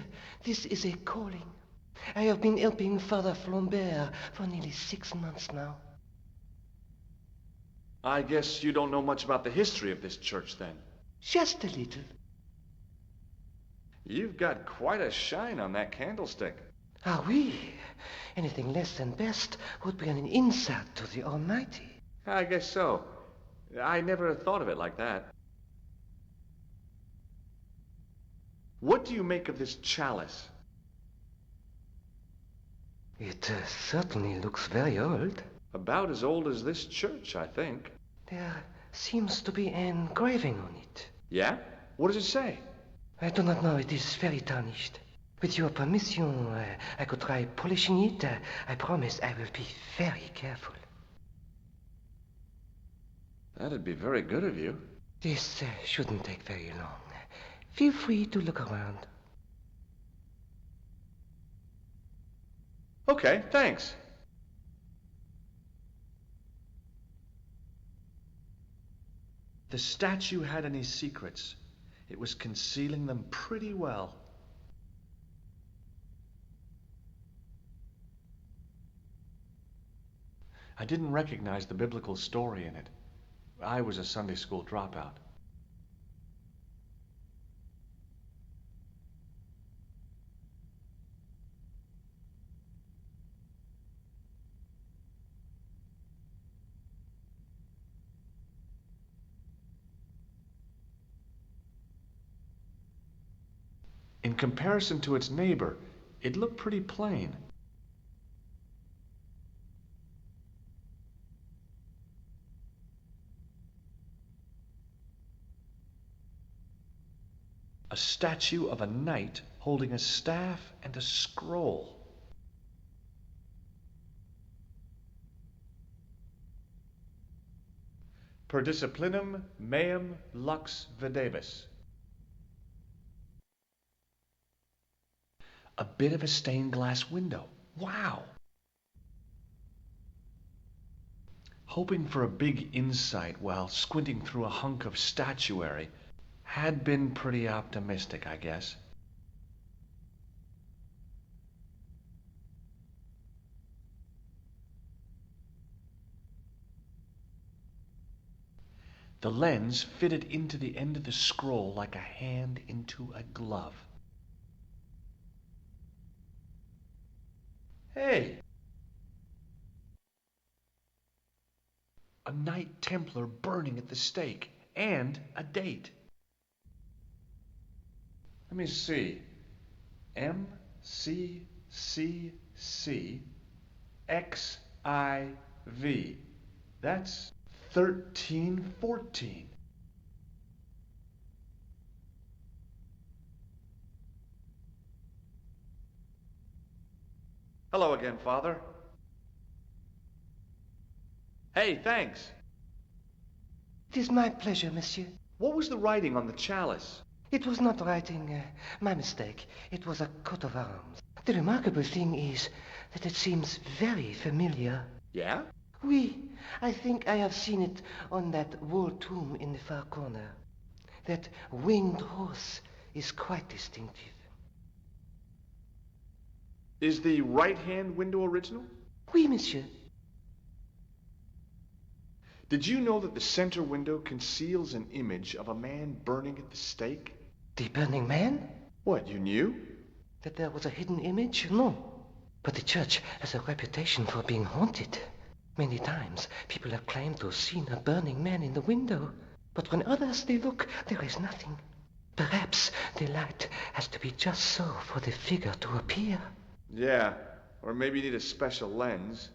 This is a calling. I have been helping Father Flambert for nearly 6 months now. I guess you don't know much about the history of this church, then. Just a little. You've got quite a shine on that candlestick. Ah, oui. Anything less than best would be an insult to the Almighty. I guess so. I never thought of it like that. What do you make of this chalice? It certainly looks very old. About as old as this church, I think. There seems to be an engraving on it. Yeah? What does it say? I do not know. It is very tarnished. With your permission, I could try polishing it. I promise I will be very careful. That'd be very good of you. This shouldn't take very long. Feel free to look around. Okay, thanks. the statue had any secrets, it was concealing them pretty well. I didn't recognize the biblical story in it. I was a Sunday school dropout. In comparison to its neighbor, it looked pretty plain. A statue of a knight holding a staff and a scroll. Per disciplinum meum lux videbis. A bit of a stained glass window. Wow! Hoping for a big insight while squinting through a hunk of statuary had been pretty optimistic, I guess. The lens fitted into the end of the scroll like a hand into a glove. Hey! A Knight Templar burning at the stake, and a date. Let me see. MCCCXIV. That's 1314. Hello again, Father. Hey, thanks. It is my pleasure, monsieur. What was the writing on the chalice? It was not writing, my mistake. It was a coat of arms. The remarkable thing is that it seems very familiar. Yeah? Oui, I think I have seen it on that wall tomb in the far corner. That winged horse is quite distinctive. Is the right-hand window original? Oui, monsieur. Did you know that the center window conceals an image of a man burning at the stake? The burning man? What, you knew? That there was a hidden image? No. But the church has a reputation for being haunted. Many times people have claimed to have seen a burning man in the window. But when others they look, there is nothing. Perhaps the light has to be just so for the figure to appear. Yeah, or maybe you need a special lens.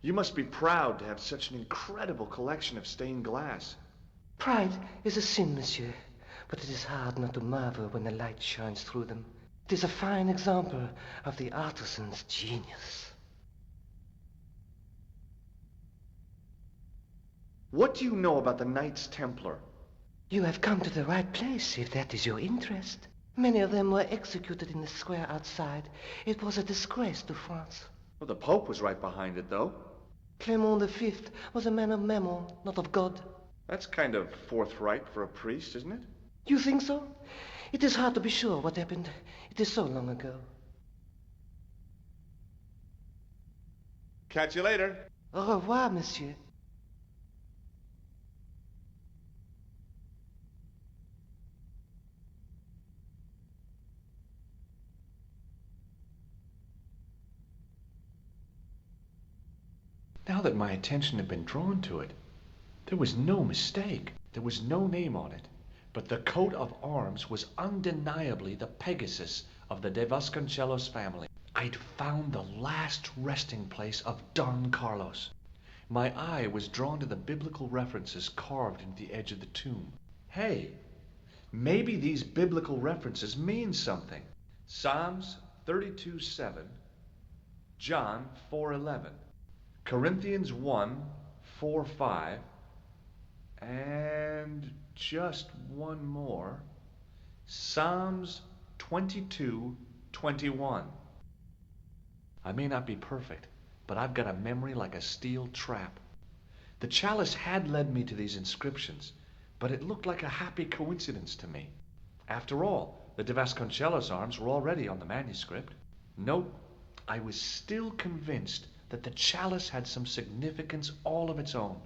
You must be proud to have such an incredible collection of stained glass. Pride is a sin, monsieur, but it is hard not to marvel when the light shines through them. It is a fine example of the artisan's genius. What do you know about the Knights Templar? You have come to the right place, if that is your interest. Many of them were executed in the square outside. It was a disgrace to France. Well, the Pope was right behind it, though. Clement V was a man of mammon, not of God. That's kind of forthright for a priest, isn't it? You think so? It is hard to be sure what happened. It is so long ago. Catch you later. Au revoir, monsieur. Now that my attention had been drawn to it, there was no mistake. There was no name on it. But the coat of arms was undeniably the Pegasus of the De Vasconcelos family. I'd found the last resting place of Don Carlos. My eye was drawn to the biblical references carved into the edge of the tomb. Hey, maybe these biblical references mean something. Psalms 32:7, John 4:11. Corinthians 1:4-5, and just one more, Psalms 22:21. I may not be perfect, but I've got a memory like a steel trap. The chalice had led me to these inscriptions, but it looked like a happy coincidence to me. After all, the de Vasconcellos arms were already on the manuscript. Nope, I was still convinced that the chalice had some significance all of its own.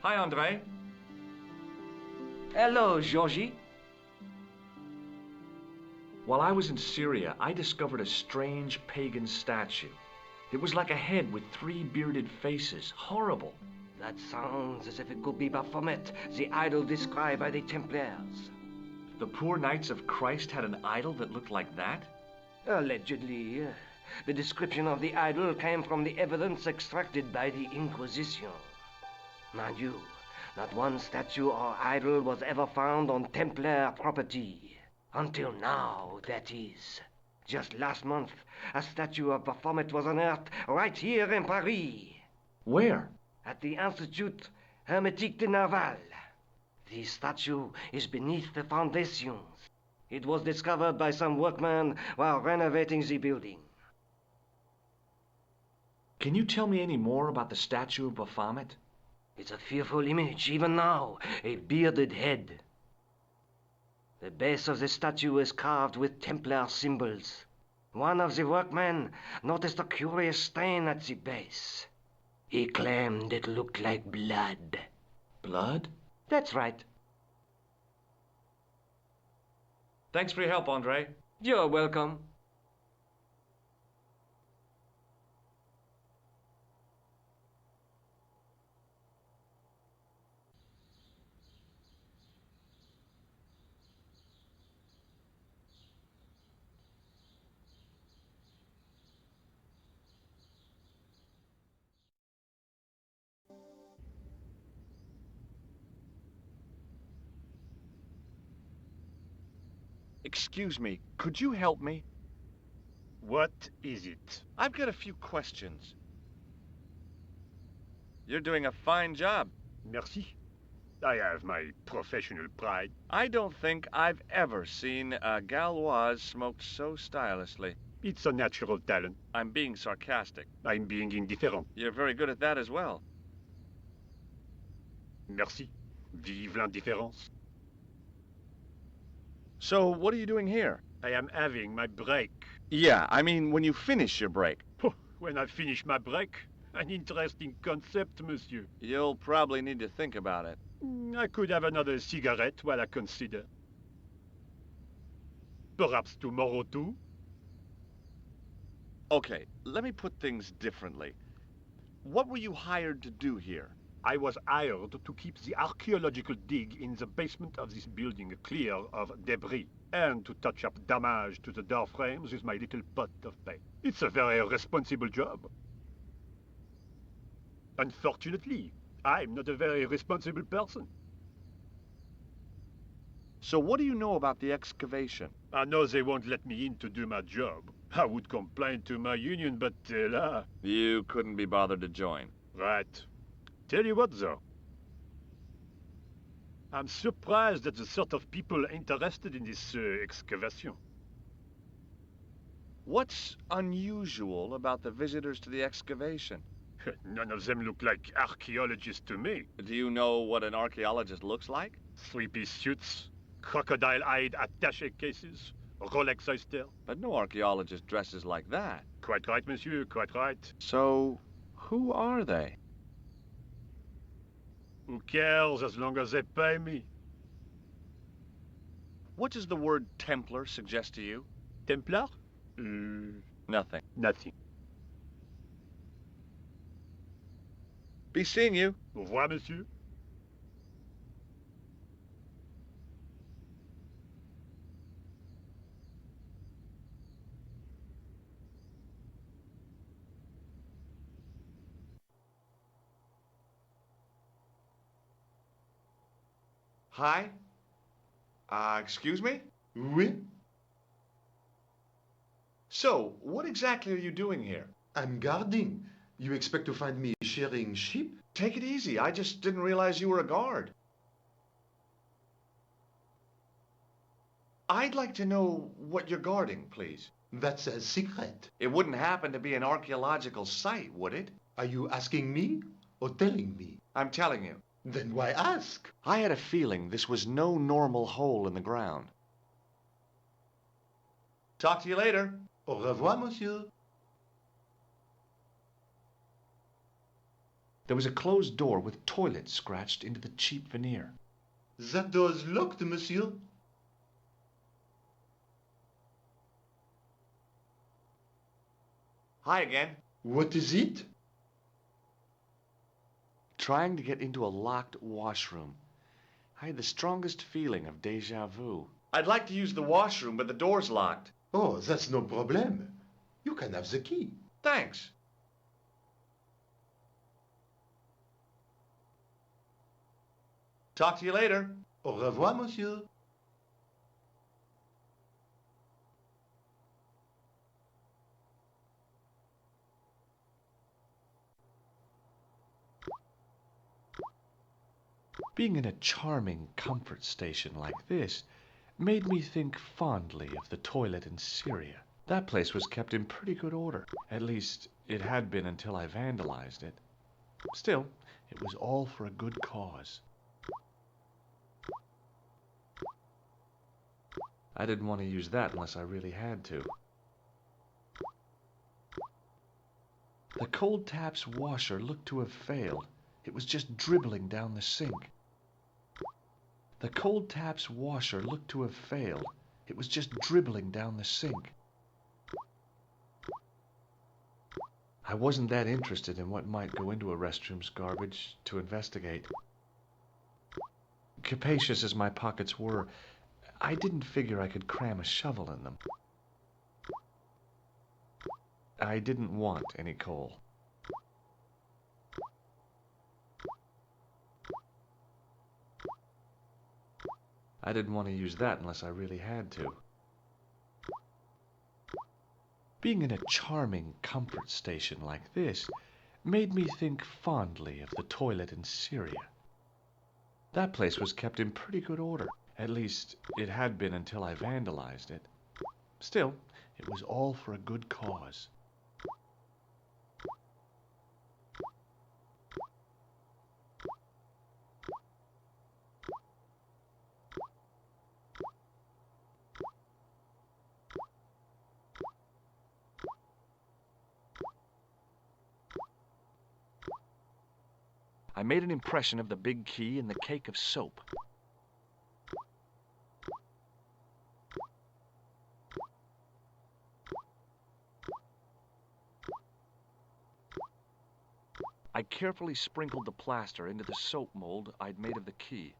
Hi, Andre. Hello, Georgie. While I was in Syria, I discovered a strange pagan statue. It was like a head with 3 bearded faces. Horrible. That sounds as if it could be Baphomet, the idol described by the Templars. The poor Knights of Christ had an idol that looked like that? Allegedly. The description of the idol came from the evidence extracted by the Inquisition. Mind you, not one statue or idol was ever found on Templar property. Until now, that is. Just last month, a statue of Baphomet was unearthed right here in Paris. Where? At the Institut Hermétique de Nerval. The statue is beneath the foundations. It was discovered by some workmen while renovating the building. Can you tell me any more about the statue of Baphomet? It's a fearful image, even now, a bearded head. The base of the statue is carved with Templar symbols. One of the workmen noticed a curious stain at the base. He claimed it looked like blood. Blood? That's right. Thanks for your help, Andre. You're welcome. Excuse me, could you help me? What is it? I've got a few questions. You're doing a fine job. Merci. I have my professional pride. I don't think I've ever seen a Gauloise smoked so stylishly. It's a natural talent. I'm being sarcastic. I'm being indifferent. You're very good at that as well. Merci. Vive l'indifférence. So, what are you doing here? I am having my break. Yeah, I mean when you finish your break. When I finish my break? An interesting concept, monsieur. You'll probably need to think about it. I could have another cigarette while I consider. Perhaps tomorrow too? Okay, let me put things differently. What were you hired to do here? I was hired to keep the archaeological dig in the basement of this building clear of debris, and to touch up damage to the door frames with my little pot of paint. It's a very responsible job. Unfortunately, I'm not a very responsible person. So what do you know about the excavation? I know they won't let me in to do my job. I would complain to my union, but là... You couldn't be bothered to join. Right. Tell you what, though. I'm surprised at the sort of people interested in this excavation. What's unusual about the visitors to the excavation? None of them look like archaeologists to me. Do you know what an archaeologist looks like? 3-piece suits, crocodile-eyed attaché cases, Rolex oyster. But no archaeologist dresses like that. Quite right, monsieur, quite right. So, who are they? Who cares as long as they pay me? What does the word Templar suggest to you? Templar? Nothing. Nothing. Be seeing you. Au revoir, monsieur. Hi? Excuse me? Oui? So, what exactly are you doing here? I'm guarding. You expect to find me shearing sheep? Take it easy. I just didn't realize you were a guard. I'd like to know what you're guarding, please. That's a secret. It wouldn't happen to be an archaeological site, would it? Are you asking me or telling me? I'm telling you. Then why ask? I had a feeling this was no normal hole in the ground. Talk to you later. Au revoir, monsieur. There was a closed door with toilet scratched into the cheap veneer. That door's locked, monsieur. Hi again. What is it? Trying to get into a locked washroom. I had the strongest feeling of déjà vu. I'd like to use the washroom, but the door's locked. Oh, that's no problem. You can have the key. Thanks. Talk to you later. Au revoir, monsieur. Being in a charming comfort station like this made me think fondly of the toilet in Syria. That place was kept in pretty good order. At least, it had been until I vandalized it. Still, it was all for a good cause. I didn't want to use that unless I really had to. The cold tap's washer looked to have failed. It was just dribbling down the sink. The cold tap's washer looked to have failed. It was just dribbling down the sink. I wasn't that interested in what might go into a restroom's garbage to investigate. Capacious as my pockets were, I didn't figure I could cram a shovel in them. I didn't want any coal. I didn't want to use that unless I really had to. Being in a charming comfort station like this made me think fondly of the toilet in Syria. That place was kept in pretty good order. At least, it had been until I vandalized it. Still, it was all for a good cause. I made an impression of the big key in the cake of soap. I carefully sprinkled the plaster into the soap mold I'd made of the key.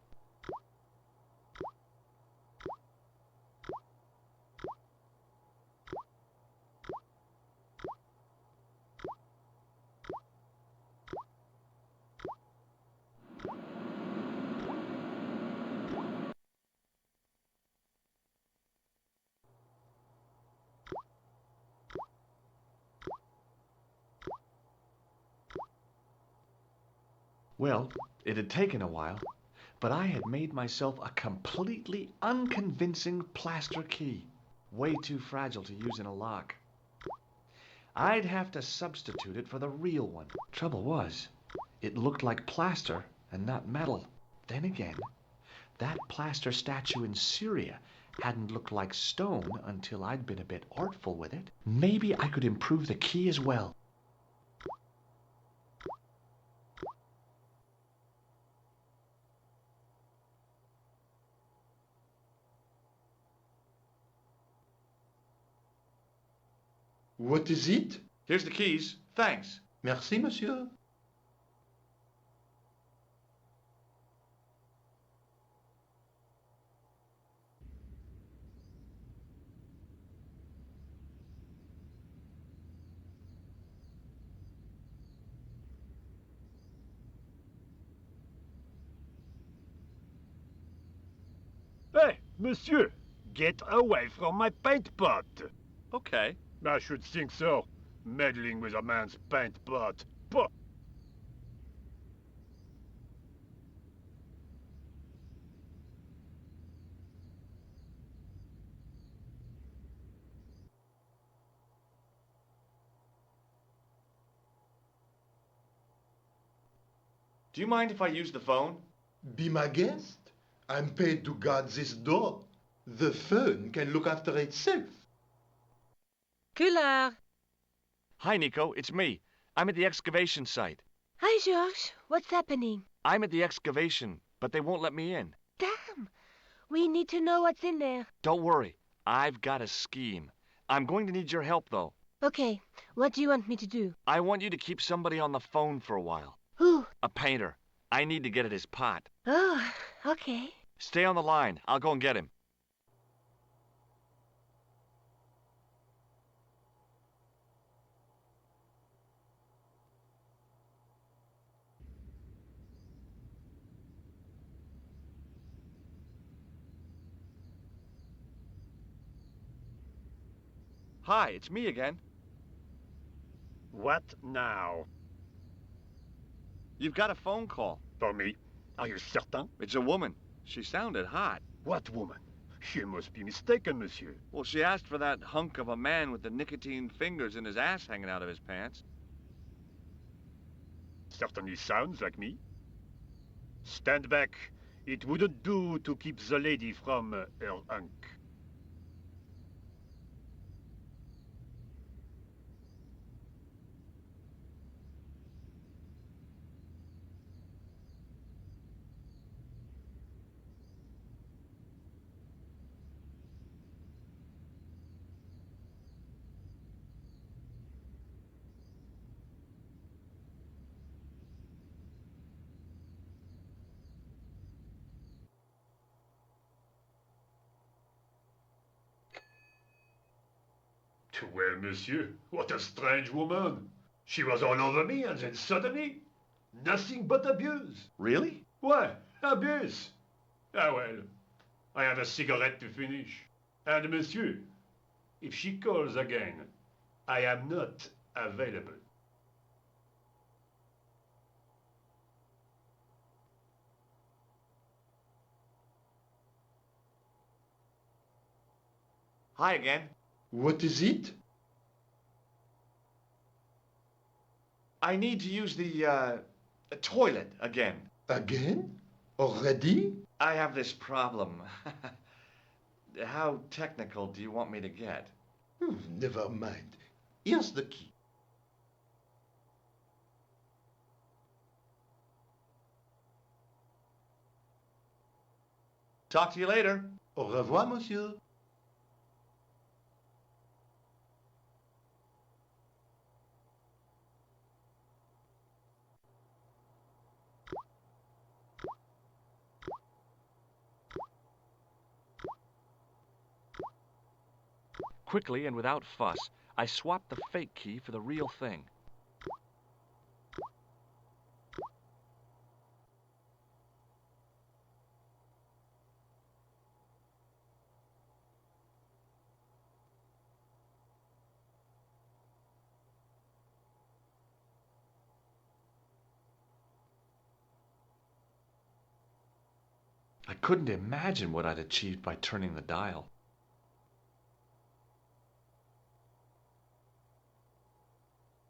Well, it had taken a while, but I had made myself a completely unconvincing plaster key. Way too fragile to use in a lock. I'd have to substitute it for the real one. Trouble was, it looked like plaster and not metal. Then again, that plaster statue in Syria hadn't looked like stone until I'd been a bit artful with it. Maybe I could improve the key as well. What is it? Here's the keys. Thanks. Merci, monsieur. Hey, monsieur, get away from my paint pot. Okay. I should think so. Meddling with a man's paint pot. Puh. Do you mind if I use the phone? Be my guest. I'm paid to guard this door. The phone can look after itself. Coulard. Hi, Nico. It's me. I'm at the excavation site. Hi, Georges. What's happening? I'm at the excavation, but they won't let me in. Damn. We need to know what's in there. Don't worry. I've got a scheme. I'm going to need your help, though. Okay. What do you want me to do? I want you to keep somebody on the phone for a while. Who? A painter. I need to get at his pot. Oh, okay. Stay on the line. I'll go and get him. Hi, it's me again. What now? You've got a phone call. For me? Are you certain? It's a woman. She sounded hot. What woman? She must be mistaken, monsieur. Well, she asked for that hunk of a man with the nicotine fingers and his ass hanging out of his pants. Certainly sounds like me. Stand back. It wouldn't do to keep the lady from her hunk. Well, monsieur, what a strange woman. She was all over me, and then suddenly, nothing but abuse. Really? Why, abuse? Ah well, I have a cigarette to finish. And monsieur, if she calls again, I am not available. Hi again. What is it? I need to use the toilet again. Again? Already? I have this problem. How technical do you want me to get? Never mind. Here's the key. Talk to you later. Au revoir, monsieur. Quickly and without fuss, I swapped the fake key for the real thing. I couldn't imagine what I'd achieved by turning the dial.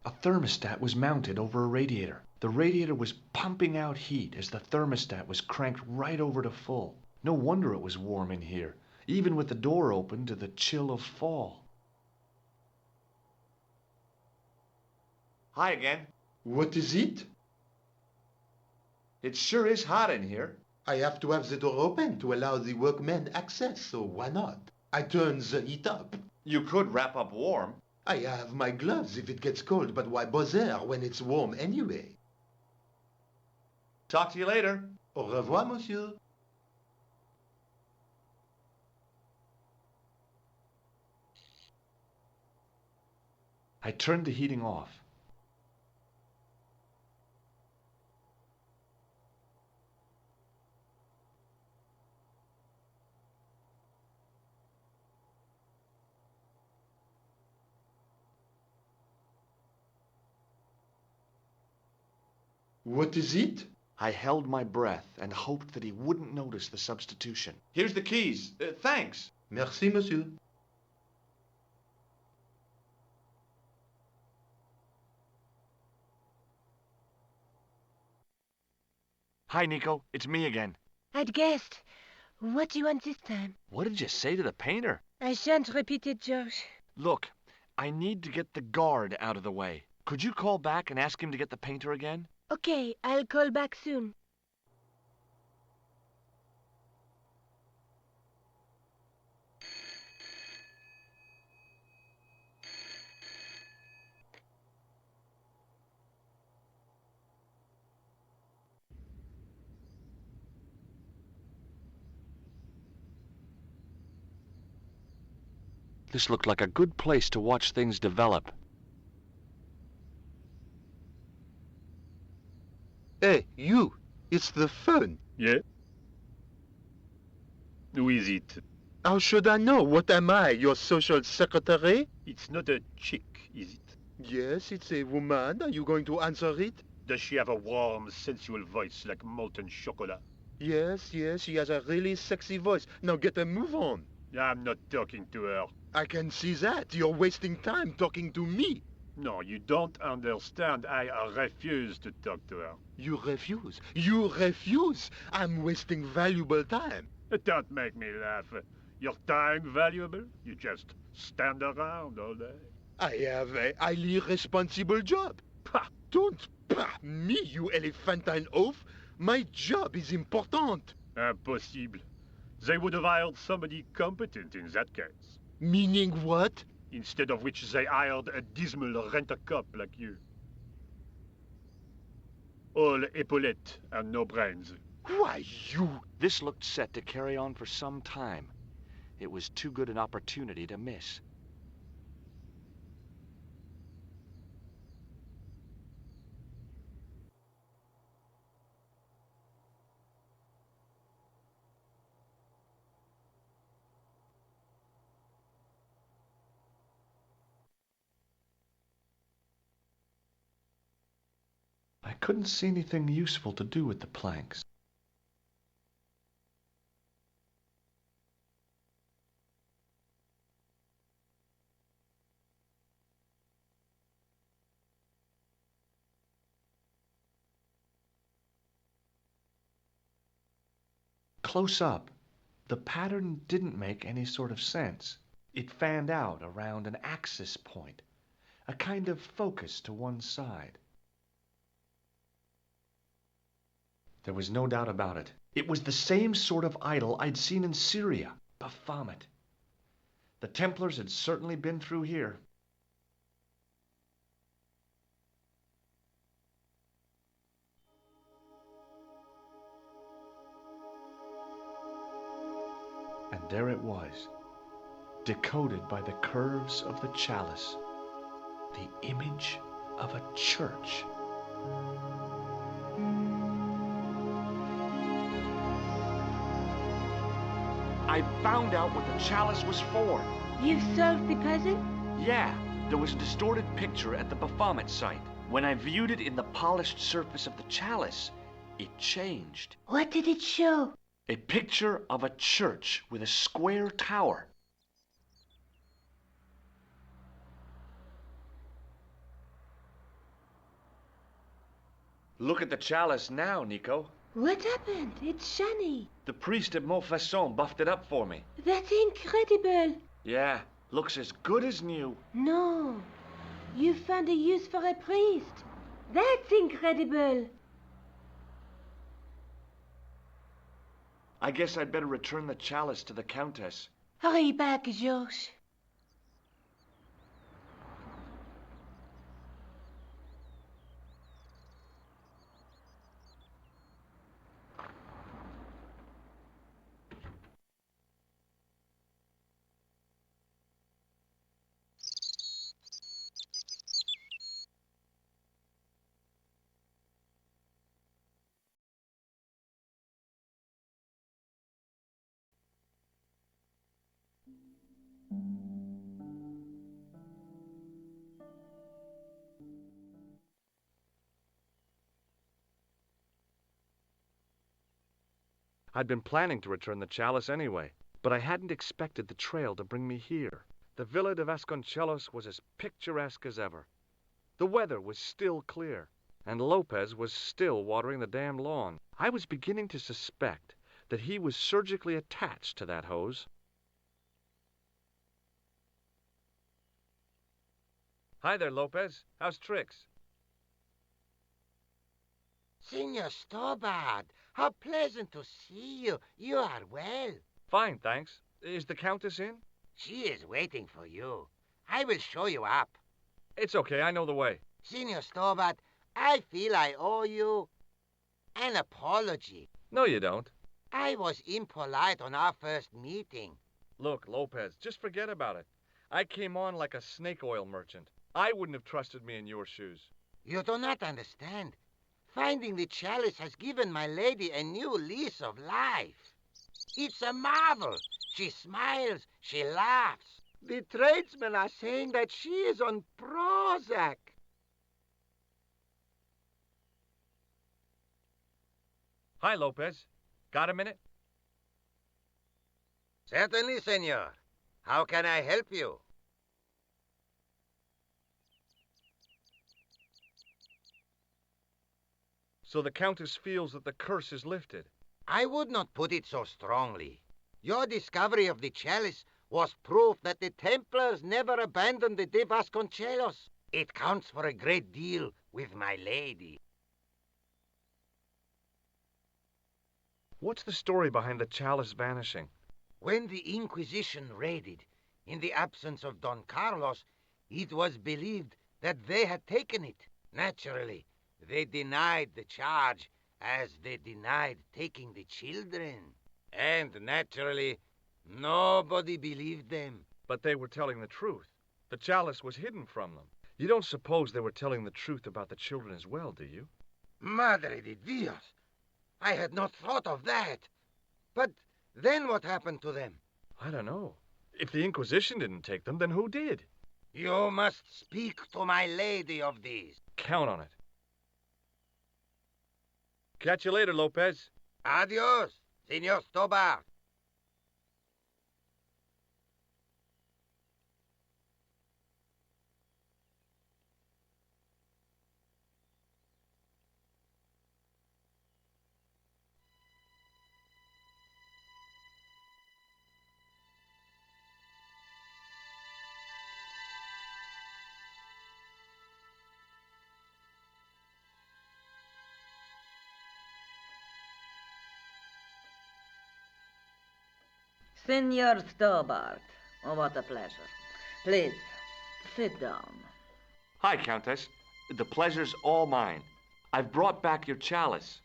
A thermostat was mounted over a radiator. The radiator was pumping out heat as the thermostat was cranked right over to full. No wonder it was warm in here, even with the door open to the chill of fall. Hi again. What is it? It sure is hot in here. I have to have the door open to allow the workmen access, so why not? I turn the heat up. You could wrap up warm. I have my gloves if it gets cold, but why bother when it's warm anyway? Talk to you later. Au revoir, monsieur. I turned the heating off. What is it? I held my breath and hoped that he wouldn't notice the substitution. Here's the keys. Thanks. Merci, monsieur. Hi, Nico. It's me again. I'd guessed. What do you want this time? What did you say to the painter? I shan't repeat it, Josh. Look, I need to get the guard out of the way. Could you call back and ask him to get the painter again? Okay, I'll call back soon. This looked like a good place to watch things develop. Hey, you! It's the phone. Yeah? Who is it? How should I know? What am I, your social secretary? It's not a chick, is it? Yes, it's a woman. Are you going to answer it? Does she have a warm, sensual voice like molten chocolate? Yes, she has a really sexy voice. Now get a move on. I'm not talking to her. I can see that. You're wasting time talking to me. No, you don't understand. I refuse to talk to her. You refuse? You refuse? I'm wasting valuable time. Don't make me laugh. Your time valuable? You just stand around all day. I have a highly responsible job. Pah, don't pah me, you elephantine oaf. My job is important. Impossible. They would have hired somebody competent in that case. Meaning what? Instead of which they hired a dismal rent-a-cop like you. All epaulettes and no brains. Why, you... This looked set to carry on for some time. It was too good an opportunity to miss. I couldn't see anything useful to do with the planks. Close up, the pattern didn't make any sort of sense. It fanned out around an axis point, a kind of focus to one side. There was no doubt about it. It was the same sort of idol I'd seen in Syria, Baphomet. The Templars had certainly been through here. And there it was, decoded by the curves of the chalice, the image of a church. I found out what the chalice was for. You've solved the puzzle? Yeah, there was a distorted picture at the Baphomet site. When I viewed it in the polished surface of the chalice, it changed. What did it show? A picture of a church with a square tower. Look at the chalice now, Nico. What happened? It's shiny. The priest at Montfaucon buffed it up for me. That's incredible. Yeah, looks as good as new. No, you found a use for a priest. That's incredible. I guess I'd better return the chalice to the Countess. Hurry back, Georges. I'd been planning to return the chalice anyway, but I hadn't expected the trail to bring me here. The Villa de Vasconcelos was as picturesque as ever. The weather was still clear, and Lopez was still watering the damn lawn. I was beginning to suspect that he was surgically attached to that hose. Hi there, Lopez. How's tricks? Senor Stobbart, how pleasant to see you. You are well. Fine, thanks. Is the Countess in? She is waiting for you. I will show you up. It's okay, I know the way. Senor Stobbart, I feel I owe you an apology. No, you don't. I was impolite on our first meeting. Look, Lopez, just forget about it. I came on like a snake oil merchant. I wouldn't have trusted me in your shoes. You do not understand. Finding the chalice has given my lady a new lease of life. It's a marvel. She smiles, she laughs. The tradesmen are saying that she is on Prozac. Hi, Lopez. Got a minute? Certainly, senor. How can I help you? So the Countess feels that the curse is lifted. I would not put it so strongly. Your discovery of the chalice was proof that the Templars never abandoned the de Vasconcelos. It counts for a great deal with my lady. What's the story behind the chalice vanishing? When the Inquisition raided, in the absence of Don Carlos, it was believed that they had taken it. Naturally, they denied the charge, as they denied taking the children. And naturally, nobody believed them. But they were telling the truth. The chalice was hidden from them. You don't suppose they were telling the truth about the children as well, do you? Madre de Dios! I had not thought of that. But then what happened to them? I don't know. If the Inquisition didn't take them, then who did? You must speak to my lady of these. Count on it. Catch you later, Lopez. Adios, Senor Stobbart. Senor Stobbart, oh, what a pleasure. Please, sit down. Hi, Countess. The pleasure's all mine. I've brought back your chalice.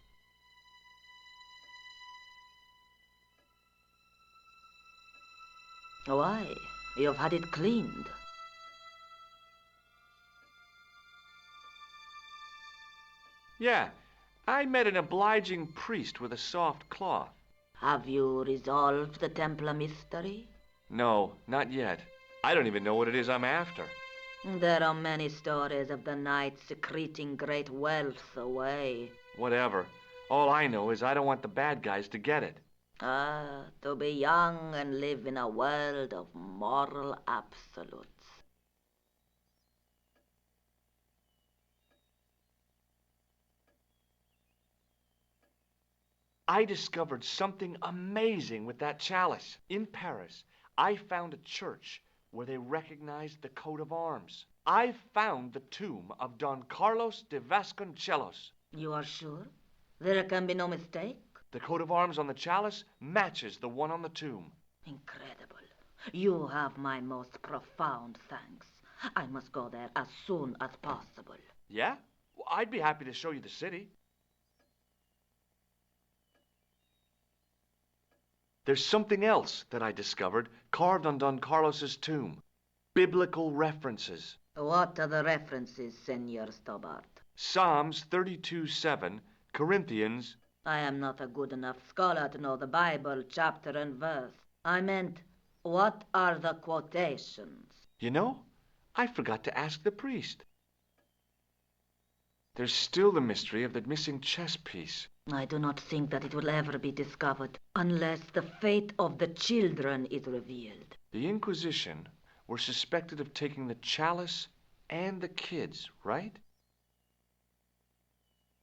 Why? You've had it cleaned. Yeah, I met an obliging priest with a soft cloth. Have you resolved the Templar mystery? No, not yet. I don't even know what it is I'm after. There are many stories of the night secreting great wealth away. Whatever. All I know is I don't want the bad guys to get it. Ah, to be young and live in a world of moral absolutes. I discovered something amazing with that chalice. In Paris, I found a church where they recognized the coat of arms. I found the tomb of Don Carlos de Vasconcelos. You are sure? There can be no mistake? The coat of arms on the chalice matches the one on the tomb. Incredible. You have my most profound thanks. I must go there as soon as possible. Yeah? Well, I'd be happy to show you the city. There's something else that I discovered carved on Don Carlos's tomb. Biblical references. What are the references, Senor Stobbart? Psalms 32:7, Corinthians. I am not a good enough scholar to know the Bible chapter and verse. I meant, what are the quotations? You know, I forgot to ask the priest. There's still the mystery of the missing chess piece. I do not think that it will ever be discovered unless the fate of the children is revealed. The Inquisition were suspected of taking the chalice and the kids, right?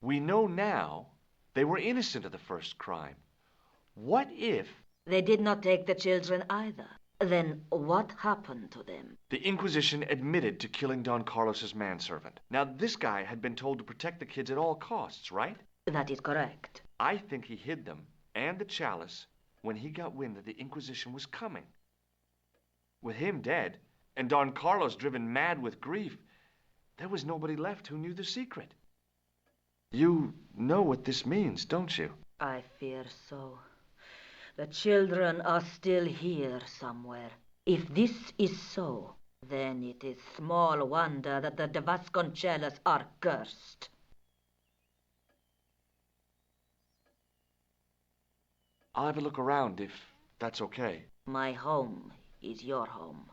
We know now they were innocent of the first crime. What if... They did not take the children either. Then what happened to them? The Inquisition admitted to killing Don Carlos's manservant. Now, this guy had been told to protect the kids at all costs, right? That is correct. I think he hid them and the chalice when he got wind that the Inquisition was coming. With him dead, and Don Carlos driven mad with grief, there was nobody left who knew the secret. You know what this means, don't you? I fear so. The children are still here somewhere. If this is so, then it is small wonder that the de Vasconcellos are cursed. I'll have a look around if that's okay. My home is your home.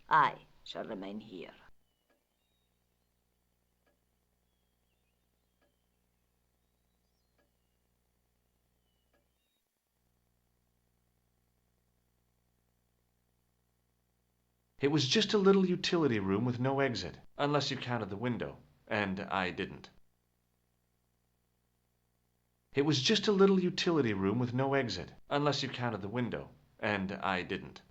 I shall remain here. It was just a little utility room with no exit, unless you counted the window, and I didn't. It was just a little utility room with no exit, unless you counted the window, and I didn't.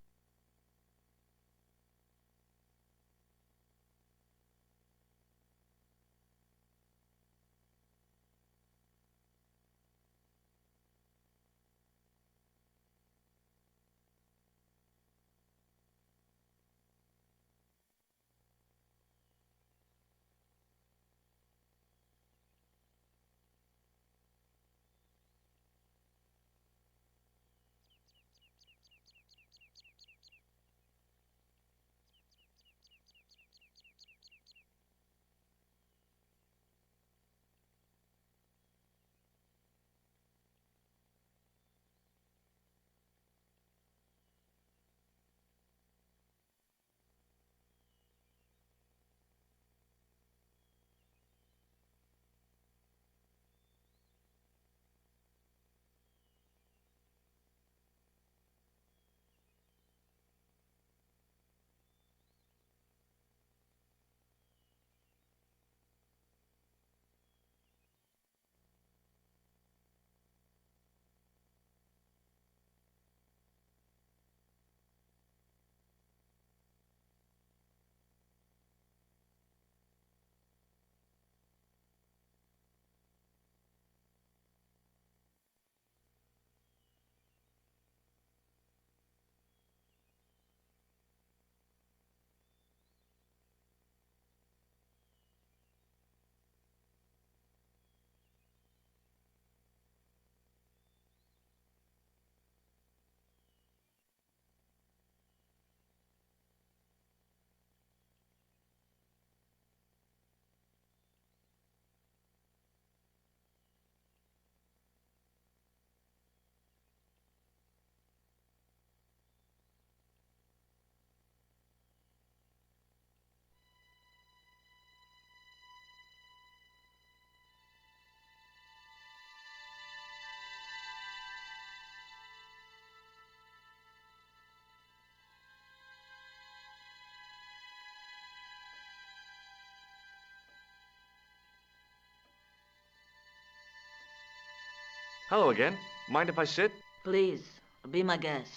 Hello again. Mind if I sit? Please, be my guest.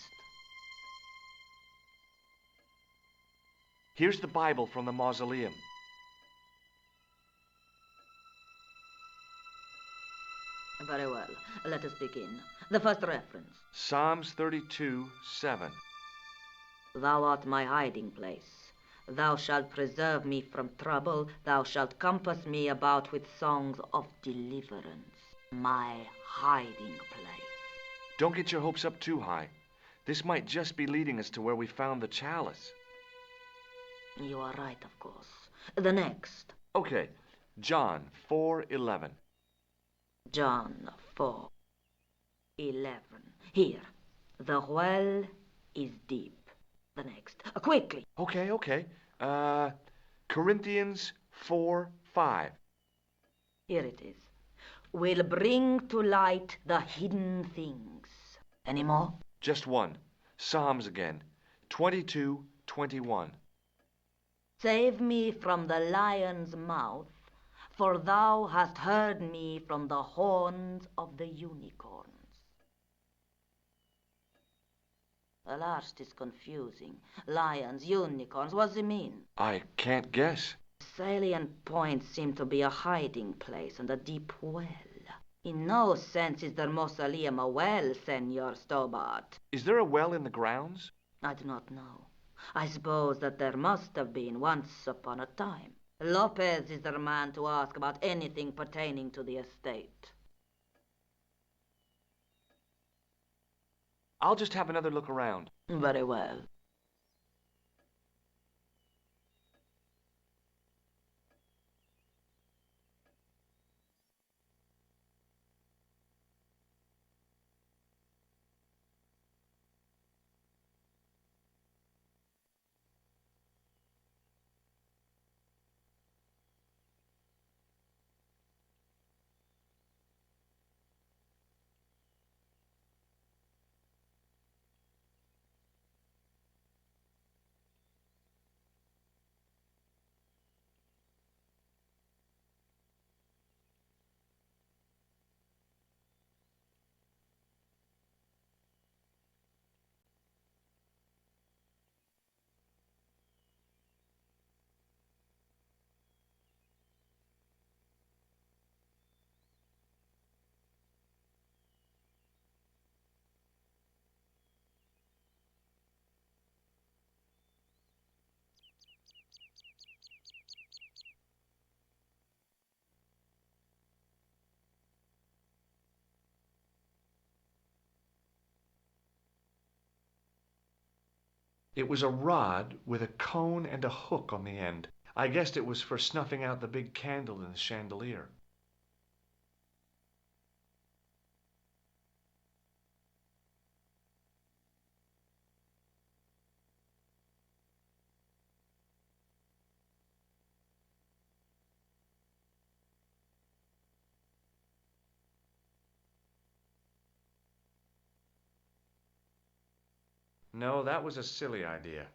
Here's the Bible from the mausoleum. Very well. Let us begin. The first reference. Psalms 32:7. Thou art my hiding place. Thou shalt preserve me from trouble. Thou shalt compass me about with songs of deliverance. My hiding place. Don't get your hopes up too high. This might just be leading us to where we found the chalice. You are right, of course. The next. Okay, John 4:11. John 4:11. Here. The well is deep. The next. Quickly. Okay. Corinthians 4:5. Here it is. Will bring to light the hidden things. Any more? Just one. Psalms again. 22:21. Save me from the lion's mouth, for thou hast heard me from the horns of the unicorns. The last is confusing. Lions, unicorns, what does it mean? I can't guess. Salient points seem to be a hiding place and a deep well. In no sense is their mausoleum a well, Senor Stobbart. Is there a well in the grounds? I do not know. I suppose that there must have been once upon a time. Lopez is the man to ask about anything pertaining to the estate. I'll just have another look around. Very well. It was a rod with a cone and a hook on the end. I guessed it was for snuffing out the big candle in the chandelier. No, that was a silly idea.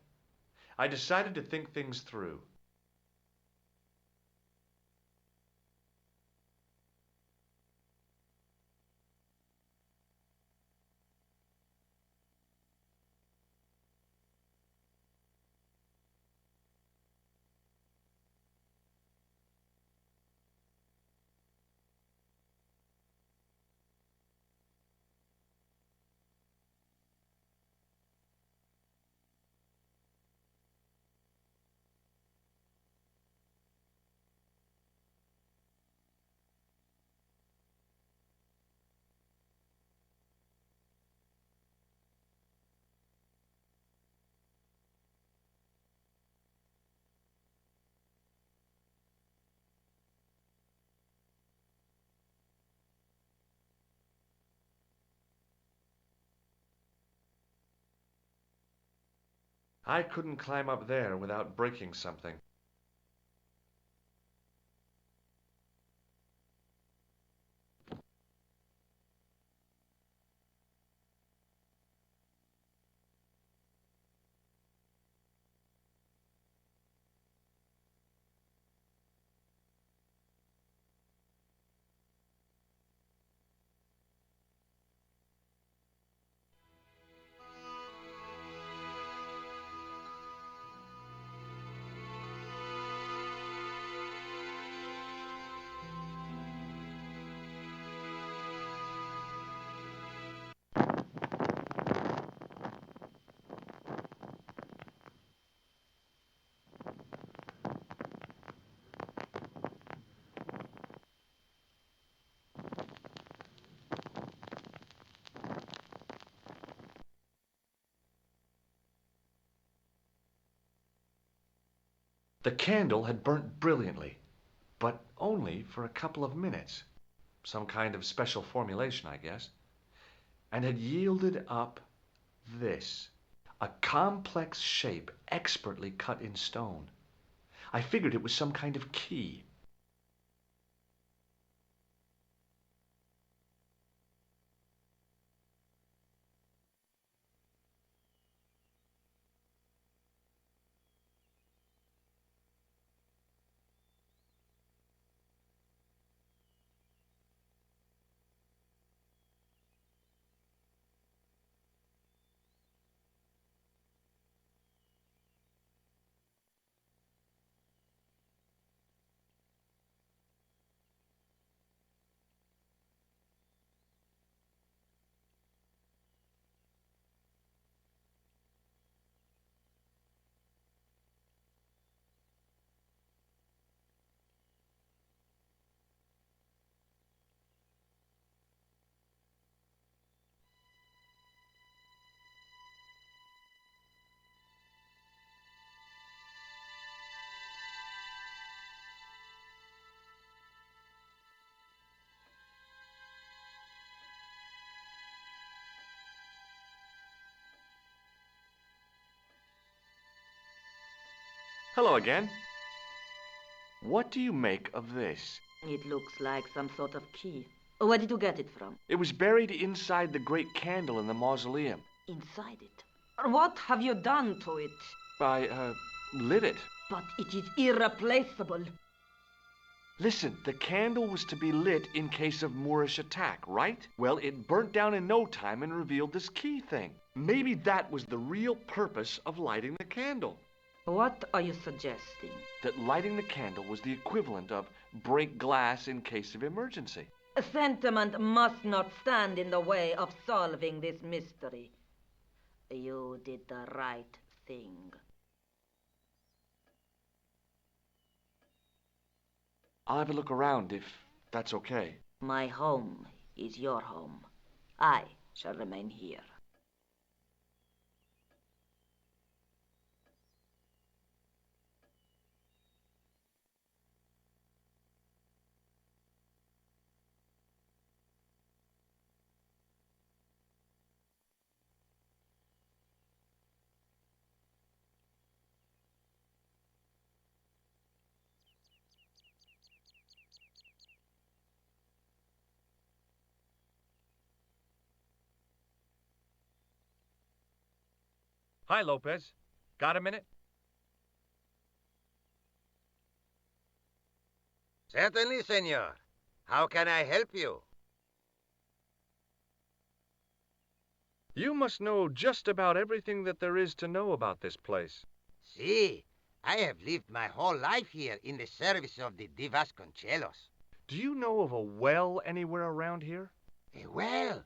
I decided to think things through. I couldn't climb up there without breaking something. The candle had burnt brilliantly, but only for a couple of minutes. Some kind of special formulation, I guess. And had yielded up this, a complex shape expertly cut in stone. I figured it was some kind of key. Hello again. What do you make of this? It looks like some sort of key. Where did you get it from? It was buried inside the great candle in the mausoleum. Inside it. What have you done to it? I, lit it. But it is irreplaceable. Listen, the candle was to be lit in case of Moorish attack, right? Well, it burnt down in no time and revealed this key thing. Maybe that was the real purpose of lighting the candle. What are you suggesting? That lighting the candle was the equivalent of break glass in case of emergency. Sentiment must not stand in the way of solving this mystery. You did the right thing. I'll have a look around if that's okay. My home is your home. I shall remain here. Hi, Lopez. Got a minute? Certainly, senor. How can I help you? You must know just about everything that there is to know about this place. See, I have lived my whole life here in the service of the Vasconcelos. Do you know of a well anywhere around here? A well?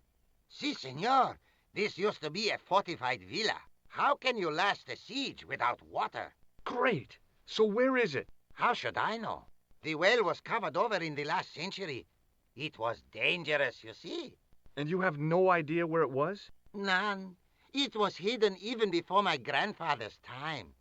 Si, senor. This used to be a fortified villa. How can you last a siege without water? Great! So where is it? How should I know? The well was covered over in the last century. It was dangerous, you see. And you have no idea where it was? None. It was hidden even before my grandfather's time.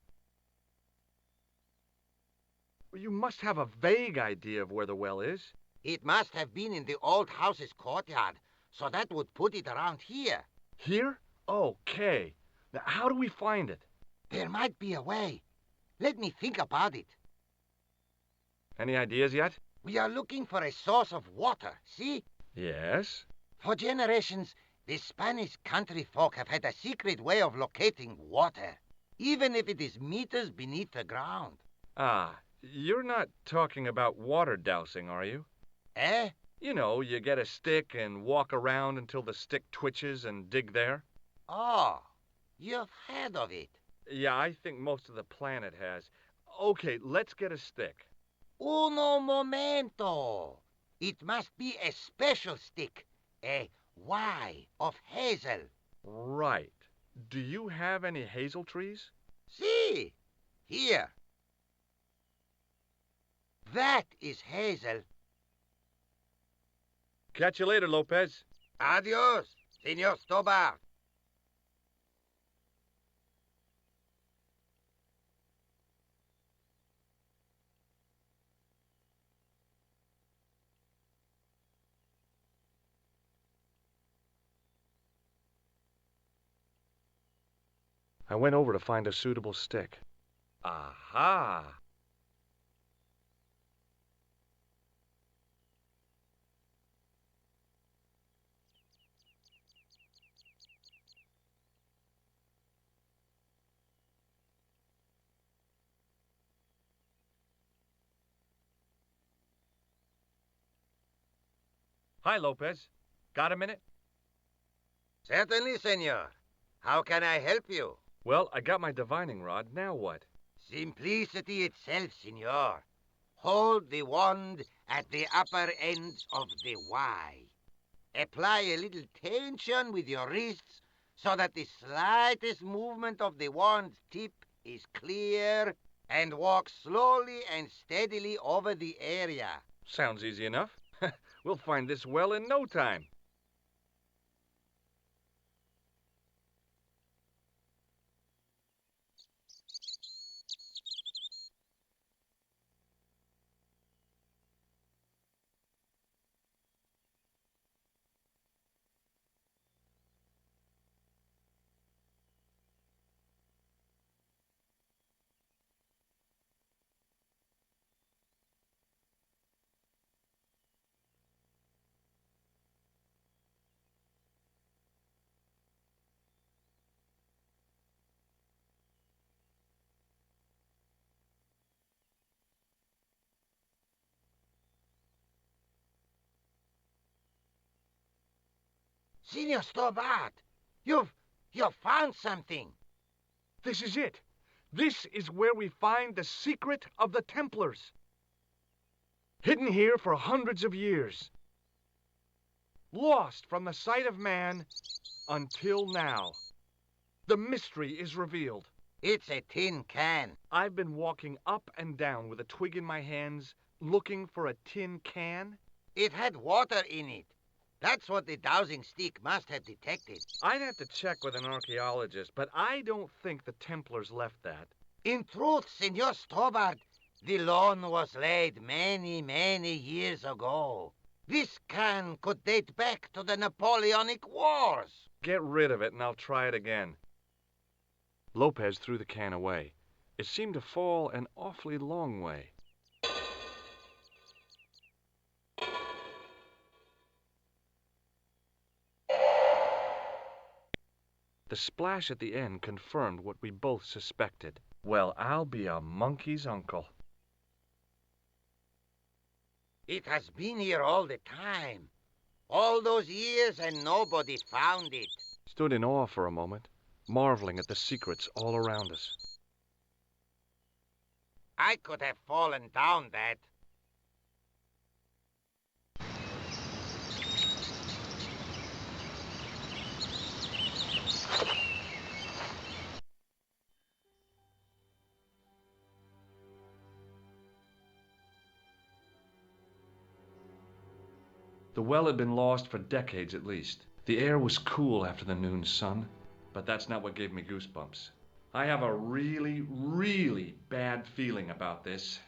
You must have a vague idea of where the well is. It must have been in the old house's courtyard, so that would put it around here. Here? Okay. Now, how do we find it? There might be a way. Let me think about it. Any ideas yet? We are looking for a source of water, see? Yes. For generations, the Spanish country folk have had a secret way of locating water, even if it is meters beneath the ground. Ah, you're not talking about water dousing, are you? Eh? You know, you get a stick and walk around until the stick twitches and dig there. Oh, you've heard of it. Yeah, I think most of the planet has. Okay, let's get a stick. Uno momento. It must be a special stick. A Y of hazel. Right. Do you have any hazel trees? See, here. That is hazel. Catch you later, Lopez. Adios, Senor Stobbart. I went over to find a suitable stick. Aha! Hi, Lopez. Got a minute? Certainly, senor. How can I help you? Well, I got my divining rod. Now what? Simplicity itself, senor. Hold the wand at the upper ends of the Y. Apply a little tension with your wrists so that the slightest movement of the wand's tip is clear, and walk slowly and steadily over the area. Sounds easy enough. We'll find this well in no time. Senior Stobbart, you've found something. This is it. This is where we find the secret of the Templars. Hidden here for hundreds of years. Lost from the sight of man until now. The mystery is revealed. It's a tin can. I've been walking up and down with a twig in my hands, looking for a tin can. It had water in it. That's what the dowsing stick must have detected. I'd have to check with an archaeologist, but I don't think the Templars left that. In truth, Senor Stobbart, the loan was laid many, many years ago. This can could date back to the Napoleonic Wars. Get rid of it and I'll try it again. Lopez threw the can away. It seemed to fall an awfully long way. The splash at the end confirmed what we both suspected. Well, I'll be a monkey's uncle. It has been here all the time. All those years and nobody found it. Stood in awe for a moment, marveling at the secrets all around us. I could have fallen down that. The well had been lost for decades at least. The air was cool after the noon sun, but that's not what gave me goosebumps. I have a really, really bad feeling about this.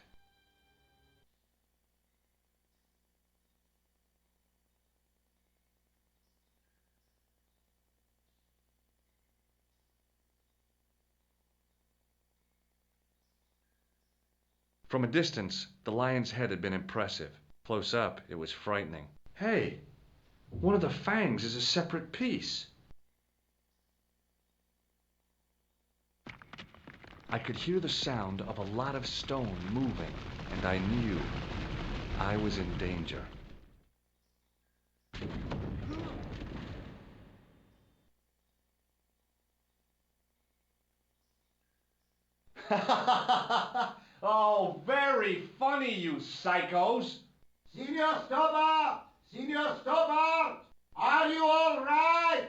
From a distance, the lion's head had been impressive. Close up, it was frightening. Hey, one of the fangs is a separate piece. I could hear the sound of a lot of stone moving, and I knew I was in danger. Oh, very funny, you psychos! Senor Stobbart! Senor Stobbart! Are you all right?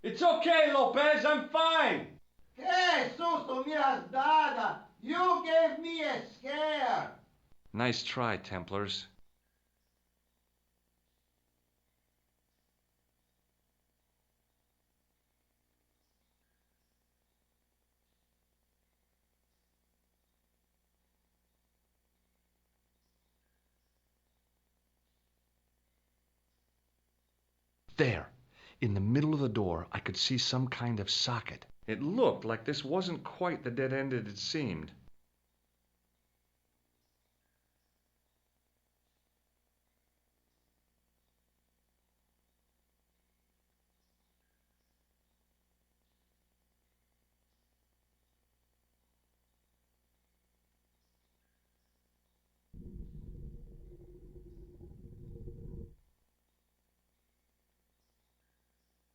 It's okay, Lopez, I'm fine! Que susto me has dado! You gave me a scare! Nice try, Templars. There, in the middle of the door, I could see some kind of socket. It looked like this wasn't quite the dead end it had seemed.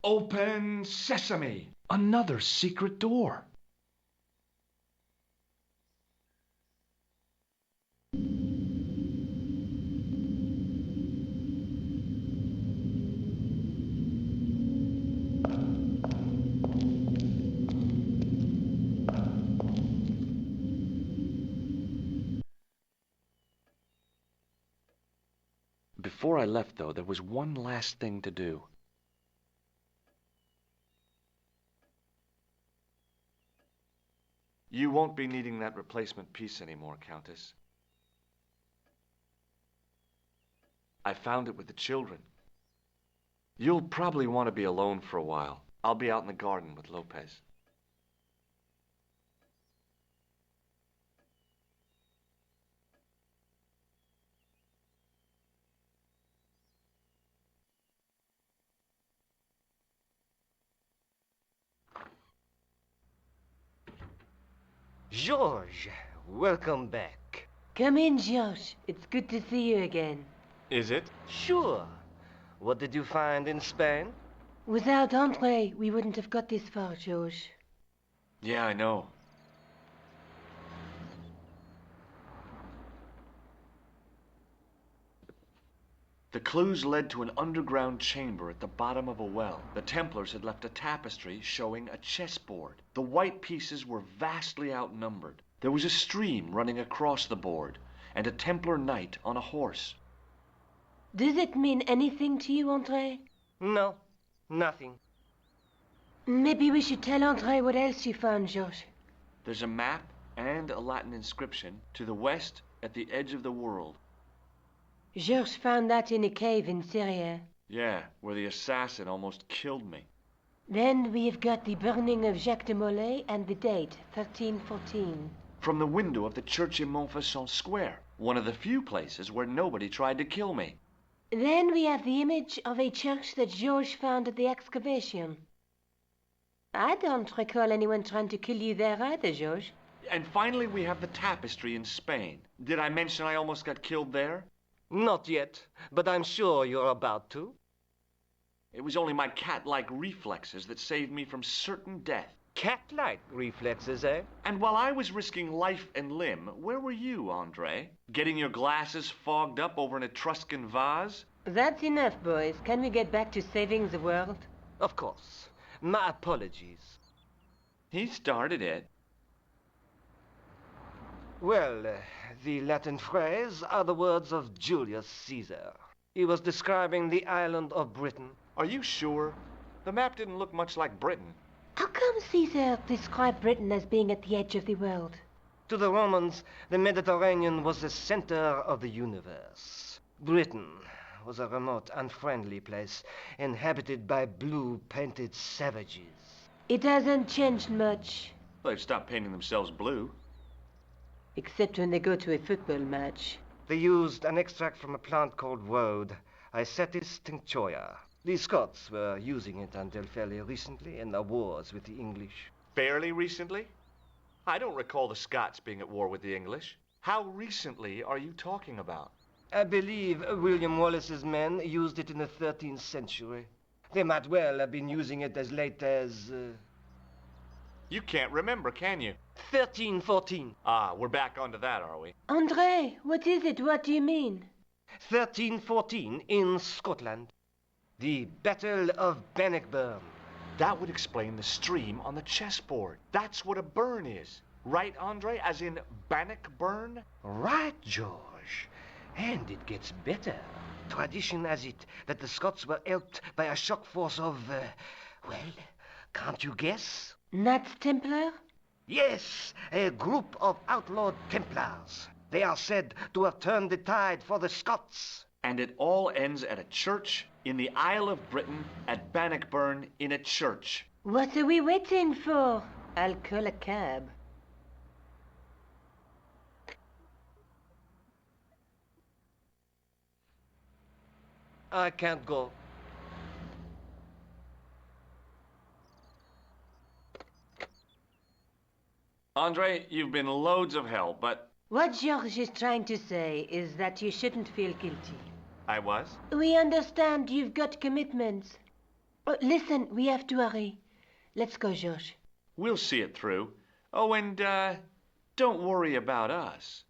Open sesame! Another secret door! Before I left, though, there was one last thing to do. You won't be needing that replacement piece anymore, Countess. I found it with the children. You'll probably want to be alone for a while. I'll be out in the garden with Lopez. George, welcome back. Come in, George. It's good to see you again. Is it? Sure. What did you find in Spain? Without Andre, we wouldn't have got this far, George. Yeah, I know. The clues led to an underground chamber at the bottom of a well. The Templars had left a tapestry showing a chessboard. The white pieces were vastly outnumbered. There was a stream running across the board, and a Templar knight on a horse. Does it mean anything to you, Andre? No, nothing. Maybe we should tell Andre what else you found, George. There's a map and a Latin inscription to the west at the edge of the world. Georges found that in a cave in Syria. Yeah, where the assassin almost killed me. Then we've got the burning of Jacques de Molay and the date, 1314. From the window of the church in Montfaucon Square, one of the few places where nobody tried to kill me. Then we have the image of a church that Georges found at the excavation. I don't recall anyone trying to kill you there either, Georges. And finally we have the tapestry in Spain. Did I mention I almost got killed there? Not yet, but I'm sure you're about to. It was only my cat-like reflexes that saved me from certain death. Cat-like reflexes, eh? And while I was risking life and limb, where were you, Andre? Getting your glasses fogged up over an Etruscan vase? That's enough, boys. Can we get back to saving the world? Of course. My apologies. He started it. Well, the Latin phrase are the words of Julius Caesar. He was describing the island of Britain. Are you sure? The map didn't look much like Britain. How come Caesar described Britain as being at the edge of the world? To the Romans, the Mediterranean was the center of the universe. Britain was a remote, unfriendly place, inhabited by blue-painted savages. It hasn't changed much. They've stopped painting themselves blue. Except when they go to a football match. They used an extract from a plant called woad, Icetis tinctoria. The Scots were using it until fairly recently in the wars with the English. Fairly recently? I don't recall the Scots being at war with the English. How recently are you talking about? I believe William Wallace's men used it in the 13th century. They might well have been using it as late as... You can't remember, can you? 1314. Ah, we're back onto that, are we? Andre, what is it? What do you mean? 1314 in Scotland. The Battle of Bannockburn. That would explain the stream on the chessboard. That's what a burn is. Right, Andre? As in Bannockburn? Right, George. And it gets better. Tradition has it that the Scots were helped by a shock force of, well, can't you guess? Knights Templar? Yes, a group of outlawed Templars. They are said to have turned the tide for the Scots. And it all ends at a church in the Isle of Britain at Bannockburn in a church. What are we waiting for? I'll call a cab. I can't go. Andre, you've been loads of help, but... What George is trying to say is that you shouldn't feel guilty. I was? We understand you've got commitments. Oh, listen, we have to hurry. Let's go, George. We'll see it through. Oh, and, don't worry about us.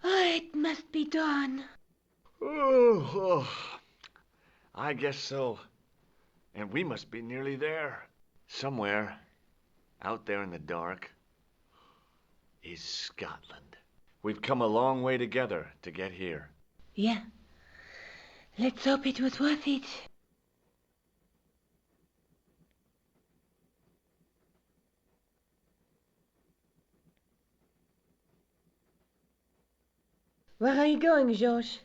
Oh, it must be dawn. Oh, I guess so. And we must be nearly there. Somewhere, out there in the dark, is Scotland. We've come a long way together to get here. Yeah. Let's hope it was worth it. Where are you going, Georges?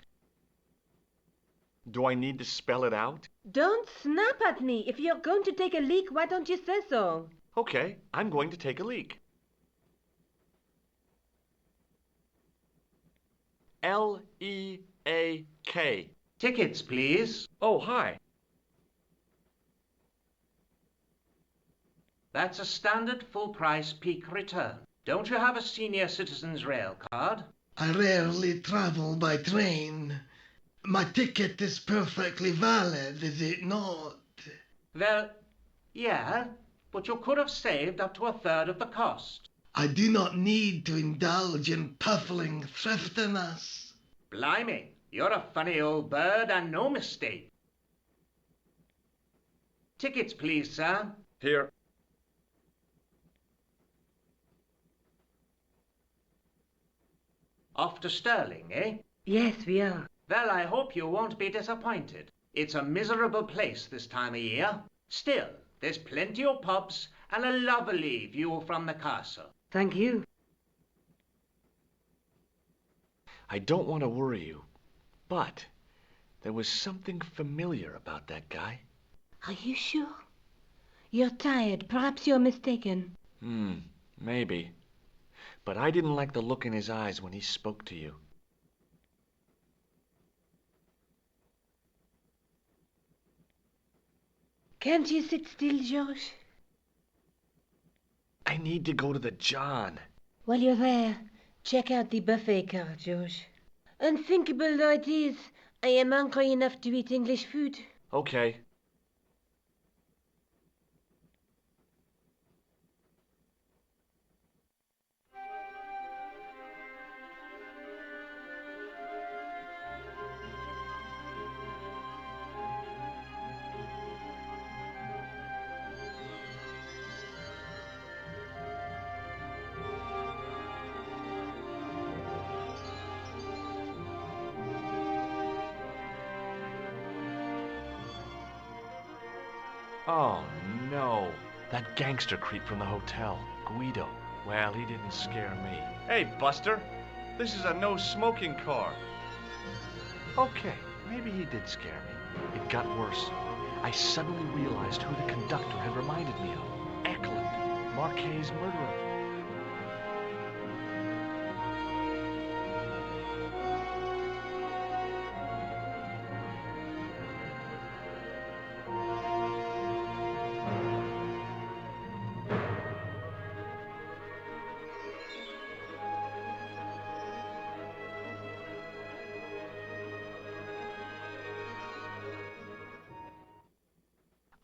Do I need to spell it out? Don't snap at me. If you're going to take a leak, why don't you say so? Okay, I'm going to take a leak. L-E-A-K. Tickets, please. Oh, hi. That's a standard full-price peak return. Don't you have a senior citizen's rail card? I rarely travel by train. My ticket is perfectly valid, is it not? Well, yeah, but you could have saved up to a third of the cost. I do not need to indulge in puffling thriftiness. Blimey, you're a funny old bird and no mistake. Tickets, please, sir. Here. Off to Stirling, eh? Yes, we are. Well, I hope you won't be disappointed. It's a miserable place this time of year. Still, there's plenty of pubs and a lovely view from the castle. Thank you. I don't want to worry you, but there was something familiar about that guy. Are you sure? You're tired. Perhaps you're mistaken. Maybe. But I didn't like the look in his eyes when he spoke to you. Can't you sit still, George? I need to go to the John. While you're there, check out the buffet car, George. Unthinkable though it is, I am hungry enough to eat English food. Okay. Oh, no. That gangster creep from the hotel, Guido. Well, he didn't scare me. Hey, Buster. This is a no-smoking car. Okay, maybe he did scare me. It got worse. I suddenly realized who the conductor had reminded me of. Eklund, Marquet's murderer.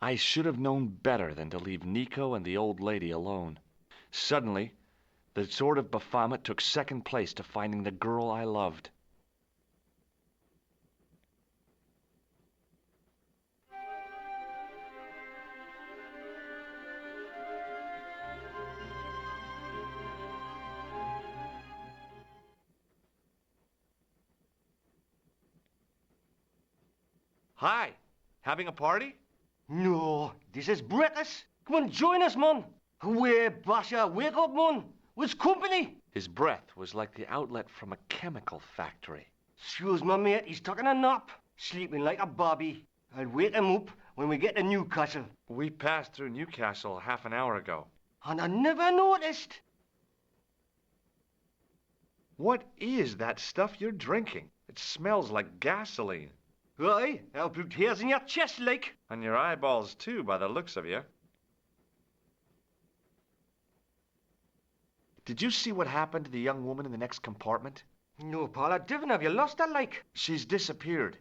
I should have known better than to leave Nico and the old lady alone. Suddenly, the sword of Baphomet took second place to finding the girl I loved. Hi, having a party? No, this is breakfast. Come on, join us, man. Away, Basha, wake up, man. What's company? His breath was like the outlet from a chemical factory. Excuse me, mate, he's taking a nap. Sleeping like a bobby. I'll wake him up when we get to Newcastle. We passed through Newcastle half an hour ago. And I never noticed. What is that stuff you're drinking? It smells like gasoline. Aye, I'll put hairs in your chest, like. And your eyeballs, too, by the looks of you. Did you see what happened to the young woman in the next compartment? No, Paul, I didn't. Have you lost her, like? She's disappeared.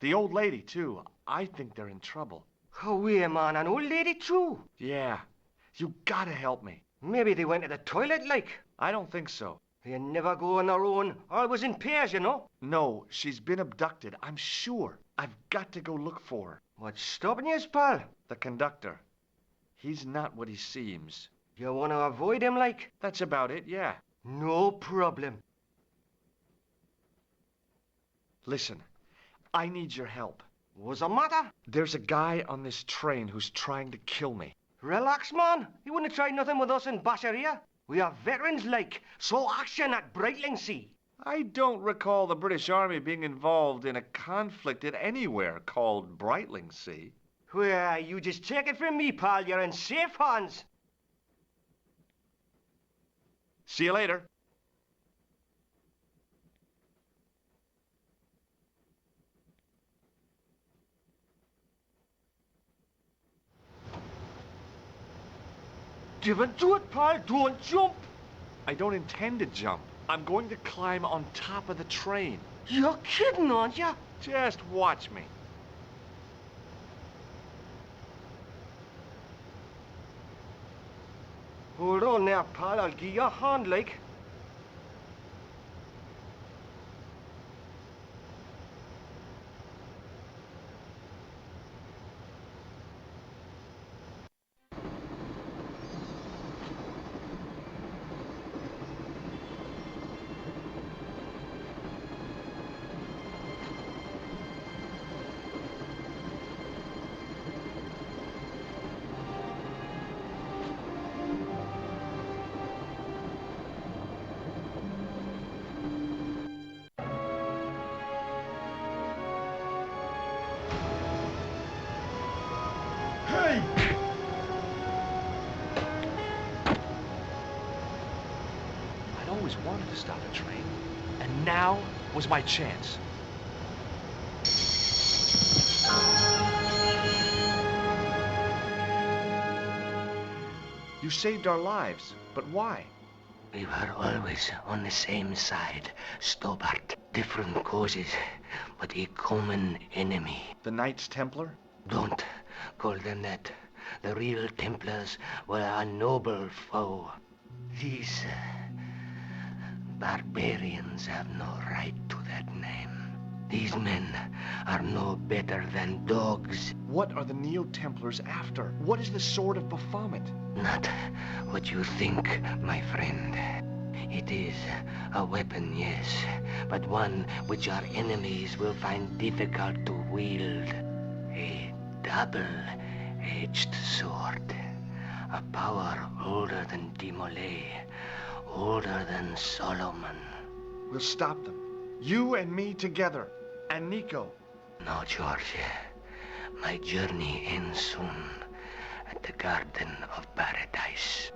The old lady, too. I think they're in trouble. Oh, wait, man, an old lady, too? Yeah. You gotta help me. Maybe they went to the toilet, like. I don't think so. They never go on their own. Always in pairs, you know. No, she's been abducted, I'm sure. I've got to go look for her. What's stopping you, pal? The conductor. He's not what he seems. You want to avoid him, like? That's about it, yeah. No problem. Listen, I need your help. What's the matter? There's a guy on this train who's trying to kill me. Relax, man. He wouldn't try nothing with us in Basharia. We are veterans, like, so action at Brightlingsea. I don't recall the British Army being involved in a conflict at anywhere called Brightlingsea. Well, you just take it from me, pal. You're in safe hands. See you later. Give it to it, pal. Don't jump. I don't intend to jump. I'm going to climb on top of the train. You're kidding, aren't you? Just watch me. Hold on now, pal. I'll give you a hand, like. Hey! I'd always wanted to stop a train, and now was my chance. You saved our lives, but why? We were always on the same side, Stobbart. Different causes, but a common enemy. The Knights Templar? Don't call them that. The real Templars were a noble foe. These barbarians have no right to that name. These men are no better than dogs. What are the Neo-Templars after? What is the Sword of Baphomet? Not what you think, my friend. It is a weapon, yes, but one which our enemies will find difficult to wield. A double-edged sword. A power older than Dimolay, older than Solomon. We'll stop them. You and me together. And Nico. No, George. My journey ends soon at the Garden of Paradise.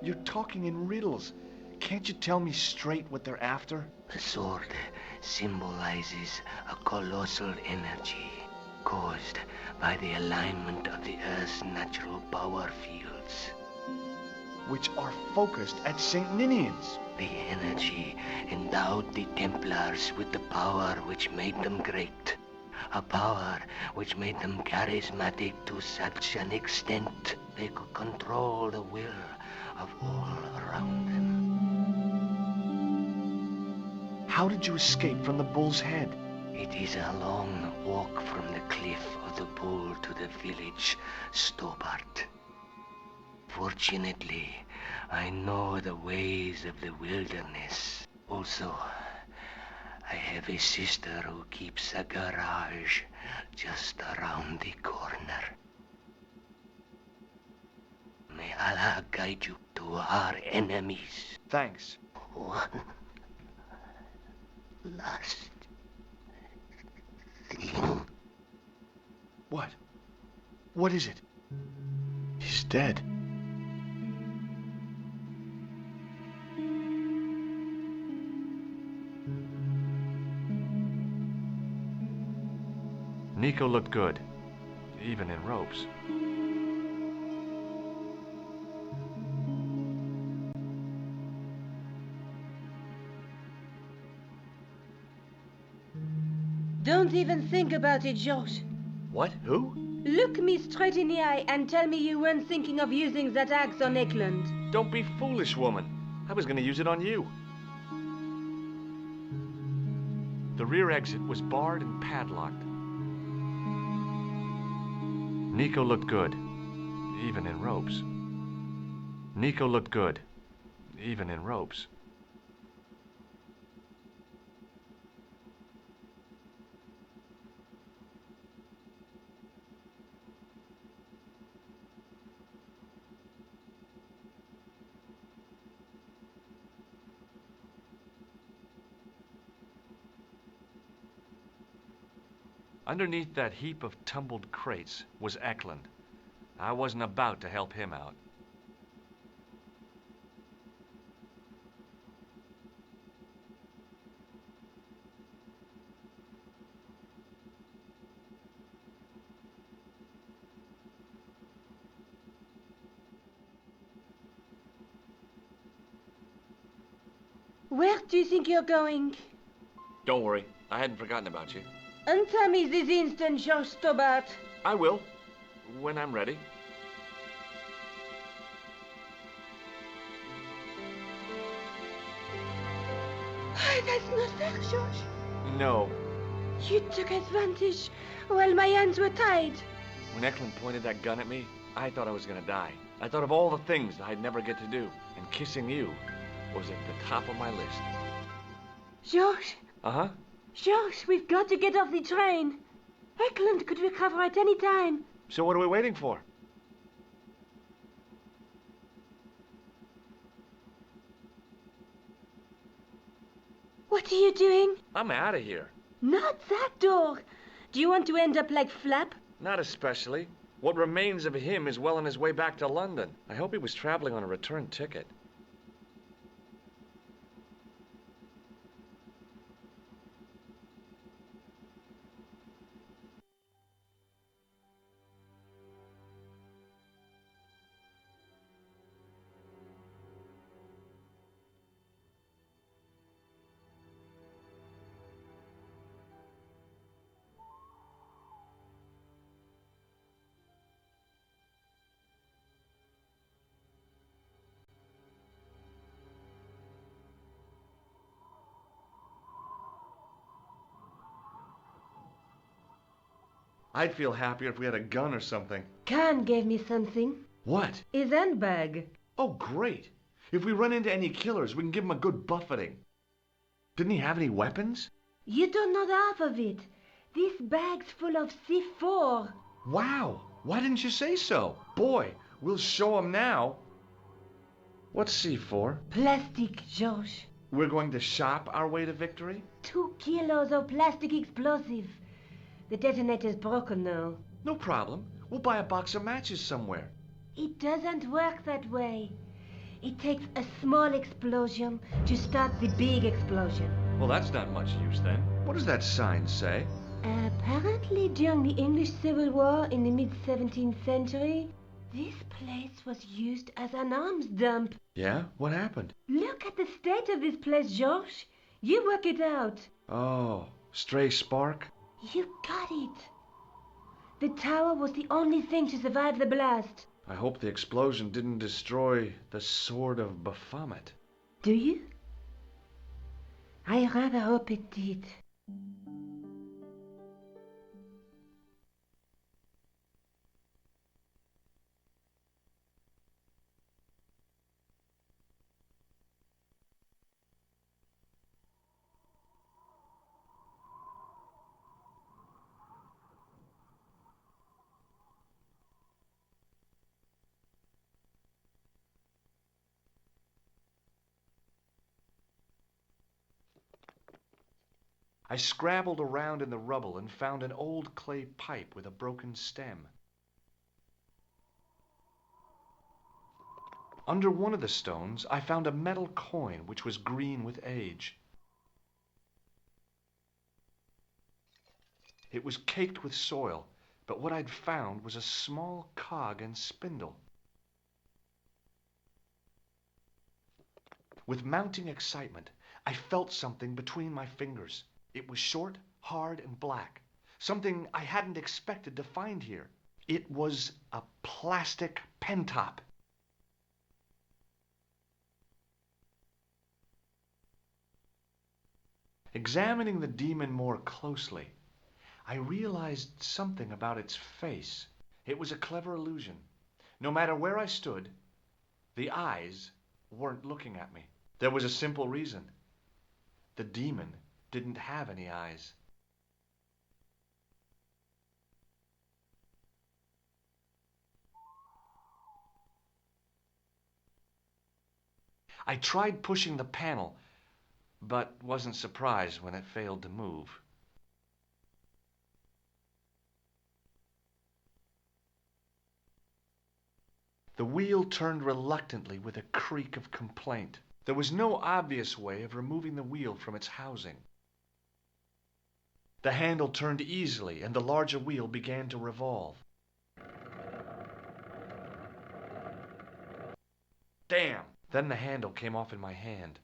You're talking in riddles. Can't you tell me straight what they're after? The sword symbolizes a colossal energy caused by the alignment of the Earth's natural power fields. Which are focused at St. Ninian's. The energy endowed the Templars with the power which made them great. A power which made them charismatic to such an extent they could control the will of all around them. How did you escape from the Bull's Head? It is a long walk from the cliff of the Bull to the village Stobbart. Fortunately, I know the ways of the wilderness. Also, I have a sister who keeps a garage just around the corner. May Allah guide you to our enemies. Thanks. One last thing. What? What is it? He's dead. Nico looked good, even in ropes. Don't even think about it, George. What? Who? Look me straight in the eye and tell me you weren't thinking of using that axe on Eklund. Don't be foolish, woman. I was going to use it on you. The rear exit was barred and padlocked. Nico looked good, even in ropes. Nico looked good, even in ropes. Underneath that heap of tumbled crates was Eklund. I wasn't about to help him out. Where do you think you're going? Don't worry, I hadn't forgotten about you. Answer me this instant, George Stobbart. I will, when I'm ready. That's not fair, George. No. You took advantage while my hands were tied. When Eklund pointed that gun at me, I thought I was gonna die. I thought of all the things that I'd never get to do, and kissing you was at the top of my list. George. Uh-huh. George, we've got to get off the train. Eklund could recover at any time. So what are we waiting for? What are you doing? I'm out of here. Not that door. Do you want to end up like Flap? Not especially. What remains of him is well on his way back to London. I hope he was traveling on a return ticket. I'd feel happier if we had a gun or something. Khan gave me something. What? His handbag. Oh, great. If we run into any killers, we can give him a good buffeting. Didn't he have any weapons? You don't know the half of it. This bag's full of C4. Wow. Why didn't you say so? Boy, we'll show him now. What's C4? Plastic, George. We're going to shop our way to victory? 2 kilos of plastic explosive. The detonator's broken now. No problem. We'll buy a box of matches somewhere. It doesn't work that way. It takes a small explosion to start the big explosion. Well, that's not much use then. What does that sign say? Apparently during the English Civil War in the mid-17th century, this place was used as an arms dump. Yeah? What happened? Look at the state of this place, George. You work it out. Oh, stray spark? You got it. The tower was the only thing to survive the blast. I hope the explosion didn't destroy the Sword of Baphomet. Do you? I rather hope it did. I scrabbled around in the rubble and found an old clay pipe with a broken stem. Under one of the stones, I found a metal coin which was green with age. It was caked with soil, but what I'd found was a small cog and spindle. With mounting excitement, I felt something between my fingers. It was short, hard, and black. Something I hadn't expected to find here. It was a plastic pentop. Examining the demon more closely, I realized something about its face. It was a clever illusion. No matter where I stood, the eyes weren't looking at me. There was a simple reason. The demon didn't have any eyes. I tried pushing the panel, but wasn't surprised when it failed to move. The wheel turned reluctantly with a creak of complaint. There was no obvious way of removing the wheel from its housing. The handle turned easily, and the larger wheel began to revolve. Damn! Then the handle came off in my hand.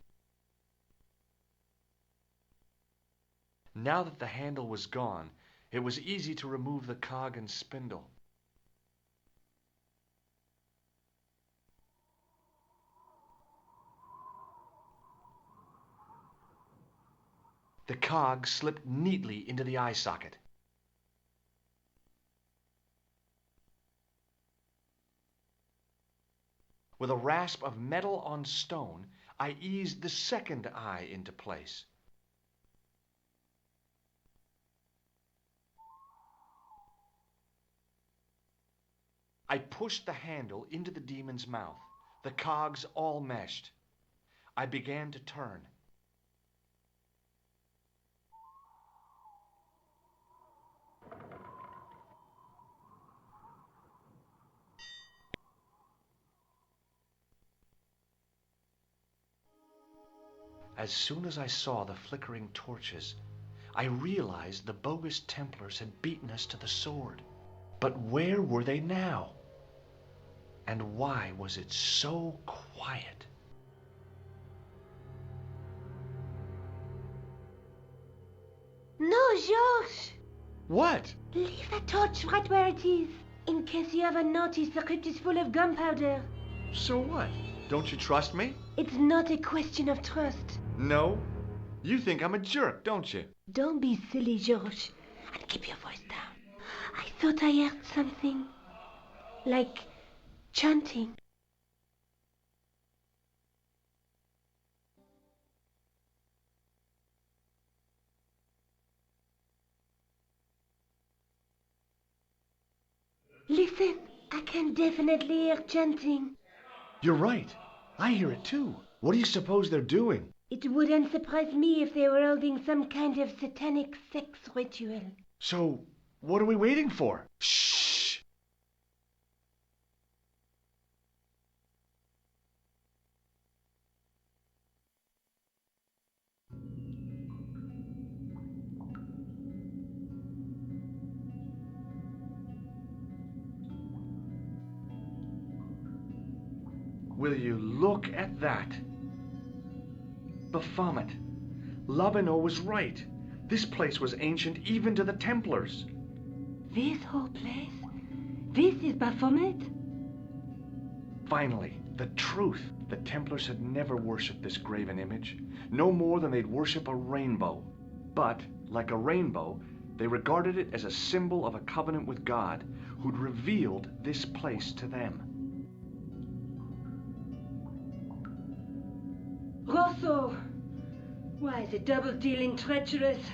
Now that the handle was gone, it was easy to remove the cog and spindle. The cog slipped neatly into the eye socket. With a rasp of metal on stone, I eased the second eye into place. I pushed the handle into the demon's mouth. The cogs all meshed. I began to turn. As soon as I saw the flickering torches, I realized the bogus Templars had beaten us to the sword. But where were they now? And why was it so quiet? No, Georges! What? Leave the torch right where it is, in case you haven't noticed the crypt is full of gunpowder. So what? Don't you trust me? It's not a question of trust. No? You think I'm a jerk, don't you? Don't be silly, Georges, and keep your voice down. I thought I heard something, like chanting. Listen, I can definitely hear chanting. You're right. I hear it too. What do you suppose they're doing? It wouldn't surprise me if they were holding some kind of satanic sex ritual. So, what are we waiting for? Shh! Will you look at that? Baphomet. Labinot was right. This place was ancient even to the Templars. This whole place? This is Baphomet? Finally, the truth. The Templars had never worshipped this graven image, no more than they'd worship a rainbow. But, like a rainbow, they regarded it as a symbol of a covenant with God, who'd revealed this place to them. Rosso! Why, the double-dealing treacherous?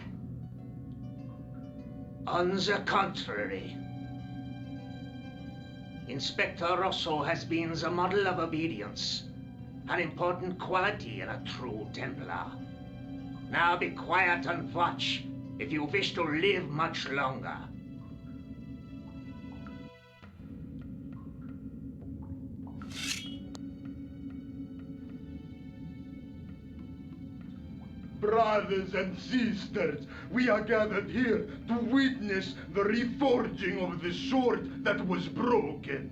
On the contrary, Inspector Rosso has been the model of obedience, an important quality in a true Templar. Now be quiet and watch if you wish to live much longer. Brothers and sisters, we are gathered here to witness the reforging of the sword that was broken.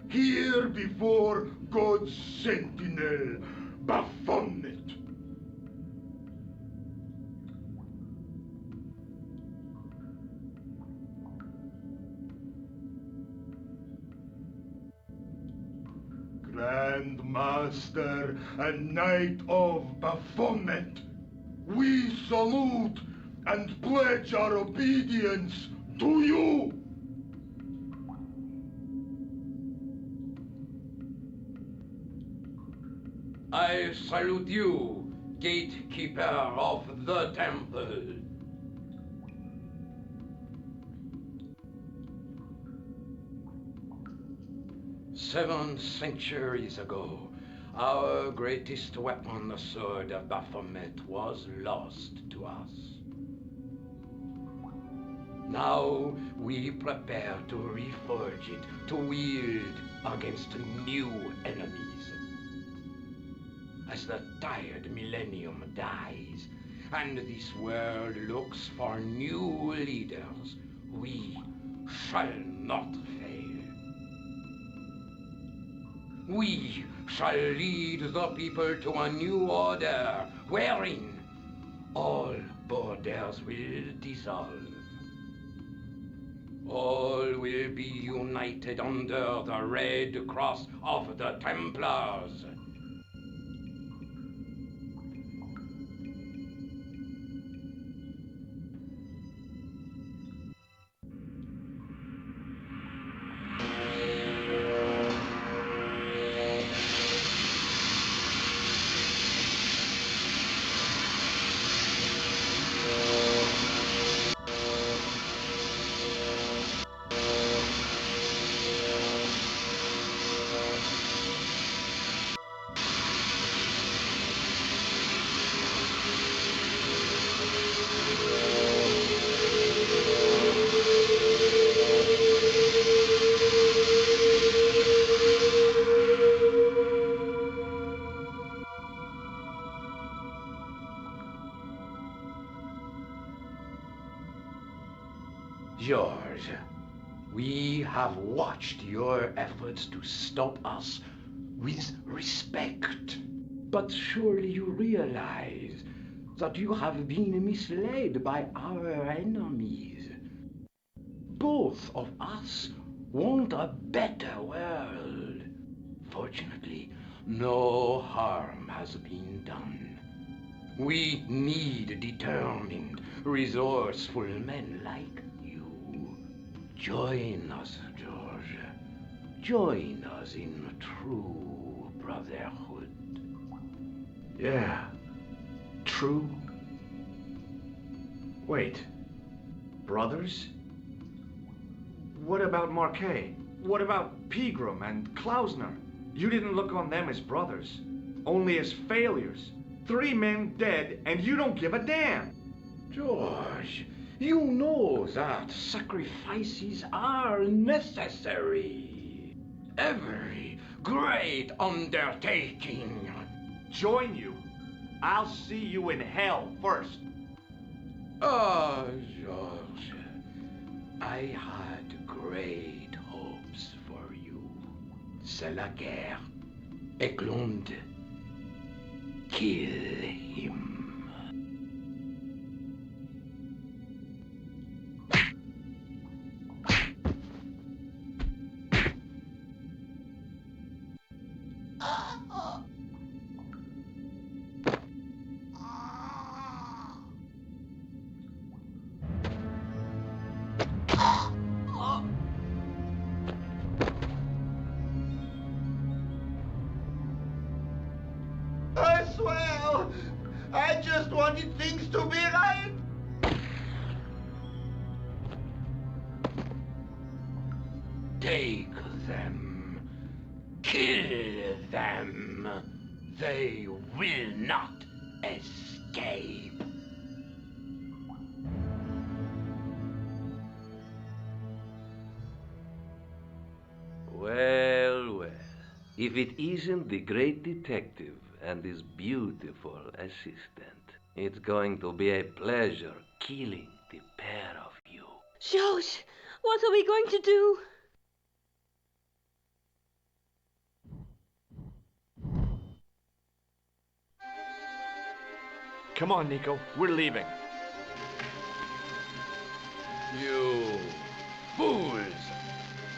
Here before God's sentinel, Baphomet. Grand Master and Knight of Baphomet, we salute and pledge our obedience to you. I salute you, gatekeeper of the temple. 7 centuries ago, our greatest weapon, the sword of Baphomet, was lost to us. Now we prepare to reforge it, to wield against new enemies. As the tired millennium dies, and this world looks for new leaders, we shall not fail. We shall lead the people to a new order, wherein all borders will dissolve. All will be united under the red cross of the Templars. George, we have watched your efforts to stop us with respect. But surely you realize that you have been misled by our enemies. Both of us want a better world. Fortunately, no harm has been done. We need determined, resourceful men like you. Join us, George. Join us in true brotherhood. Yeah. True. Wait. Brothers? What about Marquet? What about Pegram and Klausner? You didn't look on them as brothers, only as failures. 3 men dead, and you don't give a damn. George, you know that sacrifices are necessary. Every great undertaking. Join you? I'll see you in hell first. Ah, George, I had great hopes for you. C'est la guerre. Eklund, kill him. I swear, I just wanted things to be right. Take them. Kill them. They will not escape. Well, well. If it isn't the great detective and his beautiful assistant, it's going to be a pleasure killing the pair of you. George, what are we going to do? Come on, Nico. We're leaving. You fools!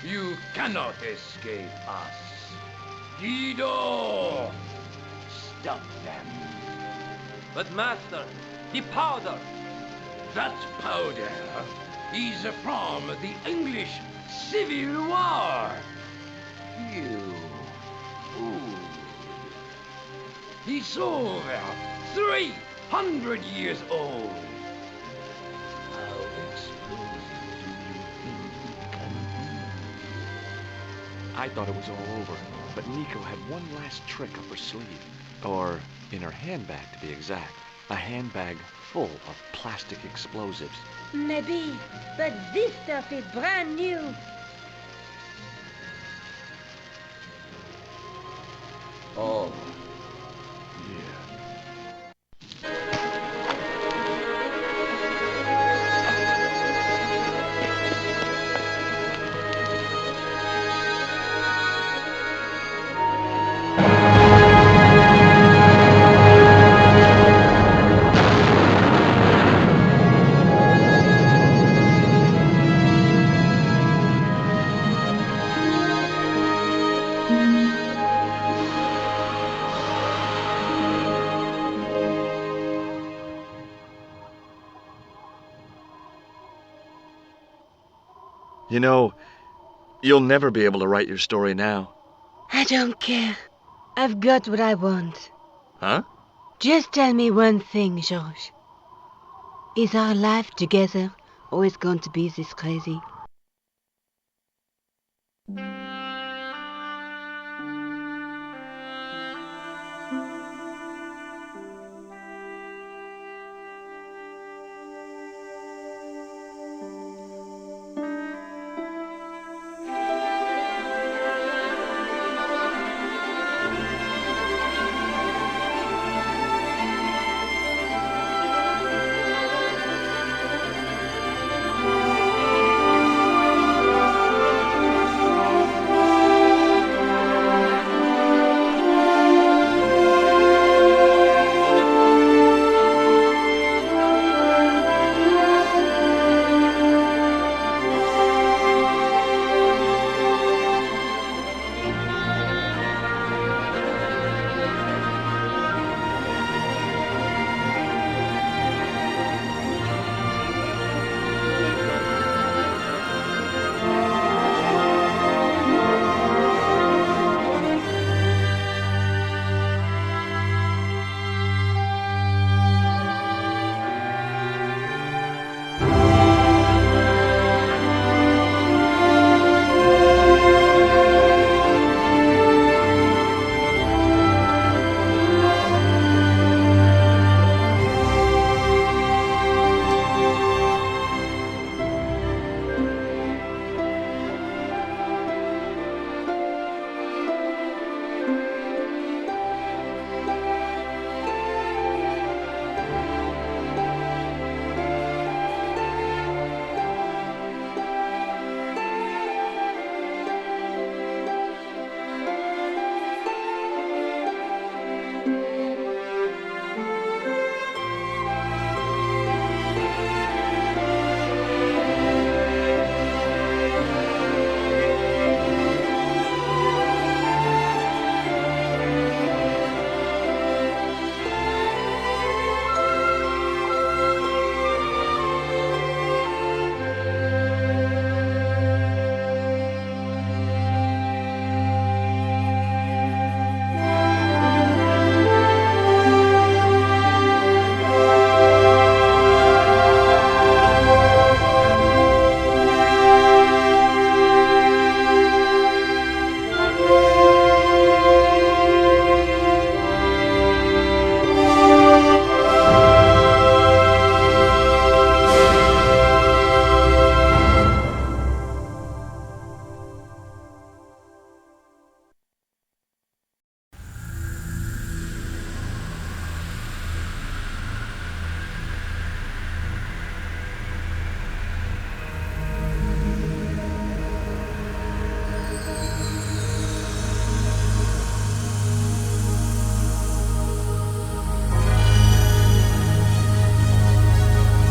You cannot escape us. Guido! Stop them. But master, the powder! That powder is from the English Civil War. You fool. It's over 300 years old. How explosive do you think it can be? I thought it was all over, but Nico had one last trick up her sleeve. Or in her handbag, to be exact. A handbag full of plastic explosives. Maybe, but this stuff is brand new. Oh. You know, you'll never be able to write your story now. I don't care. I've got what I want. Huh? Just tell me one thing, George. Is our life together always going to be this crazy?